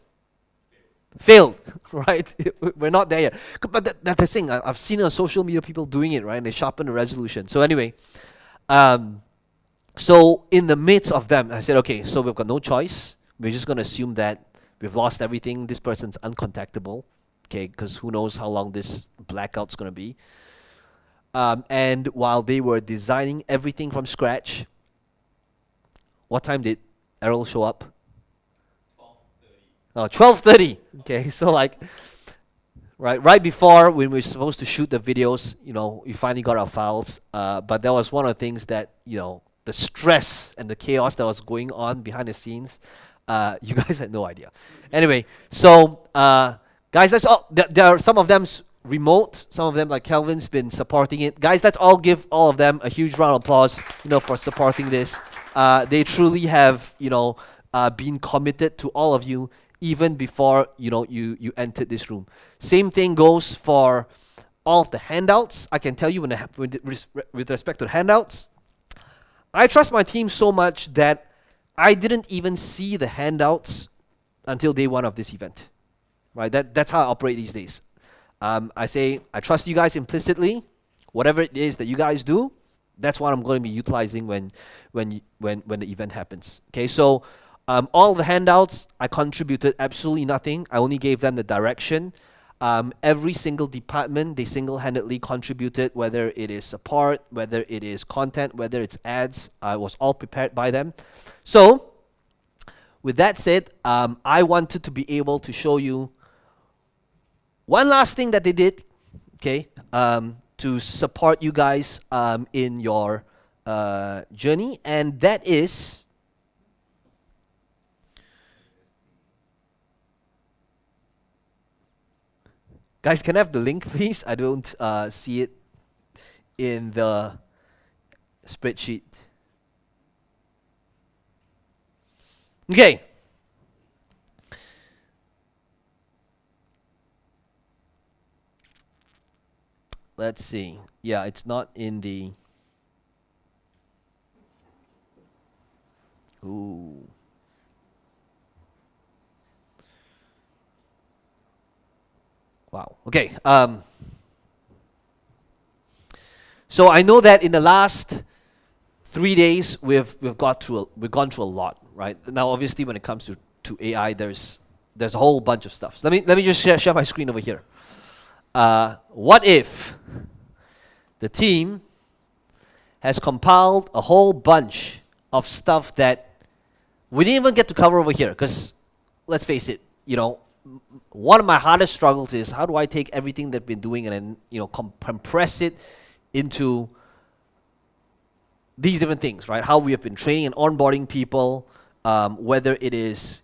Failed, right? We're not there yet. But that's the thing. I've seen on social media people doing it, right? And they sharpen the resolution. So anyway, so in the midst of them, I said, okay, so we've got no choice. We're just going to assume that we've lost everything. This person's uncontactable, okay, because who knows how long this blackout's going to be. And while they were designing everything from scratch, what time did Errol show up? 12:30. Okay, so like, right before when we were supposed to shoot the videos, you know, we finally got our files. But that was one of the things that, you know, the stress and the chaos that was going on behind the scenes, you guys had no idea. Anyway, so guys, that's all. There are some of them remote, some of them like Kelvin's been supporting it. Guys, let's all give all of them a huge round of applause, you know, for supporting this. They truly have, you know, been committed to all of you even before, you know, you entered this room. Same thing goes for all of the handouts. I can tell you with respect to the handouts, I trust my team so much that I didn't even see the handouts until day one of this event. Right? That's how I operate these days. I say, I trust you guys implicitly. Whatever it is that you guys do, that's what I'm going to be utilizing when the event happens. Okay, so all the handouts, I contributed absolutely nothing. I only gave them the direction. Every single department, they single-handedly contributed, whether it is support, whether it is content, whether it's ads. I was all prepared by them. So, with that said, I wanted to be able to show you one last thing that they did, okay, to support you guys in your journey, and that is guys, can I have the link, please? I don't see it in the spreadsheet. Okay. Let's see. Yeah, it's not in the... Ooh. Wow. Okay. So I know that in the last 3 days we've gone through a lot, right? Now, obviously, when it comes to AI, there's a whole bunch of stuff. So let me just share my screen over here. What if the team has compiled a whole bunch of stuff that we didn't even get to cover over here? Because let's face it, you know, one of my hardest struggles is how do I take everything that I've been doing and then, you know, compress it into these different things, right? How we have been training and onboarding people, whether it is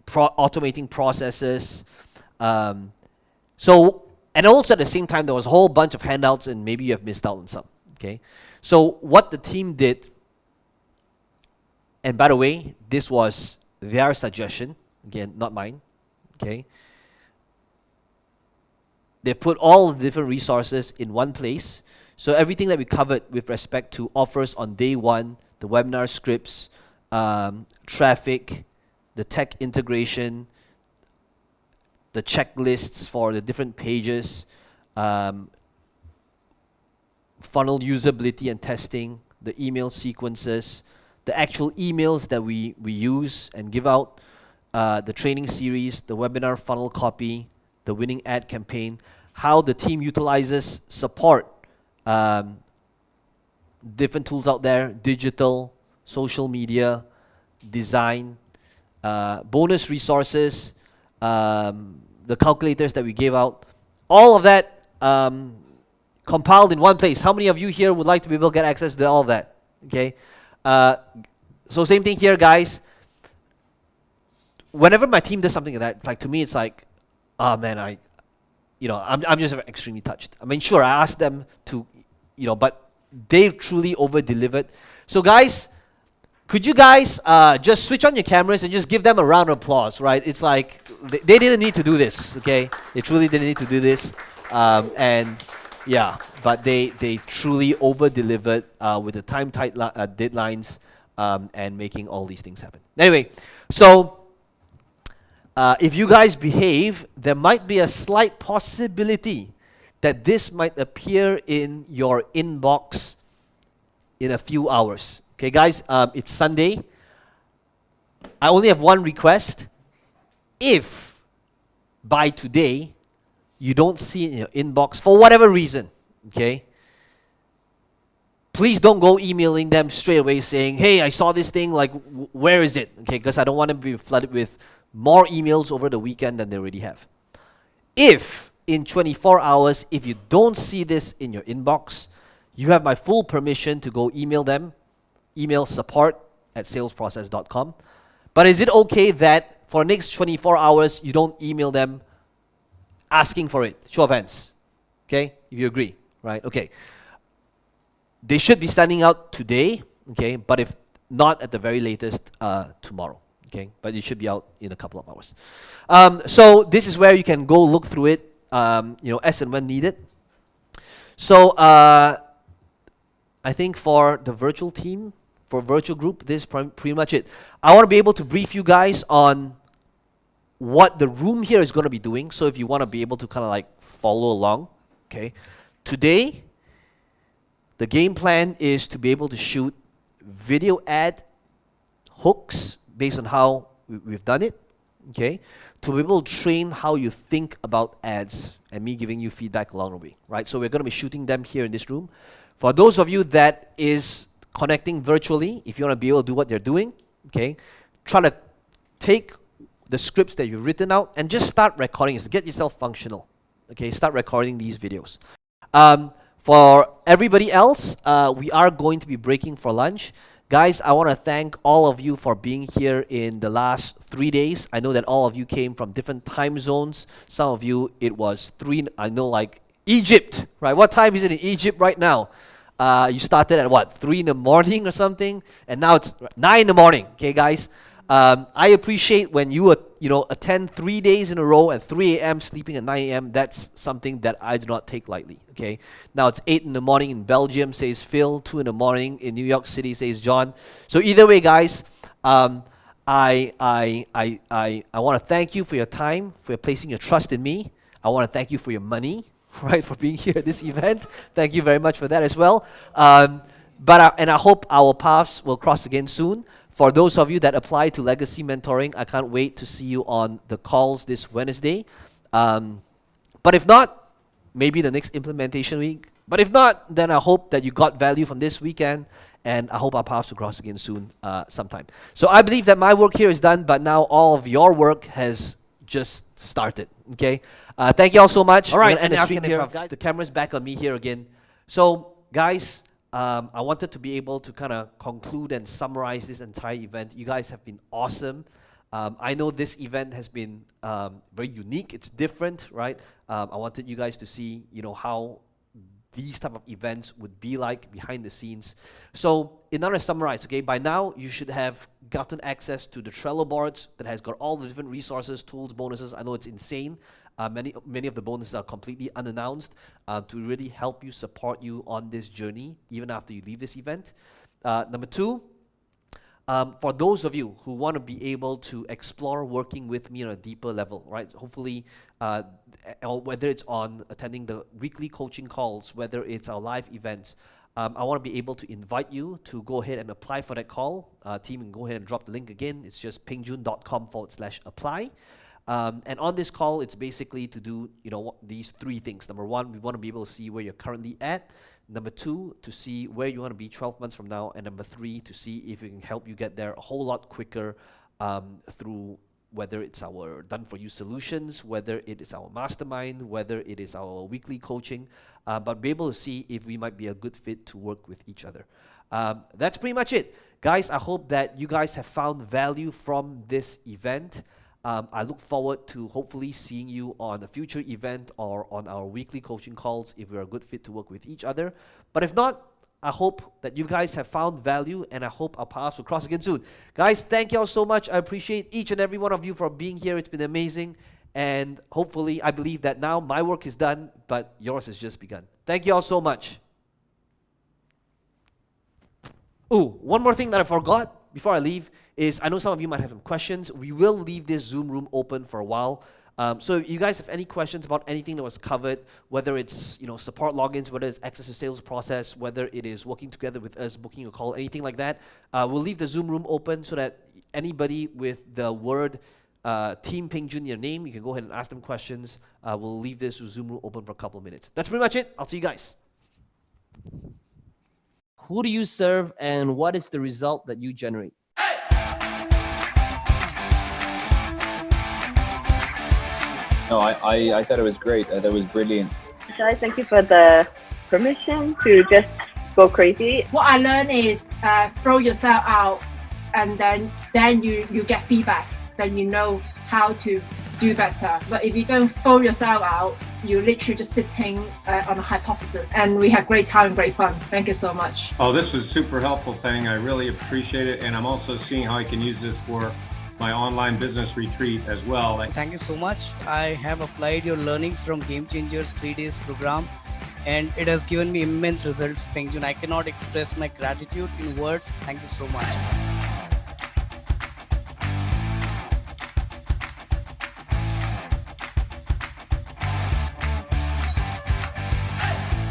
automating processes. So, and also at the same time, there was a whole bunch of handouts and maybe you have missed out on some, okay? So what the team did, and by the way, this was their suggestion, again, not mine, okay? They put all the different resources in one place. So everything that we covered with respect to offers on day one, the webinar scripts, traffic, the tech integration, the checklists for the different pages, funnel usability and testing, the email sequences, the actual emails that we use and give out, the training series, the webinar funnel copy, the winning ad campaign, how the team utilizes support, different tools out there, digital, social media, design, bonus resources, the calculators that we gave out, all of that compiled in one place. How many of you here would like to be able to get access to all of that? Okay. So same thing here, guys. Whenever my team does something like that, it's like, to me, it's like, oh man, I'm just extremely touched. I mean, sure, I asked them to, but they truly over-delivered. So guys, could you guys just switch on your cameras and just give them a round of applause, right? It's like, they didn't need to do this, okay? They truly didn't need to do this. And yeah, but they truly over-delivered with the time-tight deadlines and making all these things happen. Anyway, so if you guys behave, there might be a slight possibility that this might appear in your inbox in a few hours. Okay, guys, it's Sunday. I only have one request. If by today you don't see it in your inbox for whatever reason, okay, please don't go emailing them straight away saying, hey, I saw this thing, like, where is it? Okay, because I don't want to be flooded with more emails over the weekend than they already have. If in 24 hours, if you don't see this in your inbox, you have my full permission to go email them, email support@salesprocess.com. But is it okay that for the next 24 hours, you don't email them asking for it? Show of hands. Okay, if you agree, right? Okay. They should be sending out today, okay, but if not, at the very latest, tomorrow. Okay, but it should be out in a couple of hours. So this is where you can go look through it, as and when needed. So I think for the virtual team, for virtual group, this is pretty much it. I want to be able to brief you guys on what the room here is going to be doing. So if you want to be able to kind of like follow along, okay. Today, the game plan is to be able to shoot video ad hooks based on how we've done it, okay, to be able to train how you think about ads and me giving you feedback along the way, right? So we're going to be shooting them here in this room. For those of you that is connecting virtually, if you want to be able to do what they're doing, okay, try to take the scripts that you've written out and just start recording it. Get yourself functional, okay? Start recording these videos. For everybody else, we are going to be breaking for lunch. Guys, I want to thank all of you for being here in the last 3 days. I know that all of you came from different time zones. Some of you, it was 3, I know, like Egypt, right? What time is it in Egypt right now? You started at what, 3 in the morning or something? And now it's 9 in the morning, okay, guys? I appreciate when you attend 3 days in a row at 3 a.m. sleeping at 9 a.m. That's something that I do not take lightly, okay? Now it's 8 in the morning in Belgium, says Phil. 2 in the morning in New York City, says John. So either way, guys, I want to thank you for your time, for placing your trust in me. I want to thank you for your money, right, for being here at this event. Thank you very much for that as well. And I hope our paths will cross again soon. For those of you that apply to Legacy Mentoring, I can't wait to see you on the calls this Wednesday. But if not, maybe the next implementation week. But if not, then I hope that you got value from this weekend, and I hope our paths will cross again soon sometime. So I believe that my work here is done, but now all of your work has just started, okay? Thank you all so much. All right, and the camera's back on me here again. So, guys, I wanted to be able to kind of conclude and summarize this entire event. You guys have been awesome. I know this event has been very unique. It's different, right? I wanted you guys to see, how these type of events would be like behind the scenes. So in order to summarize, okay, by now you should have gotten access to the Trello boards that has got all the different resources, tools, bonuses. I know it's insane. Many of the bonuses are completely unannounced to really help you, support you on this journey, even after you leave this event. Number 2, for those of you who want to be able to explore working with me on a deeper level, right? Hopefully, whether it's on attending the weekly coaching calls, whether it's our live events, I want to be able to invite you to go ahead and apply for that call. Team can go ahead and drop the link again. It's just pingjun.com/apply. And on this call, it's basically to do, these 3 things. Number 1, we want to be able to see where you're currently at. Number 2, to see where you want to be 12 months from now. And number 3, to see if we can help you get there a whole lot quicker through whether it's our done-for-you solutions, whether it is our mastermind, whether it is our weekly coaching, but be able to see if we might be a good fit to work with each other. That's pretty much it. Guys, I hope that you guys have found value from this event. I look forward to hopefully seeing you on a future event or on our weekly coaching calls if we're a good fit to work with each other. But if not, I hope that you guys have found value, and I hope our paths will cross again soon. Guys, thank you all so much. I appreciate each and every one of you for being here. It's been amazing. And hopefully, I believe that now my work is done, but yours has just begun. Thank you all so much. Oh, one more thing that I forgot before I leave is, I know some of you might have some questions. We will leave this Zoom room open for a while. So if you guys have any questions about anything that was covered, whether it's support logins, whether it's access to sales process, whether it is working together with us, booking a call, anything like that, we'll leave the Zoom room open so that anybody with the word Team Peng Jun in your name, you can go ahead and ask them questions. We'll leave this Zoom room open for a couple of minutes. That's pretty much it. I'll see you guys. Who do you serve, and what is the result that you generate? No, I thought it was great. I thought it was brilliant. Shai, thank you for the permission to just go crazy. What I learned is throw yourself out, and then you get feedback. Then you know how to do better. But if you don't throw yourself out, you're literally just sitting on a hypothesis. And we had great time, great fun. Thank you so much. Oh, this was super helpful, Peng. I really appreciate it. And I'm also seeing how I can use this for my online business retreat as well. Thank you so much. I have applied your learnings from Game Changers 3 days program, and it has given me immense results, Peng Jun. I cannot express my gratitude in words. Thank you so much.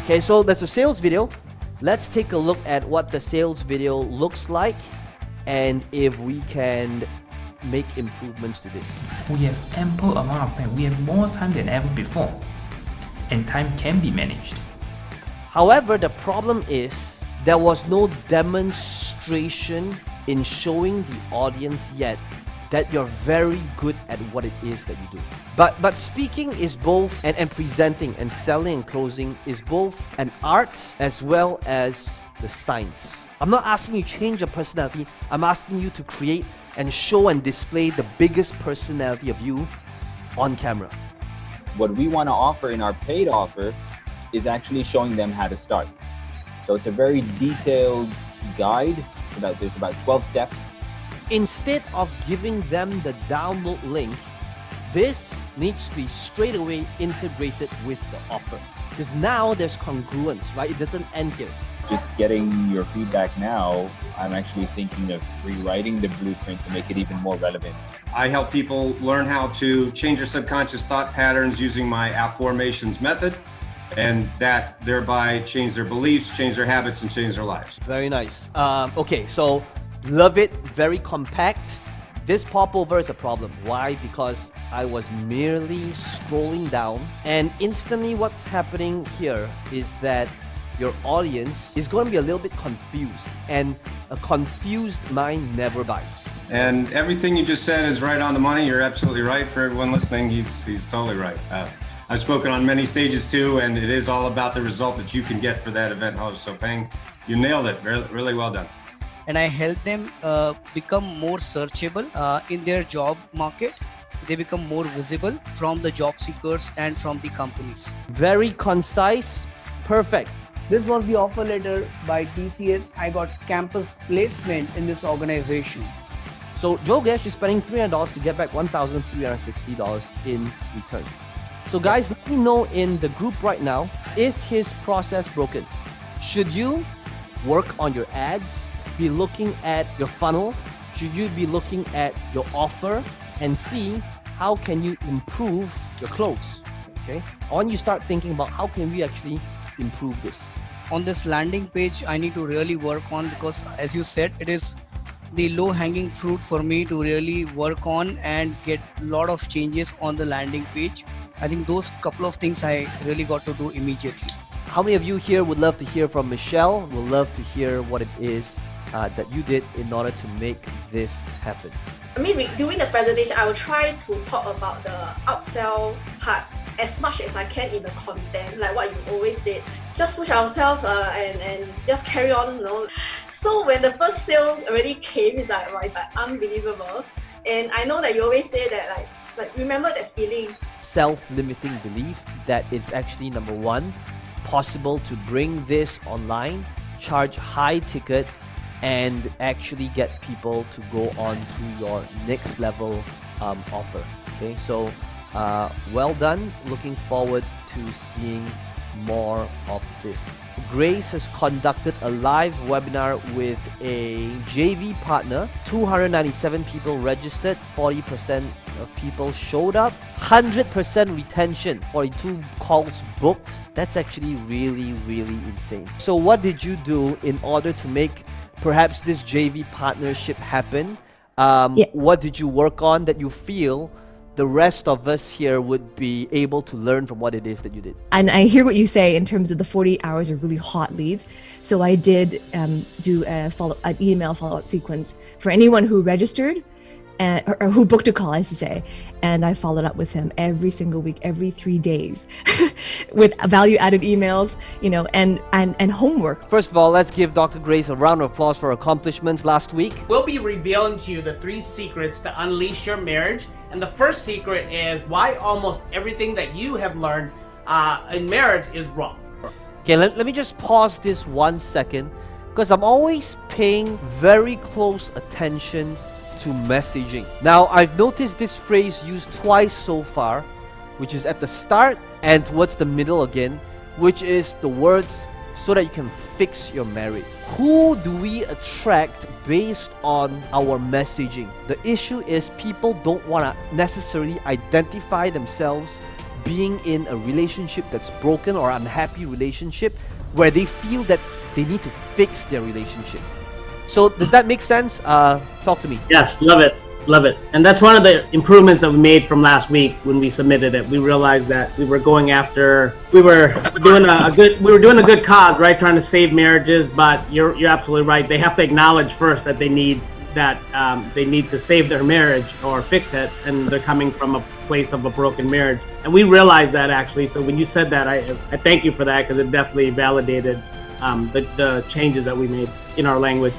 Okay, so there's a sales video. Let's take a look at what the sales video looks like and if we can make improvements to this. We have ample amount of time. We have more time than ever before, and time can be managed. However, the problem is there was no demonstration in showing the audience yet that you're very good at what it is that you do. But speaking is both, and presenting and selling and closing is both an art as well as the science. I'm not asking you to change your personality. I'm asking you to create and show and display the biggest personality of you on camera. What we want to offer in our paid offer is actually showing them how to start. So it's a very detailed guide. There's about 12 steps. Instead of giving them the download link, this needs to be straight away integrated with the offer. Because now there's congruence, right? It doesn't end here. Just getting your feedback now, I'm actually thinking of rewriting the blueprint to make it even more relevant. I help people learn how to change their subconscious thought patterns using my affirmations method, and that thereby change their beliefs, change their habits, and change their lives. Very nice. Okay, so love it, very compact. This popover is a problem. Why? Because I was merely scrolling down, and instantly what's happening here is that your audience is going to be a little bit confused, and a confused mind never buys. And everything you just said is right on the money. You're absolutely right. For everyone listening, he's totally right. I've spoken on many stages too, and it is all about the result that you can get for that event host. So Peng, you nailed it. Really well done. And I help them become more searchable in their job market. They become more visible from the job seekers and from the companies. Very concise, perfect. This was the offer letter by TCS. I got campus placement in this organization. So Jogesh is spending $300 to get back $1,360 in return. So guys, let me know in the group right now, is his process broken? Should you work on your ads, be looking at your funnel? Should you be looking at your offer and see how can you improve your close? Okay, I want you to start thinking about how can we actually improve this. On this landing page, I need to really work on, because as you said, it is the low-hanging fruit for me to really work on and get a lot of changes on the landing page. I think those couple of things I really got to do immediately. How many of you here would love to hear from Michelle? Would love to hear what it is that you did in order to make this happen. I mean, during the presentation, I will try to talk about the upsell part as much as I can in the content, like what you always said. Just push ourselves and just carry on, you know. So when the first sale already came, it's like, wow, it's like unbelievable. And I know that you always say that, like remember that feeling. Self-limiting belief that it's actually, number one, possible to bring this online, charge high ticket, and actually get people to go on to your next level offer. Okay, so well done. Looking forward to seeing more of this. Grace has conducted a live webinar with a JV partner. 297 people registered, 40% of people showed up, 100% retention, 42 calls booked. That's actually really, really insane. So what did you do in order to make perhaps this JV partnership happen? What did you work on that you feel the rest of us here would be able to learn from what it is that you did? And I hear what you say in terms of the 48 hours are really hot leads. So I did do an email follow-up sequence for anyone who registered or who booked a call, I should say. And I followed up with him every single week, every 3 days with value-added emails, you know, and homework. First of all, let's give Dr. Grace a round of applause for her accomplishments last week. We'll be revealing to you the 3 secrets to unleash your marriage. And the first secret is why almost everything that you have learned in marriage is wrong. Okay, let me just pause this 1 second, because I'm always paying very close attention to messaging. Now, I've noticed this phrase used twice so far, which is at the start and towards the middle again, which is the words so that you can fix your marriage. Who do we attract based on our messaging? The issue is people don't want to necessarily identify themselves being in a relationship that's broken or unhappy relationship where they feel that they need to fix their relationship. So does that make sense? Talk to me. Yes, love it. Love it. And that's one of the improvements that we made from last week when we submitted it. We realized that we were going after, we were doing a good cause, right? Trying to save marriages, but you're absolutely right. They have to acknowledge first that they need to save their marriage or fix it, and they're coming from a place of a broken marriage. And we realized that actually. So when you said that, I thank you for that, because it definitely validated the changes that we made in our language.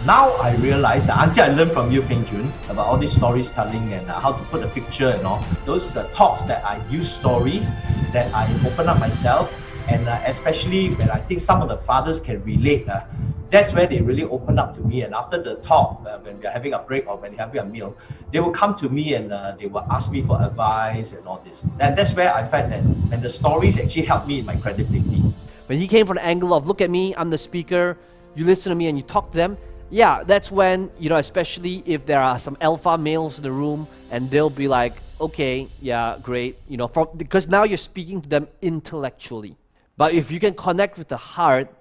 Now I realize that until I learned from you, Peng Jun, about all this storytelling and how to put a picture and all, those talks that I use stories, that I open up myself, and especially when I think some of the fathers can relate, that's where they really open up to me. And after the talk, when we're having a break or when we're having a meal, they will come to me and they will ask me for advice and all this. And that's where I find that, and the stories actually help me in my credibility. When he came from the angle of, look at me, I'm the speaker, you listen to me and you talk to them, yeah, that's when, you know, especially if there are some alpha males in the room and they'll be like, okay, yeah, great, you know, because now you're speaking to them intellectually. But if you can connect with the heart,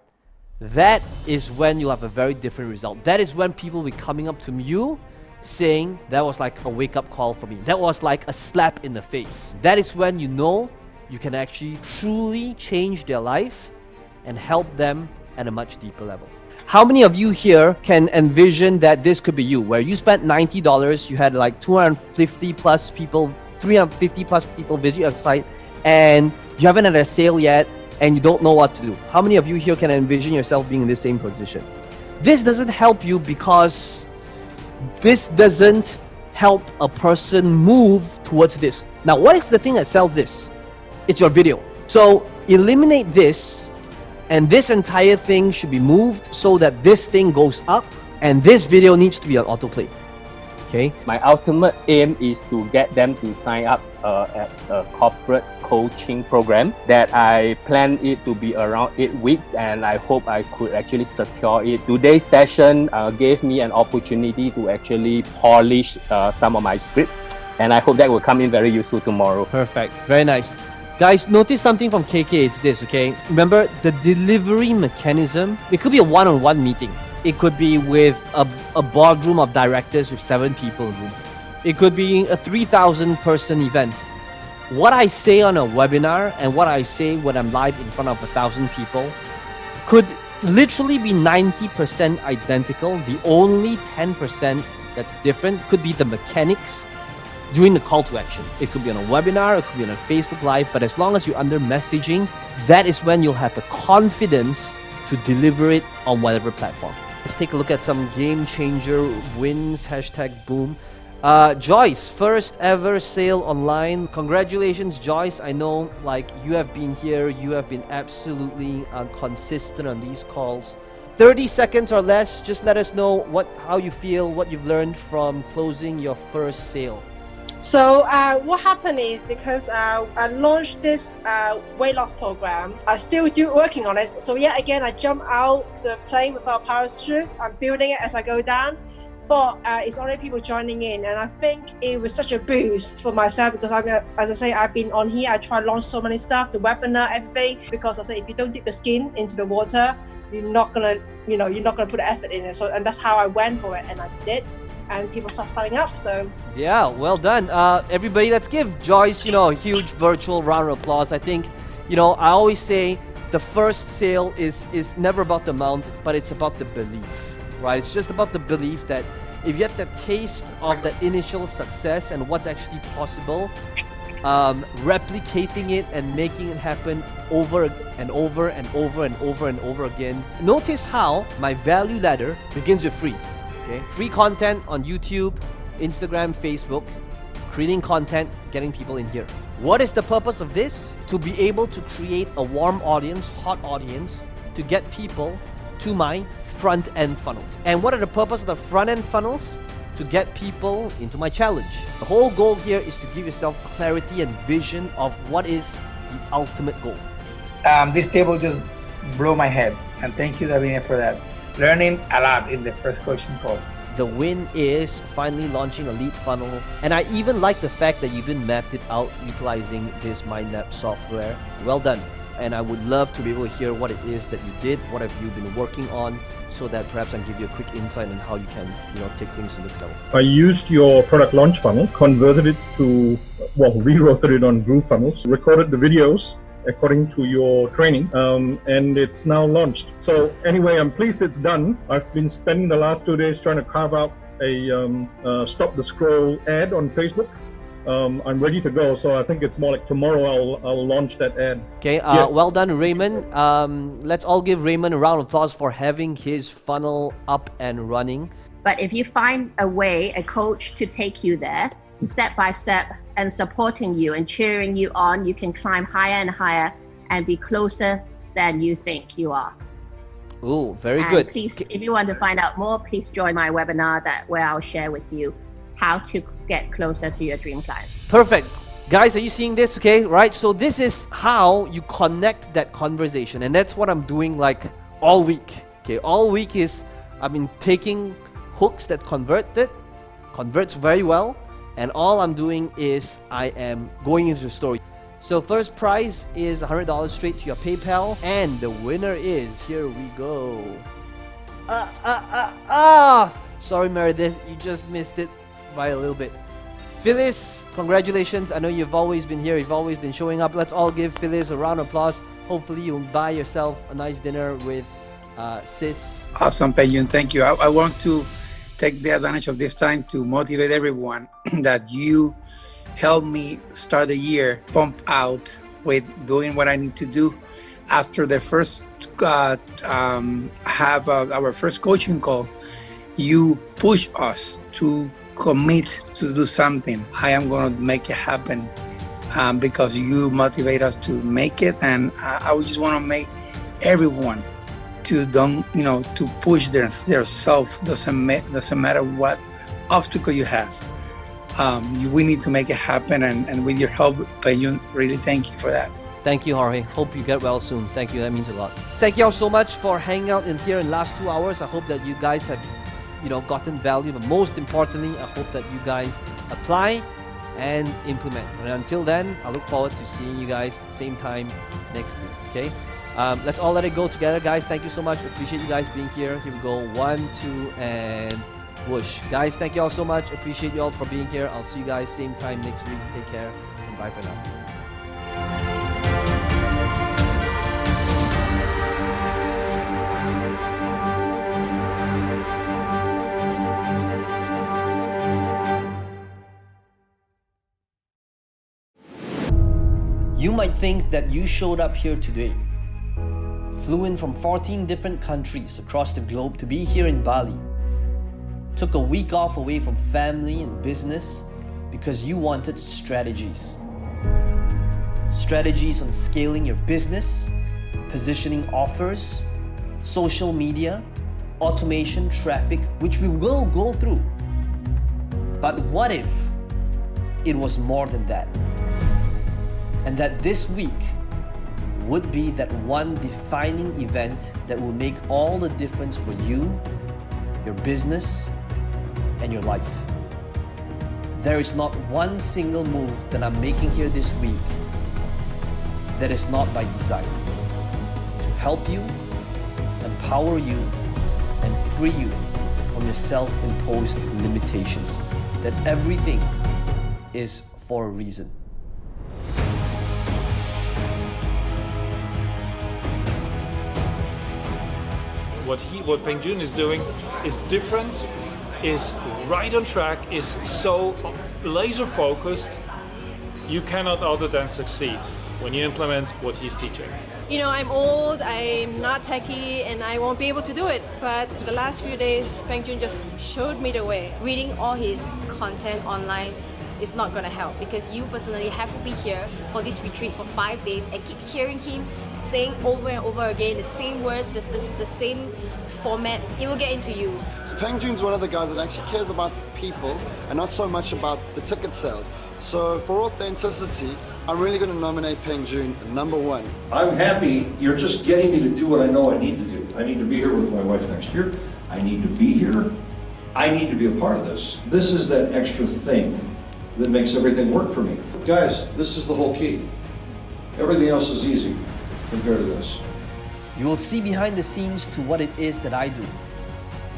that is when you'll have a very different result. That is when people will be coming up to you saying, that was like a wake-up call for me. That was like a slap in the face. That is when you know you can actually truly change their life and help them at a much deeper level. How many of you here can envision that this could be you, where you spent $90, you had like 250 plus people, 350 plus people visit your site, and you haven't had a sale yet, and you don't know what to do? How many of you here can envision yourself being in the same position? This doesn't help you because this doesn't help a person move towards this. Now, what is the thing that sells this? It's your video. So eliminate this, and this entire thing should be moved so that this thing goes up, and this video needs to be on autoplay. Okay? My ultimate aim is to get them to sign up at a corporate coaching program that I plan it to be around 8 weeks, and I hope I could actually secure it. Today's session gave me an opportunity to actually polish some of my script, and I hope that will come in very useful tomorrow. Perfect. Very nice. Guys, notice something from KK. It's this, okay? Remember, the delivery mechanism, it could be a one-on-one meeting. It could be with a boardroom of directors with 7 people in the room. It could be a 3,000 person event. What I say on a webinar and what I say when I'm live in front of 1,000 people could literally be 90% identical. The only 10% that's different. Could be the mechanics during the call to action. It could be on a webinar, it could be on a Facebook Live, but as long as you're under messaging, that is when you'll have the confidence to deliver it on whatever platform. Let's take a look at some game changer wins, #boom. Joyce, first ever sale online. Congratulations, Joyce. I know like you have been here, you have been absolutely consistent on these calls. 30 seconds or less, just let us know how you feel, what you've learned from closing your first sale. So what happened is because I launched this weight loss program, I still do working on it. So yeah, again, I jump out the plane without a parachute. I'm building it as I go down, but it's already people joining in, and I think it was such a boost for myself because as I say, I've been on here. I try to launch so many stuff, the webinar, everything. Because I say if you don't dip the skin into the water, you're not gonna put the effort in it. So and that's how I went for it, and I did. And people start starting up, so yeah, well done. Everybody, let's give Joyce, a huge virtual round of applause. I think, I always say the first sale is never about the amount, but it's about the belief, right? It's just about the belief that if you get the taste of the initial success and what's actually possible, replicating it and making it happen over and over and over and over and over again. Notice how my value ladder begins with free. Okay, free content on YouTube, Instagram, Facebook, creating content, getting people in here. What is the purpose of this? To be able to create a warm audience, hot audience, to get people to my front-end funnels. And what are the purpose of the front-end funnels? To get people into my challenge. The whole goal here is to give yourself clarity and vision of what is the ultimate goal. This table just blew my head, and thank you, Davina, for that. Learning a lot in the first coaching call. The win is finally launching a lead funnel, and I even like the fact that you even mapped it out utilizing this mind map software. Well done. And I would love to be able to hear what it is that you did, what have you been working on, so that perhaps I can give you a quick insight on how you can, take things to the next level. I used your product launch funnel, converted it to, rewrote it on GrooveFunnels, recorded the videos according to your training, and it's now launched. So anyway, I'm pleased it's done. I've been spending the last 2 days trying to carve out a stop the scroll ad on Facebook. I'm ready to go, so I think it's more like tomorrow I'll launch that ad. Okay, Yes. Well done, Raymond. Let's all give Raymond a round of applause for having his funnel up and running. But if you find a way, a coach to take you there, step by step, and supporting you and cheering you on, you can climb higher and higher and be closer than you think you are. Ooh, very And good. please, if you want to find out more, please join my webinar where I'll share with you how to get closer to your dream clients. Perfect. Guys, are you seeing this? Okay, right? So this is how you connect that conversation, and that's what I'm doing like all week. Okay, all week is I've been taking hooks that converts very well, and all I'm doing is I am going into the story. So first prize is $100 straight to your PayPal, and the winner is, here we go. Sorry, Meredith, you just missed it by a little bit. Phyllis, congratulations. I know you've always been here, you've always been showing up. Let's all give Phyllis a round of applause. Hopefully you'll buy yourself a nice dinner with Sis. Awesome, Penyun. Thank you. I want to take the advantage of this time to motivate everyone that you helped me start the year pump out with doing what I need to do. After the first our first coaching call, you push us to commit to do something. I am going to make it happen because you motivate us to make it, and I would just want to make everyone to to push their self. Doesn't matter what obstacle you have. We need to make it happen, and with your help, Penyun, really thank you for that. Thank you, Jorge. Hope you get well soon. Thank you. That means a lot. Thank you all so much for hanging out in here in the last 2 hours. I hope that you guys have, gotten value. But most importantly, I hope that you guys apply and implement. And until then, I look forward to seeing you guys same time next week. Okay. Let's all let it go together, guys. Thank you so much. Appreciate you guys being here. Here we go. 1, 2, and whoosh. Guys, thank you all so much. Appreciate you all for being here. I'll see you guys same time next week. Take care and bye for now. You might think that you showed up here today, flew in from 14 different countries across the globe to be here in Bali, took a week off away from family and business because you wanted strategies. Strategies on scaling your business, positioning offers, social media, automation, traffic, which we will go through. But what if it was more than that? And that this week would be that one defining event that will make all the difference for you, your business, and your life. There is not one single move that I'm making here this week that is not by design. To help you, empower you, and free you from your self-imposed limitations. That everything is for a reason. What Peng Joon is doing is different, is right on track, is so laser focused. You cannot other than succeed when you implement what he's teaching. You know, I'm old, I'm not techie, and I won't be able to do it. But the last few days, Peng Joon just showed me the way. Reading all his content online is not going to help because you personally have to be here for this retreat for 5 days and keep hearing him saying over and over again the same words, the same format. It will get into you. So Peng Joon's one of the guys that actually cares about people and not so much about the ticket sales. So for authenticity, I'm really going to nominate Peng Joon #1. I'm happy you're just getting me to do what I know I need to do. I need to be here with my wife next year. I need to be here. I need to be a part of this. This is that extra thing that makes everything work for me. Guys, this is the whole key. Everything else is easy compared to this. You will see behind the scenes to what it is that I do.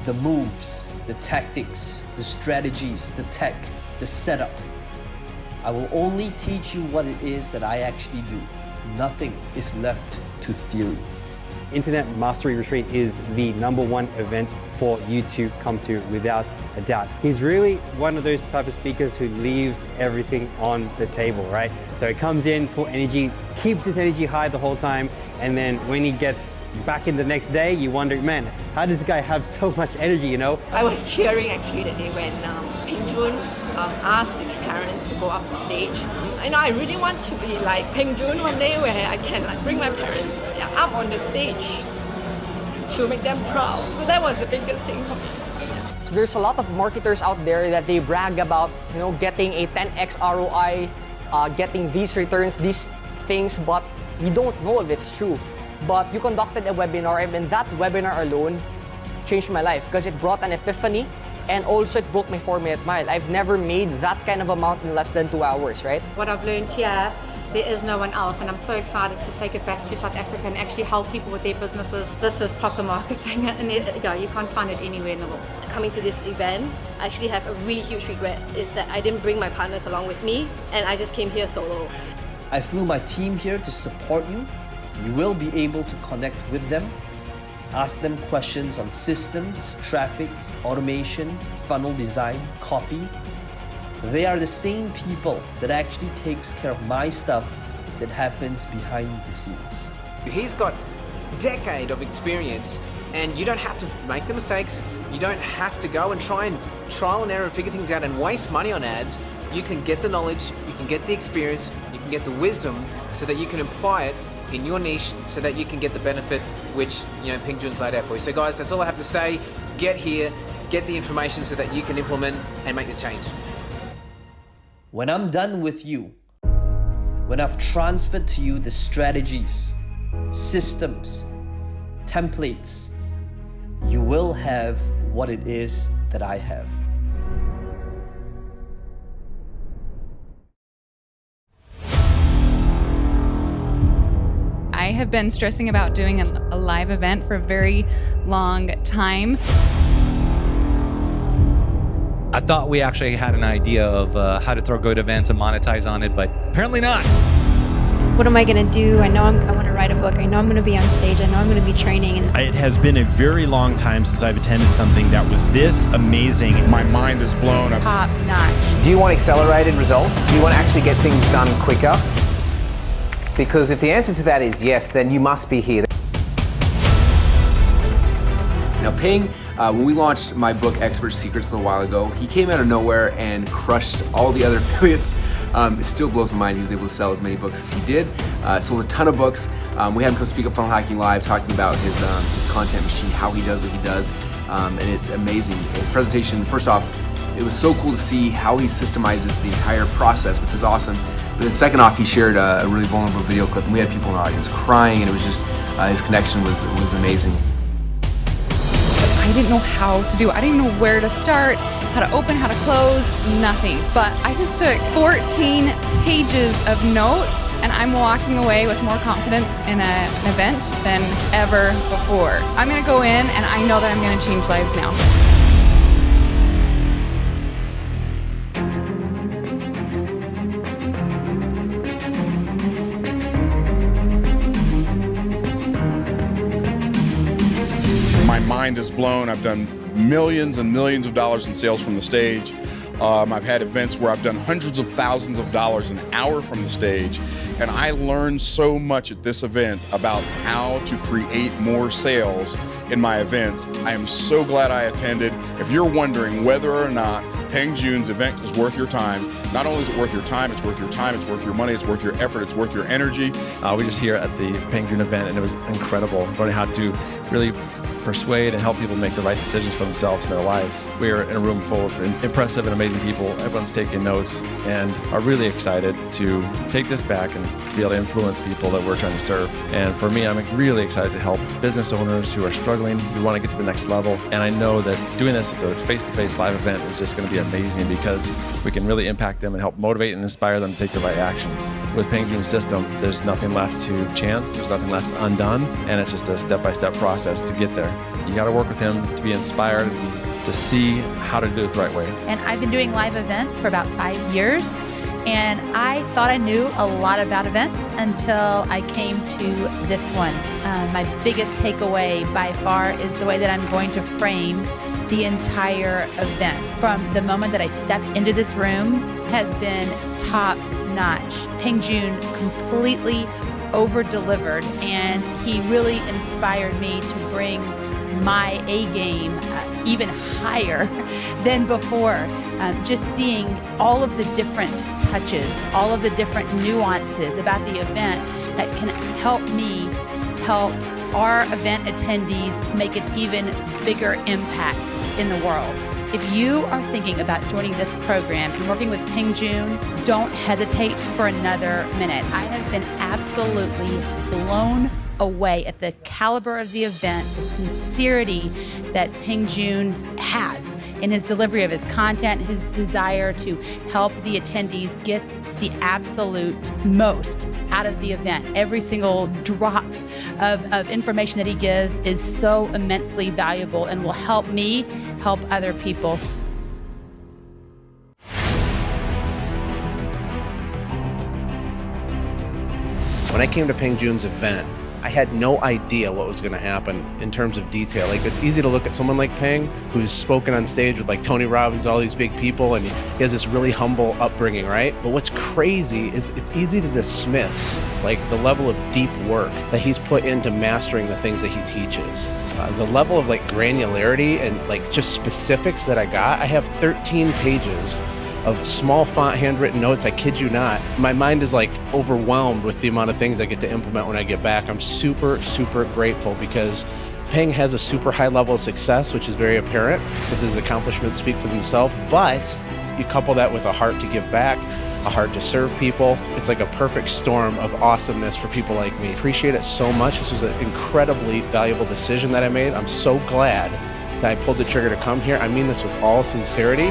The moves, the tactics, the strategies, the tech, the setup. I will only teach you what it is that I actually do. Nothing is left to theory. Internet Mastery Retreat is the #1 event for you to come to without a doubt. He's really one of those type of speakers who leaves everything on the table, right? So he comes in full energy, keeps his energy high the whole time, and then when he gets back in the next day, you wonder, man, how does this guy have so much energy, you know? I was tearing actually the day when Peng Joon asked his parents to go up the stage. I know I really want to be like Peng Joon one day where I can like bring my parents up on the stage to make them proud. So that was the biggest thing for me. So there's a lot of marketers out there that they brag about, you know, getting a 10x ROI, getting these returns, these things, but we don't know if it's true. But you conducted a webinar, and that webinar alone changed my life because it brought an epiphany, and also it broke my 4-minute mile. I've never made that kind of amount in less than 2 hours, right? What I've learned here, there is no one else, and I'm so excited to take it back to South Africa and actually help people with their businesses. This is proper marketing, and you can't find it anywhere in the world. Coming to this event, I actually have a really huge regret, is that I didn't bring my partners along with me, and I just came here solo. I flew my team here to support you. You will be able to connect with them, ask them questions on systems, traffic, automation, funnel design, copy. They are the same people that actually takes care of my stuff that happens behind the scenes. He's got a decade of experience, and you don't have to make the mistakes. You don't have to go and try and trial and error, figure things out and waste money on ads. You can get the knowledge, you can get the experience, you can get the wisdom so that you can apply it in your niche so that you can get the benefit which, you know, Peng Joon's laid out for you. So guys, that's all I have to say. Get here, get the information so that you can implement and make the change. When I'm done with you, when I've transferred to you the strategies, systems, templates, you will have what it is that I have. I have been stressing about doing a live event for a very long time. I thought we actually had an idea of how to throw good events and monetize on it, but apparently not. What am I going to do? I know I want to write a book. I know I'm going to be on stage. I know I'm going to be training. And it has been a very long time since I've attended something that was this amazing. My mind is blown. Top notch. Do you want accelerated results? Do you want to actually get things done quicker? Because if the answer to that is yes, then you must be here. Now Peng, when we launched my book, Expert Secrets, a little while ago, he came out of nowhere and crushed all the other affiliates. It still blows my mind he was able to sell as many books as he did. Sold a ton of books. We had him come speak at Funnel Hacking Live talking about his content machine, how he does what he does, and it's amazing. His presentation, first off, it was so cool to see how he systemizes the entire process, which was awesome. But then second off, he shared a really vulnerable video clip, and we had people in the audience crying, and it was just, his connection was amazing. I didn't know how to do it. I didn't know where to start, how to open, how to close, nothing. But I just took 14 pages of notes, and I'm walking away with more confidence in an event than ever before. I'm gonna go in, and I know that I'm gonna change lives now. My mind is blown. I've done millions and millions of dollars in sales from the stage. I've had events where I've done hundreds of thousands of dollars an hour from the stage. And I learned so much at this event about how to create more sales in my events. I am so glad I attended. If you're wondering whether or not Peng Joon's event is worth your time, not only is it worth your time, it's worth your money, it's worth your effort, it's worth your energy. We were just here at the Peng Joon event, and it was incredible learning how to really persuade and help people make the right decisions for themselves in their lives. We are in a room full of impressive and amazing people. Everyone's taking notes and are really excited to take this back and to be able to influence people that we're trying to serve. And for me, I'm really excited to help business owners who are struggling, who want to get to the next level. And I know that doing this at the face-to-face live event is just going to be amazing because we can really impact them and help motivate and inspire them to take the right actions. With Peng Joon's system, there's nothing left to chance, there's nothing left undone, and it's just a step-by-step process to get there. You got to work with him to be inspired, to see how to do it the right way. And I've been doing live events for about 5 years, and I thought I knew a lot about events until I came to this one. My biggest takeaway by far is the way that I'm going to frame the entire event. From the moment that I stepped into this room has been top notch. Peng Joon completely over-delivered, and he really inspired me to bring my A game even higher than before. Just seeing all of the different touches, all of the different nuances about the event that can help me help our event attendees make an even bigger impact in the world. If you are thinking about joining this program and working with Peng Joon, don't hesitate for another minute. I have been absolutely blown away at the caliber of the event, the sincerity that Peng Joon has in his delivery of his content, his desire to help the attendees get the absolute most out of the event. Every single drop of information that he gives is so immensely valuable and will help me help other people. When I came to Peng Joon's event, I had no idea what was going to happen in terms of detail. Like, it's easy to look at someone like Peng, who's spoken on stage with like Tony Robbins, all these big people, and he has this really humble upbringing, right? But what's crazy is it's easy to dismiss like the level of deep work that he's put into mastering the things that he teaches. The level of like granularity and like just specifics that I got. I have 13 pages of small font handwritten notes, I kid you not. My mind is like overwhelmed with the amount of things I get to implement when I get back. I'm super, super grateful because Peng has a super high level of success, which is very apparent because his accomplishments speak for themselves, but you couple that with a heart to give back, a heart to serve people. It's like a perfect storm of awesomeness for people like me. Appreciate it so much. This was an incredibly valuable decision that I made. I'm so glad that I pulled the trigger to come here. I mean this with all sincerity.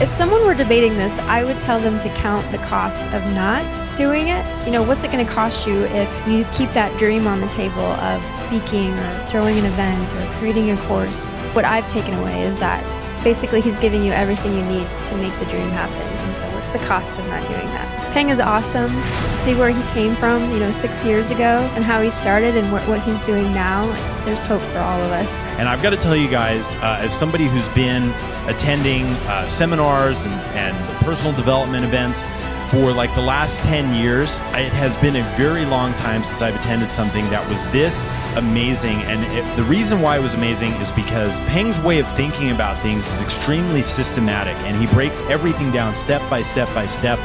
If someone were debating this, I would tell them to count the cost of not doing it. You know, what's it going to cost you if you keep that dream on the table of speaking or throwing an event or creating a course? What I've taken away is that basically he's giving you everything you need to make the dream happen. And so what's the cost of not doing that? Peng is awesome to see where he came from, 6 years ago and how he started and what he's doing now. There's hope for all of us. And I've got to tell you guys, as somebody who's been attending seminars and personal development events for like the last 10 years, it has been a very long time since I've attended something that was this amazing. And the reason why it was amazing is because Peng's way of thinking about things is extremely systematic, and he breaks everything down step by step by step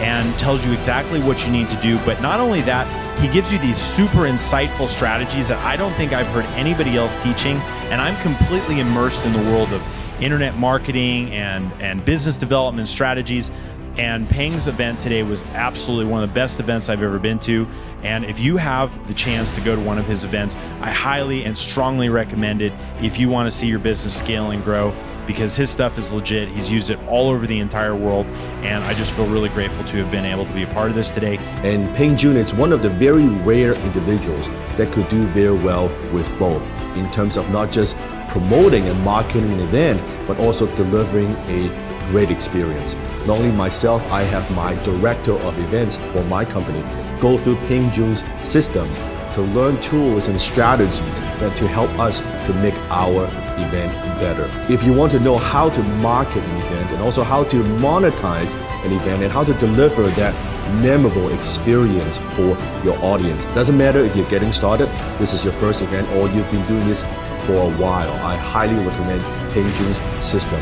and tells you exactly what you need to do. But not only that, he gives you these super insightful strategies that I don't think I've heard anybody else teaching. And I'm completely immersed in the world of internet marketing and business development strategies. And Peng's event today was absolutely one of the best events I've ever been to. And if you have the chance to go to one of his events, I highly and strongly recommend it if you want to see your business scale and grow, because his stuff is legit. He's used it all over the entire world. And I just feel really grateful to have been able to be a part of this today. And Peng Joon is one of the very rare individuals that could do very well with both, in terms of not just promoting and marketing an event, but also delivering a great experience. Not only myself, I have my director of events for my company go through Peng Joon's system to learn tools and strategies that to help us to make our event better. If you want to know how to market an event and also how to monetize an event and how to deliver that memorable experience for your audience, doesn't matter if you're getting started, this is your first event, or you've been doing this for a while, I highly recommend Peng Joon's system.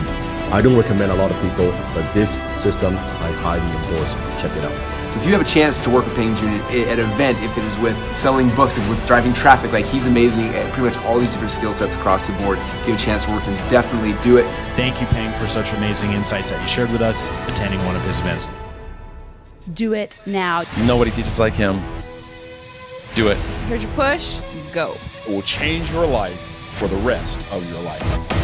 I don't recommend a lot of people, but this system I highly endorse. Check it out. So if you have a chance to work with Peng Joon at an event, if it is with selling books, if with driving traffic, like he's amazing at pretty much all these different skill sets across the board. If you have a chance to work with him, definitely do it. Thank you, Peng, for such amazing insights that you shared with us attending one of his events. Do it now. Nobody teaches like him. Do it. Here's your push. Go. It will change your life for the rest of your life.